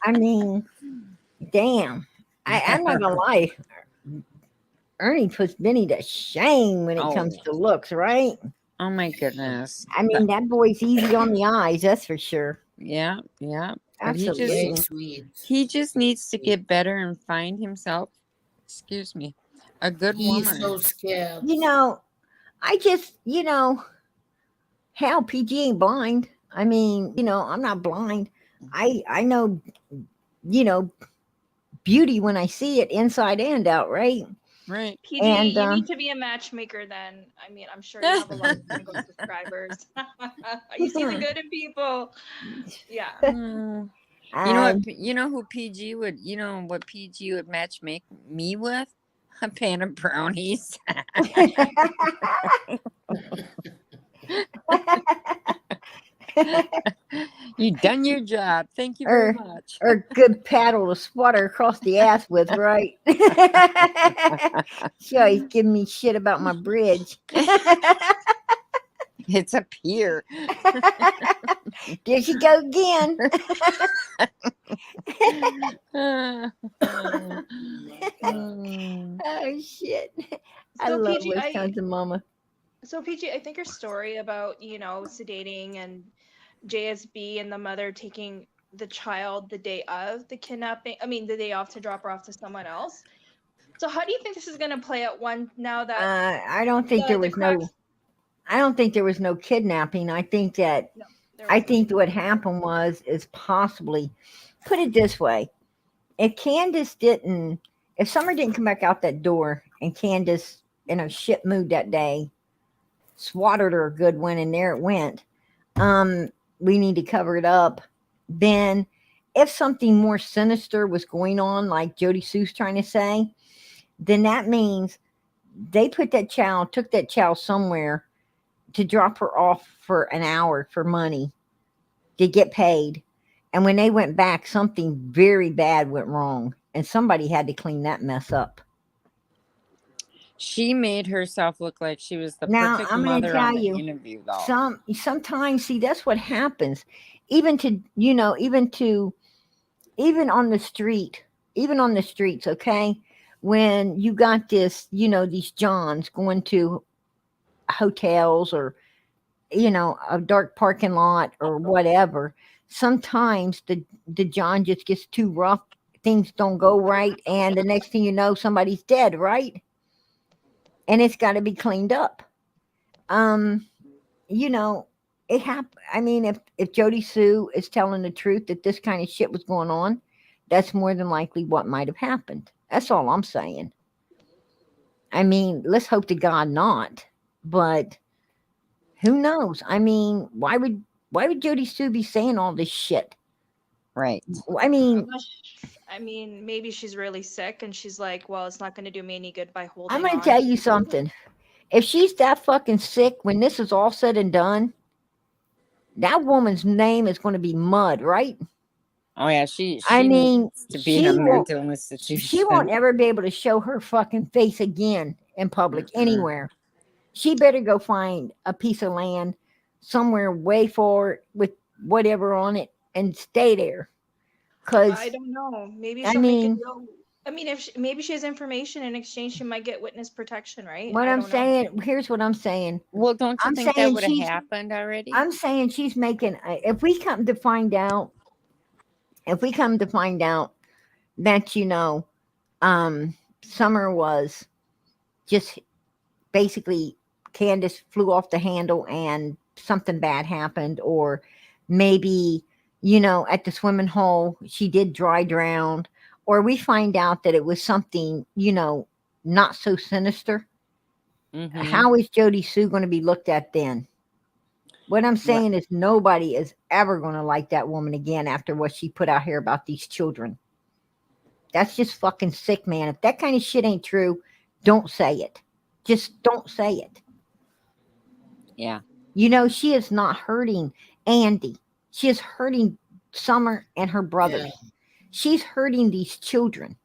I mean, damn. I'm not gonna lie. Ernie puts Benny to shame when it comes to looks, right? Oh my goodness. I mean, that boy's easy on the eyes, that's for sure. Yeah, yeah. But Absolutely. he just needs to get better and find himself, excuse me, a good woman. He's so scared. You know, I just, you know, hell, PG ain't blind. I mean, you know, I'm not blind. I know, you know, beauty when I see it inside and out, right? Right. PG, And, you need to be a matchmaker then. I mean, I'm sure you have a lot of single subscribers. You see the good in people. Yeah. You know what? You know who PG would? You know what PG would match make me with? A pan of brownies. You done your job. Thank you very much. Or a good paddle to swat her across the ass with, right? She always giving me shit about my bridge. It's a pier. There she go again. Oh shit. I So, love PG, those kinds of mama. So, PG, I think your story about, you know, sedating and JSB and the mother taking the child the day of the kidnapping, I mean, the day off to drop her off to someone else. So, how do you think this is going to play out now that I don't think there was no kidnapping. I think that what happened is possibly, put it this way, if Summer didn't come back out that door and Candace in a shit mood that day, swatted her a good one, and there it went. We need to cover it up. Then, if something more sinister was going on, like Jodie Sue's trying to say, then that means they took that child somewhere to drop her off for an hour for money to get paid. And when they went back, something very bad went wrong, and somebody had to clean that mess up. She made herself look like she was the Now, perfect I'm going to mother on tell the you, interview, though. sometimes, see, that's what happens. Even on the streets, okay? When you got this, these Johns going to hotels or, a dark parking lot or whatever, sometimes the John just gets too rough. Things don't go right. And the next thing you know, somebody's dead, right? And it's got to be cleaned up. It happened. I mean, if Jodie Sue is telling the truth that this kind of shit was going on, that's more than likely what might have happened. That's all I'm saying. I mean, let's hope to God not, but who knows? I mean, why would Jodie Sue be saying all this shit? Right. I mean, maybe she's really sick and she's like, well, it's not going to do me any good by holding I'm going on. to tell you something. If she's that fucking sick, when this is all said and done, that woman's name is going to be mud, right? Oh yeah, she needs to be in a mental institution. She won't ever be able to show her fucking face again in public anywhere. She better go find a piece of land somewhere way far with whatever on it and stay there. Cause I don't know. Maybe she'll make a deal. I mean, maybe she has information in exchange, she might get witness protection, right? Here's what I'm saying. Well, don't you think that would have happened already? I'm saying she's making. If we come to find out that Summer was just basically Candace flew off the handle and something bad happened, or maybe at the swimming hole she did dry drown, or we find out that it was something not so sinister. How is Jodie Sue going to be looked at then? What I'm saying is nobody is ever going to like that woman again after what she put out here about these children. That's just fucking sick, man. If that kind of shit ain't true, don't say it. Just don't say it. Yeah. She is not hurting Andy. She is hurting Summer and her brothers. Yeah. She's hurting these children.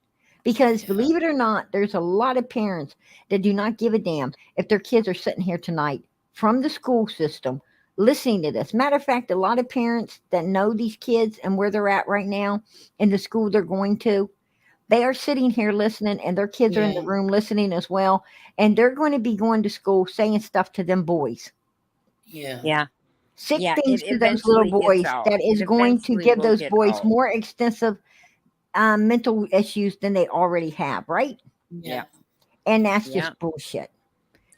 Because believe it or not, there's a lot of parents that do not give a damn if their kids are sitting here tonight from the school system listening to this. Matter of fact, a lot of parents that know these kids and where they're at right now in the school they're going to, they are sitting here listening, and their kids are in the room listening as well. And they're going to be going to school saying stuff to them boys. Yeah. Sick things to those little boys that is going to give those boys more extensive mental issues than they already have, right? Yeah. And that's just bullshit.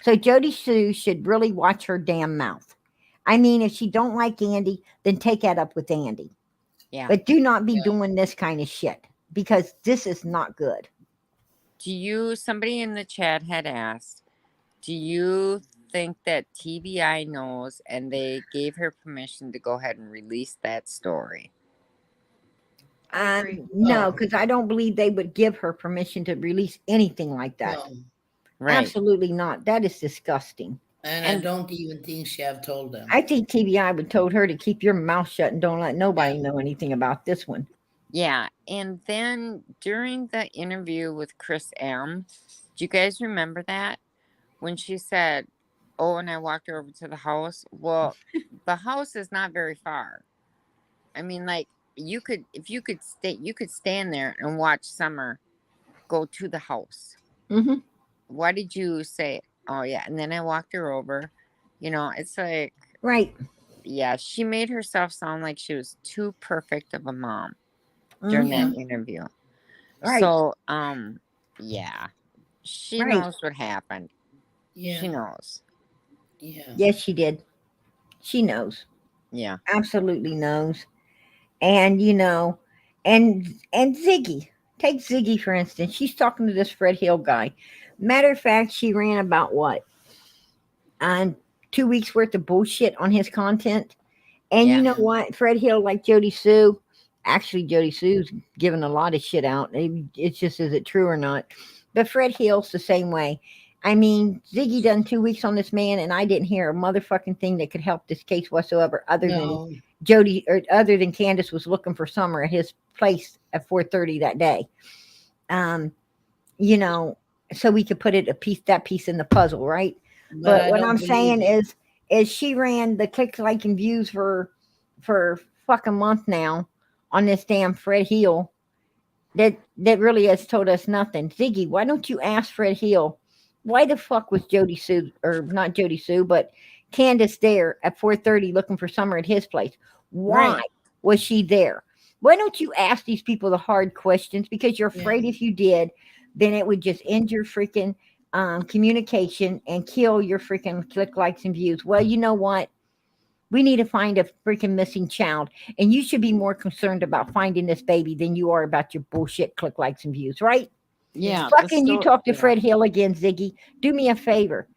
So Jodie Sue should really watch her damn mouth. I mean, if she don't like Andy, then take that up with Andy. Yeah. But do not be doing this kind of shit, because this is not good. Somebody in the chat had asked, do you think that TBI knows and they gave her permission to go ahead and release that story? No, because I don't believe they would give her permission to release anything like that. No. Right. Absolutely not. That is disgusting. And I don't even think she have told them. I think TBI would told her to keep your mouth shut and don't let nobody know anything about this one. Yeah. And then during the interview with Chris M., do you guys remember that? When she said, oh, and I walked her over to the house. Well, the house is not very far. I mean, like, you could stand there and watch Summer go to the house. Mm-hmm. Why did you say, oh yeah, and then I walked her over? It's like, right. Yeah, she made herself sound like she was too perfect of a mom during that interview. Right. So yeah, she knows what happened. Yeah. She knows. Yeah. Yes, she did. She knows. Yeah. Absolutely knows. And and Ziggy. Take Ziggy, for instance. She's talking to this Fred Hill guy. Matter of fact, she ran about what? 2 weeks worth of bullshit on his content. And Yeah. you know what? Fred Hill, like Jodie Sue, actually, Jodie Sue's given a lot of shit out. It's just, is it true or not? But Fred Hill's the same way. I mean, Ziggy done 2 weeks on this man, and I didn't hear a motherfucking thing that could help this case whatsoever, other No. than Jody, or other than Candace was looking for Summer at his place at 4:30 that day. You know, so we could put that piece in the puzzle, right? But I What don't I'm believe saying it. is she ran the clicks, like, and views for fucking month now on this damn Fred Hill that really has told us nothing. Ziggy, why don't you ask Fred Hill, why the fuck was Jodie Sue, or not Jodie Sue, but Candace there at 4:30 looking for Summer at his place? Why was she there? Why don't you ask these people the hard questions? Because you're afraid if you did, then it would just end your freaking communication and kill your freaking click, likes, and views. Well, you know what? We need to find a freaking missing child. And you should be more concerned about finding this baby than you are about your bullshit click, likes, and views, right? Yeah. Fucking you talk to Fred Hill again, Ziggy. Do me a favor.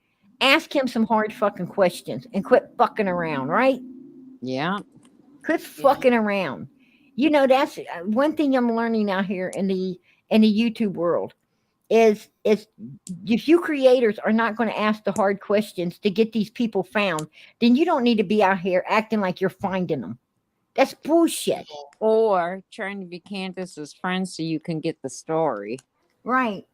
Ask him some hard fucking questions and quit fucking around, right? Yeah. Quit fucking around. You know, that's one thing I'm learning out here in the YouTube world is if you creators are not going to ask the hard questions to get these people found, then you don't need to be out here acting like you're finding them. That's bullshit. Or trying to be Candace's friend so you can get the story. Right.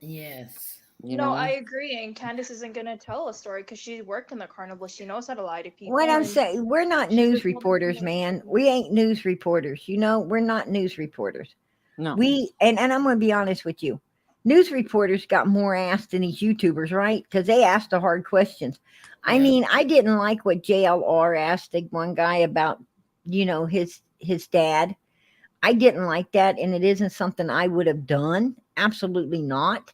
Yes. You No, know? I agree. And Candace isn't going to tell a story because she worked in the carnival. She knows how to lie to people. What I'm and saying, we're not she news just won't reporters, do it. man. We ain't news reporters. You know, we're not news reporters. No. And I'm going to be honest with you. News reporters got more ass than these YouTubers, right? Because they asked the hard questions. I mean, I didn't like what JLR asked the one guy about, you know, his dad. I didn't like that, and it isn't something I would have done. Absolutely not.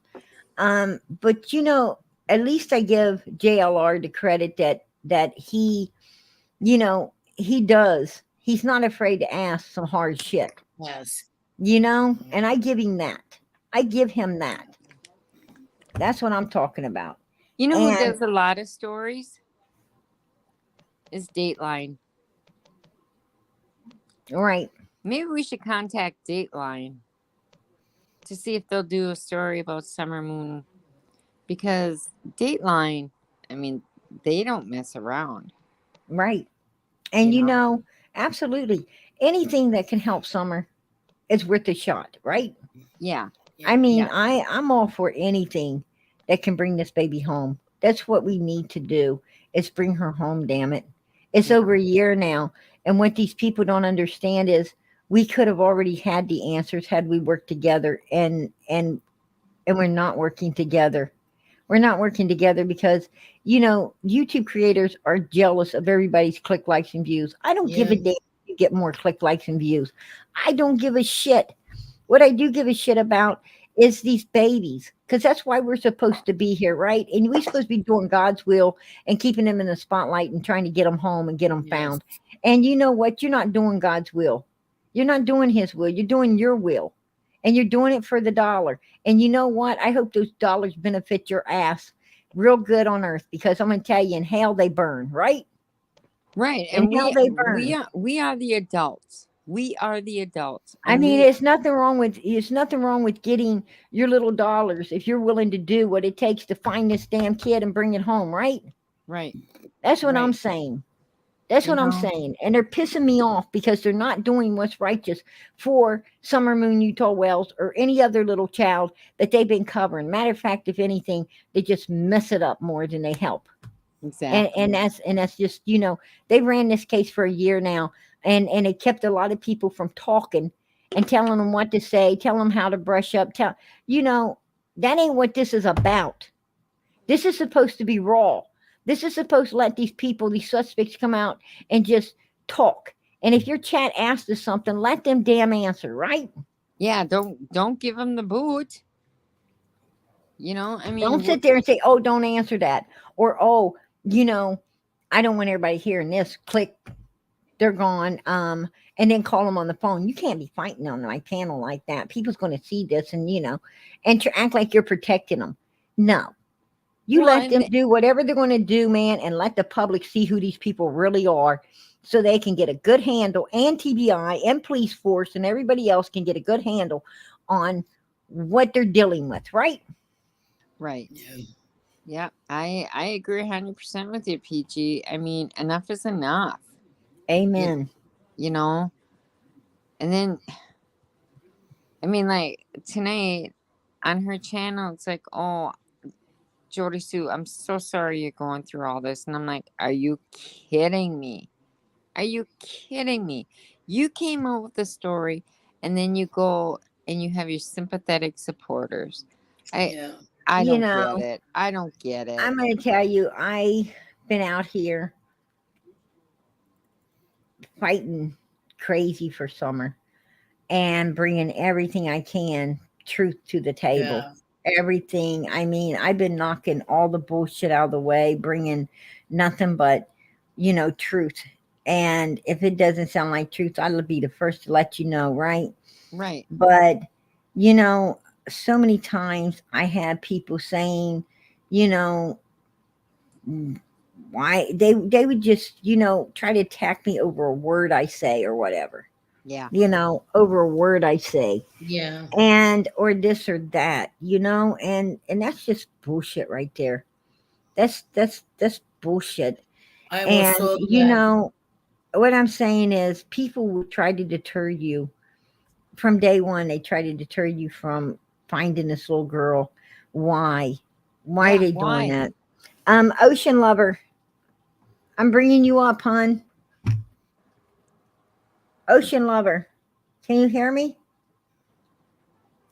But you know, at least I give JLR the credit that he, you know, he does. He's not afraid to ask some hard shit. Yes. You know, and I give him that. I give him that. That's what I'm talking about. You know who And does a lot of stories? Is Dateline. right. Maybe we should contact Dateline to see if they'll do a story about Summer Moon. Because Dateline, I mean, they don't mess around. Right. And you know, absolutely. Anything that can help Summer is worth a shot, right? Yeah. I mean, I'm all for anything that can bring this baby home. That's what we need to do, is bring her home, damn it. It's over a year now. And what these people don't understand is we could have already had the answers had we worked together, and we're not working together. We're not working together because, you know, YouTube creators are jealous of everybody's click, likes, and views. I don't give a damn if you get more click, likes, and views. I don't give a shit. What I do give a shit about is these babies, because that's why we're supposed to be here, right? And we're supposed to be doing God's will and keeping them in the spotlight and trying to get them home and get them found. And you know what? You're not doing God's will. You're not doing his will. You're doing your will. And you're doing it for the dollar. And you know what? I hope those dollars benefit your ass real good on earth, because I'm going to tell you, in hell they burn, right? Right. In hell they burn. We are the adults. We are the adults. I mean, it's nothing wrong with getting your little dollars if you're willing to do what it takes to find this damn kid and bring it home, right? Right. That's what I'm saying. That's what I'm know? saying. And they're pissing me off because they're not doing what's righteous for Summer Moon, Utah Wells, or any other little child that they've been covering. Matter of fact, if anything, they just mess it up more than they help. Exactly. And that's just, you know, they ran this case for a year now, and it kept a lot of people from talking and telling them what to say, telling them how to brush up. You know, that ain't what this is about. This is supposed to be raw. This is supposed to let these people, these suspects, come out and just talk. And if your chat asks us something, let them damn answer, right? Yeah, don't give them the boot. You know, I mean, don't sit there and say, "Oh, don't answer that," or "Oh, you know, I don't want everybody hearing this." Click, they're gone. And then call them on the phone. You can't be fighting on my panel like that. People's going to see this, and you know, and to act like you're protecting them. No, You Well, let them do whatever they're going to do, man, and let the public see who these people really are so they can get a good handle, and TBI and police force and everybody else can get a good handle on what they're dealing with, right? Right. Yeah, I agree 100% with you, PG. I mean, enough is enough. Amen. You know? And then, I mean, like, tonight on her channel, it's like, oh, JodiSue, I'm so sorry you're going through all this. And I'm like, are you kidding me? Are you kidding me? You came out with a story, and then you go and you have your sympathetic supporters. I You don't know, get it. I don't get it. I'm going to tell you, I've been out here fighting crazy for Summer and bringing everything I can, truth to the table. Everything. I mean, I've been knocking all the bullshit out of the way, bringing nothing but, truth. And if it doesn't sound like truth, I'll be the first to let you know, right? Right. But, so many times I had people saying, why they would just, try to attack me over a word I say or whatever. Yeah. Over a word I say. Yeah. And or this or that, and that's just bullshit right there. That's bullshit. I was And so glad. what I'm saying is people will try to deter you from day one. They try to deter you from finding this little girl. Why are they doing that? Ocean Lover, I'm bringing you up, hon. Ocean Lover, can you hear me?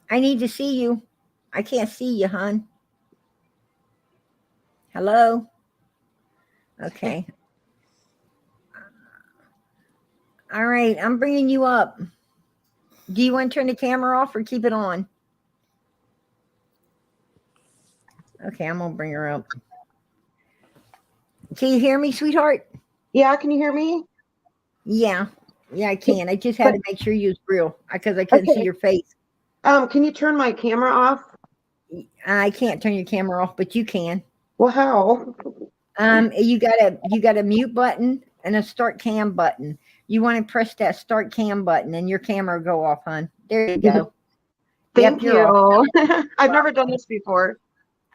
I need to see you. I can't see you, hon. Hello? Okay. All right, I'm bringing you up. Do you want to turn the camera off or keep it on? Okay, I'm going to bring her up. Can you hear me, sweetheart? Yeah, can you hear me? Yeah, I can. I just had to make sure you was real because I couldn't see your face. Can you turn my camera off? I can't turn your camera off, but you can. Well, how? You got a mute button and a start cam button. You want to press that start cam button and your camera will go off, hon. There you go. Thank you're you. I've never done this before.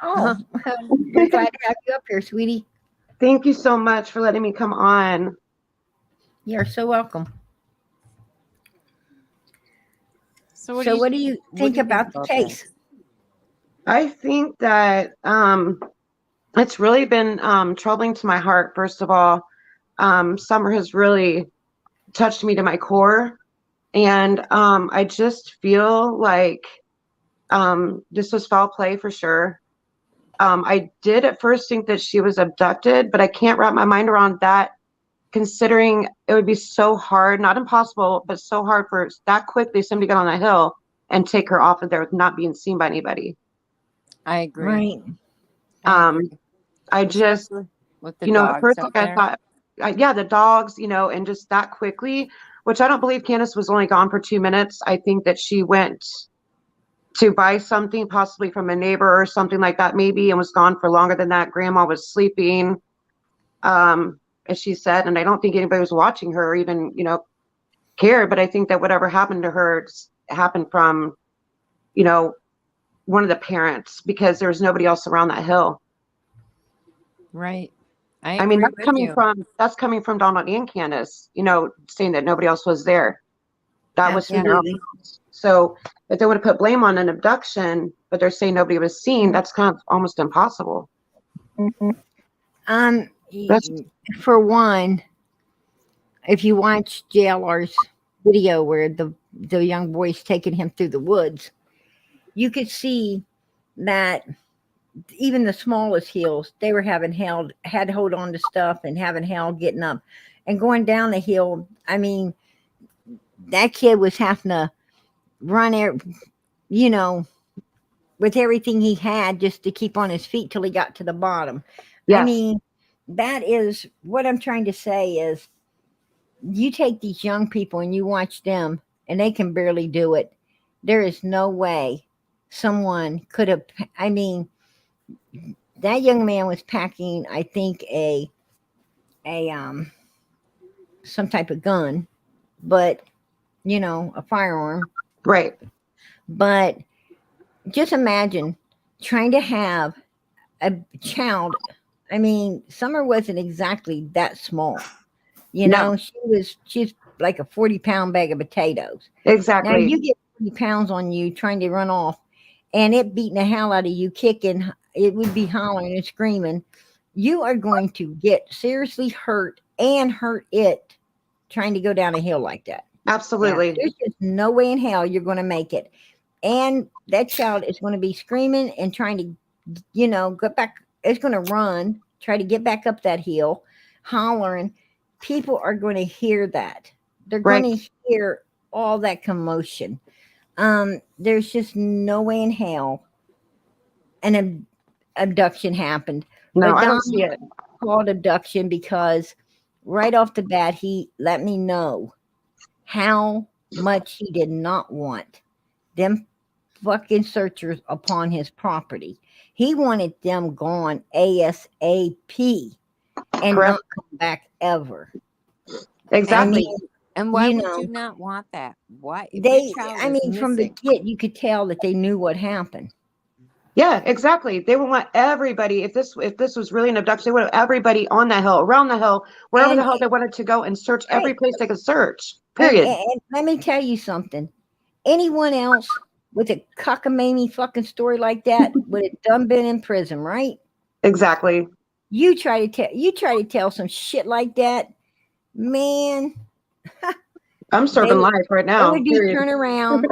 Oh, we're glad to have you up here, sweetie. Thank you so much for letting me come on. You're so welcome. So what do you think about the case? I think that it's really been troubling to my heart, first of all. Summer has really touched me to my core. And I just feel like this was foul play for sure. I did at first think that she was abducted, but I can't wrap my mind around that, considering it would be so hard, not impossible, but so hard for that quickly somebody to get on that hill and take her off of there with not being seen by anybody. I agree. Right. I just, with the at first, dogs like out I thought, yeah, the dogs, and just that quickly, which I don't believe Candace was only gone for 2 minutes. I think that she went to buy something, possibly from a neighbor or something like that, maybe, and was gone for longer than that. Grandma was sleeping, as she said, and I don't think anybody was watching her or even, cared. But I think that whatever happened to her happened from, one of the parents, because there was nobody else around that hill. Right. I mean, that's coming from Donald and Candace, saying that nobody else was there. That was from their own house. So if they would have put blame on an abduction, but they're saying nobody was seen, that's kind of almost impossible. For one, if you watch JLR's video where the young boy's taking him through the woods, you could see that even the smallest hills, they were had to hold on to stuff and having hell getting up and going down the hill. I mean, that kid was having to run with everything he had just to keep on his feet till he got to the bottom. Yes. I mean, that is what I'm trying to say is you take these young people and you watch them and they can barely do it. There is no way someone could have, that young man was packing, I think, a some type of gun, but a firearm. Right. But just imagine trying to have a child. I mean, Summer wasn't exactly that small. No. She's like a 40-pound bag of potatoes. Now Exactly. you get 40 pounds on you trying to run off and it beating the hell out of you, kicking, it would be hollering and screaming. You are going to get seriously hurt and hurt it trying to go down a hill like that. Absolutely. There's just no way in hell you're going to make it. And that child is going to be screaming and trying to, get back. It's going to run, try to get back up that hill, hollering. People are going to hear that. They're going to hear all that commotion. There's just no way in hell an abduction happened. No, But I don't Don see it. called abduction because right off the bat, he let me know how much he did not want them fucking searchers upon his property. He wanted them gone ASAP and not come back ever. Exactly. And why would you not want that? Why? From the get, you could tell that they knew what happened. Yeah, exactly. They would want everybody. If this was really an abduction, they would have everybody on that hill, around the hill, wherever the hell they wanted to go and search every place they could search. Period. And let me tell you something. Anyone else with a cockamamie fucking story like that would have done been in prison, right? Exactly. You try to tell some shit like that, man. I'm serving life right now. They would do turn around,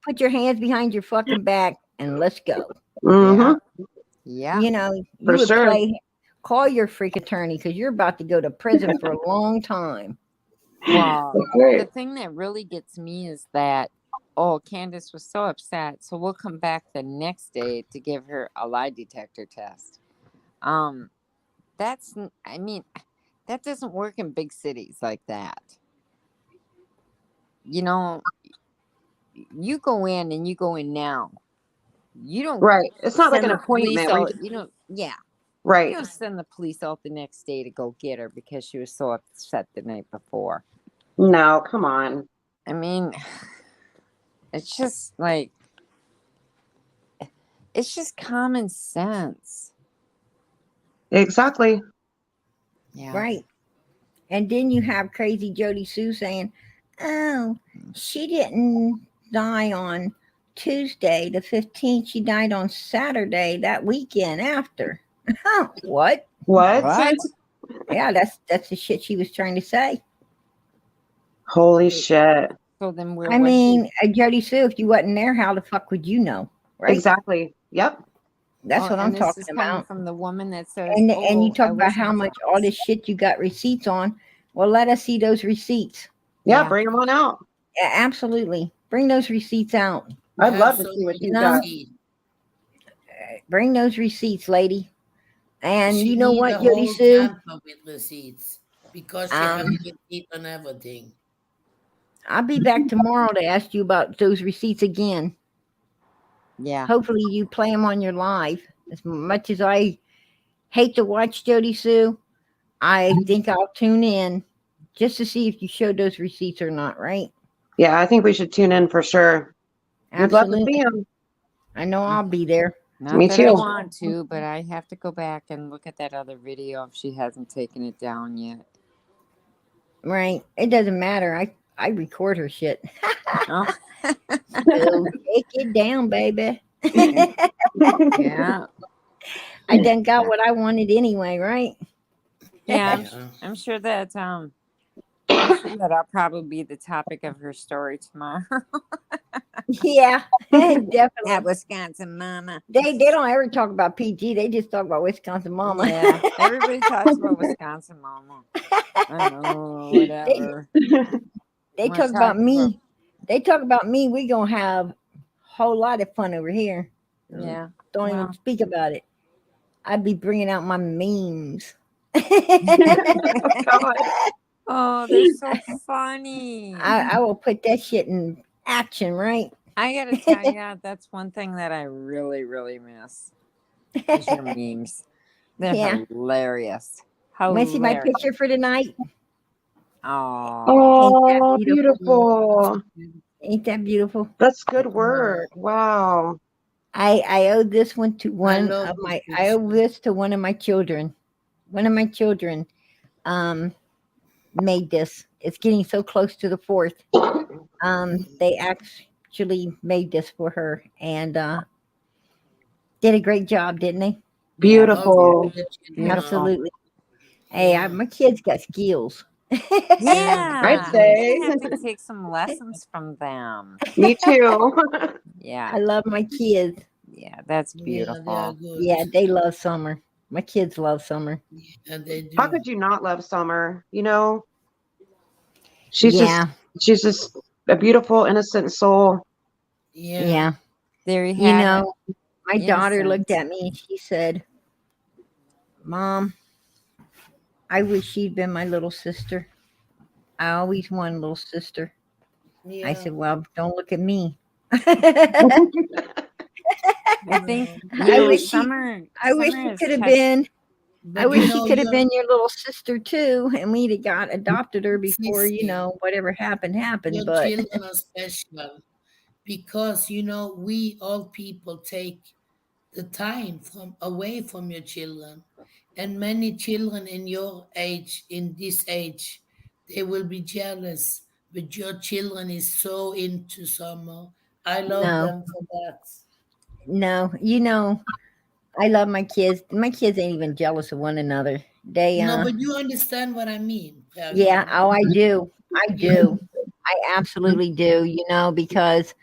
put your hands behind your fucking back, and let's go. Mm-hmm. Yeah. You would call your freak attorney because you're about to go to prison for a long time. Well, the thing that really gets me is that, Candace was so upset, so we'll come back the next day to give her a lie detector test. That doesn't work in big cities like that. You go in and you go in now. You don't. Right. It's not like an appointment. Yeah. Right. You don't send the police out the next day to go get her because she was so upset the night before. No, come on. I mean, it's just like, it's just common sense. Exactly. Yeah. Right. And then you have crazy Jodie Sue saying, oh, she didn't die on Tuesday the 15th. She died on Saturday that weekend after. What? Yeah, that's the shit she was trying to say. Holy shit. So then Jodie Sue, if you wasn't there, how the fuck would you know? Right? Exactly. Yep. That's what I'm talking about. From the woman that says, and you talk about how much all this shit you got receipts on. Well, let us see those receipts. Yeah, bring them on out. Yeah, absolutely. Bring those receipts out. I'd love to see what you got. Bring those receipts, lady. And She you know need what, a Jodie whole Sue? camper with receipts because she has receipts on everything. I'll be back tomorrow to ask you about those receipts again. Yeah. Hopefully you play them on your live. As much as I hate to watch Jodie Sue, I think I'll tune in just to see if you showed those receipts or not, right? Yeah, I think we should tune in for sure. Absolutely. We'd love to see them. I know I'll be there. Me too. I want to, but I have to go back and look at that other video if she hasn't taken it down yet. Right. It doesn't matter. I record her shit. Oh. So take it down, baby. Yeah. I done got what I wanted anyway, right? Yeah, I'm sure that that'll probably be the topic of her story tomorrow. Yeah, definitely. That Wisconsin mama. They don't ever talk about PG. They just talk about Wisconsin mama. Yeah, everybody talks about Wisconsin mama. I know, whatever. They talk about me. They talk about me. We gonna have a whole lot of fun over here. Yeah. Don't even speak about it. I'd be bringing out my memes. Oh, they're so funny. I will put that shit in action, right? I gotta tell you, that's one thing that I really, really miss. Is your memes. They're Yeah. hilarious. Want to see my Hilarious. picture for tonight? Oh, Ain't that Oh, beautiful. Ain't that beautiful? That's good work. Wow. I owe this one to one love of this my picture. I owe this to one of my children. One of my children made this. It's getting so close to the 4th. They actually made this for her and did a great job, didn't they? Beautiful. beautiful. Absolutely. Hey, my kids got skills. Yeah, I'd I'm say. gonna have to take some lessons from them. Me too. Yeah, I love my kids. yeah, that's Yeah, they are beautiful. good. Yeah, they love summer. My kids love summer. And they do. How could you not love Summer? You know, she's Yeah, just a beautiful, innocent soul. Yeah. yeah. There you You have know, my daughter looked Innocent. at me and she said, "Mom, I wish she'd been my little sister. I always wanted a little sister." Yeah. I said, "Well, don't look at me." I think I you know, wish she Summer. I wish Summer she has could have touched. been I But you wish she know, could have you're been your little sister too, and we'd have got adopted her before, you Sissy, know, whatever happened. your But children are special because you know we all people take the time from away from your children, and many children in your age, in this age, they will be jealous. But your children is so into Summer. I love no, them for that. no, you know, I love my kids. My kids ain't even jealous of one another. They No, but you understand what I mean, yeah, Pragyana. oh I do. I Yeah. do. I absolutely do, you know, because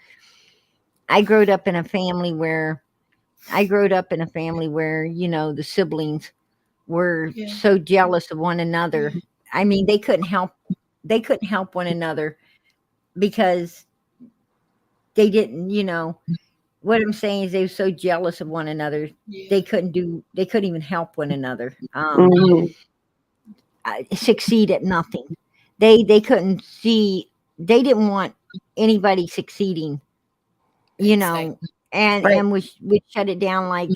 I grew up in a family where you know, the siblings were Yeah. so jealous of one another. I mean, they couldn't help one another because they didn't, you know, what I'm saying is they were so jealous of one another. Yeah. They couldn't even help one another. Mhm. Succeed at nothing. They couldn't see. They didn't want anybody succeeding. You know, Exactly. and Right. we shut it down. Like,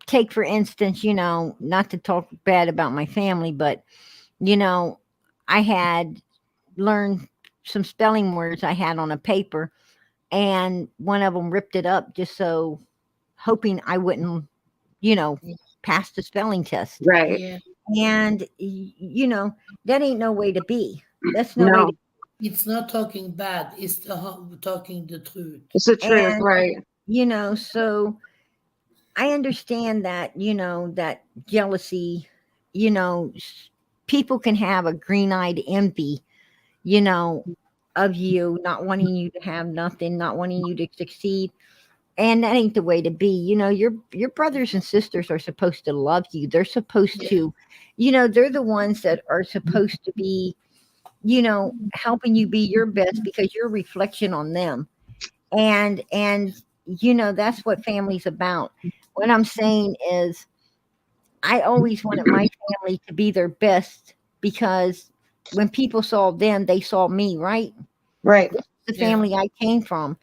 take for instance, you know, not to talk bad about my family, but you know, I had learned some spelling words I had on a paper, and one of them ripped it up just so hoping I wouldn't, you know, pass the spelling test. Right. Yeah. And you know, that ain't no way to be. That's no way to. No, It's not talking bad. It's talking the truth. it's the truth. And Right. you know, so I understand that, you know, that jealousy, you know, people can have a green-eyed envy, you know, of you, not wanting you to have nothing, not wanting you to succeed. And that ain't the way to be. You know, your brothers and sisters are supposed to love you. They're supposed Yeah. to, you know, they're the ones that are supposed to be, you know, helping you be your best because you're a reflection on them. And you know, that's what family's about. What I'm saying is I always wanted my family to be their best because when people saw them, they saw me, right? Right. The Yeah. family I came from.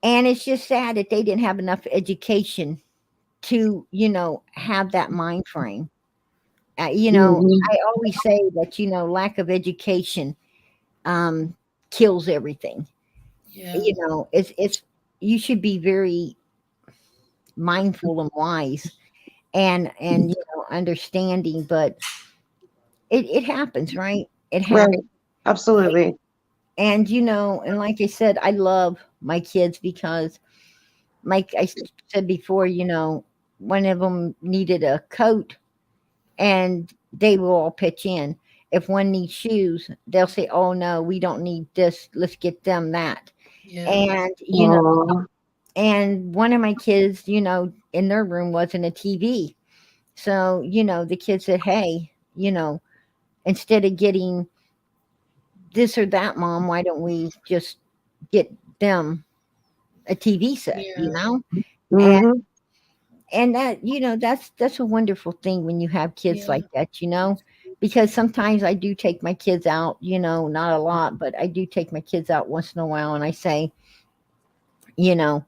And it's just sad that they didn't have enough education to, you know, have that mind frame. You know, Mhm. I always say that, you know, lack of education um, kills everything. Yeah. You know, it's you should be very mindful and wise and you know understanding, but it happens, right? It Right. happens, right? Absolutely. And you know, and like I said, I love my kids because like I said before, you know, one of them needed a coat and they will all pitch in. If one needs shoes, they'll say, "Oh no, we don't need this. Let's get them that." Yeah. And you know, Aw. and one of my kids, you know, in their room wasn't a TV. So, you know, the kid said, "Hey, you know, instead of getting this or that, mom, why don't we just get them a TV set, you Yeah. know?" And Mhm. and that, you know, that's a wonderful thing when you have kids Yeah. like that, you know? Because sometimes I do take my kids out, you know, not a lot, but I do take my kids out once in a while and I say, you know,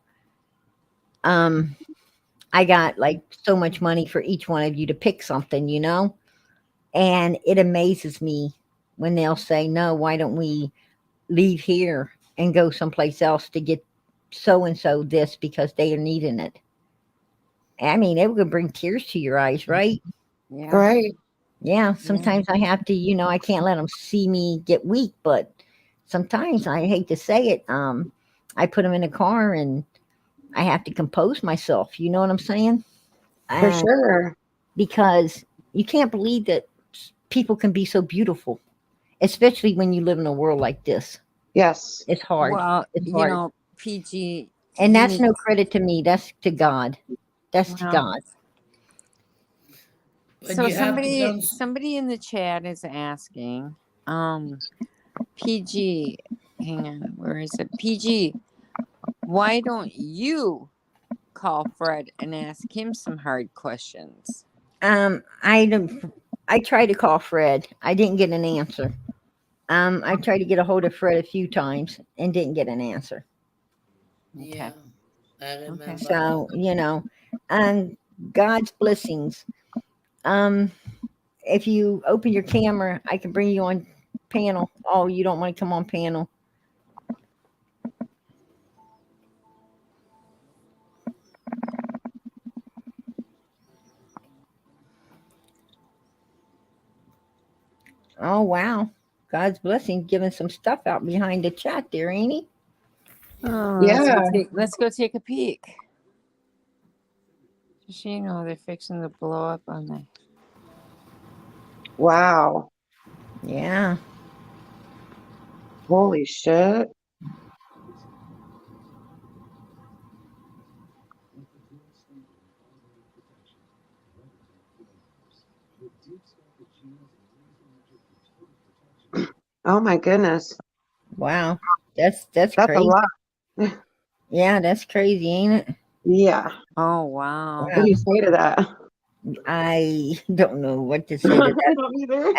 um I got like so much money for each one of you to pick something, you know? And it amazes me when they'll say, no, why don't we leave here and go someplace else to get so and so this because they are needing it. I mean, it would bring tears to your eyes, right? Yeah. Right. Yeah, sometimes I have to, you know, I can't let them see me get weak, but sometimes I hate to say it, I put them in a car and I have to compose myself. You know what I'm saying? For sure. Because you can't believe that people can be so beautiful, especially when you live in a world like this. Yes. It's hard. Well, It's you hard. know, PG, And you that's need, no credit to me. That's to God. That's to well, God. But so you have to come. somebody in the chat is asking, PG, hang on, where is it? PG, why don't you call Fred and ask him some hard questions? I tried to call Fred. I didn't get an answer. I tried to get a hold of Fred a few times and didn't get an answer. Okay. Yeah, I remember. So, you know, God's blessings. If you open your camera, I can bring you on panel. Oh, you don't want to come on panel? Oh, wow. God's blessing giving some stuff out behind the chat there, ain't he? Oh, Yeah. let's go take a peek. Just so you know, they're fixing to blow up on the. Wow. Yeah. Holy shit. Oh my goodness. Wow. That's That's a crazy. lot. Yeah, that's crazy, ain't it? Yeah. Oh, wow. What do you say to that? I don't know what to say to I that. don't either.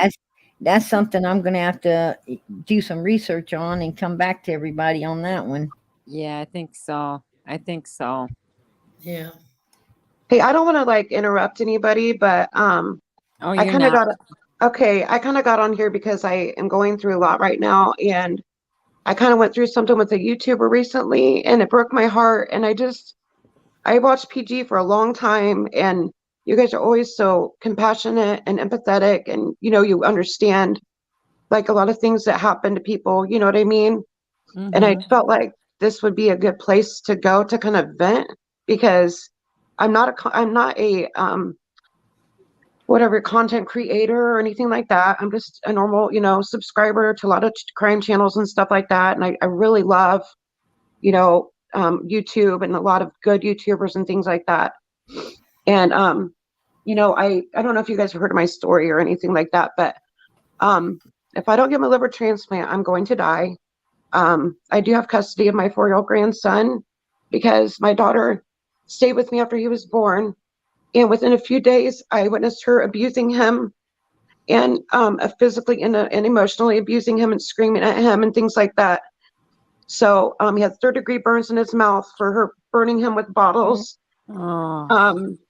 That's something I'm going to have to do some research on and come back to everybody on that one. Yeah, I think so. Yeah. Hey, I don't want to like interrupt anybody, but Oh, I you're kind of not. I kind of got on here because I am going through a lot right now, and I kind of went through something with a YouTuber recently, and it broke my heart. And I watched PG for a long time, and you guys are always so compassionate and empathetic, and you know, you understand like a lot of things that happen to people, you know what I mean? And I felt like this would be a good place to go to kind of vent, because I'm not a whatever content creator or anything like that. I'm just a normal, you know, subscriber to a lot of crime channels and stuff like that. And I really love, you know, YouTube and a lot of good YouTubers and things like that. And, you know, I don't know if you guys have heard of my story or anything like that, but if I don't get my liver transplant, I'm going to die. I do have custody of my 4-year-old grandson because my daughter stayed with me after he was born. And within a few days, I witnessed her abusing him and physically and emotionally abusing him and screaming at him and things like that. So he had 3rd-degree burns in his mouth for her burning him with bottles.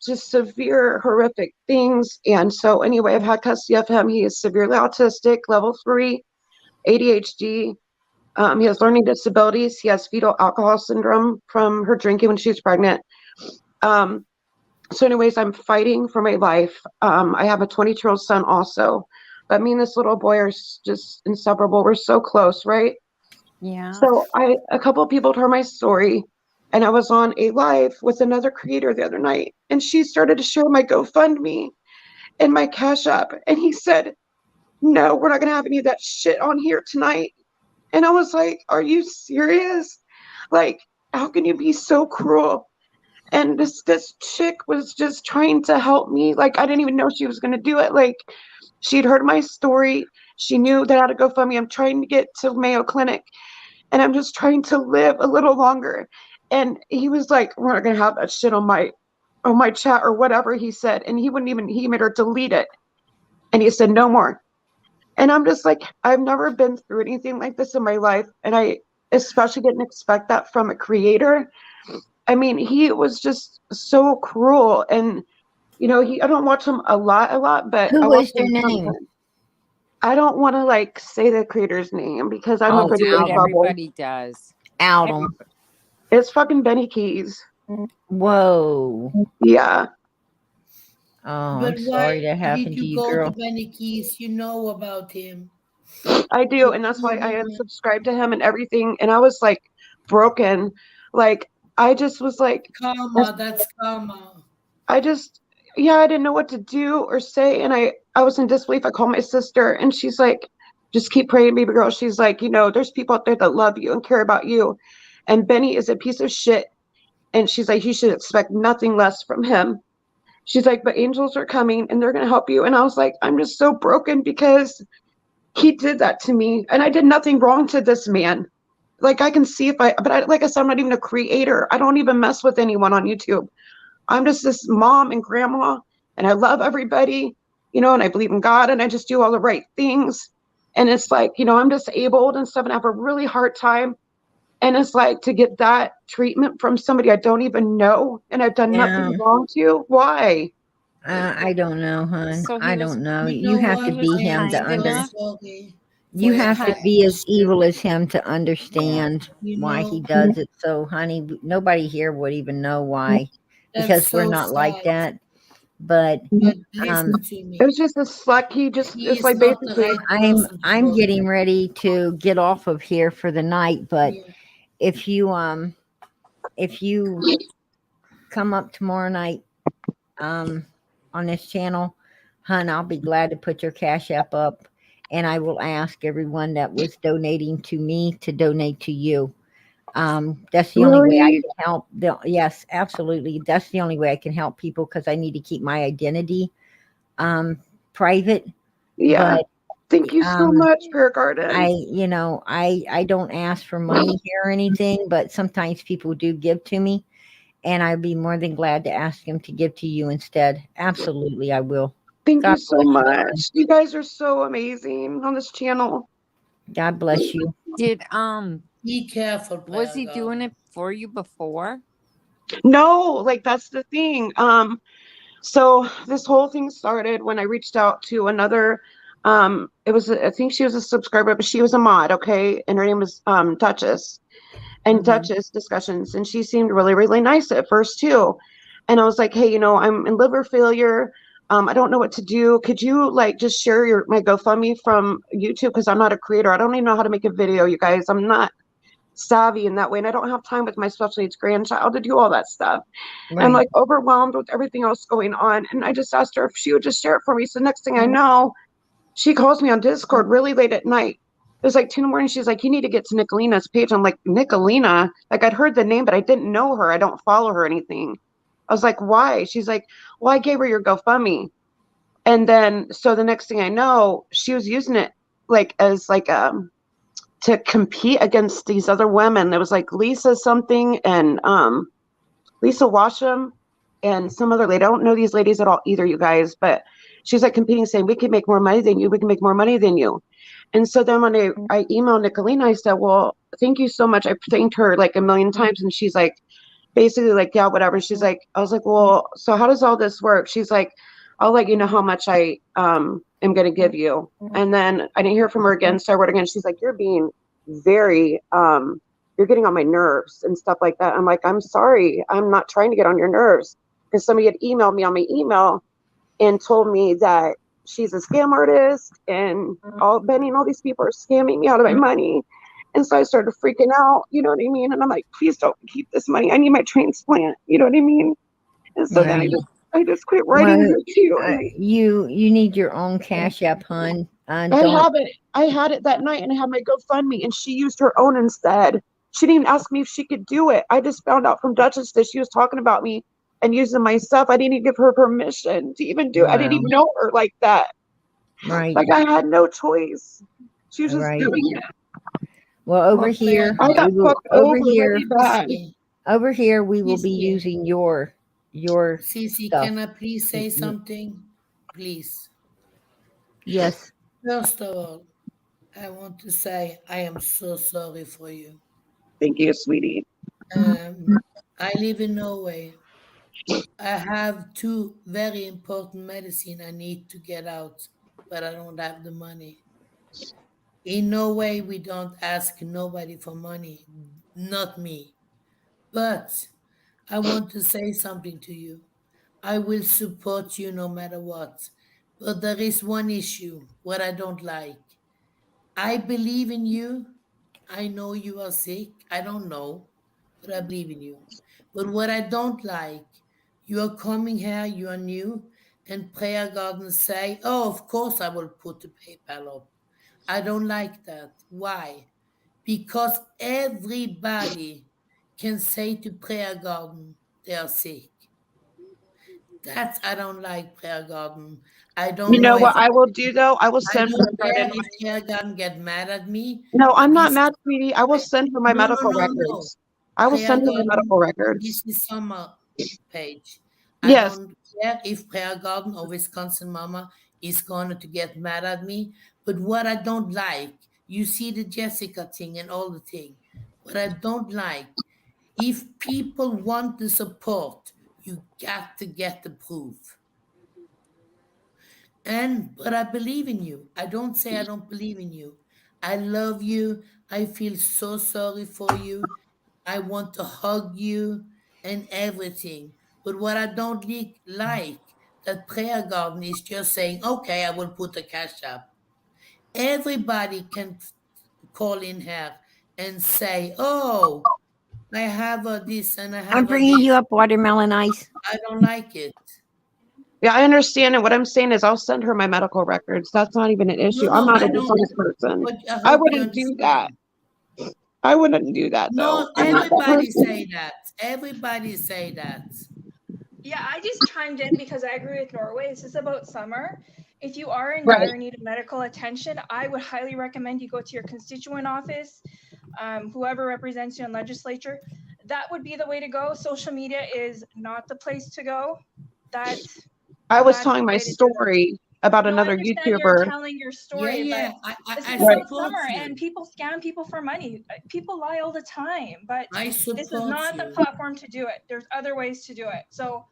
Just severe, horrific things. And so anyway, I've had custody of him. He is severely autistic, level 3, ADHD. He has learning disabilities. He has fetal alcohol syndrome from her drinking when she was pregnant. So anyways, I'm fighting for my life. I have a 22-year-old son also, but me and this little boy are just inseparable. We're so close, right? Yeah. So a couple of people heard my story, and I was on a live with another creator the other night, and she started to share my GoFundMe and my Cash App, and he said, no, we're not gonna have any of that shit on here tonight. And I was like, are you serious? Like, how can you be so cruel? And this chick was just trying to help me. Like, I didn't even know she was going to do it. Like, she'd heard my story. She knew that I had to go fund me. I'm trying to get to Mayo Clinic, and I'm just trying to live a little longer. And he was like, we're not going to have that shit on my chat or whatever he said. And he made her delete it. And he said, no more. And I'm just like, I've never been through anything like this in my life. And I especially didn't expect that from a creator. I mean, he was just so cruel. And, you know, I don't watch him a lot, but I Who watch is their him name? sometimes. I don't want to like say the creator's name because I'm Oh, afraid to get in dude, trouble. everybody does. Out 'em. It's fucking Benny Keys. Whoa. Yeah. Oh, But I'm why sorry that did happened to you you, go to girl. Benny Keys? You know about him. I do, and that's why I unsubscribed to him and everything. And I was like broken. Like I just was like Karma, that's karma. I just I didn't know what to do or say. And I was in disbelief. I called my sister and she's like, just keep praying, baby girl. She's like, you know, there's people out there that love you and care about you. And Benny is a piece of shit. And she's like, you should expect nothing less from him. She's like, but angels are coming and they're going to help you. And I was like, I'm just so broken because he did that to me. And I did nothing wrong to this man. Like I can see like I said, I'm not even a creator. I don't even mess with anyone on YouTube. I'm just this mom and grandma and I love everybody, you know, and I believe in God and I just do all the right things. And it's like, you know, I'm disabled and stuff and I have a really hard time. And it's like to get that treatment from somebody I don't even know and I've done nothing wrong to. Why? I don't know, hon. So I he was don't know. You You know have to what? be I him am to kind so enough. sorry You for your have to kind be as spirit. evil as him to understand You why he know, does it. So, honey, nobody here would even know why, that's because we're so not like sad. that. But But um, listen to It me. was just a suck. He It's is like not the basically, right I'm person I'm for you. getting ready to get off of here for the night. But Yeah. if you come up tomorrow night on this channel, hun, I'll be glad to put your Cash App up, and I will ask everyone that was donating to me to donate to you. That's the only way I really? can help. Yes, absolutely. That's the only way I can help people because I need to keep my identity private. Yeah. But Thank you so much, Prayer Garden. I don't ask for money here or anything, but sometimes people do give to me, and I'd be more than glad to ask them to give to you instead. Absolutely, I will. Thank you God so bless you. much. You guys are so amazing on this channel. God bless you. Did Be careful, was he Prayer doing Garden. it for you before? No, like that's the thing. So this whole thing started when I reached out to another it was I think she was a subscriber, but she was a mod, okay? And her name was Duchess. And Duchess Discussions. And she seemed really, really nice at first too. And I was like, hey, you know, I'm in liver failure. I don't know what to do. Could you like just share my GoFundMe from YouTube? Because I'm not a creator. I don't even know how to make a video, you guys. I'm not savvy in that way. And I don't have time with my special needs grandchild to do all that stuff. Right. I'm like overwhelmed with everything else going on. And I just asked her if she would just share it for me. So next thing I know, she calls me on Discord really late at night. It was like 2 in the morning. She's like, you need to get to Nicolina's page. I'm like, Nicolina? Like I'd heard the name, but I didn't know her. I don't follow her or anything. I was like, why? She's like, well, I gave her your GoFundMe. And then, so the next thing I know, she was using it like as like to compete against these other women. There was like Lisa something and Lisa Washam and some other lady. I don't know these ladies at all either, you guys, but she's like competing, saying, we can make more money than you. We can make more money than you. And so then when I emailed Nicolina, I said, well, thank you so much. I thanked her like a million times. And she's like, basically like, yeah, whatever. She's like, I was like, well, so how does all this work? She's like, I'll let you know how much I am going to give you. And then I didn't hear from her again. So I wrote again. She's like, you're being very, you're getting on my nerves and stuff like that. I'm like, I'm sorry. I'm not trying to get on your nerves. Because somebody had emailed me on my email and told me that she's a scam artist and Benny and all these people are scamming me out of my money. And so I started freaking out, you know what I mean? And I'm like, please don't keep this money. I need my transplant, you know what I mean? And so then I just quit writing her too. You need your own Cash App, hun. I have it. I had it that night and I had my GoFundMe and she used her own instead. She didn't even ask me if she could do it. I just found out from Duchess that she was talking about me and using my stuff. I didn't even give her permission to even do it. I didn't even know her like that. Right. Like I had no choice. She was just doing it. Well, over here, I got fucked over really bad. Over here, we will be using your Cece, stuff. can I please say something? Please. Yes. First of all, I want to say I am so sorry for you. Thank you, sweetie. I live in Norway. I have 2 very important medicine I need to get out, but I don't have the money. In Norway, we don't ask nobody for money, not me. But I want to say something to you. I will support you no matter what. But there is one issue what I don't like. I believe in you. I know you are sick. I don't know, but I believe in you. But what I don't like, you are coming here, you are new, and prayer garden say, oh, of course I will put the PayPal up. I don't like that. Why? Because everybody can say to prayer garden they are sick. That's I don't like prayer garden. I don't You know know if what I will do though? I will I send don't her right care in if prayer garden get mad at me, No, I'm but not this mad, sweetie. I will send her my no, no, medical no, no. records. I will Prayer send her my garden, medical records. this is summer page. I Yes, don't care if prayer garden or Wisconsin mama is going to get mad at me, but what I don't like, you see the Jessica thing and all the thing. What I don't like, if people want the support, you got to get the proof. But I believe in you. I don't say I don't believe in you. I love you. I feel so sorry for you. I want to hug you and everything. But what I don't like, that prayer garden is just saying, okay, I will put a cash up. Everybody can call in here and say, oh, I have a this and I I'm have a bringing you this. up watermelon ice. I don't like it. yeah, I understand. And what I'm saying is I'll send her my medical records. That's not even an No, issue. I'm no, not I a don't. dishonest person. But I I hope you wouldn't do that. understand. I wouldn't do that though. No, I'm not that everybody say person. that. Everybody say that. Yeah, I just chimed in because I agree with Norway. This is about summer. If you are in Right. dire need of medical attention, I would highly recommend you go to your constituent office, whoever represents you in legislature. That would be the way to go. Social media is not the place to go. That's I was not the telling my way to do that. story about No, I another understand you're YouTuber. telling your Yeah, story, yeah. but this I is about support summer you. and people scam people for money. People lie all the time, but I this is support not the you. platform to do it. There's other ways to do it. So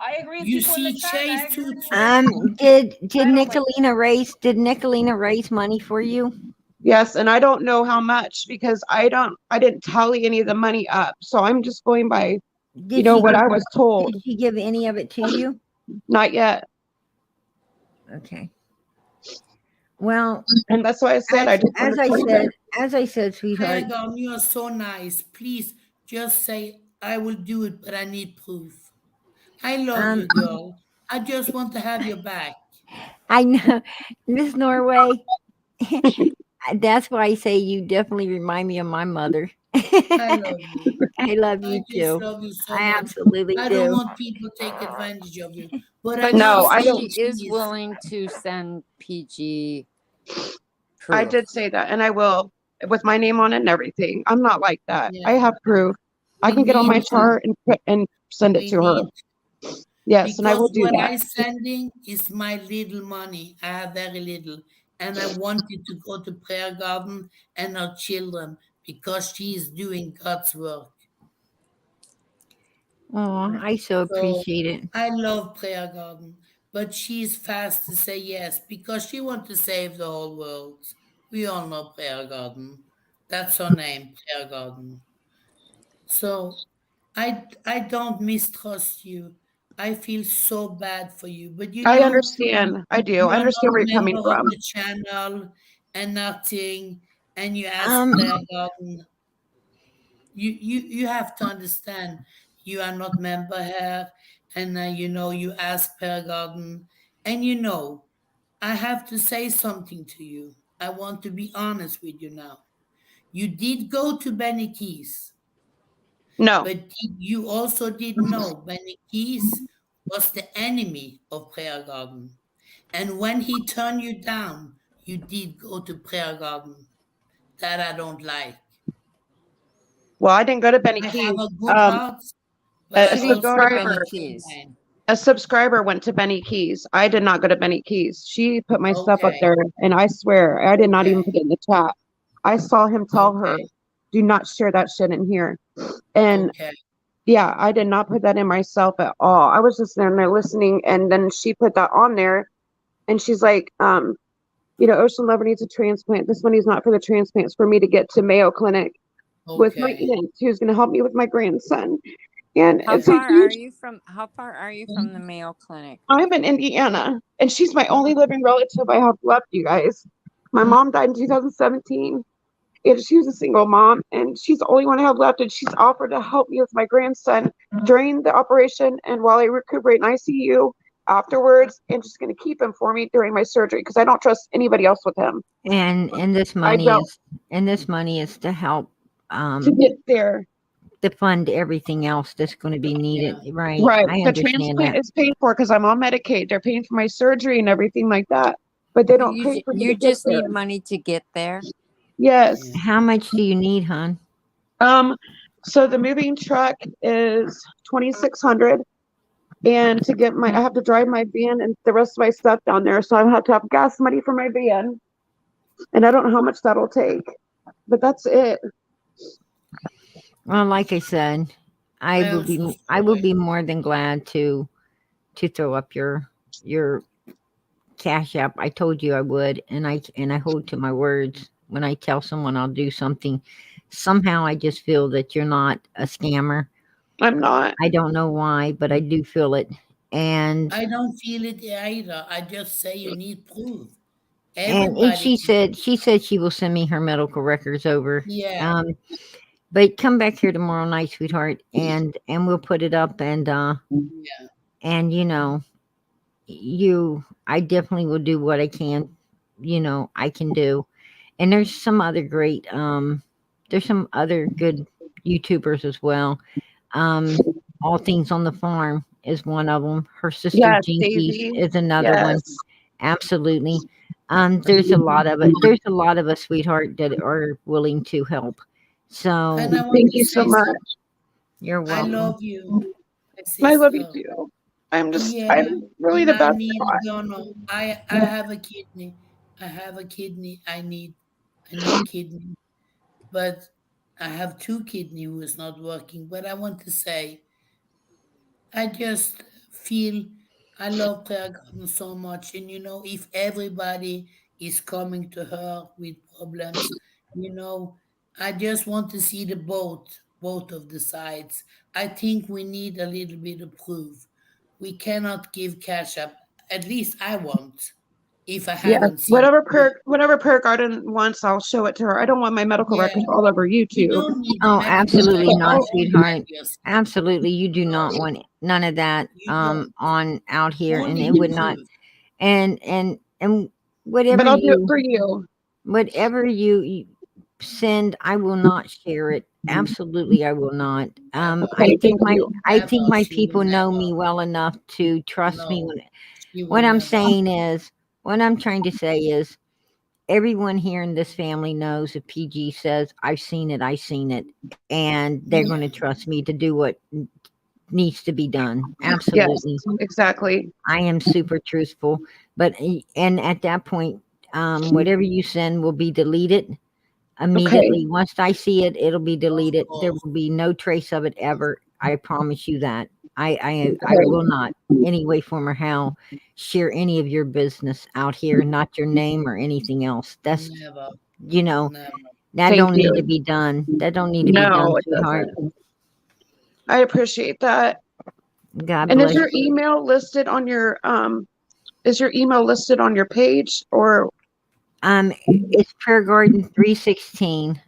I agree with You people in the see, chat. And I Chase agree too. with you. Did I don't like Nicolina raise money for you? Yes, and I don't know how much because I didn't tally any of the money up. So I'm just going by, Did she what give, I was told. did she give any of it to you? Not yet. Okay. Well, And that's why I said I just want to tell you guys. as I said, sweetheart, Paragon, you are so nice. Please just say I will do it, but I need proof. I love you, girl. I just want to have your back. I know, Miss Norway. That's why I say you definitely remind me of my mother. I love you. I love you I just too. love you so I much. absolutely I don't do. want people to take advantage of you. But I But No, know I she don't. is willing to send PG I proof. did say that, and I will with my name on it and everything. I'm not like that. I Yeah. have proof. I We can get on my need to. chart and send it We to her. need Yes, and I will because do what that. I sending is my little money. I have very little, and I want it to go to prayer garden and our children because she is doing God's work. Oh, I so So appreciate it. I love prayer garden, but she's fast to say yes because she wants to save the whole world. We all know prayer garden. That's her name, prayer garden. So I don't mistrust you. I feel so bad for you, but I understand. I do. you I are not understand where you're coming member of from. the channel and nothing, and you ask Um, prayer garden. You have to understand you are not member here, and you ask prayer garden, and I have to say something to you. I want to be honest with you now. You did go to Benny Keys. No. But you also did know Benny Keys was the enemy of Prayer Garden. And when he turned you down, you did go to Prayer Garden. That I don't like. Well, I didn't go to Benny I Keys. have a good heart, but A I She didn't also go to have Benny subscriber, a Keys. mind. a subscriber went to Benny Keys. I did not go to Benny Keys. She put my stuff up Okay. there, and I swear I did not even Okay. put it in the chat. I saw him tell her, Okay. "Do not share that shit in here." And Okay. Yeah, I did not put that in myself at all. I was just there listening, and then she put that on there, and she's like, Ocean Lover needs a transplant. This money is not for the transplants, for me to get to Mayo Clinic with my Okay. aunt, who's going to help me with my grandson. And How it's a far are huge. you from? How far are you from the Mayo Clinic? I'm in Indiana, and she's my only living relative I have left, you guys. My mom died in 2017. And she was a single mom, and she's the only one I have left, and she's offered to help me with my grandson during the operation and while I recuperate in ICU afterwards, and just going to keep him for me during my surgery because I don't trust anybody else with him. And this I money don't is to help to get there. to fund everything else that's going to be needed. Right. Right. I The understand transplant that. is paid for because I'm on Medicaid. They're paying for my surgery and everything like that, but they don't pay for me You to get just there. need money to get there. Yes. How much do you need, hon? So the moving truck is $2,600. And to get I have to drive my van and the rest of my stuff down there. So I have to have gas money for my van. And I don't know how much that'll take, but that's it. Well, like I said, I will be more than glad to throw up your Cash App. I told you I would, and I hold to my words. When I tell someone I'll do something, somehow I just feel that you're not a scammer. I'm not. I don't know why, but I do feel it. And I don't feel it either. I just say you need proof. and Everybody. she said she will send me her medical records over. Yeah. But come back here tomorrow night, sweetheart, and we'll put it up and Yeah. and I definitely will do what I can, I can do. And there's some other great there's some other good YouTubers as well. All Things on the Farm is one of them. Her sister Yes, Jinkies Daisy. is another one. Yes. Absolutely. There's a lot of it. There's a lot of us, sweetheart, that are willing to help. So And I want Thank to you so say much. something. you're I welcome. love you, I love you sister. too. I'm Yeah, really and the I best. need a donor. I have a kidney. I have a kidney. I need kidney, but I have two kidney who is not working. But I want to say, I just feel I love Prayer Garden so much, and if everybody is coming to her with problems, I just want to see the both of the sides. I think we need a little bit of proof. We cannot give cash up. At least I won't, if I Yeah. haven't seen proof. Whatever Prayer Garden wants, I'll show it to her. I don't want my medical Yeah, records all over you YouTube. don't need the Oh, medical absolutely record. not, You only have sweetheart. yourself. Absolutely, you do not want none of that You don't. on out here, and Only it the would not. proof. And But whatever I'll do it you for you. send, I will not share it. Absolutely, I will not. Okay, thank you. I think my She will people know never. me well enough to trust me. No, she will What I'm never. saying is, what I'm trying to say is, everyone here in this family knows if PG says, I've seen it, and they're going to trust me to do what needs to be done. Yes, Absolutely. exactly. I am super truthful. But, and at that point, whatever you send will be deleted immediately. Once I see it, it'll be deleted. There will be no trace of it ever. I promise you that. I will not, any way, form, or how, share any of your business out here, not your name or anything else. That's, Never. that Thank don't need you. to be done. That don't need to be done, No, it sweetheart. doesn't. I appreciate that. God And bless is your you. email listed on your page or It's Prayer Garden 316.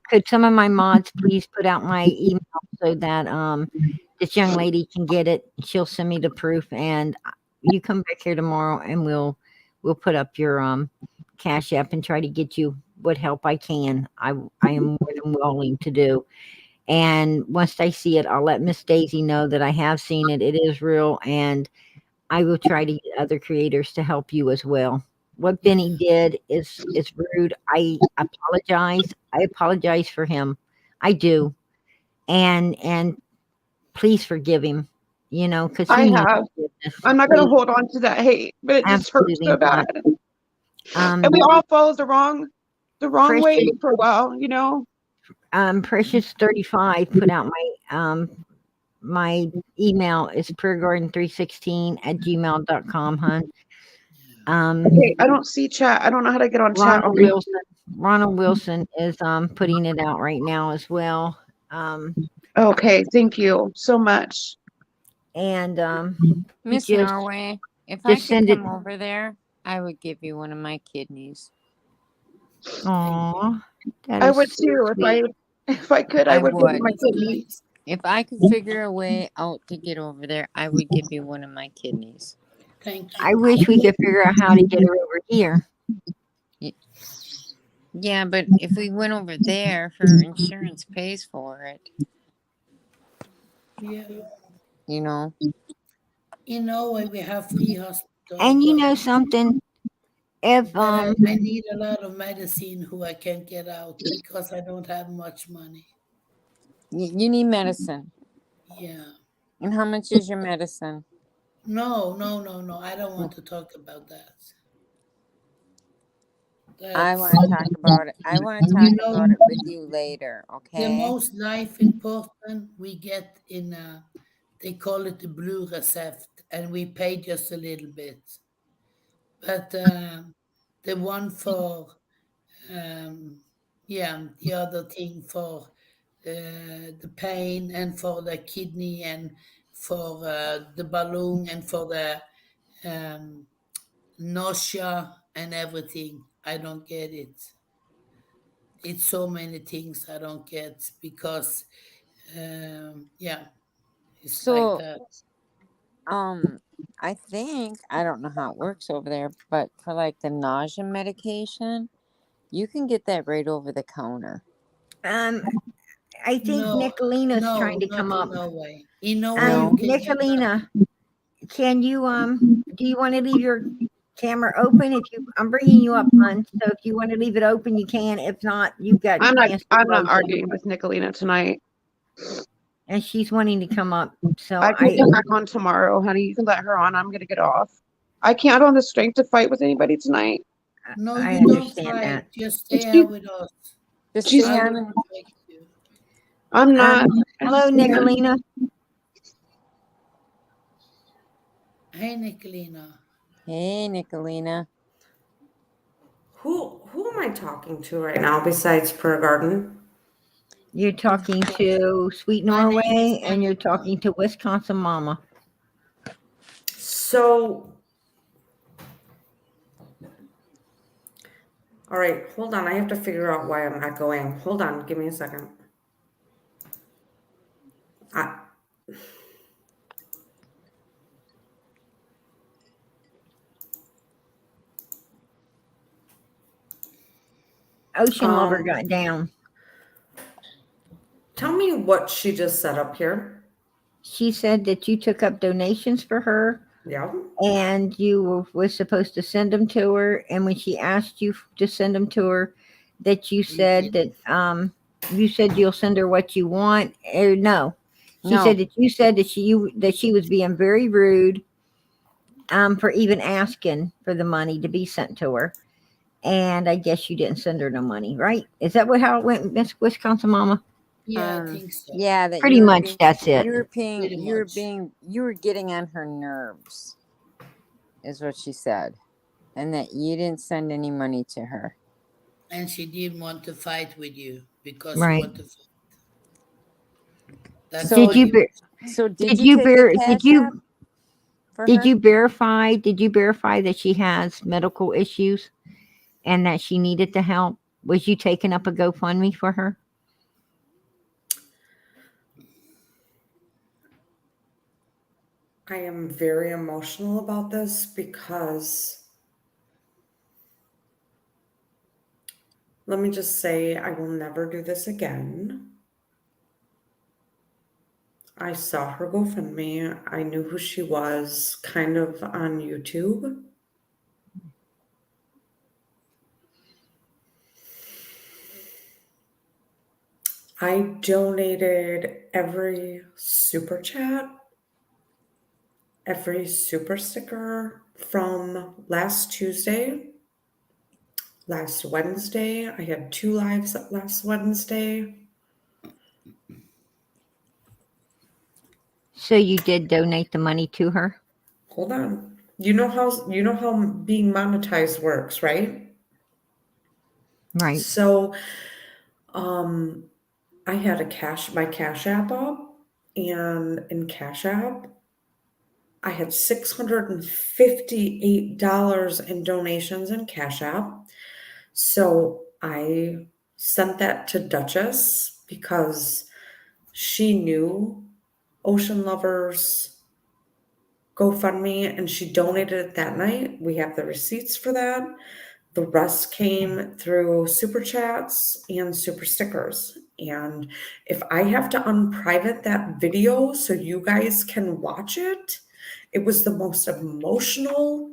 Could some of my mods please put out my email so that this young lady can get it? She'll send me the proof, and you come back here tomorrow, and we'll put up your Cash App and try to get you what help I can. I am more than willing to do. And once I see it, I'll let Miss Daisy know that I have seen it. It is real, and I will try to get other creators to help you as well. What Benny did is rude. I apologize. I apologize for him. I do. And please forgive him, because I he needs have. forgiveness. I'm not going to Please. hold on to that hate, but it just hurts Absolutely so not. bad. And we all follow the wrong way Precious, for a while, Precious 35 put out my email is prairgarden316@gmail.com, hon. Okay, I don't see chat. I don't know how to get on chat. Ronald Wilson is putting it out right now as well. Okay, thank you so much. And Miss just Norway, if I could send it. come over there, I would give you one of my kidneys. Aw, I would too if I could. I would give you my kidneys. If I could figure a way out to get over there, I would give you one of my kidneys. Thank you. I wish we could figure out how to get her over here. Yeah, but if we went over there, her insurance pays for it. Yeah. You know. In Norway, we have free hospital. And you know something? If I need a lot of medicine who I can't get out because I don't have much money. You need medicine. Yeah. And how much is your medicine? No. I don't want to talk about that. I want to talk about it. I want to talk about it with you later, okay? The most life important we get in they call it the blue recept, and we pay just a little bit. But the one for the other thing for the pain and for the kidney and for the balloon and for the nausea and everything, I don't get it. It's so many things I don't get because it's like that. I think, I don't know how it works over there, but for like the nausea medication, you can get that right over the counter. I think Nicolina's trying to come up. No way. In no way you can Nicolina, can you do you want to leave your camera open? I'm bringing you up, hon. So if you want to leave it open, you can. If not, you've got. I'm not arguing with Nicolina tonight. And she's wanting to come up. So I can get back on tomorrow, honey. You can let her on. I'm gonna get off. I can't have the strength to fight with anybody tonight. No, I you don't understand fight. that. Just stay here with us. I'm not. Hello, Nicolina. Hey, Nicolina. Hey, Nicolina. Who am I talking to right now besides Prayer Garden? You're talking to Sweet Norway and you're talking to Wisconsin Mama. So, all right, hold on. I have to figure out why I'm echoing. Hold on. Give me a second. Ocean Lover got down. Tell me what she just said up here. She said that you took up donations for her. Yeah. And you were supposed to send them to her. And when she asked you to send them to her, that you said that you said you'll send her what you want. Or no. She said that you said that she was being very rude for even asking for the money to be sent to her. And I guess you didn't send her no money, right? Is that how it went, Miss Wisconsin Mama? Yeah, I think so. Yeah, that pretty much that's it. You were getting on her nerves, is what she said, and that you didn't send any money to her. And she didn't want to fight with you because Right. you want to fight. That's So why did you verify that she has medical issues and that she needed the help? Was you taking up a GoFundMe for her? I am very emotional about this because let me just say I will never do this again. I saw her GoFundMe. I knew who she was kind of on YouTube. I donated every super chat, every super sticker from last Tuesday, last Wednesday. I had 2 lives last Wednesday. So you did donate the money to her? Hold on. You know how being monetized works, right? Right. So I had my Cash App up, and in Cash App I had $658 in donations in Cash App. So I sent that to Duchess because she knew Ocean Lovers GoFundMe and she donated it that night. We have the receipts for that. The rest came through super chats and super stickers. And if I have to unprivate that video so you guys can watch it, it was the most emotional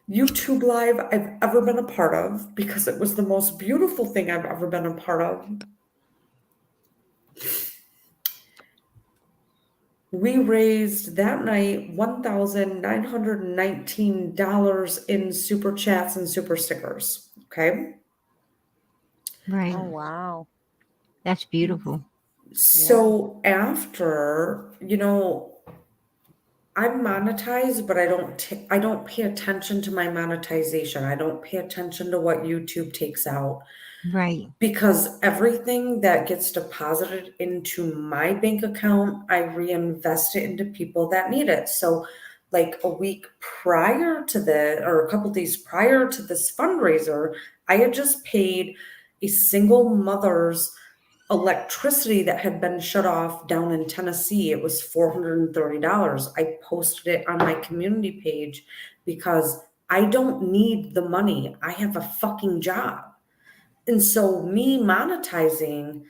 YouTube live I've ever been a part of because it was the most beautiful thing I've ever been a part of. We raised that night $1,919 in super chats and super stickers. Okay. Right. Oh, wow. That's beautiful. So after, I'm monetized, but I don't pay attention to my monetization. I don't pay attention to what YouTube takes out. Right. Because everything that gets deposited into my bank account, I reinvest it into people that need it. So like a week prior to or a couple days prior to this fundraiser, I had just paid a single mother's electricity that had been shut off down in Tennessee. It was $430. I posted it on my community page because I don't need the money. I have a fucking job. And so me monetizing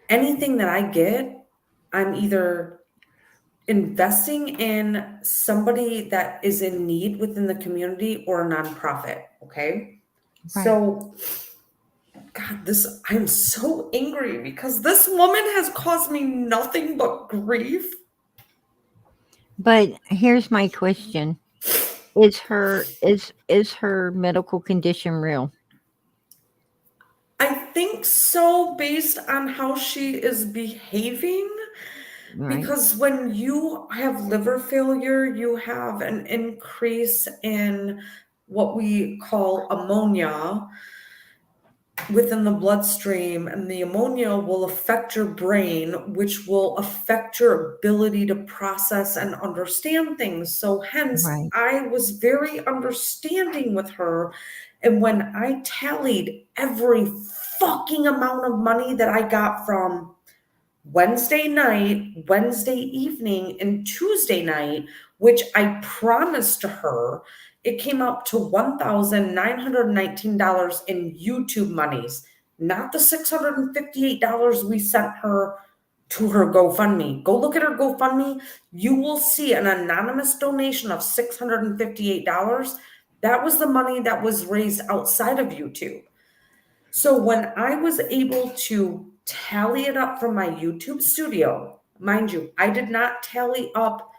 anything that I get, I'm either investing in somebody that is in need within the community or a nonprofit. Okay. Right. So God, I'm so angry because this woman has caused me nothing but grief. But here's my question. Is her medical condition real? I think so, based on how she is behaving. Right. Because when you have liver failure, you have an increase in what we call ammonia within the bloodstream, and the ammonia will affect your brain, which will affect your ability to process and understand things. So hence, Right. I was very understanding with her. And when I tallied every fucking amount of money that I got from Wednesday night, Wednesday evening, and Tuesday night, which I promised to her, it came up to $1,919 in YouTube monies, not the $658 we sent her to her GoFundMe. Go look at her GoFundMe. You will see an anonymous donation of $658. That was the money that was raised outside of YouTube. So when I was able to tally it up from my YouTube studio, mind you, I did not tally up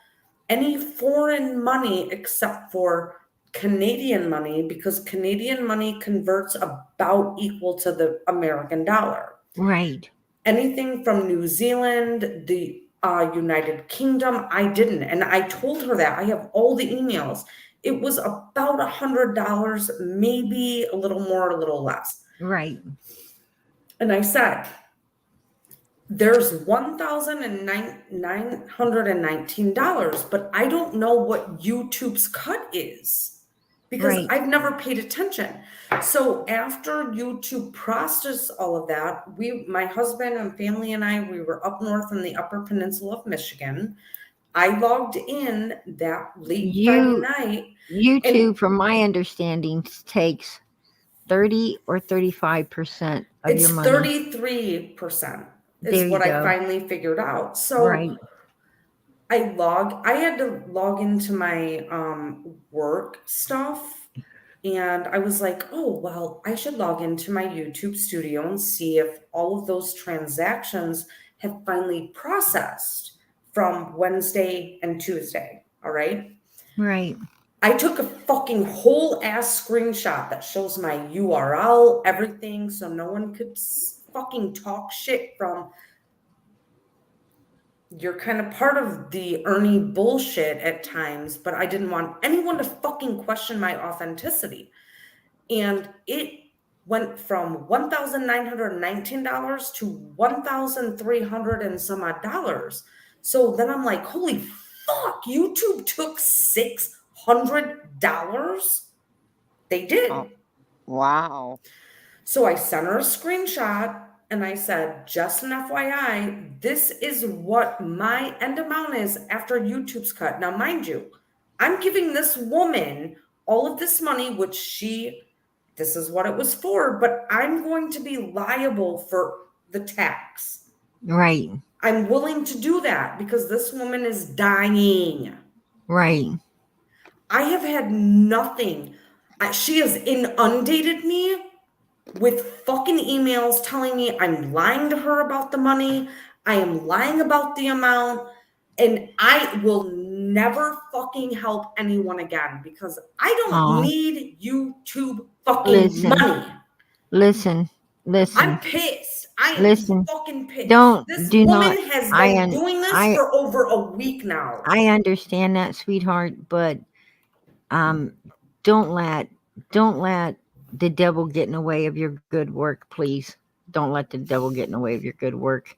any foreign money except for Canadian money because Canadian money converts about equal to the American dollar. Right. Anything from New Zealand, the United Kingdom, I didn't. And I told her that. I have all the emails. It was about $100, maybe a little more, a little less. Right. And I said, there's $1,919, but I don't know what YouTube's cut is because Right. I've never paid attention. So after YouTube processed all of that, my husband and family and I, we were up north in the Upper Peninsula of Michigan. I logged in that late Friday night. YouTube, from my understanding, takes 30 or 35% of your money. 33% is what I finally figured out. So right. I had to log into my work stuff, and I was like, oh, well, I should log into my YouTube studio and see if all of those transactions have finally processed from Wednesday and Tuesday. All right. Right. I took a fucking whole ass screenshot that shows my URL, everything, so no one could fucking talk shit from you're kind of part of the Ernie bullshit at times, but I didn't want anyone to fucking question my authenticity. And it went from $1,919 to $1,300 and some odd dollars. So then I'm like, holy fuck, YouTube took $600. They did. Oh, wow. So I sent her a screenshot and I said, just an FYI, this is what my end amount is after YouTube's cut. Now, mind you, I'm giving this woman all of this money, which this is what it was for, but I'm going to be liable for the tax. Right. I'm willing to do that because this woman is dying. Right. I have had nothing. She has inundated me with fucking emails telling me I'm lying to her about the money. I am lying about the amount. And I will never fucking help anyone again because I don't need YouTube fucking money. Listen. I'm pissed. I am fucking pissed. This woman has been doing this for over a week now. I understand that, sweetheart, but don't let the devil get in the way of your good work, please. Don't let the devil get in the way of your good work.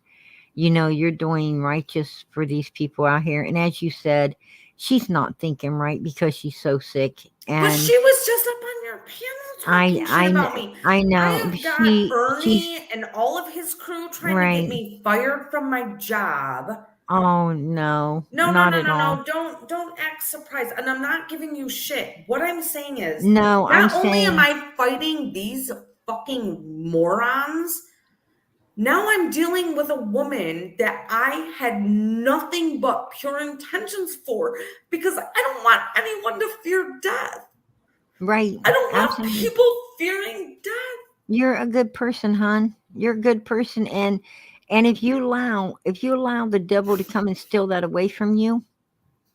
You know, you're doing righteous for these people out here. And as you said, she's not thinking right because she's so sick. And but she was just up on your panel talking shit about me. I know. I have got Ernie and all of his crew trying to get me fired from my job. Oh no. No. Don't act surprised. And I'm not giving you shit. What I'm saying is, not only am I fighting these fucking morons, now I'm dealing with a woman that I had nothing but pure intentions for because I don't want anyone to fear death. Right. I don't want people fearing death. You're a good person, hon. You're a good person. And if you allow the devil to come and steal that away from you,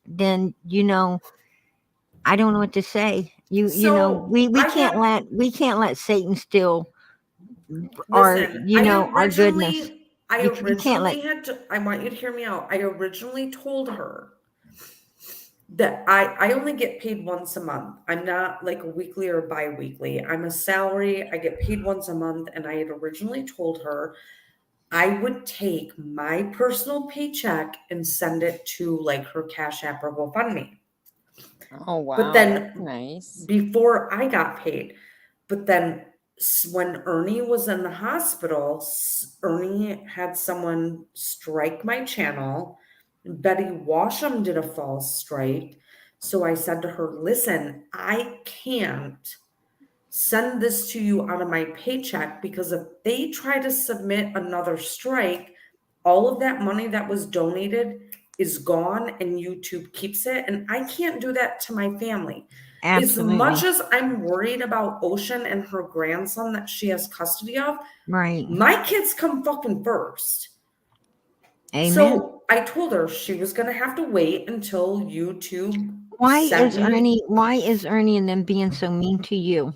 then I don't know what to say. We can't let Satan steal our goodness. I want you to hear me out. I originally told her that I only get paid once a month. I'm not like weekly or bi-weekly. I'm a salary. I get paid once a month. And I had originally told her I would take my personal paycheck and send it to like her Cash App or GoFundMe. Oh, wow. But then that's nice. Before I got paid. But then when Ernie was in the hospital, Ernie had someone strike my channel. Betty Washam did a false strike. So I said to her, listen, I can't send this to you out of my paycheck because if they try to submit another strike, all of that money that was donated is gone and YouTube keeps it. And I can't do that to my family. Absolutely. As much as I'm worried about Ocean and her grandson that she has custody of, right? My kids come fucking first. Amen. So I told her she was going to have to wait until YouTube. Why is Ernie and them being so mean to you?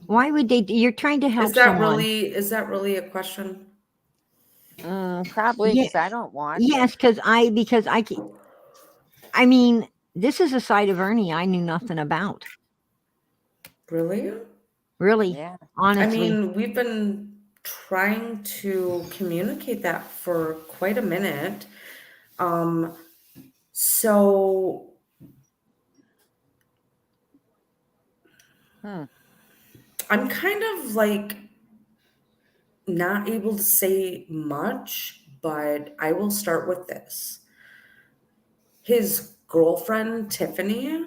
Why would they? You're trying to help someone. Is that really a question? Probably because I don't watch. Yes, because I mean, this is a side of Ernie I knew nothing about. Really? Really? Yeah. Honestly. I mean, we've been trying to communicate that for quite a minute. So I'm kind of like not able to say much, but I will start with this. His girlfriend, Tiffany,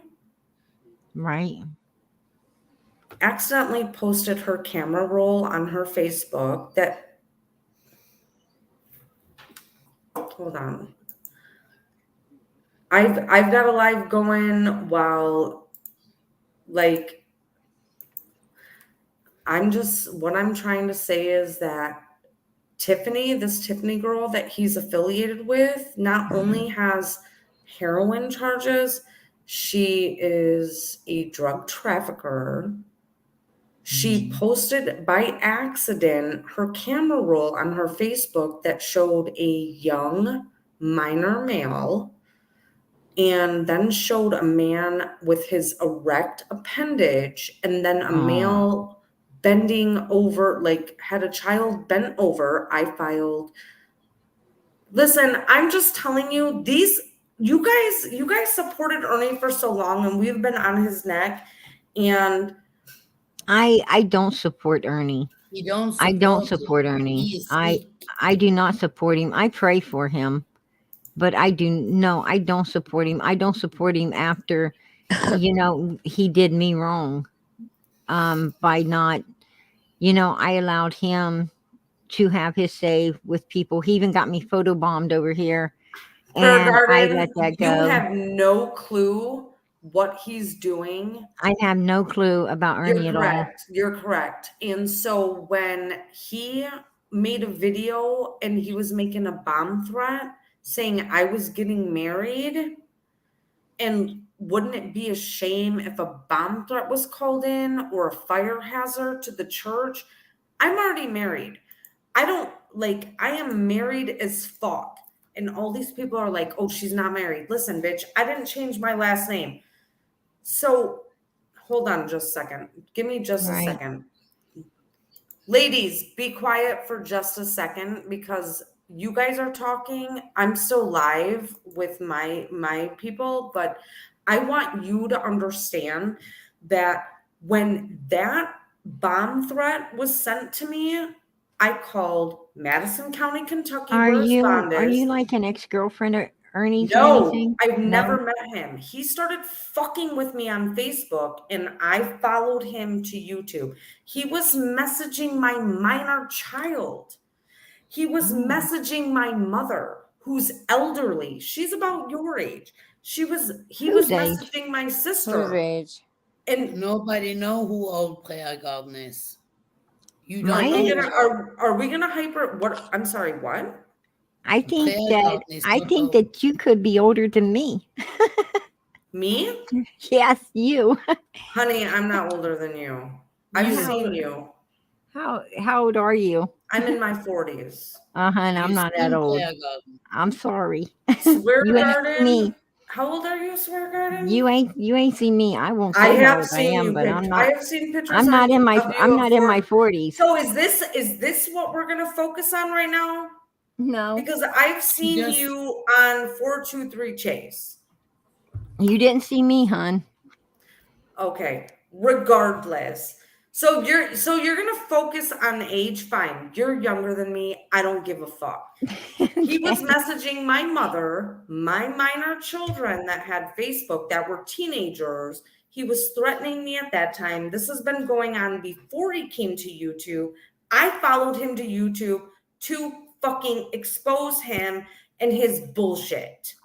right, accidentally posted her camera roll on her Facebook that, hold on. I've got a live going while, like, what I'm trying to say is that this Tiffany girl that he's affiliated with, not only has heroin charges, she is a drug trafficker. She posted by accident her camera roll on her Facebook that showed a young minor male and then showed a man with his erect appendage and then a male bending over, like had a child bent over. I filed. Listen, I'm just telling you, you guys supported Ernie for so long and we've been on his neck, and I don't support Ernie. You don't I don't support support him. Ernie. He is I weak. do not support him. I pray for him, but I don't support him. I don't support him after, he did me wrong. By not, I allowed him to have his say with people. He even got me photobombed over here, and I let that you go. have no clue what he's doing. I have no clue about Ernie at all. You're correct. And so when he made a video and he was making a bomb threat saying I was getting married, and wouldn't it be a shame if a bomb threat was called in or a fire hazard to the church? I'm already married. I am married as fuck. And all these people are like, oh, she's not married. Listen, bitch, I didn't change my last name. So hold on just a second. Give me just a second. Ladies, be quiet for just a second because you guys are talking. I'm still live with my people, but I want you to understand that when that bomb threat was sent to me, I called Madison County, Kentucky. Are you like an ex-girlfriend of Ernie's or No, anything? I've never met him. He started fucking with me on Facebook and I followed him to YouTube. He was messaging my minor child. He was messaging my mother, who's elderly. She's about your age. He was messaging my sister. Whose age? And nobody know who old Prayer Garden is. You don't are we gonna hyper what? I'm sorry, what? I think that you could be older than me. Me? Yes, you. Honey, I'm not older than you. I've seen you. How old are you? I'm in my 40s. And I'm not that old. I'm sorry. Swear You ain't Garden? me. How old are you, Swear Garden? You ain't seen me. I won't say I how have old I seen am, you. but I'm not. I have seen pictures. I'm not in my. of you I'm not in my 40s. So is this what we're gonna focus on right now? No. Because I've seen you on 423 Chase. You didn't see me, hon. Okay. Regardless. So you're gonna focus on age, fine. You're younger than me. I don't give a fuck. He was messaging my mother, my minor children that had Facebook that were teenagers. He was threatening me at that time. This has been going on before he came to YouTube. I followed him to YouTube to fucking expose him and his bullshit.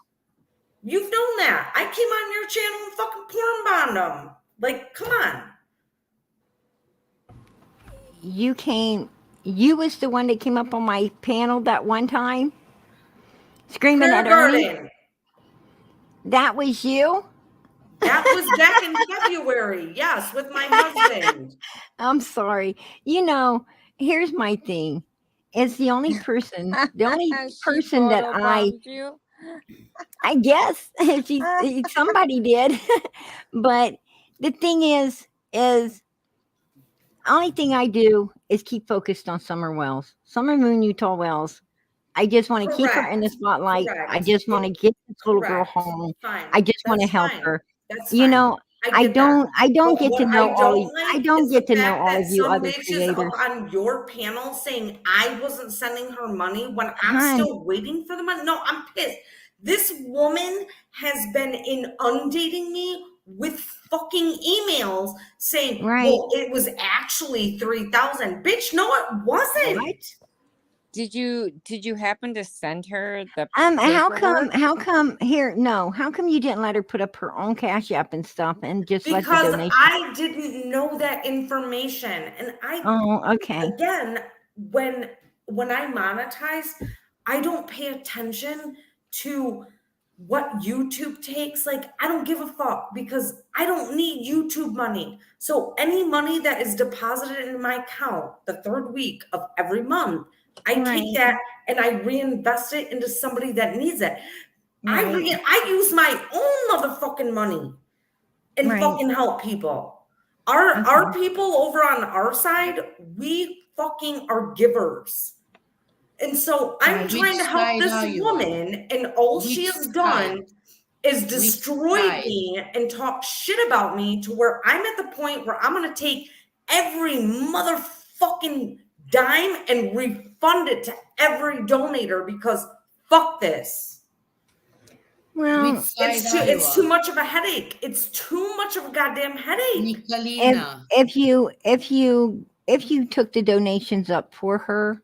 You've known that. I came on your channel and fucking porn bombed him. Like, come on. You was the one that came up on my panel that one time? Screaming at Ernie? That was you? That was back in February. Yes, with my husband. I'm sorry. Here's my thing. It's the only person that I guess if somebody did. But the thing is only thing I do is keep focused on Summer Wells. Summer Moon Utah Wells. I just want to keep her in the spotlight. I just want to get this little girl home. I just want to help her. I don't get to know all of you other creators. Up on your panel saying I wasn't sending her money when I'm still waiting for the money. No, I'm pissed. This woman has been inundating me with fucking emails saying, well, it was actually 3,000. Bitch, no, it wasn't. What? Did you happen to send her the how come you didn't let her put up her own Cash App and stuff and just let the donation? Because I didn't know that information. And again, when I monetize, I don't pay attention to what YouTube takes. Like, I don't give a fuck because I don't need YouTube money. So any money that is deposited in my account the third week of every month, I Right. take that and I reinvest it into somebody that needs it. Right. I use my own motherfucking money and Right. fucking help people. Our people over on our side, we fucking are givers. And so I'm Which trying to help side this are you on? woman, and all she Which has side? done is Which destroyed side? me and talk shit about me to where I'm at the point where I'm going to take every motherfucking dime and refund it to every donator because fuck this. Well, Which side It's are you it's too on? much of a headache. It's too much of a goddamn headache. Nicolina. if you took the donations up for her,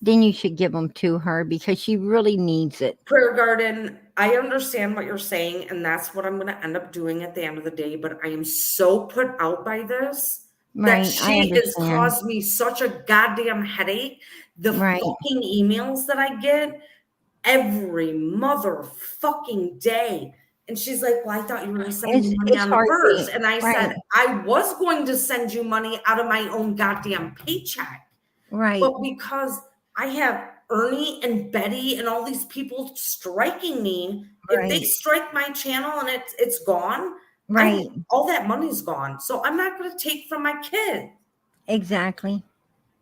then you should give them to her because she really needs it. Prayer Garden, I understand what you're saying, and that's what I'm going to end up doing at the end of the day, but I am so put out by this that Right, I she has understand. caused me such a goddamn headache. The Right. fucking emails that I get every motherfucking day. And she's like, well, I thought you were going to send me money It's on the hard first. being And I right. said, I was going to send you money out of my own goddamn paycheck. Right. But because I have Ernie and Betty and all these people striking me, if they Right. strike my channel and it's gone, Right. all that money's gone. So I'm not going to take from my kid. Exactly.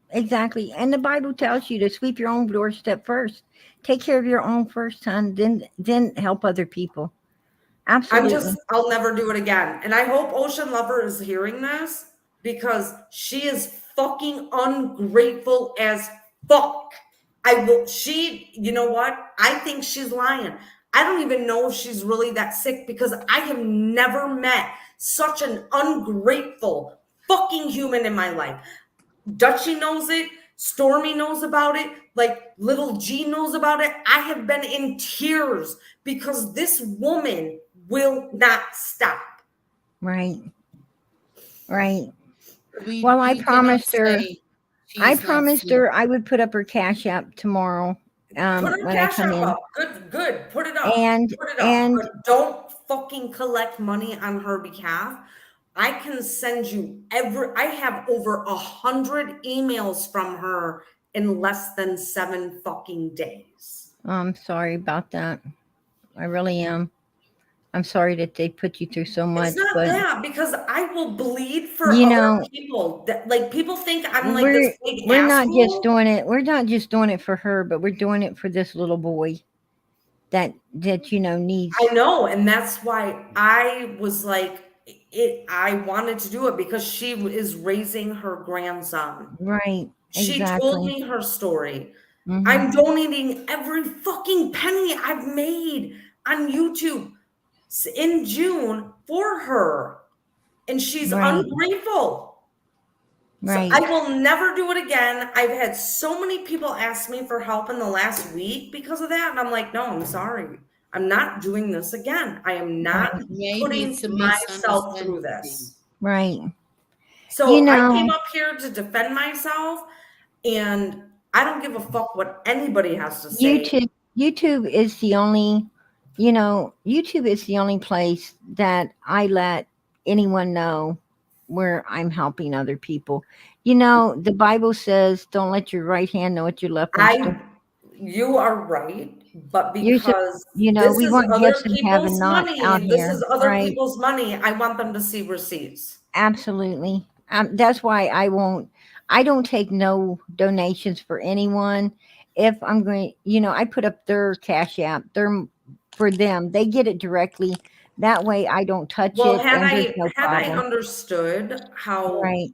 Exactly. And the Bible tells you to sweep your own doorstep first. Take care of your own first, hon, then help other people. Absolutely. I'll never do it again. And I hope Ocean Lover is hearing this because she is fucking ungrateful as fuck. You know what? I think she's lying. I don't even know if she's really that sick because I have never met such an ungrateful fucking human in my life. Dutchie knows it. Stormy knows about it. Like little G knows about it. I have been in tears because this woman will not stop. Right. Right. We Well, I cannot promised her. say I she's not promised sick. her I would put up her Cash App tomorrow. Put her When I cash come app in. up. Good. Put it up. And Put it up. and But don't fucking collect money on her behalf. I can send you I have over 100 emails from her in less than 7 fucking days. I'm sorry about that. I really am. I'm sorry that they put you through so much. It's not but that because I will bleed for you other know, people. That like people think I'm like this big we're not asshole. just doing it. We're not just doing it for her, but we're doing it for this little boy that needs. I know, and that's why I was like I wanted to do it because she is raising her grandson. Right. She Exactly. told me her story. Mhm. I'm donating every fucking penny I've made on YouTube in June for her. And she's Right. ungrateful. Right. So I will never do it again. I've had so many people ask me for help in the last week because of that. And I'm like, no, I'm sorry. I'm not doing this again. I am not Maybe putting it's a myself through misunderstanding. this. Right. So I came up here to defend myself, and I don't give a fuck what anybody has to say. YouTube is the only, YouTube is the only place that I let anyone know where I'm helping other people. The Bible says, "Don't let your right hand know what your left hand's doing." You are right, but You're so- because you know, this we is want other gifts and people's having not money, out this here, is other right? people's money, I want them to see receipts. Absolutely. That's why I don't take no donations for anyone. If I'm going, I put up their Cash App, for them. They get it directly. That way I don't touch Well, it had and there's I no had I problem. understood how Right.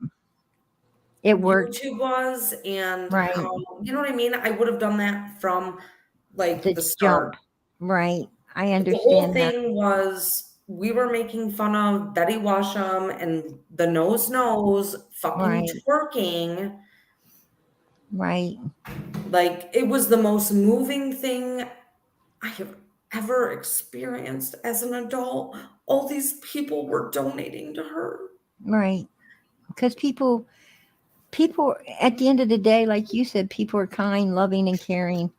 It worked. YouTube was and Right. how, you know what I mean? I would have done that from like the start. Jump. Right. I The whole understand that. thing was we were making fun of Betty Washam and the nose fucking Right. twerking. Right. Like it was the most moving thing I have ever experienced as an adult. All these people were donating to her. Right. Because people at the end of the day, like you said, people are kind, loving, and caring.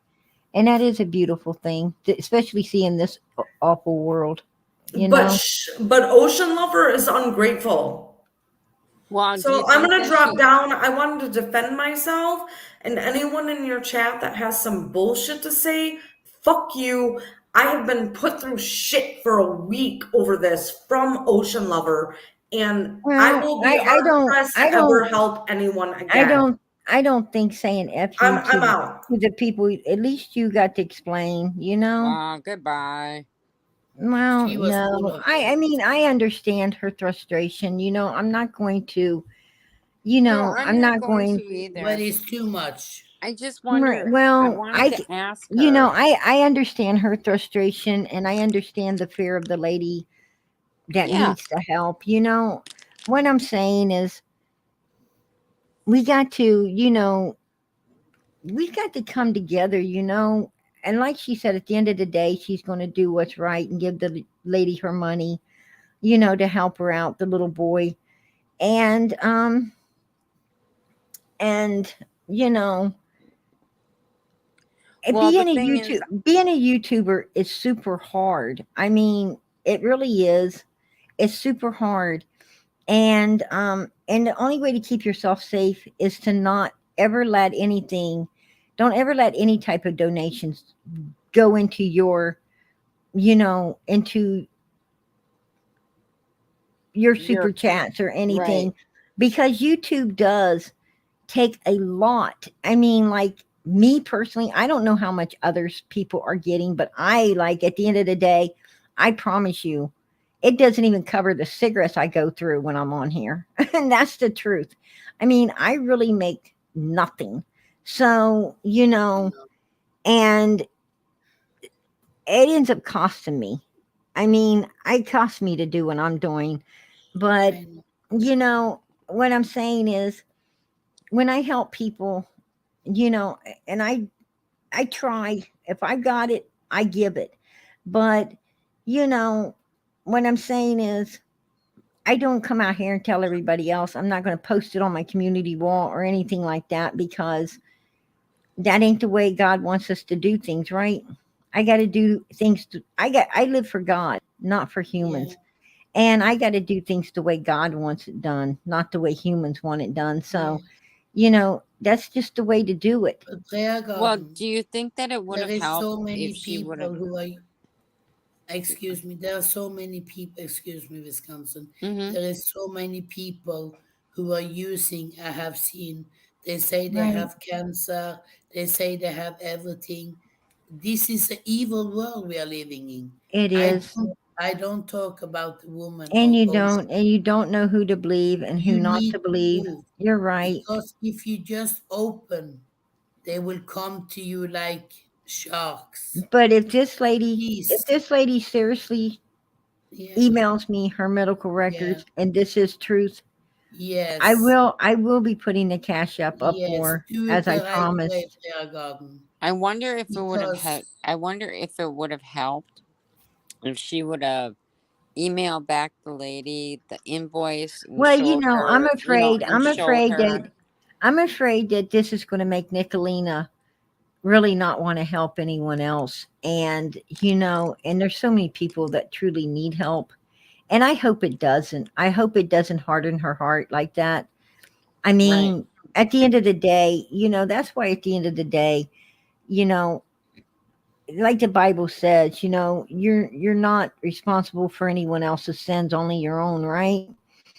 And that is a beautiful thing, especially seeing this awful world. But Ocean Lover is ungrateful. Well, do So you I'm think gonna that drop she? down. I wanted to defend myself, and anyone in your chat that has some bullshit to say, fuck you. I have been put through shit for a week over this from Ocean Lover, and I Well, will be I hard don't, pressed I to ever don't, help anyone I again. don't, I don't think saying F you I'm out. to the people, at least you got to explain, you know? Goodbye. Well, She was full no, of I it. mean, I understand her frustration, you know, I'm not going to, No, I'm I'm not not going to going, either. But it's too much. I just right, wonder. I well, wanted to ask you know, her. I understand her frustration and I understand the fear of the lady that Yeah. needs the help, you know? What I'm saying is we got to, we got to come together, you know. And like she said, at the end of the day, she's going to do what's right and give the lady her money, you know, to help her out, the little boy. And and you know, Well, the thing is, being a YouTuber is super hard. I mean, it really is. It's super hard. And the only way to keep yourself safe is to not ever let anything, don't ever let any type of donations go into your, into your super you're chats or right. anything, because YouTube does take a lot. I mean, like me personally, I don't know how much others people are getting, but I like at the end of the day, I promise you, it doesn't even cover the cigarettes I go through when I'm on here. And that's the truth. I mean, I really make nothing. So, and it ends up costing me. I mean, it costs me to do what I'm doing. But, what I'm saying is when I help people, and I try, if I got it, I give it. But, you know, what I'm saying is I don't come out here and tell everybody else. I'm not going to post it on my community wall or anything like that, because that ain't the way God wants us to do things, right? I got to do things I live for God, not for humans. And I got to do things the way God wants it done, not the way humans want it done. So, that's just the way to do it. But Prayer Well, Garden, do you think that it would there have is helped so many if she would people have? who are, excuse me, there are so many people, excuse me, Wisconsin, Mm-hmm. there is so many people who are using, I have seen, they say they Right. have cancer, they say they have everything. This is an evil world we are living in. It I is. don't, I don't talk about the woman And or you don't know who to believe and who you not need to to believe. move, You're right. because if you just open, they will come to you like sharks. But if this lady, Please, seriously yeah, emails me her medical yeah, records and this is truth, I yes, will I will be putting the cash up for yes, her, do it as I the right way, promised. Prayer Garden, I wonder if it would have had. because I wonder if it would have helped if she would have emailed back the lady the invoice and Well, showed her, and showed her. I'm afraid that this is going to make Nicolina really not want to help anyone else. And and there's so many people that truly need help. And I hope it doesn't. I hope it doesn't harden her heart like that. I Right. mean, at the end of the day, that's why at the end of the day, you know, like the Bible says, you're not responsible for anyone else's sins, only your own, right?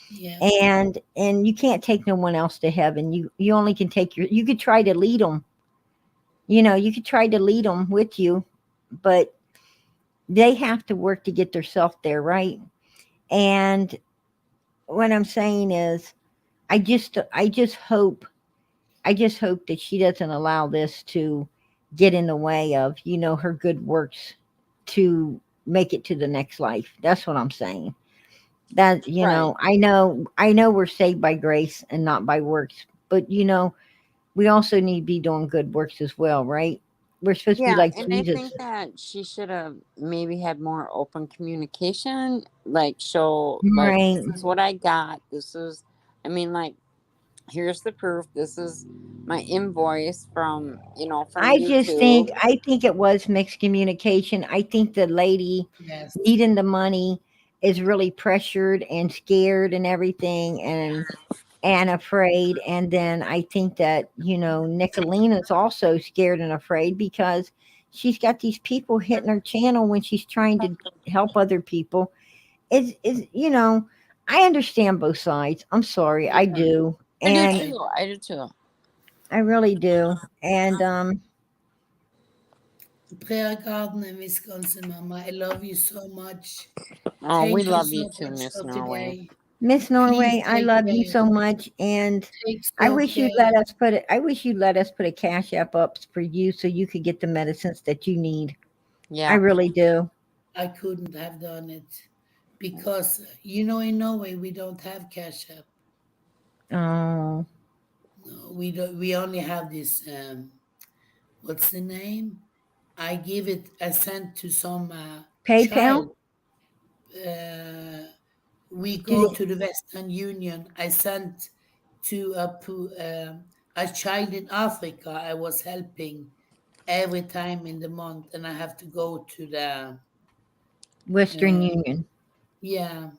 yeah, And you can't take no one else to heaven. You only can take you could try to lead them. You could try to lead them with you, but they have to work to get themselves there, right? And what I'm saying is I just hope that she doesn't allow this to get in the way of, her good works to make it to the next life. That's what I'm saying. That, Right. I know we're saved by grace and not by works, but we also need to be doing good works as well, right? We're supposed to be Yeah, like and I Jesus. think that she should have maybe had more open communication. Like, show, like, Right. this is what I got. This is, I mean, like, here's the proof. This is my invoice from YouTube. I think it was mixed communication. I think the lady yes, needing the money is really pressured and scared and everything, and and afraid. And then I think that, Nicolina's also scared and afraid because she's got these people hitting her channel when she's trying to help other people. I understand both sides. I'm sorry, I do. I do too. I really do. And Prayer Garden and Wisconsin, Mama, I love you so much. Oh, Thank we you love so you too, much Miss for Norway. today. Miss Please Norway, I take love you care. so much, and Take I so wish you'd care. let us put it. I wish you'd let us put a cash app up for you so you could get the medicines that you need. Yeah. I really do. I couldn't have done it because in Norway we don't have Cash App. Oh, No, we don't. We only have this. What's the name? I sent to some PayPal? child. We Do go they- to the Western Union. I sent to a child in Africa. I was helping every time in the month, and I have to go to the Western Union. yeah.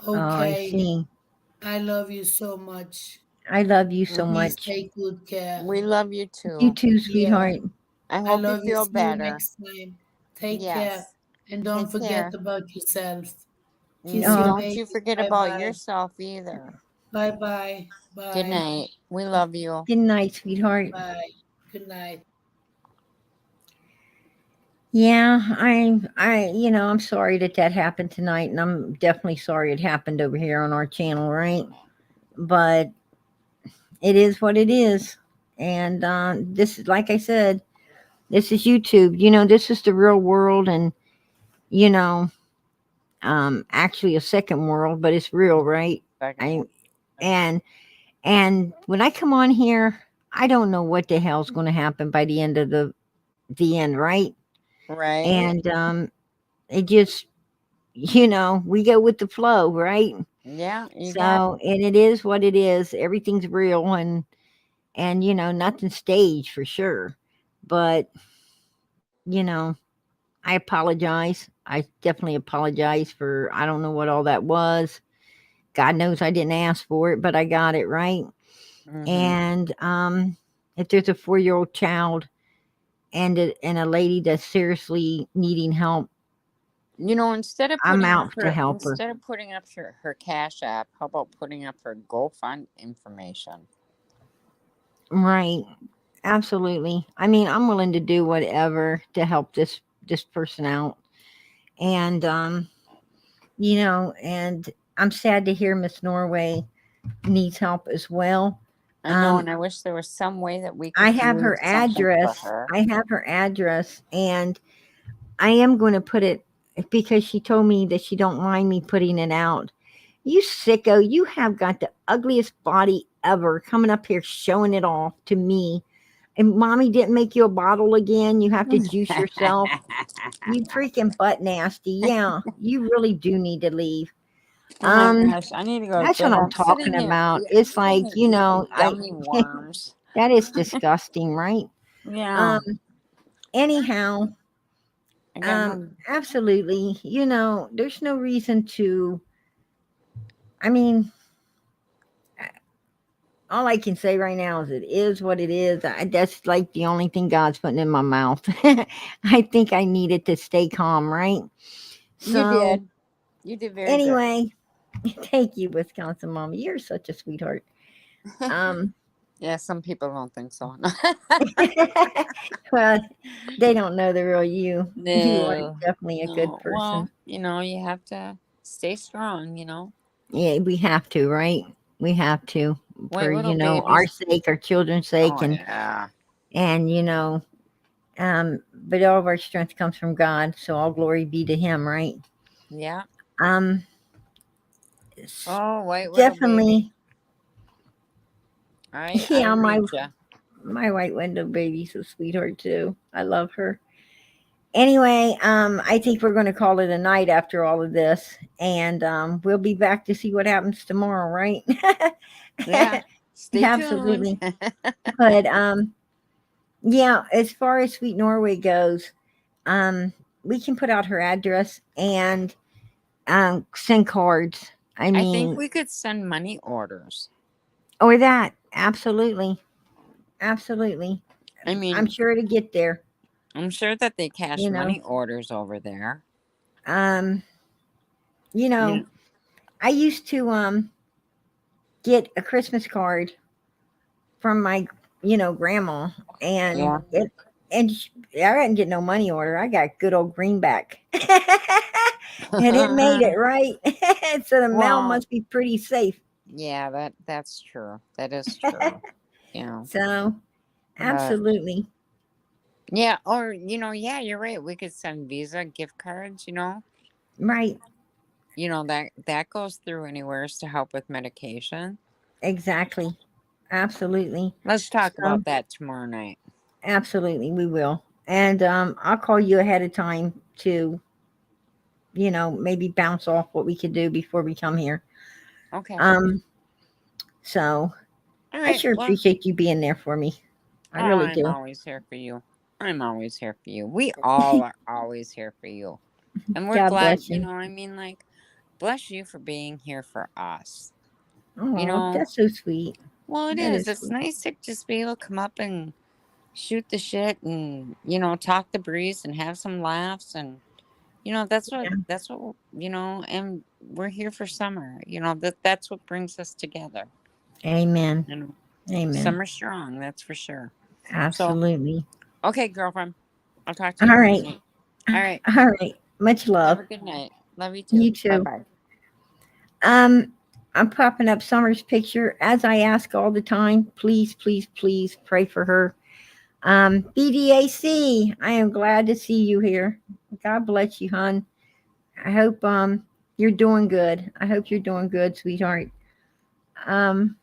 Oh, I Okay. see. I love you so much. I love you so Please much. take good care. We love you too. You too, Yeah. sweetheart. I I hope you love you. feel See you better. next time. Take care. Yes. And don't Take forget care. about yourself. Kiss No, your Oh, don't baby. you forget Bye about bye. yourself either. Bye bye. Good Bye. night. We love you. good night, sweetheart. Bye. Good night. Yeah, I'm sorry that happened tonight, and I'm definitely sorry it happened over here on our channel, right? But it is what it is, and this is, like I said, this is YouTube. This is the real world, and actually a second world, but it's real, right? And when I come on here, I don't know what the hell's going to happen by the end of the end, right? Right. And it just, we go with the flow, right? Yeah, you got So, and it is what it is. Everything's real, and nothing's staged for sure. But I apologize. I definitely apologize for, I don't know what all that was. God knows I didn't ask for it, but I got it, right? And if there's a 4-year-old child and a lady that's seriously needing help, instead of I'm putting up out to help her. instead of putting up her Cash App, how about putting up her GoFund information? Right. Absolutely. I mean, I'm willing to do whatever to help this person out. And and I'm sad to hear Miss Norway needs help as well. I know, and I wish there was some way that we could I have do her something for address. her. I have her address, and I am going to put it because she told me that she don't mind me putting it out. You sicko, you have got the ugliest body ever coming up here showing it off to me. And mommy didn't make you a bottle again. You have to juice yourself. You freaking butt nasty. Yeah, you really do need to leave. Oh my gosh, I need to go to That's bed. what I'm I'm sitting talking here. about. I'm It's sitting like, here eating gummy worms. that is disgusting, right? Yeah. Anyhow, I got absolutely. There's no reason to, I mean, all I can say right now is it is what it is. That's like the only thing God's putting in my mouth. I think I needed to stay calm, right? So, you did. You did very anyway, thank you, Wisconsin Mama. You're such a sweetheart. Yeah, some people don't think so. Well, they don't know the real you. No, You are definitely a good person. Well, you have to stay strong, Yeah, we have to, right? We have to Wait, for little our babies. sake, our children's sake, Oh, yeah. and but all of our strength comes from God, so all glory be to Him, right? Yeah. Oh, wait, little definitely. baby. Yeah, I my read ya. my white window baby's a sweetheart too. I love her. Anyway, I think we're going to call it a night after all of this, and we'll be back to see what happens tomorrow, right? Yeah. Stay Absolutely. tuned. But yeah, as far as Sweet Norway goes, we can put out her address and send cards, I I think mean, we could send money orders. or that. Absolutely. Absolutely. I I'm mean, sure to get there, I'm sure that they cash you know. money orders over there. Um, you You know, know, I used to get a Christmas card from my, grandma, and yeah. I didn't get no money order. I got good old greenback, and it made it right. So the mail Well, must be pretty safe. yeah, that's true. That is true. Yeah. So But absolutely yeah, or yeah, you're right. We could send Visa gift cards, right, that goes through anywheres to help with medication. exactly, absolutely. Let's talk So about that tomorrow night. absolutely, we will, and I'll call you ahead of time to maybe bounce off what we could do before we come here. Okay. Um, so All I right. sure Well, appreciate you being there for me. I oh, really I'm do. always here for you. I'm always here for you. We all are always here for you. And we're God glad, bless you. I mean, like, bless you for being here for us. Oh, that's so sweet. Well, it That is. is It's sweet. nice to just be able to come up and shoot the shit and, talk the breeze and have some laughs. And, that's what, and we're here for summer. That's what brings us together. Amen. You know, Amen. summer strong, that's for sure. So, Absolutely. okay, girlfriend. I'll talk to All you tomorrow right. night. All right. All right. Much Have love. a good night. Love you too. You Bye too. bye. Um, I'm popping up Summer's picture as I ask all the time. Please, please, please pray for her. BDAC, I am glad to see you here. God bless you, hon. I hope you're doing good. I hope you're doing good, sweetheart. Um,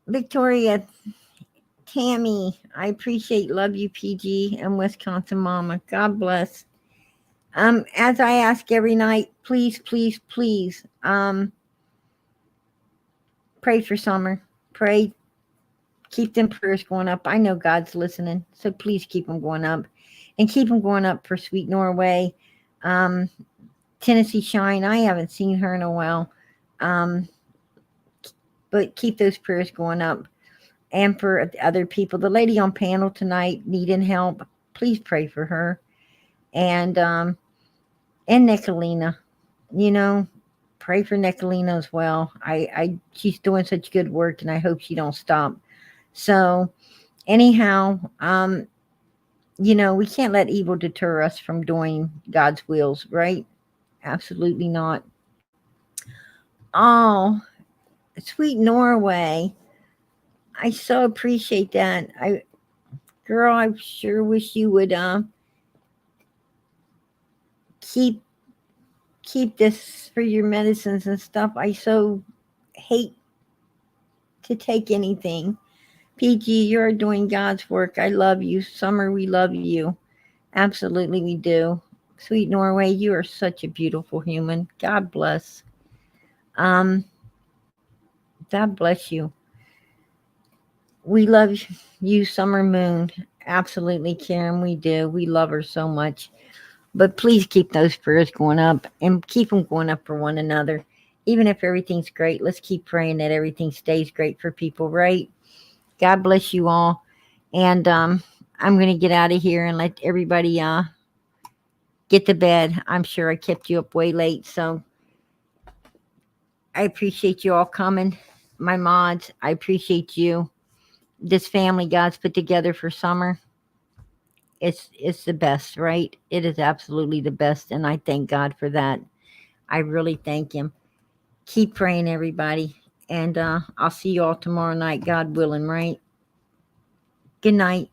Victoria, Tammy, I appreciate, love you, PG, and Wisconsin Mama. God bless. As I ask every night, please, please, please, pray for Summer. Pray, keep them prayers going up. I know God's listening, so please keep them going up, and keep them going up for Sweet Norway, um, Tennessee Shine. I haven't seen her in a while, um, but keep those prayers going up. And for other people, the lady on panel tonight needing help, please pray for her. And Nicolina, pray for Nicolina as well. She's doing such good work, and I hope she don't stop. So anyhow, we can't let evil deter us from doing God's wills, right? Absolutely not. Oh, sweet Norway. I so appreciate that. Girl, I sure wish you would keep this for your medicines and stuff. I so hate to take anything. PG, you're doing God's work. I love you. Summer, we love you. Absolutely, we do. Sweet Norway, you are such a beautiful human. God bless. Um, God bless you. We love you, Summer Moon. Absolutely, Karen, we do. We love her so much. But please keep those prayers going up and keep them going up for one another. Even if everything's great, let's keep praying that everything stays great for people, right? God bless you all. And I'm going to get out of here and let everybody get to bed. I'm sure I kept you up way late. So I appreciate you all coming. My mods, I appreciate you. This family God's put together for summer. It's the best, right? It is absolutely the best. And I thank God for that. I really thank him. Keep praying, everybody. And I'll see you all tomorrow night, God willing, right? Good night.